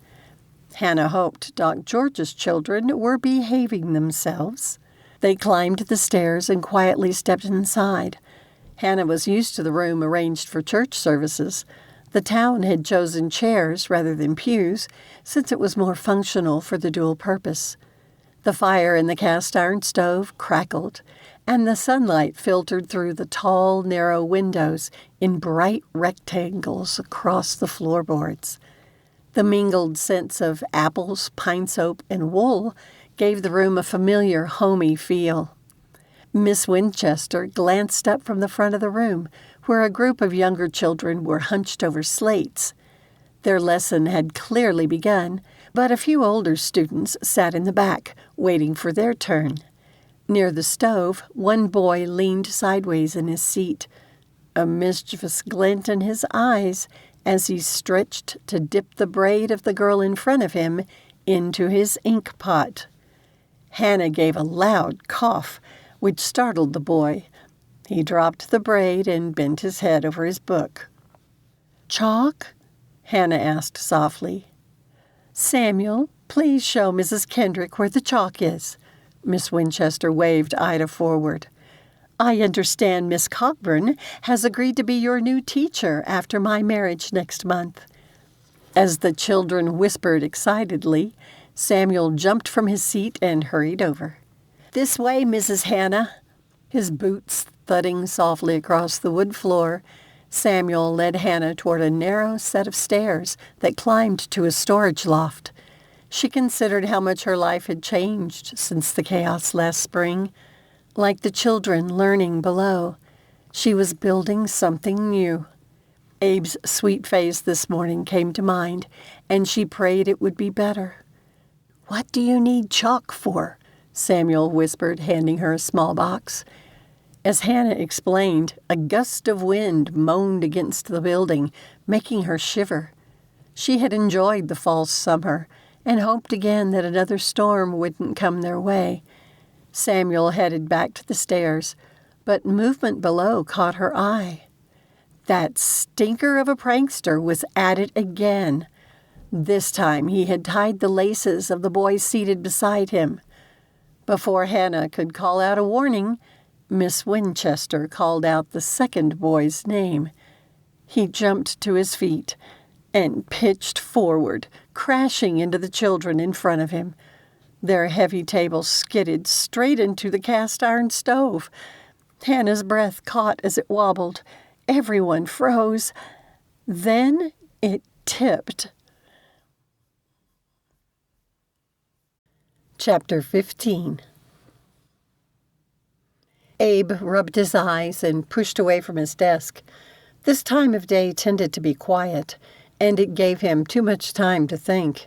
Hannah hoped Doc George's children were behaving themselves. They climbed the stairs and quietly stepped inside. Hannah was used to the room arranged for church services. The town had chosen chairs rather than pews, since it was more functional for the dual purpose. The fire in the cast-iron stove crackled, and the sunlight filtered through the tall, narrow windows in bright rectangles across the floorboards. The mingled scents of apples, pine soap, and wool gave the room a familiar, homey feel. Miss Winchester glanced up from the front of the room, where a group of younger children were hunched over slates. Their lesson had clearly begun, but a few older students sat in the back, waiting for their turn. Near the stove, one boy leaned sideways in his seat, a mischievous glint in his eyes as he stretched to dip the braid of the girl in front of him into his ink pot. Hannah gave a loud cough, which startled the boy. He dropped the braid and bent his head over his book. "Chalk?" Hannah asked softly. "Samuel, please show Mrs. Kendrick where the chalk is." Miss Winchester waved Ida forward. "I understand Miss Cockburn has agreed to be your new teacher after my marriage next month." As the children whispered excitedly, Samuel jumped from his seat and hurried over. "This way, Mrs. Hannah." His boots thudding softly across the wood floor, Samuel led Hannah toward a narrow set of stairs that climbed to a storage loft. She considered how much her life had changed since the chaos last spring. Like the children learning below, she was building something new. Abe's sweet face this morning came to mind, and she prayed it would be better. "What do you need chalk for?" Samuel whispered, handing her a small box. As Hannah explained, a gust of wind moaned against the building, making her shiver. She had enjoyed the fall summer and hoped again that another storm wouldn't come their way. Samuel headed back to the stairs, but movement below caught her eye. That stinker of a prankster was at it again. This time he had tied the laces of the boy seated beside him. Before Hannah could call out a warning, Miss Winchester called out the second boy's name. He jumped to his feet and pitched forward, crashing into the children in front of him. Their heavy table skidded straight into the cast-iron stove. Hannah's breath caught as it wobbled. Everyone froze. Then it tipped. Chapter 15. Abe rubbed his eyes and pushed away from his desk. This time of day tended to be quiet, and it gave him too much time to think.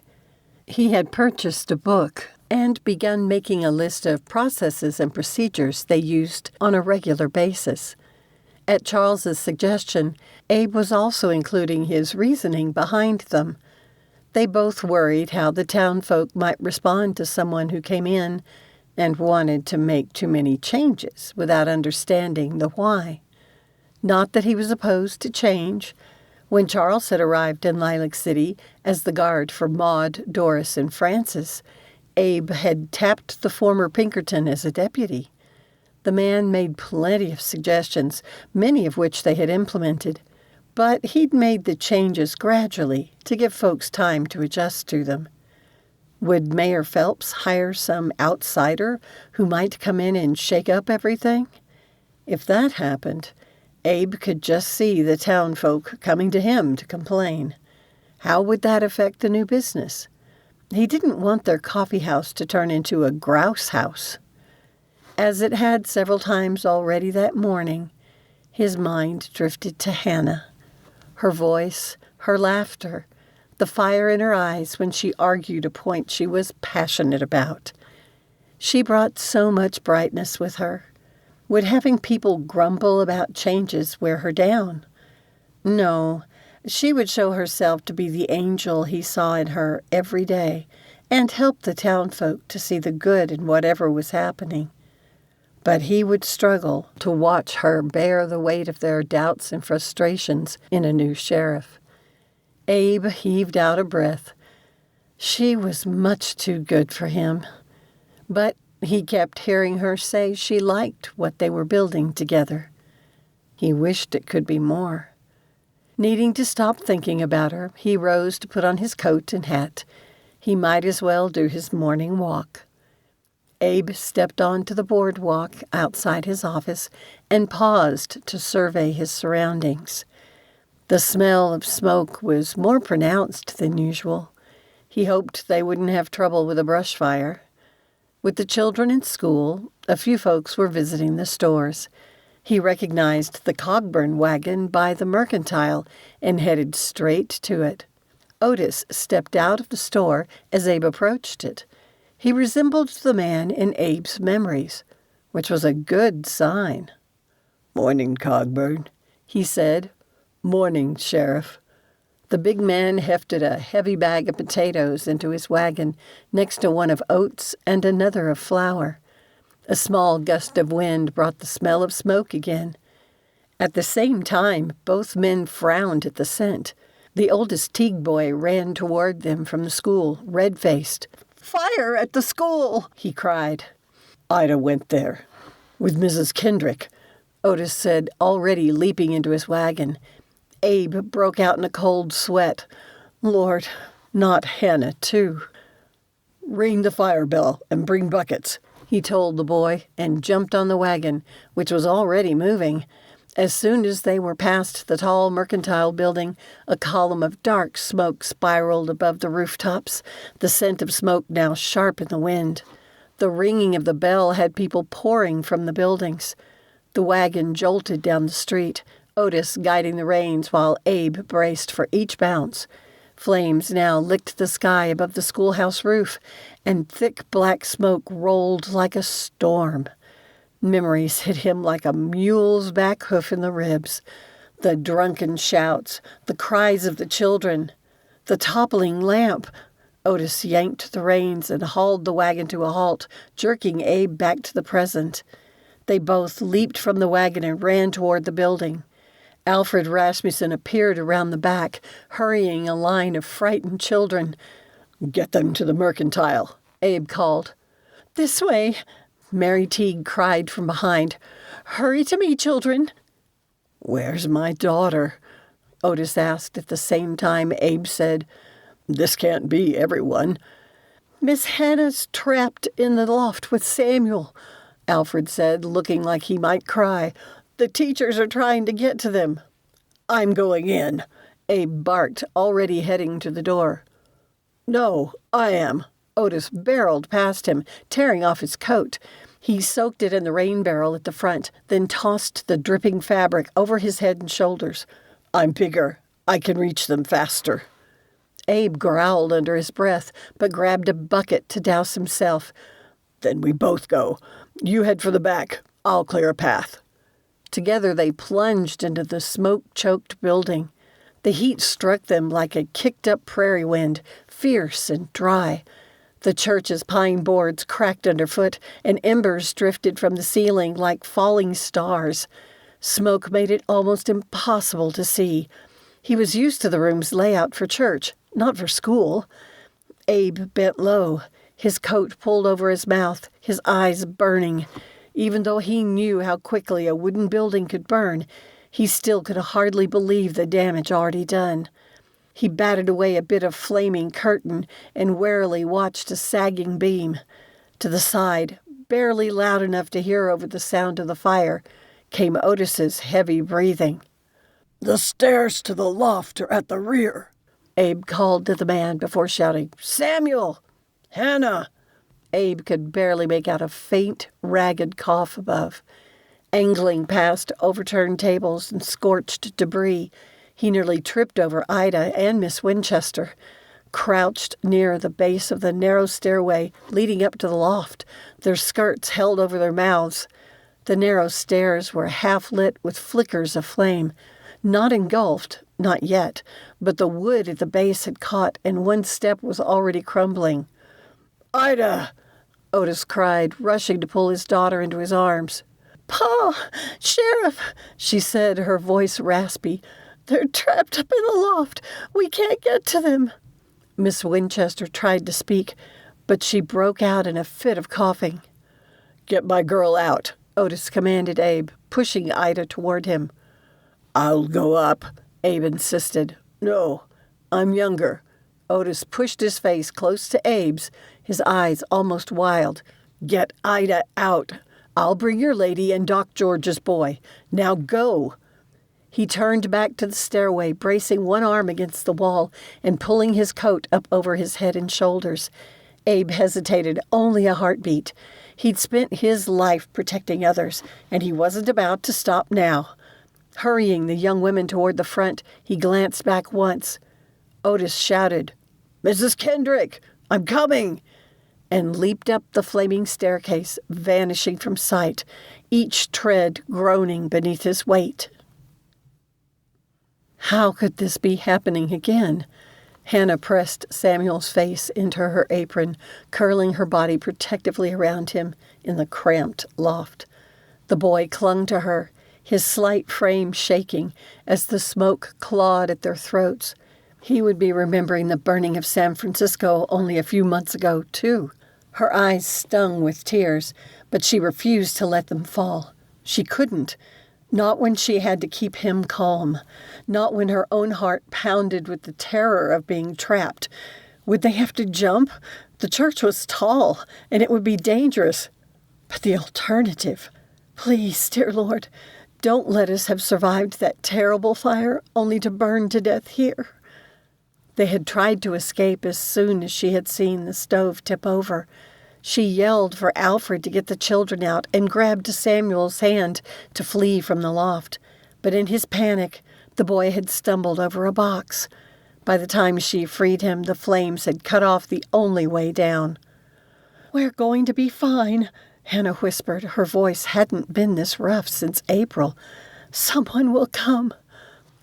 He had purchased a book and begun making a list of processes and procedures they used on a regular basis. At Charles's suggestion, Abe was also including his reasoning behind them. They both worried how the townfolk might respond to someone who came in and wanted to make too many changes without understanding the why. Not that he was opposed to change. When Charles had arrived in Lilac City as the guard for Maud, Doris, and Frances, Abe had tapped the former Pinkerton as a deputy. The man made plenty of suggestions, many of which they had implemented, but he'd made the changes gradually to give folks time to adjust to them. Would Mayor Phelps hire some outsider who might come in and shake up everything? If that happened, Abe could just see the townfolk coming to him to complain. How would that affect the new business? He didn't want their coffee house to turn into a grouse house. As it had several times already that morning, his mind drifted to Hannah. Her voice, her laughter, the fire in her eyes when she argued a point she was passionate about. She brought so much brightness with her. Would having people grumble about changes wear her down? No, she would show herself to be the angel he saw in her every day and help the townfolk to see the good in whatever was happening. But he would struggle to watch her bear the weight of their doubts and frustrations in a new sheriff. Abe heaved out a breath. She was much too good for him. But he kept hearing her say she liked what they were building together. He wished it could be more. Needing to stop thinking about her, he rose to put on his coat and hat. He might as well do his morning walk. Abe stepped onto the boardwalk outside his office and paused to survey his surroundings. The smell of smoke was more pronounced than usual. He hoped they wouldn't have trouble with a brush fire. With the children in school, a few folks were visiting the stores. He recognized the Cogburn wagon by the Mercantile and headed straight to it. Otis stepped out of the store as Abe approached it. He resembled the man in Abe's memories. which was a good sign. "Morning, Cogburn," he said. "Morning, Sheriff." The big man hefted a heavy bag of potatoes into his wagon next to one of oats and another of flour. A small gust of wind brought the smell of smoke again. At the same time, both men frowned at the scent. The oldest Teague boy ran toward them from the school, red-faced. "Fire at the school!" he cried. "Ida went there with Mrs. Kendrick," Otis said, already leaping into his wagon. Abe broke out in a cold sweat. Lord, not Hannah, too. "Ring the fire bell and bring buckets," he told the boy, and jumped on the wagon, which was already moving. As soon as they were past the tall mercantile building, a column of dark smoke spiraled above the rooftops, the scent of smoke now sharp in the wind. The ringing of the bell had people pouring from the buildings. The wagon jolted down the street, Otis guiding the reins while Abe braced for each bounce. Flames now licked the sky above the schoolhouse roof, and thick black smoke rolled like a storm. Memories hit him like a mule's back hoof in the ribs. The drunken shouts, the cries of the children, the toppling lamp. Otis yanked the reins and hauled the wagon to a halt, jerking Abe back to the present. They both leaped from the wagon and ran toward the building. Alfred Rasmussen appeared around the back, hurrying a line of frightened children. "Get them to the mercantile," Abe called. "This way," Mary Teague cried from behind. "Hurry to me, children." "Where's my daughter?" Otis asked at the same time Abe said, "This can't be everyone." "Miss Hannah's trapped in the loft with Samuel," Alfred said, looking like he might cry. "The teachers are trying to get to them." "I'm going in," Abe barked, already heading to the door. "No, I am." Otis barreled past him, tearing off his coat. He soaked it in the rain barrel at the front, then tossed the dripping fabric over his head and shoulders. "I'm bigger. I can reach them faster." Abe growled under his breath, but grabbed a bucket to douse himself. "Then we both go. You head for the back. I'll clear a path." Together they plunged into the smoke-choked building. The heat struck them like a kicked-up prairie wind, fierce and dry. The church's pine boards cracked underfoot, and embers drifted from the ceiling like falling stars. Smoke made it almost impossible to see. He was used to the room's layout for church, not for school. Abe bent low, his coat pulled over his mouth, his eyes burning. Even though he knew how quickly a wooden building could burn, he still could hardly believe the damage already done. He batted away a bit of flaming curtain and warily watched a sagging beam. To the side, barely loud enough to hear over the sound of the fire, came Otis's heavy breathing. "The stairs to the loft are at the rear," Abe called to the man before shouting, "Samuel! "Hannah!" Abe could barely make out a faint, ragged cough above. Angling past overturned tables and scorched debris, he nearly tripped over Ida and Miss Winchester. Crouched near the base of the narrow stairway leading up to the loft, their skirts held over their mouths. The narrow stairs were half lit with flickers of flame, not engulfed, not yet, but the wood at the base had caught and one step was already crumbling. "Ida!" Otis cried, rushing to pull his daughter into his arms. "Pa! Sheriff!" she said, her voice raspy. "They're trapped up in the loft. We can't get to them." Miss Winchester tried to speak, but she broke out in a fit of coughing. "Get my girl out," Otis commanded Abe, pushing Ida toward him. "I'll go up," Abe insisted. "No, I'm younger." Otis pushed his face close to Abe's, his eyes almost wild. "Get Ida out. I'll bring your lady and Doc George's boy. Now go." He turned back to the stairway, bracing one arm against the wall and pulling his coat up over his head and shoulders. Abe hesitated only a heartbeat. He'd spent his life protecting others, and he wasn't about to stop now. Hurrying the young women toward the front, he glanced back once. Otis shouted, "Mrs. Kendrick, I'm coming!" and leaped up the flaming staircase, vanishing from sight, each tread groaning beneath his weight. How could this be happening again? Hannah pressed Samuel's face into her apron, curling her body protectively around him in the cramped loft. The boy clung to her, his slight frame shaking as the smoke clawed at their throats. He would be remembering the burning of San Francisco only a few months ago, too. Her eyes stung with tears, but she refused to let them fall. She couldn't. Not when she had to keep him calm. Not when her own heart pounded with the terror of being trapped. Would they have to jump? The church was tall, and it would be dangerous. But the alternative. Please, dear Lord, don't let us have survived that terrible fire only to burn to death here. They had tried to escape as soon as she had seen the stove tip over. She yelled for Alfred to get the children out and grabbed Samuel's hand to flee from the loft. But in his panic, the boy had stumbled over a box. By the time she freed him, the flames had cut off the only way down. "We're going to be fine," Hannah whispered. Her voice hadn't been this rough since April. "Someone will come."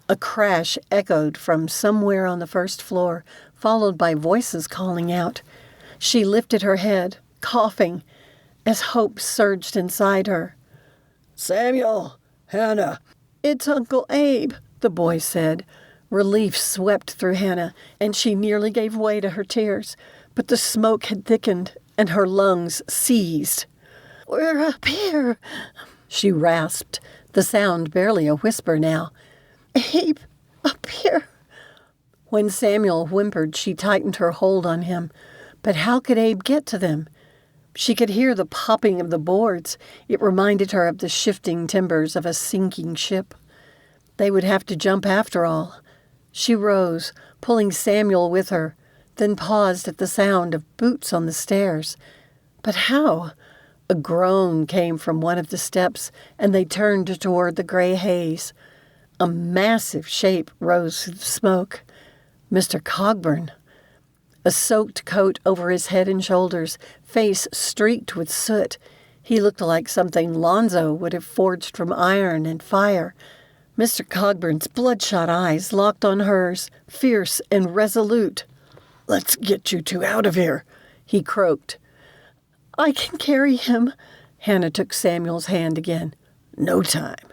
A crash echoed from somewhere on the first floor, followed by voices calling out. She lifted her head, coughing, as hope surged inside her. "Samuel! Hannah!" "It's Uncle Abe," the boy said. Relief swept through Hannah, and she nearly gave way to her tears. But the smoke had thickened, and her lungs seized. "We're up here," she rasped, the sound barely a whisper now. "Abe, up here." When Samuel whimpered, she tightened her hold on him. But how could Abe get to them? She could hear the popping of the boards. It reminded her of the shifting timbers of a sinking ship. They would have to jump after all. She rose, pulling Samuel with her, then paused at the sound of boots on the stairs. But how? A groan came from one of the steps, and they turned toward the gray haze. A massive shape rose through the smoke. Mr. Cogburn. A soaked coat over his head and shoulders, face streaked with soot. He looked like something Lonzo would have forged from iron and fire. Mr. Cogburn's bloodshot eyes locked on hers, fierce and resolute. "Let's get you two out of here," he croaked. "I can carry him." Hannah took Samuel's hand again. "No time."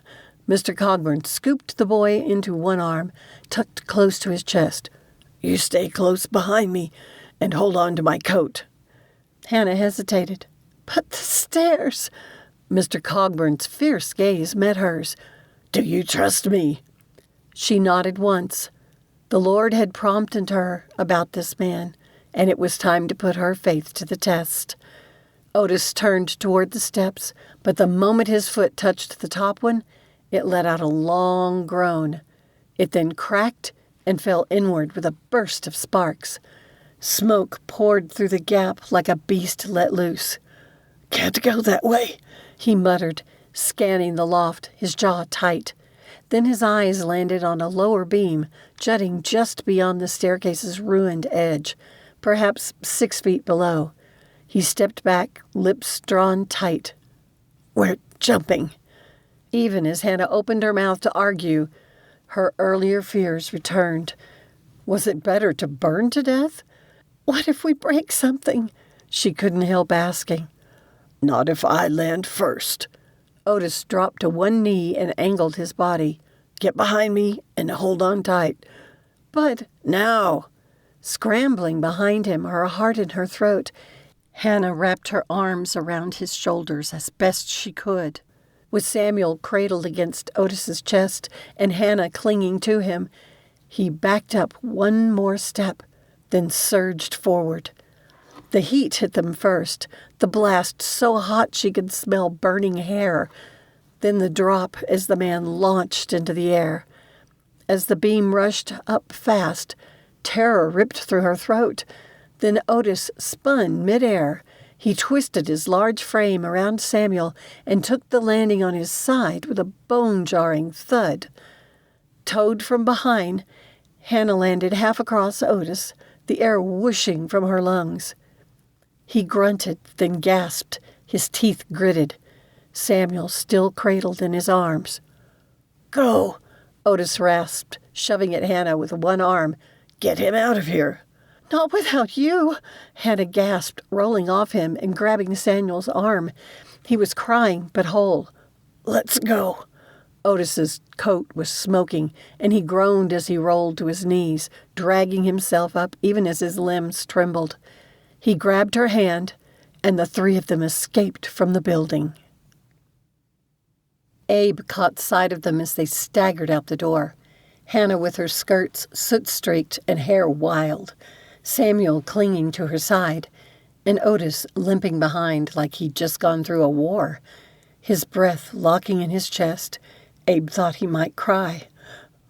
Mr. Cogburn scooped the boy into one arm, tucked close to his chest. "You stay close behind me and hold on to my coat." Hannah hesitated. "But the stairs." Mr. Cogburn's fierce gaze met hers. "Do you trust me?" She nodded once. The Lord had prompted her about this man, and it was time to put her faith to the test. Otis turned toward the steps, but the moment his foot touched the top one, it let out a long groan. It then cracked and fell inward with a burst of sparks. Smoke poured through the gap like a beast let loose. "Can't go that way," he muttered, scanning the loft, his jaw tight. Then his eyes landed on a lower beam, jutting just beyond the staircase's ruined edge, perhaps 6 feet below. He stepped back, lips drawn tight. "We're jumping." Even as Hannah opened her mouth to argue, her earlier fears returned. Was it better to burn to death? What if we break something? She couldn't help asking. "Not if I land first." Otis dropped to one knee and angled his body. "Get behind me and hold on tight." "But..." "Now!" Scrambling behind him, her heart in her throat, Hannah wrapped her arms around his shoulders as best she could. With Samuel cradled against Otis's chest and Hannah clinging to him, he backed up one more step, then surged forward. The heat hit them first, the blast so hot she could smell burning hair, then the drop as the man launched into the air. As the beam rushed up fast, terror ripped through her throat. Then Otis spun midair. He twisted his large frame around Samuel and took the landing on his side with a bone-jarring thud. Towed from behind, Hannah landed half across Otis, the air whooshing from her lungs. He grunted, then gasped, his teeth gritted. Samuel still cradled in his arms. Go, Otis rasped, shoving at Hannah with one arm. get him out of here. Not without you, Hannah gasped, rolling off him and grabbing Samuel's arm. He was crying, but whole. Let's go. Otis's coat was smoking, and he groaned as he rolled to his knees, dragging himself up even as his limbs trembled. He grabbed her hand, and the three of them escaped from the building. Abe caught sight of them as they staggered out the door. Hannah with her skirts soot-streaked and hair wild, Samuel clinging to her side, and Otis limping behind like he'd just gone through a war. His breath locking in his chest, Abe thought he might cry.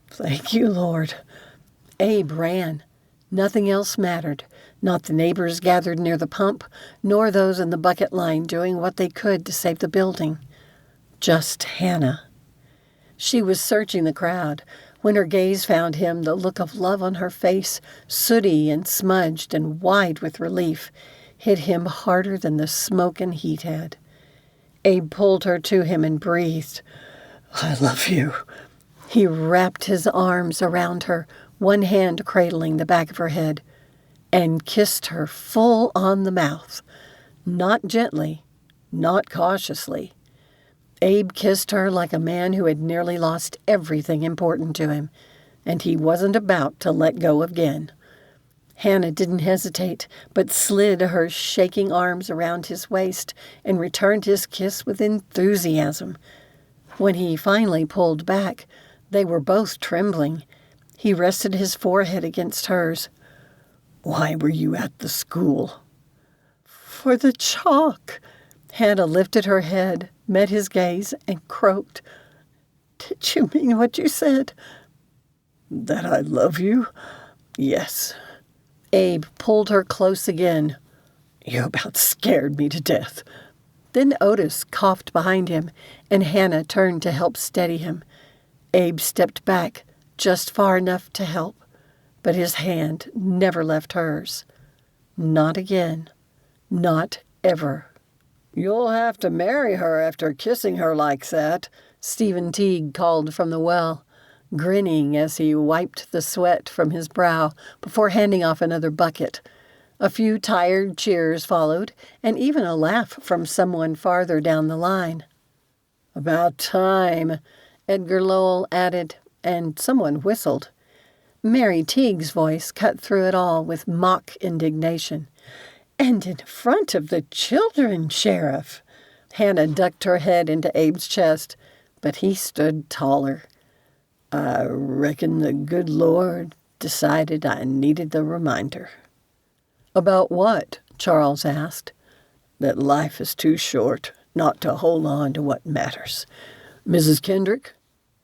Thank you, Lord. Abe ran. Nothing else mattered, not the neighbors gathered near the pump, nor those in the bucket line doing what they could to save the building. Just Hannah. She was searching the crowd. When her gaze found him, the look of love on her face, sooty and smudged and wide with relief, hit him harder than the smoke and heat had. Abe pulled her to him and breathed. I love you. He wrapped his arms around her, one hand cradling the back of her head, and kissed her full on the mouth. Not gently, not cautiously. Abe kissed her like a man who had nearly lost everything important to him, and he wasn't about to let go again. Hannah didn't hesitate, but slid her shaking arms around his waist and returned his kiss with enthusiasm. When he finally pulled back, they were both trembling. He rested his forehead against hers. Why were you at the school? For the chalk. Hannah lifted her head, met his gaze, and croaked. Did you mean what you said? That I love you? Yes. Abe pulled her close again. You about scared me to death. Then Otis coughed behind him, and Hannah turned to help steady him. Abe stepped back, just far enough to help, but his hand never left hers. Not again. Not ever. You'll have to marry her after kissing her like that, Stephen Teague called from the well, grinning as he wiped the sweat from his brow before handing off another bucket. A few tired cheers followed, and even a laugh from someone farther down the line. About time, Edgar Lowell added, and someone whistled. Mary Teague's voice cut through it all with mock indignation. And in front of the children, Sheriff. Hannah ducked her head into Abe's chest, but he stood taller. I reckon the good Lord decided I needed the reminder. About what? Charles asked. That life is too short not to hold on to what matters. Mrs. Kendrick,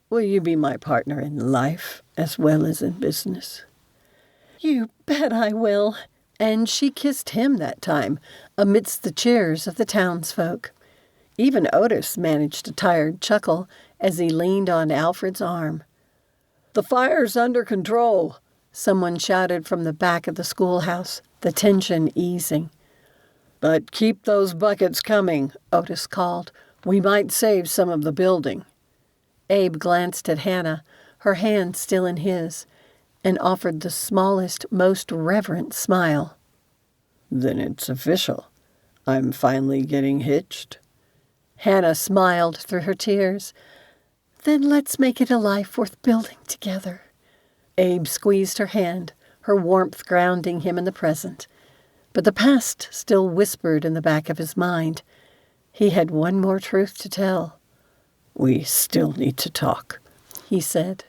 will you be my partner in life as well as in business? You bet I will. And she kissed him that time, amidst the cheers of the townsfolk. Even Otis managed a tired chuckle as he leaned on Alfred's arm. The fire's under control, someone shouted from the back of the schoolhouse, the tension easing. But keep those buckets coming, Otis called. We might save some of the building. Abe glanced at Hannah, her hand still in his, and offered the smallest, most reverent smile. Then it's official. I'm finally getting hitched. Hannah smiled through her tears. Then let's make it a life worth building together. Abe squeezed her hand, her warmth grounding him in the present. But the past still whispered in the back of his mind. He had one more truth to tell. We still need to talk, he said.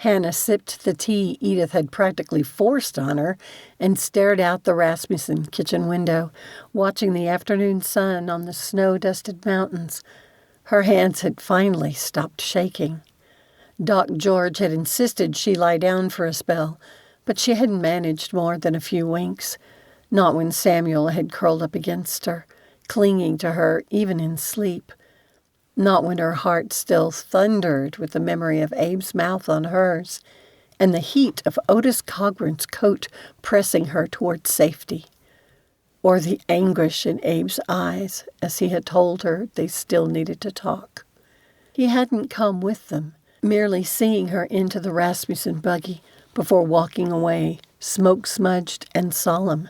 Hannah sipped the tea Edith had practically forced on her and stared out the Rasmussen kitchen window, watching the afternoon sun on the snow-dusted mountains. Her hands had finally stopped shaking. Doc George had insisted she lie down for a spell, but she hadn't managed more than a few winks, not when Samuel had curled up against her, clinging to her even in sleep. Not when her heart still thundered with the memory of Abe's mouth on hers, and the heat of Otis Coghran's coat pressing her toward safety. or the anguish in Abe's eyes as he had told her they still needed to talk. He hadn't come with them, merely seeing her into the Rasmussen buggy before walking away, smoke-smudged and solemn.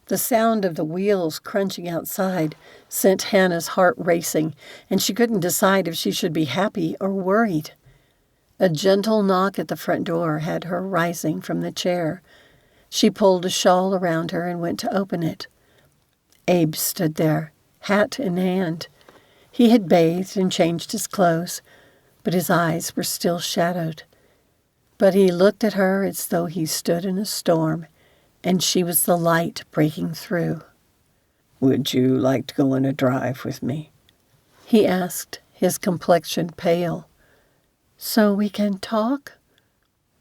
The sound of the wheels crunching outside sent Hannah's heart racing, and she couldn't decide if she should be happy or worried. A gentle knock at the front door had her rising from the chair. She pulled a shawl around her and went to open it. Abe stood there, hat in hand. He had bathed and changed his clothes, but his eyes were still shadowed. But he looked at her as though he stood in a storm, and she was the light breaking through. "Would you like to go on a drive with me?" he asked, his complexion pale. "So we can talk?"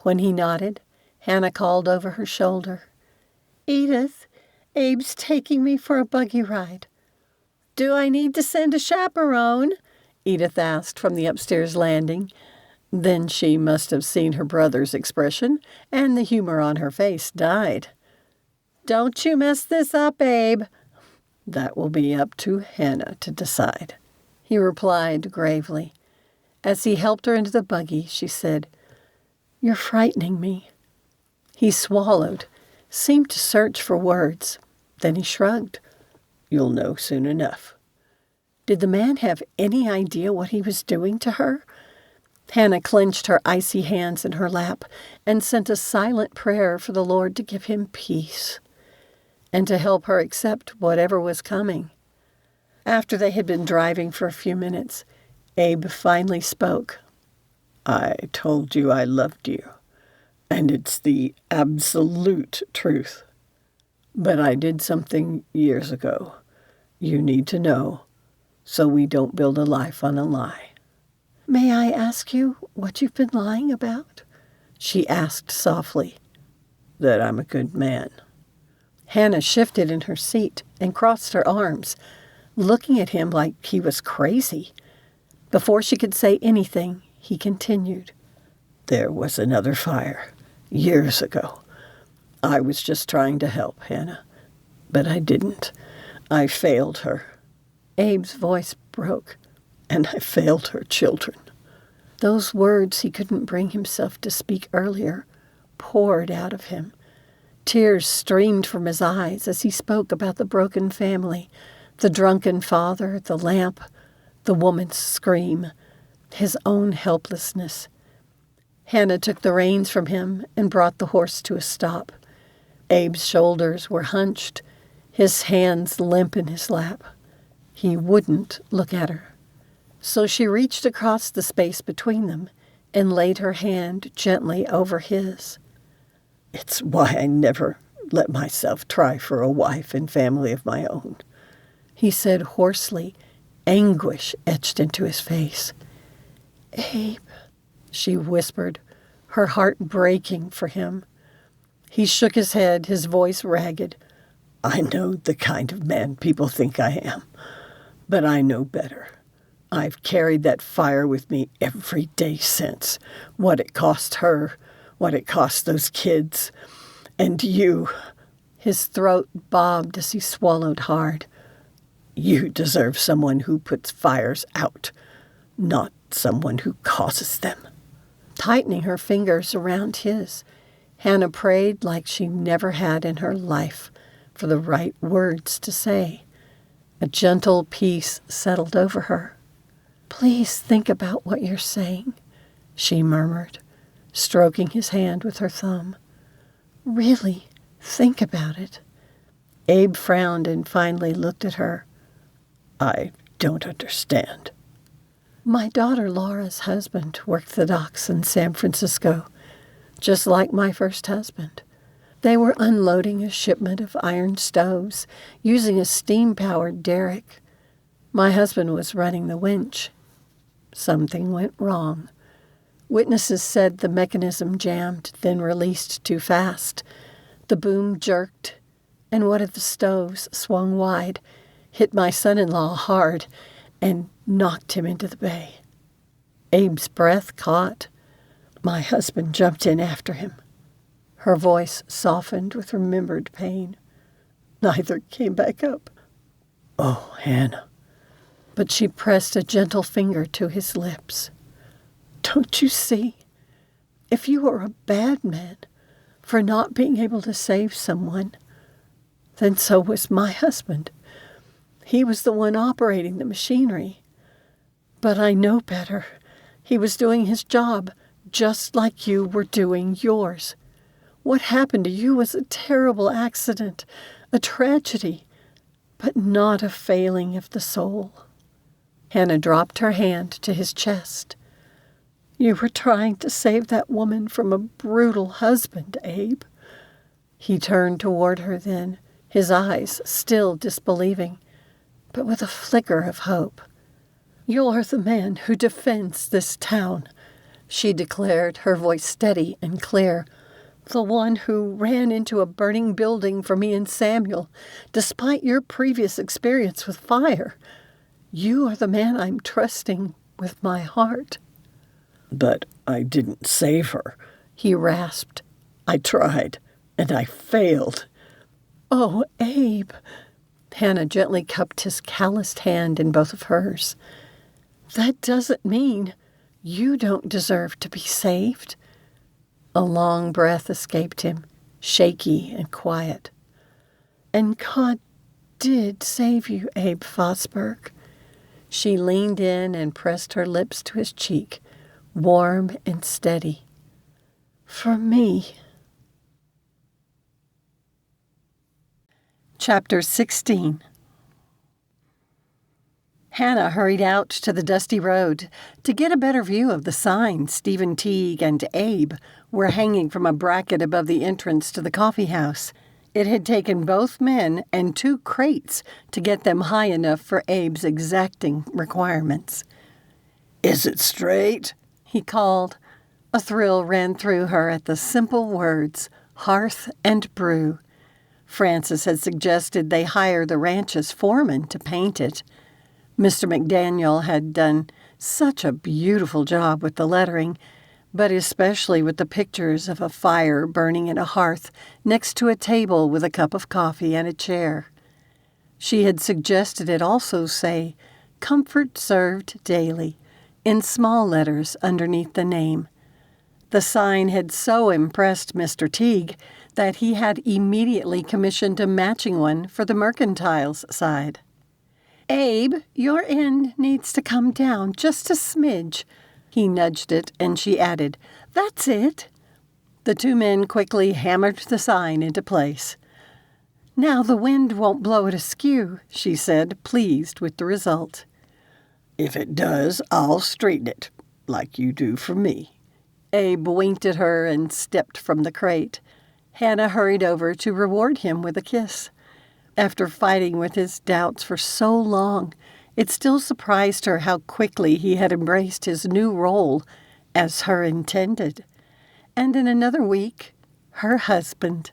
When he nodded, Hannah called over her shoulder, "Edith, Abe's taking me for a buggy ride." "Do I need to send a chaperone?" Edith asked from the upstairs landing. Then she must have seen her brother's expression, and the humor on her face died. "Don't you mess this up, Abe." "That will be up to Hannah to decide," he replied gravely. As he helped her into the buggy, she said, "You're frightening me." He swallowed, seemed to search for words. Then he shrugged. "You'll know soon enough." Did the man have any idea what he was doing to her? Hannah clenched her icy hands in her lap and sent a silent prayer for the Lord to give him peace and to help her accept whatever was coming. After they had been driving for a few minutes, Abe finally spoke. "I told you I loved you, and it's the absolute truth. But I did something years ago. You need to know, so we don't build a life on a lie." "May I ask you what you've been lying about?" she asked softly. "That I'm a good man." Hannah shifted in her seat and crossed her arms, looking at him like he was crazy. Before she could say anything, he continued. "There was another fire, years ago. I was just trying to help, Hannah, but I didn't. I failed her." Abe's voice broke. "And I failed her children." Those words he couldn't bring himself to speak earlier poured out of him. Tears streamed from his eyes as he spoke about the broken family, the drunken father, the lamp, the woman's scream, his own helplessness. Hannah took the reins from him and brought the horse to a stop. Abe's shoulders were hunched, his hands limp in his lap. He wouldn't look at her. So she reached across the space between them and laid her hand gently over his. "It's why I never let myself try for a wife and family of my own," he said hoarsely, anguish etched into his face. "Abe," she whispered, her heart breaking for him. He shook his head, his voice ragged. "I know the kind of man people think I am, but I know better. I've carried that fire with me every day since. What it cost her, what it cost those kids, and you." His throat bobbed as he swallowed hard. "You deserve someone who puts fires out, not someone who causes them." Tightening her fingers around his, Hannah prayed like she never had in her life for the right words to say. A gentle peace settled over her. "Please think about what you're saying," she murmured, stroking his hand with her thumb. "Really think about it." Abe frowned and finally looked at her. "I don't understand." "My daughter Laura's husband worked the docks in San Francisco, just like my first husband. They were unloading a shipment of iron stoves using a steam-powered derrick. My husband was running the winch. Something went wrong. Witnesses said the mechanism jammed, then released too fast. The boom jerked, and one of the stoves swung wide, hit my son-in-law hard, and knocked him into the bay. Abe's breath caught. My husband jumped in after him." Her voice softened with remembered pain. Neither came back up. Oh, Hannah. But she pressed a gentle finger to his lips. Don't you see? If you are a bad man for not being able to save someone, then so was my husband. He was the one operating the machinery. But I know better. He was doing his job just like you were doing yours. What happened to you was a terrible accident, a tragedy, but not a failing of the soul. Hannah dropped her hand to his chest. You were trying to save that woman from a brutal husband, Abe. He turned toward her then, his eyes still disbelieving, but with a flicker of hope. You're the man who defends this town, she declared, her voice steady and clear. The one who ran into a burning building for me and Samuel, despite your previous experience with fire. You are the man I'm trusting with my heart. But I didn't save her, he rasped. I tried, and I failed. Oh, Abe. Hannah gently cupped his calloused hand in both of hers. That doesn't mean you don't deserve to be saved. A long breath escaped him, shaky and quiet. And God did save you, Abe Vosburg. She leaned in and pressed her lips to his cheek, warm and steady. For me. Chapter 16. Hannah hurried out to the dusty road to get a better view of the sign Stephen Teague and Abe were hanging from a bracket above the entrance to the coffee house. It had taken both men and 2 crates to get them high enough for Abe's exacting requirements. Is it straight? He called. A thrill ran through her at the simple words, hearth and brew. Francis had suggested they hire the ranch's foreman to paint it. Mr. McDaniel had done such a beautiful job with the lettering, but especially with the pictures of a fire burning in a hearth next to a table with a cup of coffee and a chair. She had suggested it also say, "Comfort served daily," in small letters underneath the name. The sign had so impressed Mr. Teague that he had immediately commissioned a matching one for the mercantile's side. Abe, your end needs to come down just a smidge. He nudged it, and she added, "That's it." The 2 men quickly hammered the sign into place. Now the wind won't blow it askew, she said, pleased with the result. If it does, I'll straighten it, like you do for me. Abe winked at her and stepped from the crate. Hannah hurried over to reward him with a kiss. After fighting with his doubts for so long, it still surprised her how quickly he had embraced his new role as her intended. And in another week, her husband.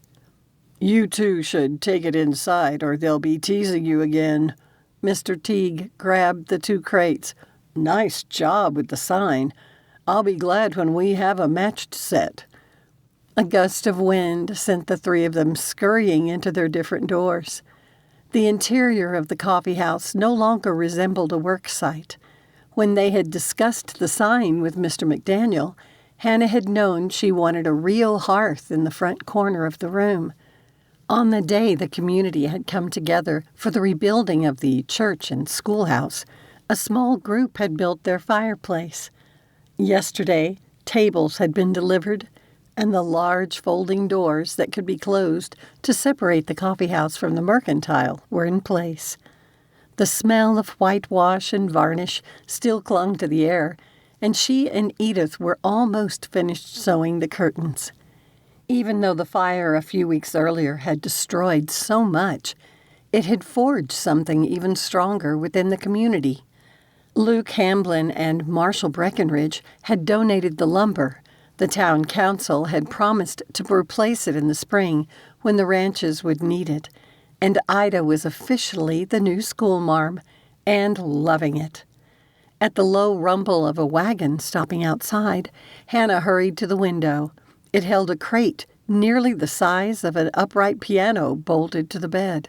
You 2 should take it inside or they'll be teasing you again. Mr. Teague grabbed the 2 crates. Nice job with the sign. I'll be glad when we have a matched set. A gust of wind sent the 3 of them scurrying into their different doors. The interior of the coffee house no longer resembled a work site. When they had discussed the sign with Mr. McDaniel, Hannah had known she wanted a real hearth in the front corner of the room. On the day the community had come together for the rebuilding of the church and schoolhouse, a small group had built their fireplace. Yesterday, tables had been delivered, and the large folding doors that could be closed to separate the coffeehouse from the mercantile were in place. The smell of whitewash and varnish still clung to the air, and she and Edith were almost finished sewing the curtains. Even though the fire a few weeks earlier had destroyed so much, it had forged something even stronger within the community. Luke Hamblin and Marshall Breckenridge had donated the lumber. The town council had promised to replace it in the spring when the ranches would need it, and Ida was officially the new schoolmarm and loving it. At the low rumble of a wagon stopping outside, Hannah hurried to the window. It held a crate nearly the size of an upright piano bolted to the bed.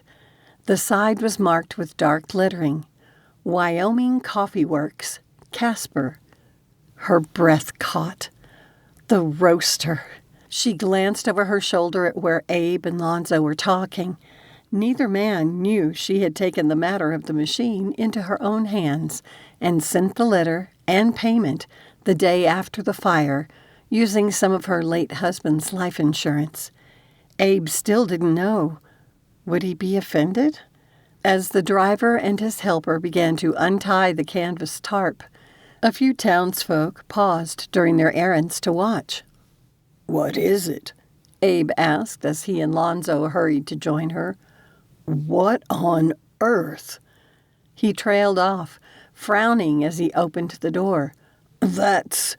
The side was marked with dark lettering, Wyoming Coffee Works, Casper. Her breath caught. The roaster. She glanced over her shoulder at where Abe and Lonzo were talking. Neither man knew she had taken the matter of the machine into her own hands and sent the letter and payment the day after the fire, using some of her late husband's life insurance. Abe still didn't know. Would he be offended? As the driver and his helper began to untie the canvas tarp, a few townsfolk paused during their errands to watch. "What is it?" Abe asked as he and Lonzo hurried to join her. "What on earth?" He trailed off, frowning as he opened the door. "That's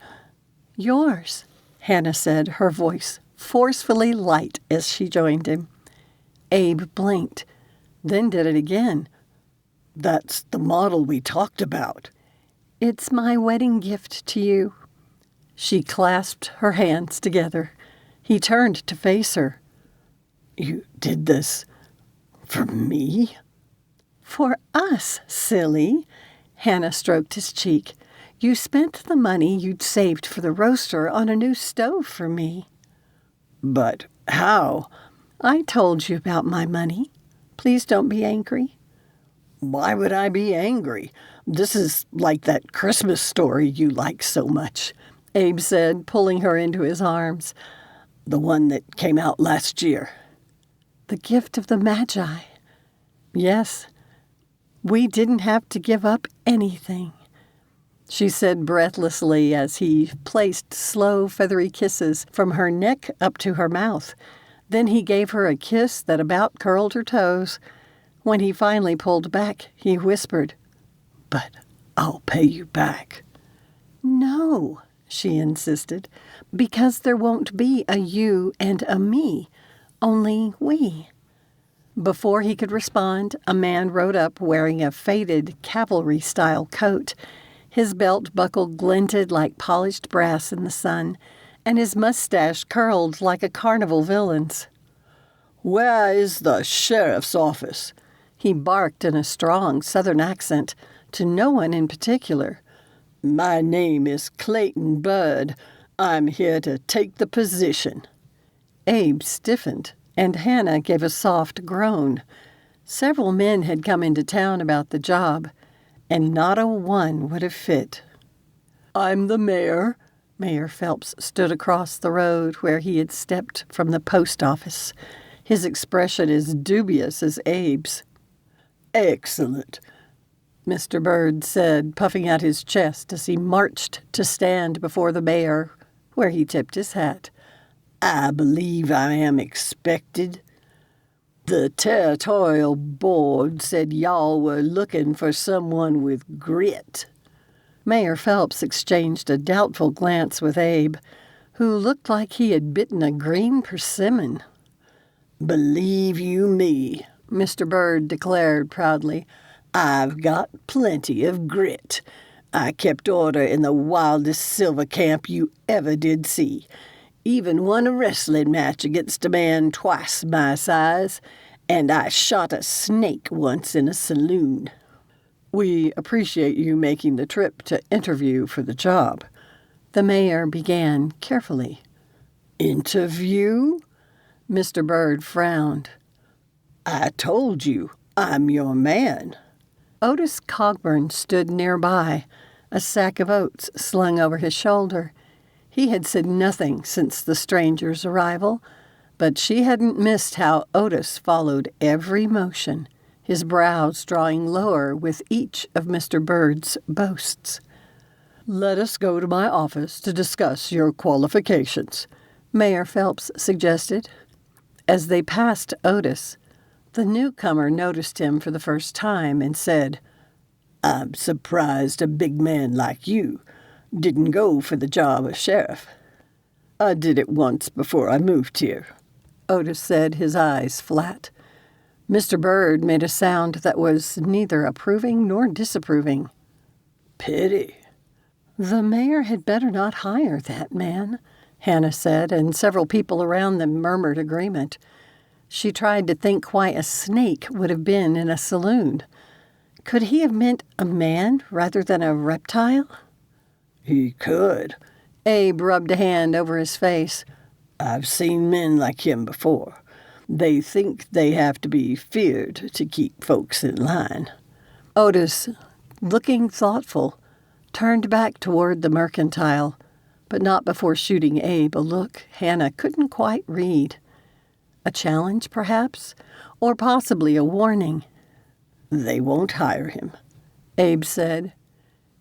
yours," Hannah said, her voice forcefully light as she joined him. Abe blinked, then did it again. "That's the model we talked about." "It's my wedding gift to you." She clasped her hands together. He turned to face her. "You did this for me?" "For us, silly." Hannah stroked his cheek. "You spent the money you'd saved for the roaster on a new stove for me." "But how?" "I told you about my money. Please don't be angry." "Why would I be angry? This is like that Christmas story you like so much," Abe said, pulling her into his arms. "The one that came out last year." "The gift of the Magi." "Yes. We didn't have to give up anything," she said breathlessly as he placed slow, feathery kisses from her neck up to her mouth. Then he gave her a kiss that about curled her toes. When he finally pulled back, he whispered, "But I'll pay you back." "No," she insisted, "because there won't be a you and a me, only we." Before he could respond, a man rode up wearing a faded cavalry-style coat. His belt buckle glinted like polished brass in the sun, and his mustache curled like a carnival villain's. "Where is the sheriff's office?" He barked in a strong Southern accent, to no one in particular. "My name is Clayton Bird. I'm here to take the position." Abe stiffened, and Hannah gave a soft groan. Several men had come into town about the job, and not a one would have fit. "I'm the mayor." Mayor Phelps stood across the road where he had stepped from the post office, his expression as dubious as Abe's. "Excellent," Mr. Bird said, puffing out his chest as he marched to stand before the mayor, where he tipped his hat. "I believe I am expected. The territorial board said y'all were looking for someone with grit." Mayor Phelps exchanged a doubtful glance with Abe, who looked like he had bitten a green persimmon. "Believe you me," Mr. Bird declared proudly, "I've got plenty of grit. I kept order in the wildest silver camp you ever did see. Even won a wrestling match against a man twice my size, and I shot a snake once in a saloon." "We appreciate you making the trip to interview for the job," the mayor began carefully. "Interview?" Mr. Bird frowned. "I told you, I'm your man." Otis Cogburn stood nearby, a sack of oats slung over his shoulder. He had said nothing since the stranger's arrival, but she hadn't missed how Otis followed every motion, his brows drawing lower with each of Mr. Bird's boasts. "Let us go to my office to discuss your qualifications," Mayor Phelps suggested. As they passed Otis, the newcomer noticed him for the first time and said, "I'm surprised a big man like you didn't go for the job of sheriff." "I did it once before I moved here," Otis said, his eyes flat. Mr. Bird made a sound that was neither approving nor disapproving. "Pity." The mayor had better not hire that man, Hannah said, and several people around them murmured agreement. She tried to think why a snake would have been in a saloon. Could he have meant a man rather than a reptile? He could. Abe rubbed a hand over his face. I've seen men like him before. They think they have to be feared to keep folks in line. Otis, looking thoughtful, turned back toward the mercantile, but not before shooting Abe a look Hannah couldn't quite read. A challenge, perhaps, or possibly a warning. They won't hire him, Abe said.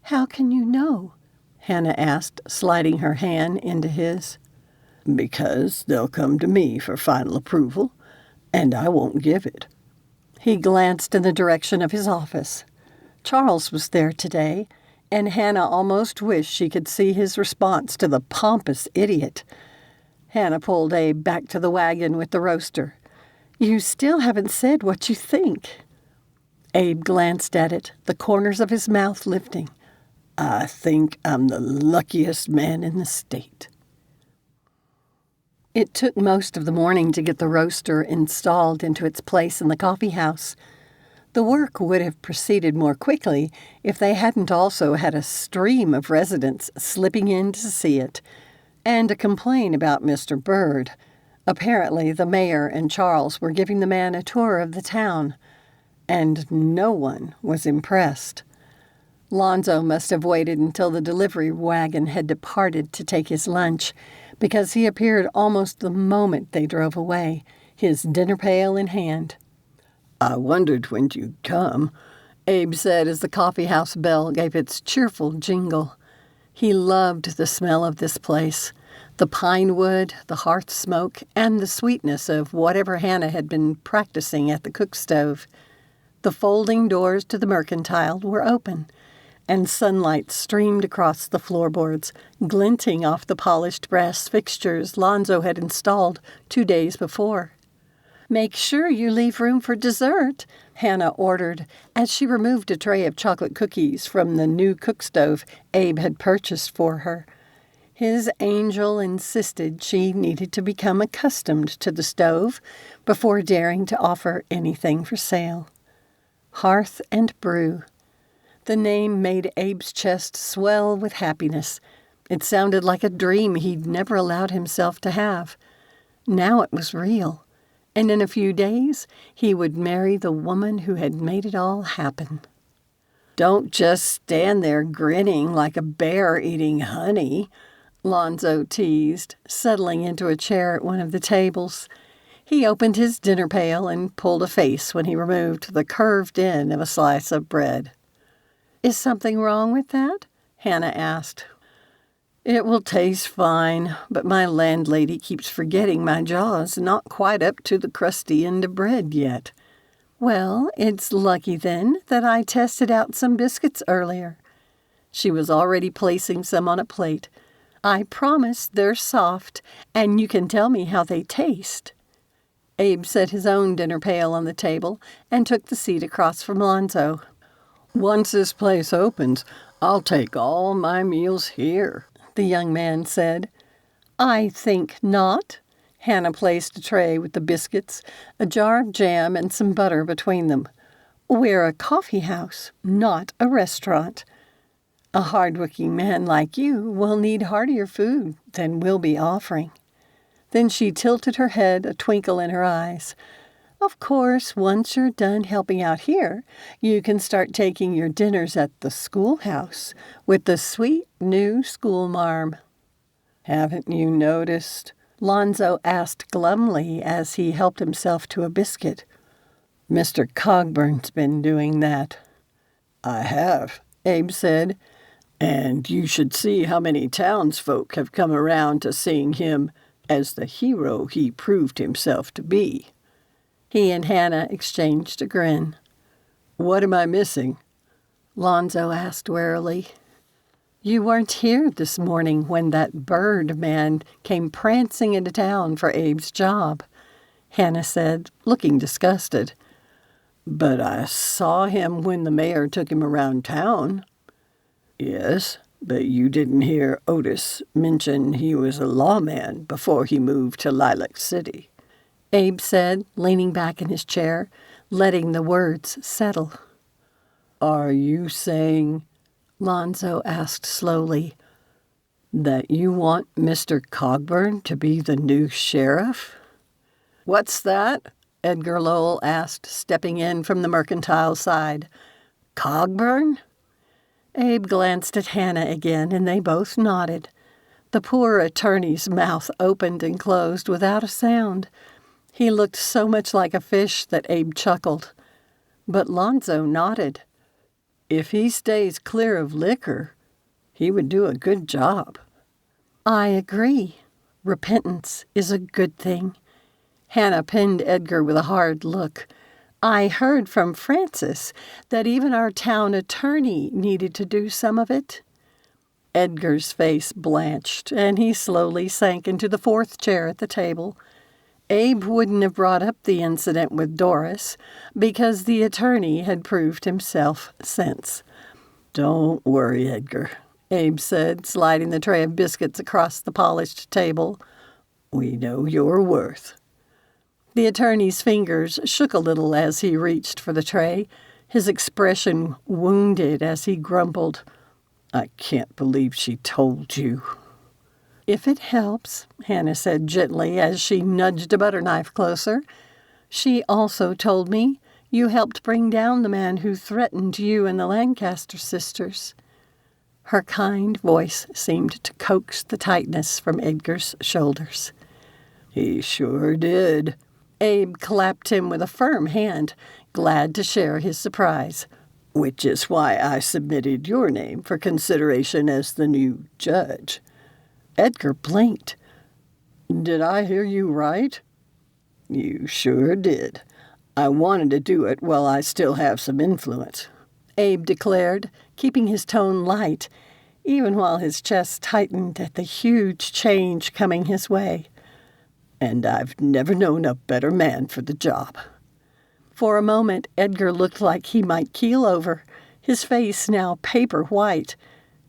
How can you know? Hannah asked, sliding her hand into his. Because they'll come to me for final approval, and I won't give it. He glanced in the direction of his office. Charles was there today, and Hannah almost wished she could see his response to the pompous idiot. Hannah pulled Abe back to the wagon with the roaster. You still haven't said what you think. Abe glanced at it, the corners of his mouth lifting. I think I'm the luckiest man in the state. It took most of the morning to get the roaster installed into its place in the coffee house. The work would have proceeded more quickly if they hadn't also had a stream of residents slipping in to see it, and a complaint about Mr. Bird. Apparently, the mayor and Charles were giving the man a tour of the town, and no one was impressed. Lonzo must have waited until the delivery wagon had departed to take his lunch, because he appeared almost the moment they drove away, his dinner pail in hand. I wondered when you'd come, Abe said as the coffeehouse bell gave its cheerful jingle. He loved the smell of this place, the pine wood, the hearth smoke, and the sweetness of whatever Hannah had been practicing at the cook stove. The folding doors to the mercantile were open, and sunlight streamed across the floorboards, glinting off the polished brass fixtures Lonzo had installed 2 days before. Make sure you leave room for dessert, Hannah ordered, as she removed a tray of chocolate cookies from the new cook stove Abe had purchased for her. His angel insisted she needed to become accustomed to the stove before daring to offer anything for sale. Hearth and Brew. The name made Abe's chest swell with happiness. It sounded like a dream he'd never allowed himself to have. Now it was real, and in a few days he would marry the woman who had made it all happen. Don't just stand there grinning like a bear eating honey, Lonzo teased, settling into a chair at one of the tables. He opened his dinner pail and pulled a face when he removed the curved end of a slice of bread. Is something wrong with that? Hannah asked. It will taste fine, but my landlady keeps forgetting my jaw's not quite up to the crusty end of bread yet. Well, it's lucky then that I tested out some biscuits earlier. She was already placing some on a plate. I promise they're soft, and you can tell me how they taste. Abe set his own dinner pail on the table and took the seat across from Lonzo. Once this place opens, I'll take all my meals here, the young man said. I think not. Hannah placed a tray with the biscuits, a jar of jam, and some butter between them. We're a coffee house, not a restaurant. A hard-working man like you will need heartier food than we'll be offering. Then she tilted her head, a twinkle in her eyes. Of course, once you're done helping out here, you can start taking your dinners at the schoolhouse with the sweet new schoolmarm. Haven't you noticed? Lonzo asked glumly as he helped himself to a biscuit. Mr. Cogburn's been doing that. I have, Abe said, and you should see how many townsfolk have come around to seeing him as the hero he proved himself to be. He and Hannah exchanged a grin. What am I missing? Lonzo asked warily. You weren't here this morning when that Bird man came prancing into town for Abe's job, Hannah said, looking disgusted. But I saw him when the mayor took him around town. Yes, But you didn't hear Otis mention he was a lawman before he moved to Lilac City," Abe said, leaning back in his chair, letting the words settle. "Are you saying," Lonzo asked slowly, "that you want Mr. Cogburn to be the new sheriff?" "What's that?" Edgar Lowell asked, stepping in from the mercantile side. "Cogburn?" Abe glanced at Hannah again, and they both nodded. The poor attorney's mouth opened and closed without a sound. He looked so much like a fish that Abe chuckled. But Lonzo nodded. "If he stays clear of liquor, he would do a good job." "I agree. Repentance is a good thing." Hannah pinned Edgar with a hard look. "I heard from Francis that even our town attorney needed to do some of it." Edgar's face blanched, and he slowly sank into the fourth chair at the table. Abe wouldn't have brought up the incident with Doris, because the attorney had proved himself since. "Don't worry, Edgar," Abe said, sliding the tray of biscuits across the polished table. "We know your worth." The attorney's fingers shook a little as he reached for the tray, his expression wounded as he grumbled, "I can't believe she told you." "If it helps," Hannah said gently as she nudged a butter knife closer. "She also told me you helped bring down the man who threatened you and the Lancaster sisters." Her kind voice seemed to coax the tightness from Edgar's shoulders. "He sure did." Abe clapped him with a firm hand, glad to share his surprise. "Which is why I submitted your name for consideration as the new judge." Edgar blinked. "Did I hear you right?" "You sure did. I wanted to do it while I still have some influence," Abe declared, keeping his tone light, even while his chest tightened at the huge change coming his way. "And I've never known a better man for the job." For a moment, Edgar looked like he might keel over, his face now paper white.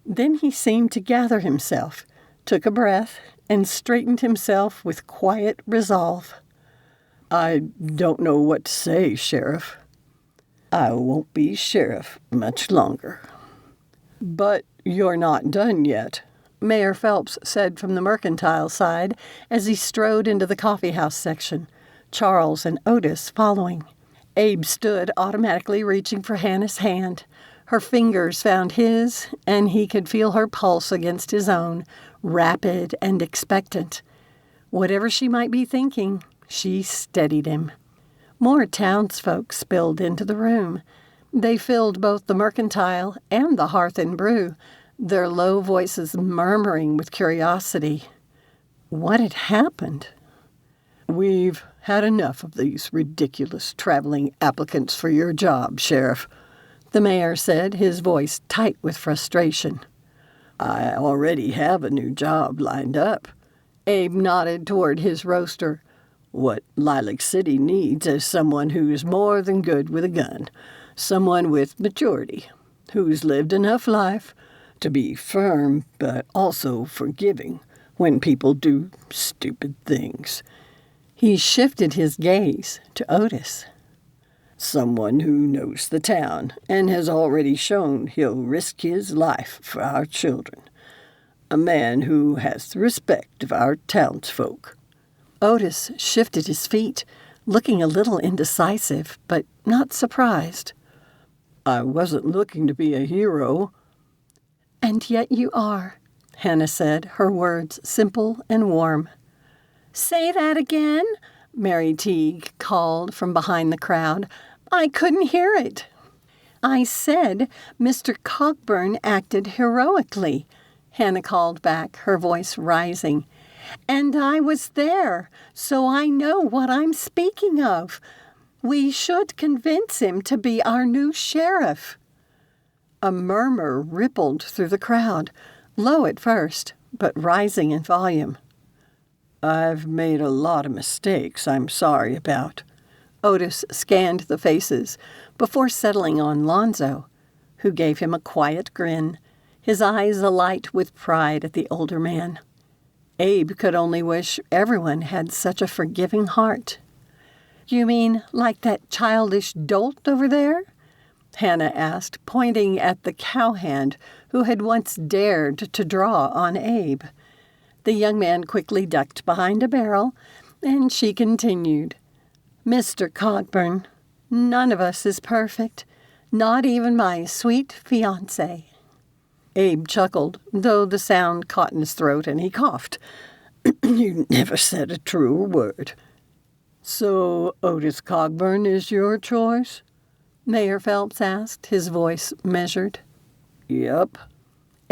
Then he seemed to gather himself, took a breath, and straightened himself with quiet resolve. "I don't know what to say, Sheriff. I won't be sheriff much longer." "But you're not done yet," Mayor Phelps said from the mercantile side as he strode into the coffeehouse section, Charles and Otis following. Abe stood, automatically reaching for Hannah's hand. Her fingers found his, and he could feel her pulse against his own, rapid and expectant. Whatever she might be thinking, she steadied him. More townsfolk spilled into the room. They filled both the mercantile and the hearth and brew, their low voices murmuring with curiosity. What had happened? "We've had enough of these ridiculous traveling applicants for your job, Sheriff," the mayor said, his voice tight with frustration. "I already have a new job lined up." Abe nodded toward his roaster. "What Lilac City needs is someone who's more than good with a gun, someone with maturity, who's lived enough life to be firm but also forgiving when people do stupid things." He shifted his gaze to Otis. "Someone who knows the town and has already shown he'll risk his life for our children. A man who has the respect of our townsfolk." Otis shifted his feet, looking a little indecisive, but not surprised. "I wasn't looking to be a hero." "And yet you are," Hannah said, her words simple and warm. "Say that again," Mary Teague called from behind the crowd. "I couldn't hear it." "I said Mr. Cogburn acted heroically," Hannah called back, her voice rising. "And I was there, so I know what I'm speaking of. We should convince him to be our new sheriff." A murmur rippled through the crowd, low at first, but rising in volume. "I've made a lot of mistakes I'm sorry about." Otis scanned the faces before settling on Lonzo, who gave him a quiet grin, his eyes alight with pride at the older man. Abe could only wish everyone had such a forgiving heart. "You mean like that childish dolt over there?" Hannah asked, pointing at the cowhand who had once dared to draw on Abe. The young man quickly ducked behind a barrel, and she continued, "Mr. Cockburn, none of us is perfect, not even my sweet fiancé." Abe chuckled, though the sound caught in his throat, and he coughed. You never said a truer word. So Otis Cockburn is your choice? Mayor Phelps asked, his voice measured. Yep.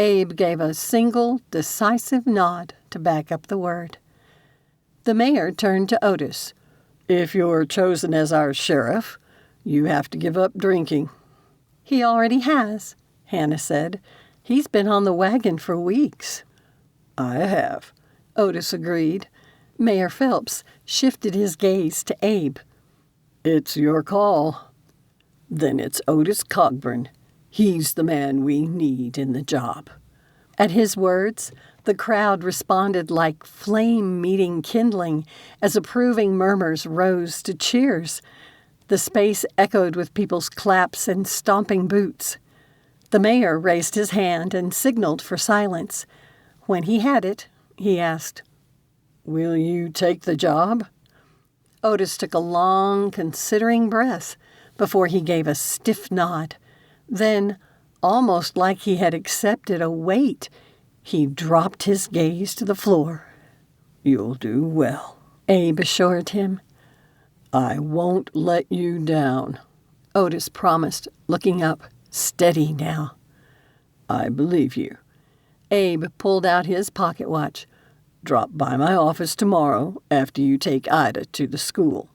Abe gave a single, decisive nod to back up the word. The mayor turned to Otis. If you're chosen as our sheriff, you have to give up drinking. He already has, Hannah said. He's been on the wagon for weeks. I have, Otis agreed. Mayor Phelps shifted his gaze to Abe. It's your call. Then it's Otis Cockburn. He's the man we need in the job. At his words, the crowd responded like flame meeting kindling as approving murmurs rose to cheers. The space echoed with people's claps and stomping boots. The mayor raised his hand and signaled for silence. When he had it, he asked, "Will you take the job?" Otis took a long, considering breath before he gave a stiff nod. Then, almost like he had accepted a weight, he dropped his gaze to the floor. "You'll do well," Abe assured him. "I won't let you down," Otis promised, looking up, steady now. "I believe you." Abe pulled out his pocket watch. "Drop by my office tomorrow after you take Ida to the school.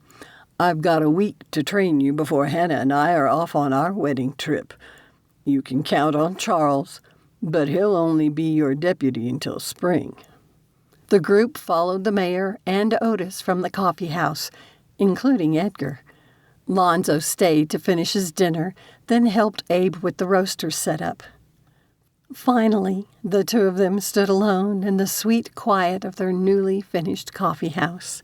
I've got a week to train you before Hannah and I are off on our wedding trip. You can count on Charles, but he'll only be your deputy until spring." The group followed the mayor and Otis from the coffee house, including Edgar. Lonzo stayed to finish his dinner, then helped Abe with the roaster setup. Finally, the two of them stood alone in the sweet quiet of their newly finished coffee house.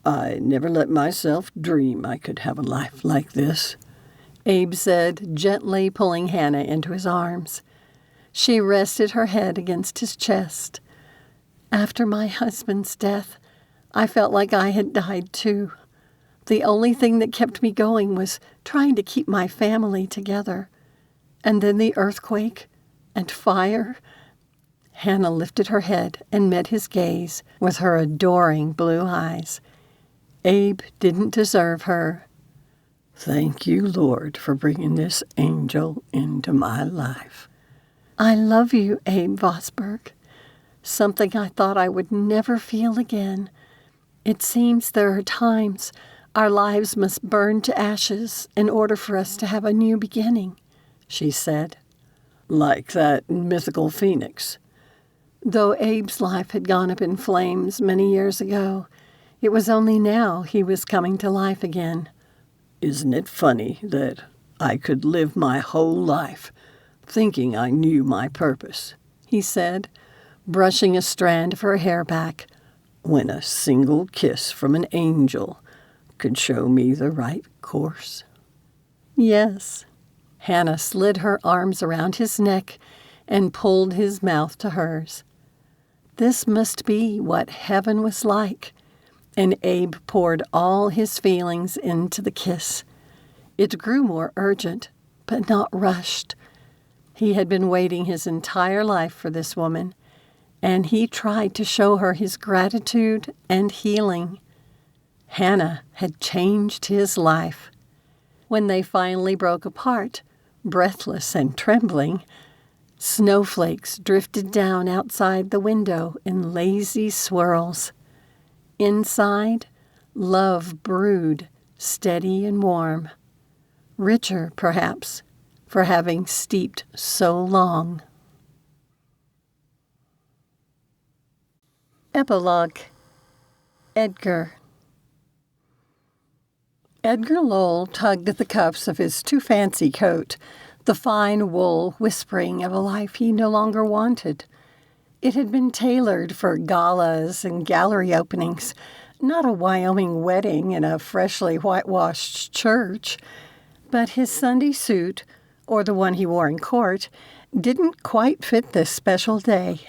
"I never let myself dream I could have a life like this," Abe said, gently pulling Hannah into his arms. She rested her head against his chest. "After my husband's death, I felt like I had died too. The only thing that kept me going was trying to keep my family together. And then the earthquake and fire." Hannah lifted her head and met his gaze with her adoring blue eyes. Abe didn't deserve her. "Thank you, Lord, for bringing this angel into my life." "I love you, Abe Vosburg. Something I thought I would never feel again. It seems there are times our lives must burn to ashes in order for us to have a new beginning," she said. "Like that mythical phoenix." Though Abe's life had gone up in flames many years ago, it was only now he was coming to life again. "Isn't it funny that I could live my whole life thinking I knew my purpose," he said, brushing a strand of her hair back, "when a single kiss from an angel could show me the right course?" "Yes." Hannah slid her arms around his neck and pulled his mouth to hers. This must be what heaven was like, and Abe poured all his feelings into the kiss. It grew more urgent, but not rushed. He had been waiting his entire life for this woman, and he tried to show her his gratitude and healing. Hannah had changed his life. When they finally broke apart, breathless and trembling, snowflakes drifted down outside the window in lazy swirls. Inside, love brewed, steady and warm. Richer, perhaps, for having steeped so long. Epilogue. Edgar. Edgar Lowell tugged at the cuffs of his too-fancy coat, the fine wool whispering of a life he no longer wanted. It had been tailored for galas and gallery openings, not a Wyoming wedding in a freshly whitewashed church. But his Sunday suit, or the one he wore in court, didn't quite fit this special day.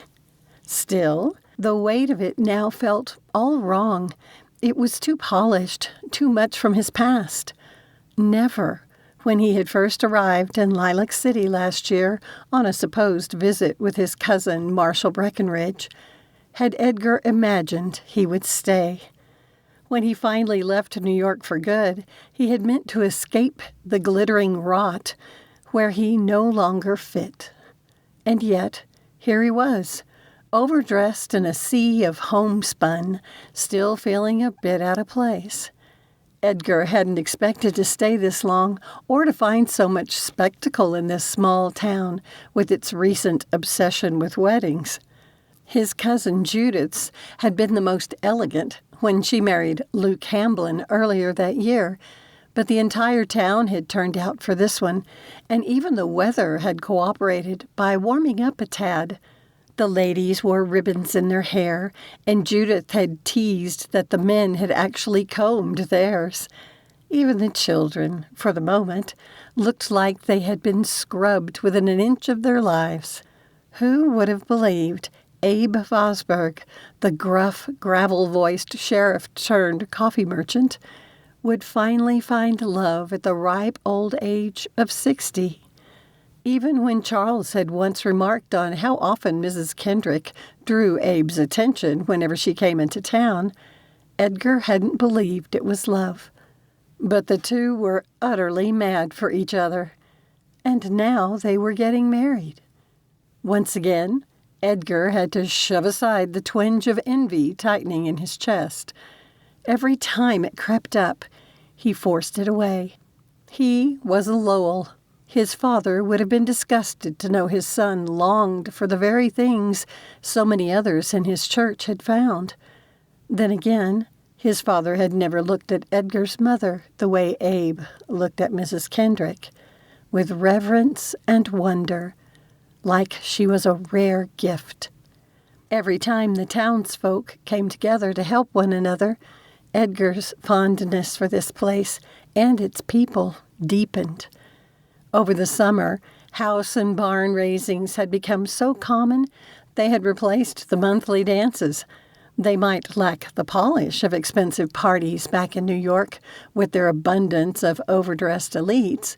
Still, the weight of it now felt all wrong. It was too polished, too much from his past. Never, when he had first arrived in Lilac City last year on a supposed visit with his cousin Marshall Breckenridge, had Edgar imagined he would stay. When he finally left New York for good, he had meant to escape the glittering rot where he no longer fit. And yet, here he was, overdressed in a sea of homespun, still feeling a bit out of place. Edgar hadn't expected to stay this long or to find so much spectacle in this small town with its recent obsession with weddings. His cousin Judith's had been the most elegant when she married Luke Hamblin earlier that year, but the entire town had turned out for this one, and even the weather had cooperated by warming up a tad. The ladies wore ribbons in their hair, and Judith had teased that the men had actually combed theirs. Even the children, for the moment, looked like they had been scrubbed within an inch of their lives. Who would have believed Abe Vosburg, the gruff, gravel-voiced sheriff-turned-coffee merchant, would finally find love at the ripe old age of 60? Even when Charles had once remarked on how often Mrs. Kendrick drew Abe's attention whenever she came into town, Edgar hadn't believed it was love. But the two were utterly mad for each other, and now they were getting married. Once again, Edgar had to shove aside the twinge of envy tightening in his chest. Every time it crept up, he forced it away. He was a Lowell. His father would have been disgusted to know his son longed for the very things so many others in his church had found. Then again, his father had never looked at Edgar's mother the way Abe looked at Mrs. Kendrick, with reverence and wonder, like she was a rare gift. Every time the townsfolk came together to help one another, Edgar's fondness for this place and its people deepened. Over the summer, house and barn raisings had become so common they had replaced the monthly dances. They might lack the polish of expensive parties back in New York with their abundance of overdressed elites,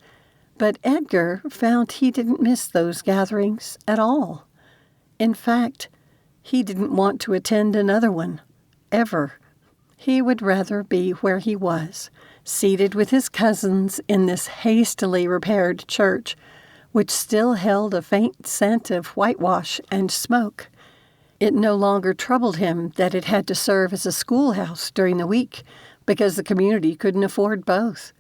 but Edgar found he didn't miss those gatherings at all. In fact, he didn't want to attend another one, ever. He would rather be where he was, seated with his cousins in this hastily repaired church, which still held a faint scent of whitewash and smoke. It no longer troubled him that it had to serve as a schoolhouse during the week, because the community couldn't afford both.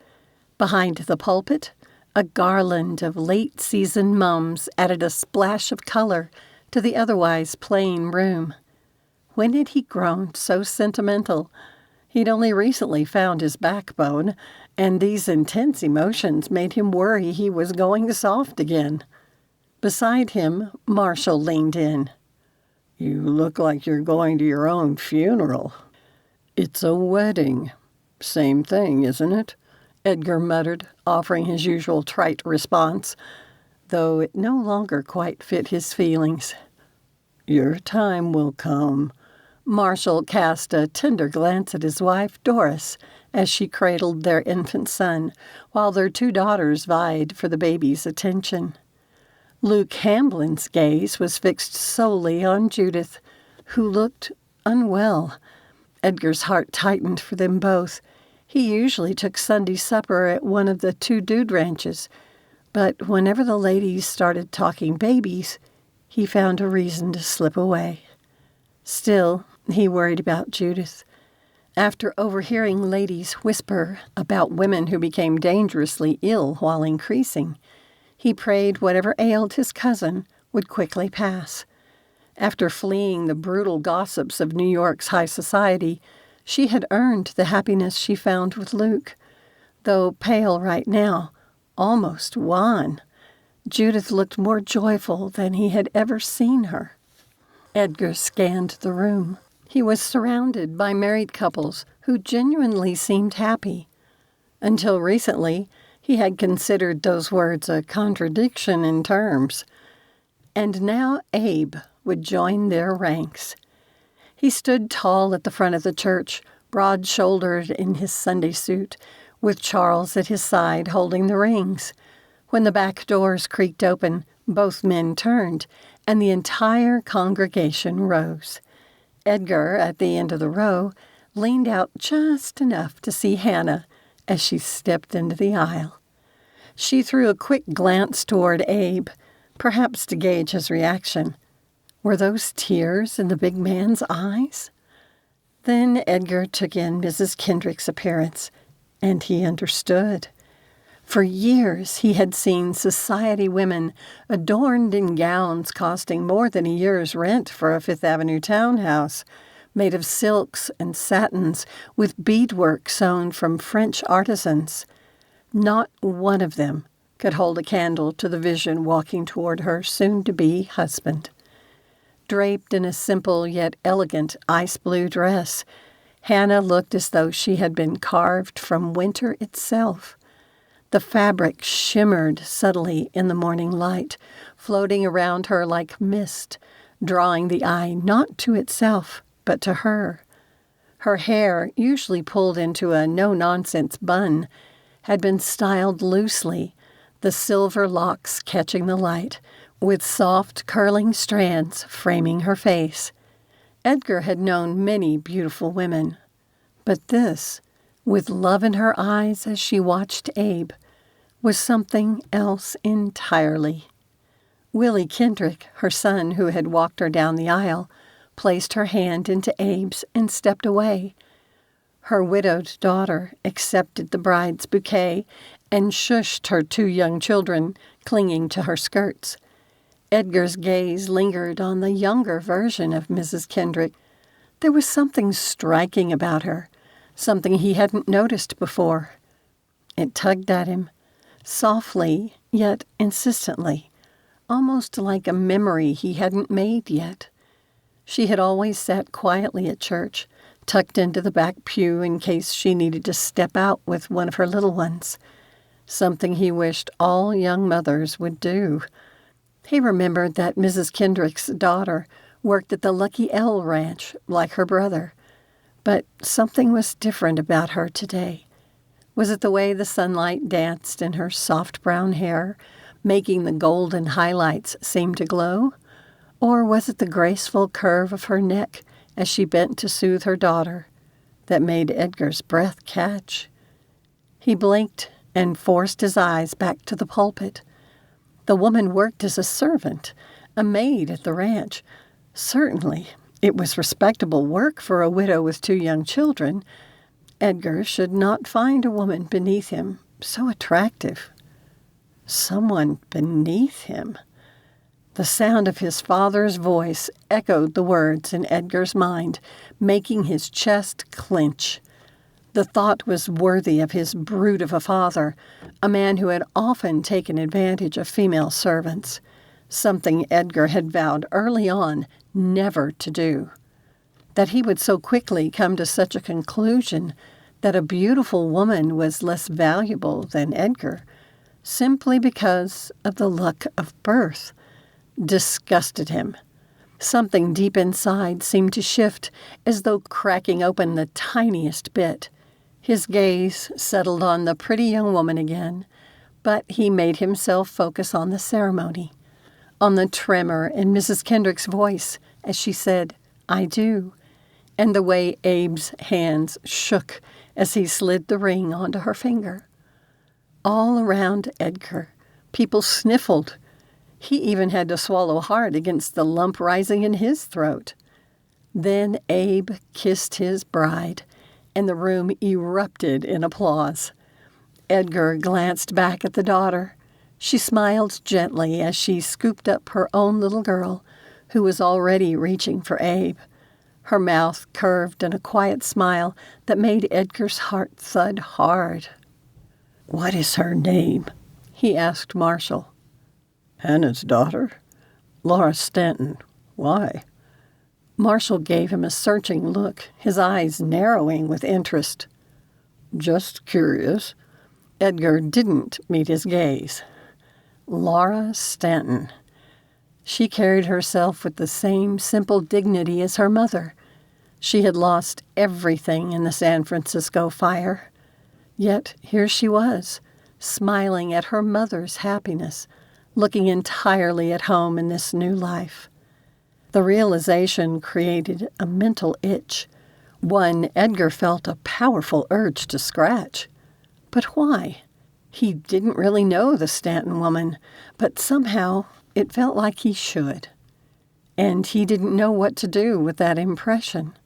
Behind the pulpit, a garland of late-season mums added a splash of color to the otherwise plain room. When had he grown so sentimental? He'd only recently found his backbone, and these intense emotions made him worry he was going soft again. Beside him, Marshall leaned in. "You look like you're going to your own funeral." "It's a wedding." "Same thing, isn't it?" Edgar muttered, offering his usual trite response, though it no longer quite fit his feelings. "Your time will come." Marshall cast a tender glance at his wife, Doris, as she cradled their infant son, while their two daughters vied for the baby's attention. Luke Hamblin's gaze was fixed solely on Judith, who looked unwell. Edgar's heart tightened for them both. He usually took Sunday supper at one of the two dude ranches, but whenever the ladies started talking babies, he found a reason to slip away. Still, he worried about Judith. After overhearing ladies whisper about women who became dangerously ill while increasing, he prayed whatever ailed his cousin would quickly pass. After fleeing the brutal gossips of New York's high society, she had earned the happiness she found with Luke. Though pale right now, almost wan, Judith looked more joyful than he had ever seen her. Edgar scanned the room. He was surrounded by married couples who genuinely seemed happy. Until recently, he had considered those words a contradiction in terms. And now Abe would join their ranks. He stood tall at the front of the church, broad-shouldered in his Sunday suit, with Charles at his side holding the rings. When the back doors creaked open, both men turned, and the entire congregation rose. Edgar, at the end of the row, leaned out just enough to see Hannah as she stepped into the aisle. She threw a quick glance toward Abe, perhaps to gauge his reaction. Were those tears in the big man's eyes? Then Edgar took in Mrs. Kendrick's appearance, and he understood. For years he had seen society women adorned in gowns costing more than a year's rent for a Fifth Avenue townhouse, made of silks and satins with beadwork sewn from French artisans. Not one of them could hold a candle to the vision walking toward her soon-to-be husband. Draped in a simple yet elegant ice blue dress, Hannah looked as though she had been carved from winter itself. The fabric shimmered subtly in the morning light, floating around her like mist, drawing the eye not to itself, but to her. Her hair, usually pulled into a no-nonsense bun, had been styled loosely, the silver locks catching the light, with soft, curling strands framing her face. Edgar had known many beautiful women, but this, with love in her eyes as she watched Abe, was something else entirely. Willie Kendrick, her son who had walked her down the aisle, placed her hand into Abe's and stepped away. Her widowed daughter accepted the bride's bouquet and shushed her 2 young children clinging to her skirts. Edgar's gaze lingered on the younger version of Mrs. Kendrick. There was something striking about her, something he hadn't noticed before. It tugged at him, softly yet insistently, almost like a memory he hadn't made yet. She had always sat quietly at church, tucked into the back pew in case she needed to step out with one of her little ones, something he wished all young mothers would do. He remembered that Mrs. Kendrick's daughter worked at the Lucky L Ranch like her brother, but something was different about her today. Was it the way the sunlight danced in her soft brown hair, making the golden highlights seem to glow? Or was it the graceful curve of her neck as she bent to soothe her daughter that made Edgar's breath catch? He blinked and forced his eyes back to the pulpit. The woman worked as a servant, a maid at the ranch. Certainly, it was respectable work for a widow with 2 young children. Edgar should not find a woman beneath him so attractive. Someone beneath him. The sound of his father's voice echoed the words in Edgar's mind, making his chest clench. The thought was worthy of his brute of a father, a man who had often taken advantage of female servants, something Edgar had vowed early on never to do. That he would so quickly come to such a conclusion that a beautiful woman was less valuable than Edgar, simply because of the luck of birth, disgusted him. Something deep inside seemed to shift, as though cracking open the tiniest bit. His gaze settled on the pretty young woman again, but he made himself focus on the ceremony, on the tremor in Mrs. Kendrick's voice as she said, "I do," and the way Abe's hands shook as he slid the ring onto her finger. All around Edgar, people sniffled. He even had to swallow hard against the lump rising in his throat. Then Abe kissed his bride, and the room erupted in applause. Edgar glanced back at the daughter. She smiled gently as she scooped up her own little girl, who was already reaching for Abe. Her mouth curved in a quiet smile that made Edgar's heart thud hard. "What is her name?" he asked Marshall. Hannah's daughter? Laura Stanton. Why? Marshall gave him a searching look, his eyes narrowing with interest. Just curious. Edgar didn't meet his gaze. Laura Stanton. She carried herself with the same simple dignity as her mother. She had lost everything in the San Francisco fire. Yet here she was, smiling at her mother's happiness, looking entirely at home in this new life. The realization created a mental itch, one Edgar felt a powerful urge to scratch. But why? He didn't really know the Stanton woman, but somehow it felt like he should. And he didn't know what to do with that impression.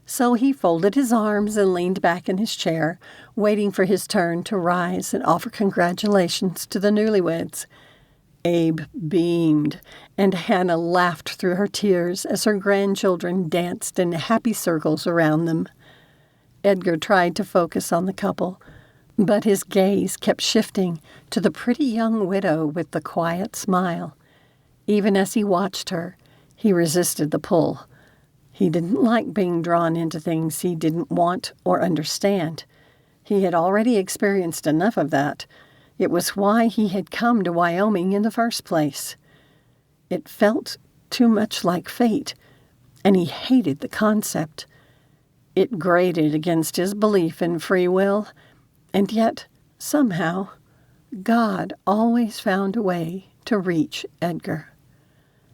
So he folded his arms and leaned back in his chair, waiting for his turn to rise and offer congratulations to the newlyweds. Abe beamed, and Hannah laughed through her tears as her grandchildren danced in happy circles around them. Edgar tried to focus on the couple, but his gaze kept shifting to the pretty young widow with the quiet smile. Even as he watched her, he resisted the pull. He didn't like being drawn into things he didn't want or understand. He had already experienced enough of that. It was why he had come to Wyoming in the first place. It felt too much like fate, and he hated the concept. It grated against his belief in free will, and yet, somehow, God always found a way to reach Edgar,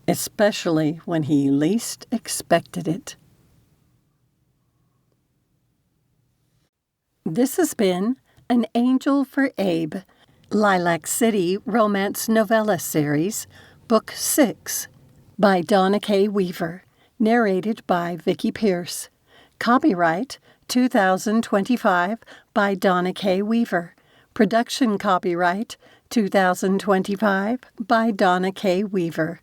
especially when he least expected it. This has been An Angel for Abe, Lilac City Romance Novella Series, Book 6, by Donna K. Weaver, narrated by Vicki Pierce. Copyright 2025 by Donna K. Weaver. Production copyright 2025 by Donna K. Weaver.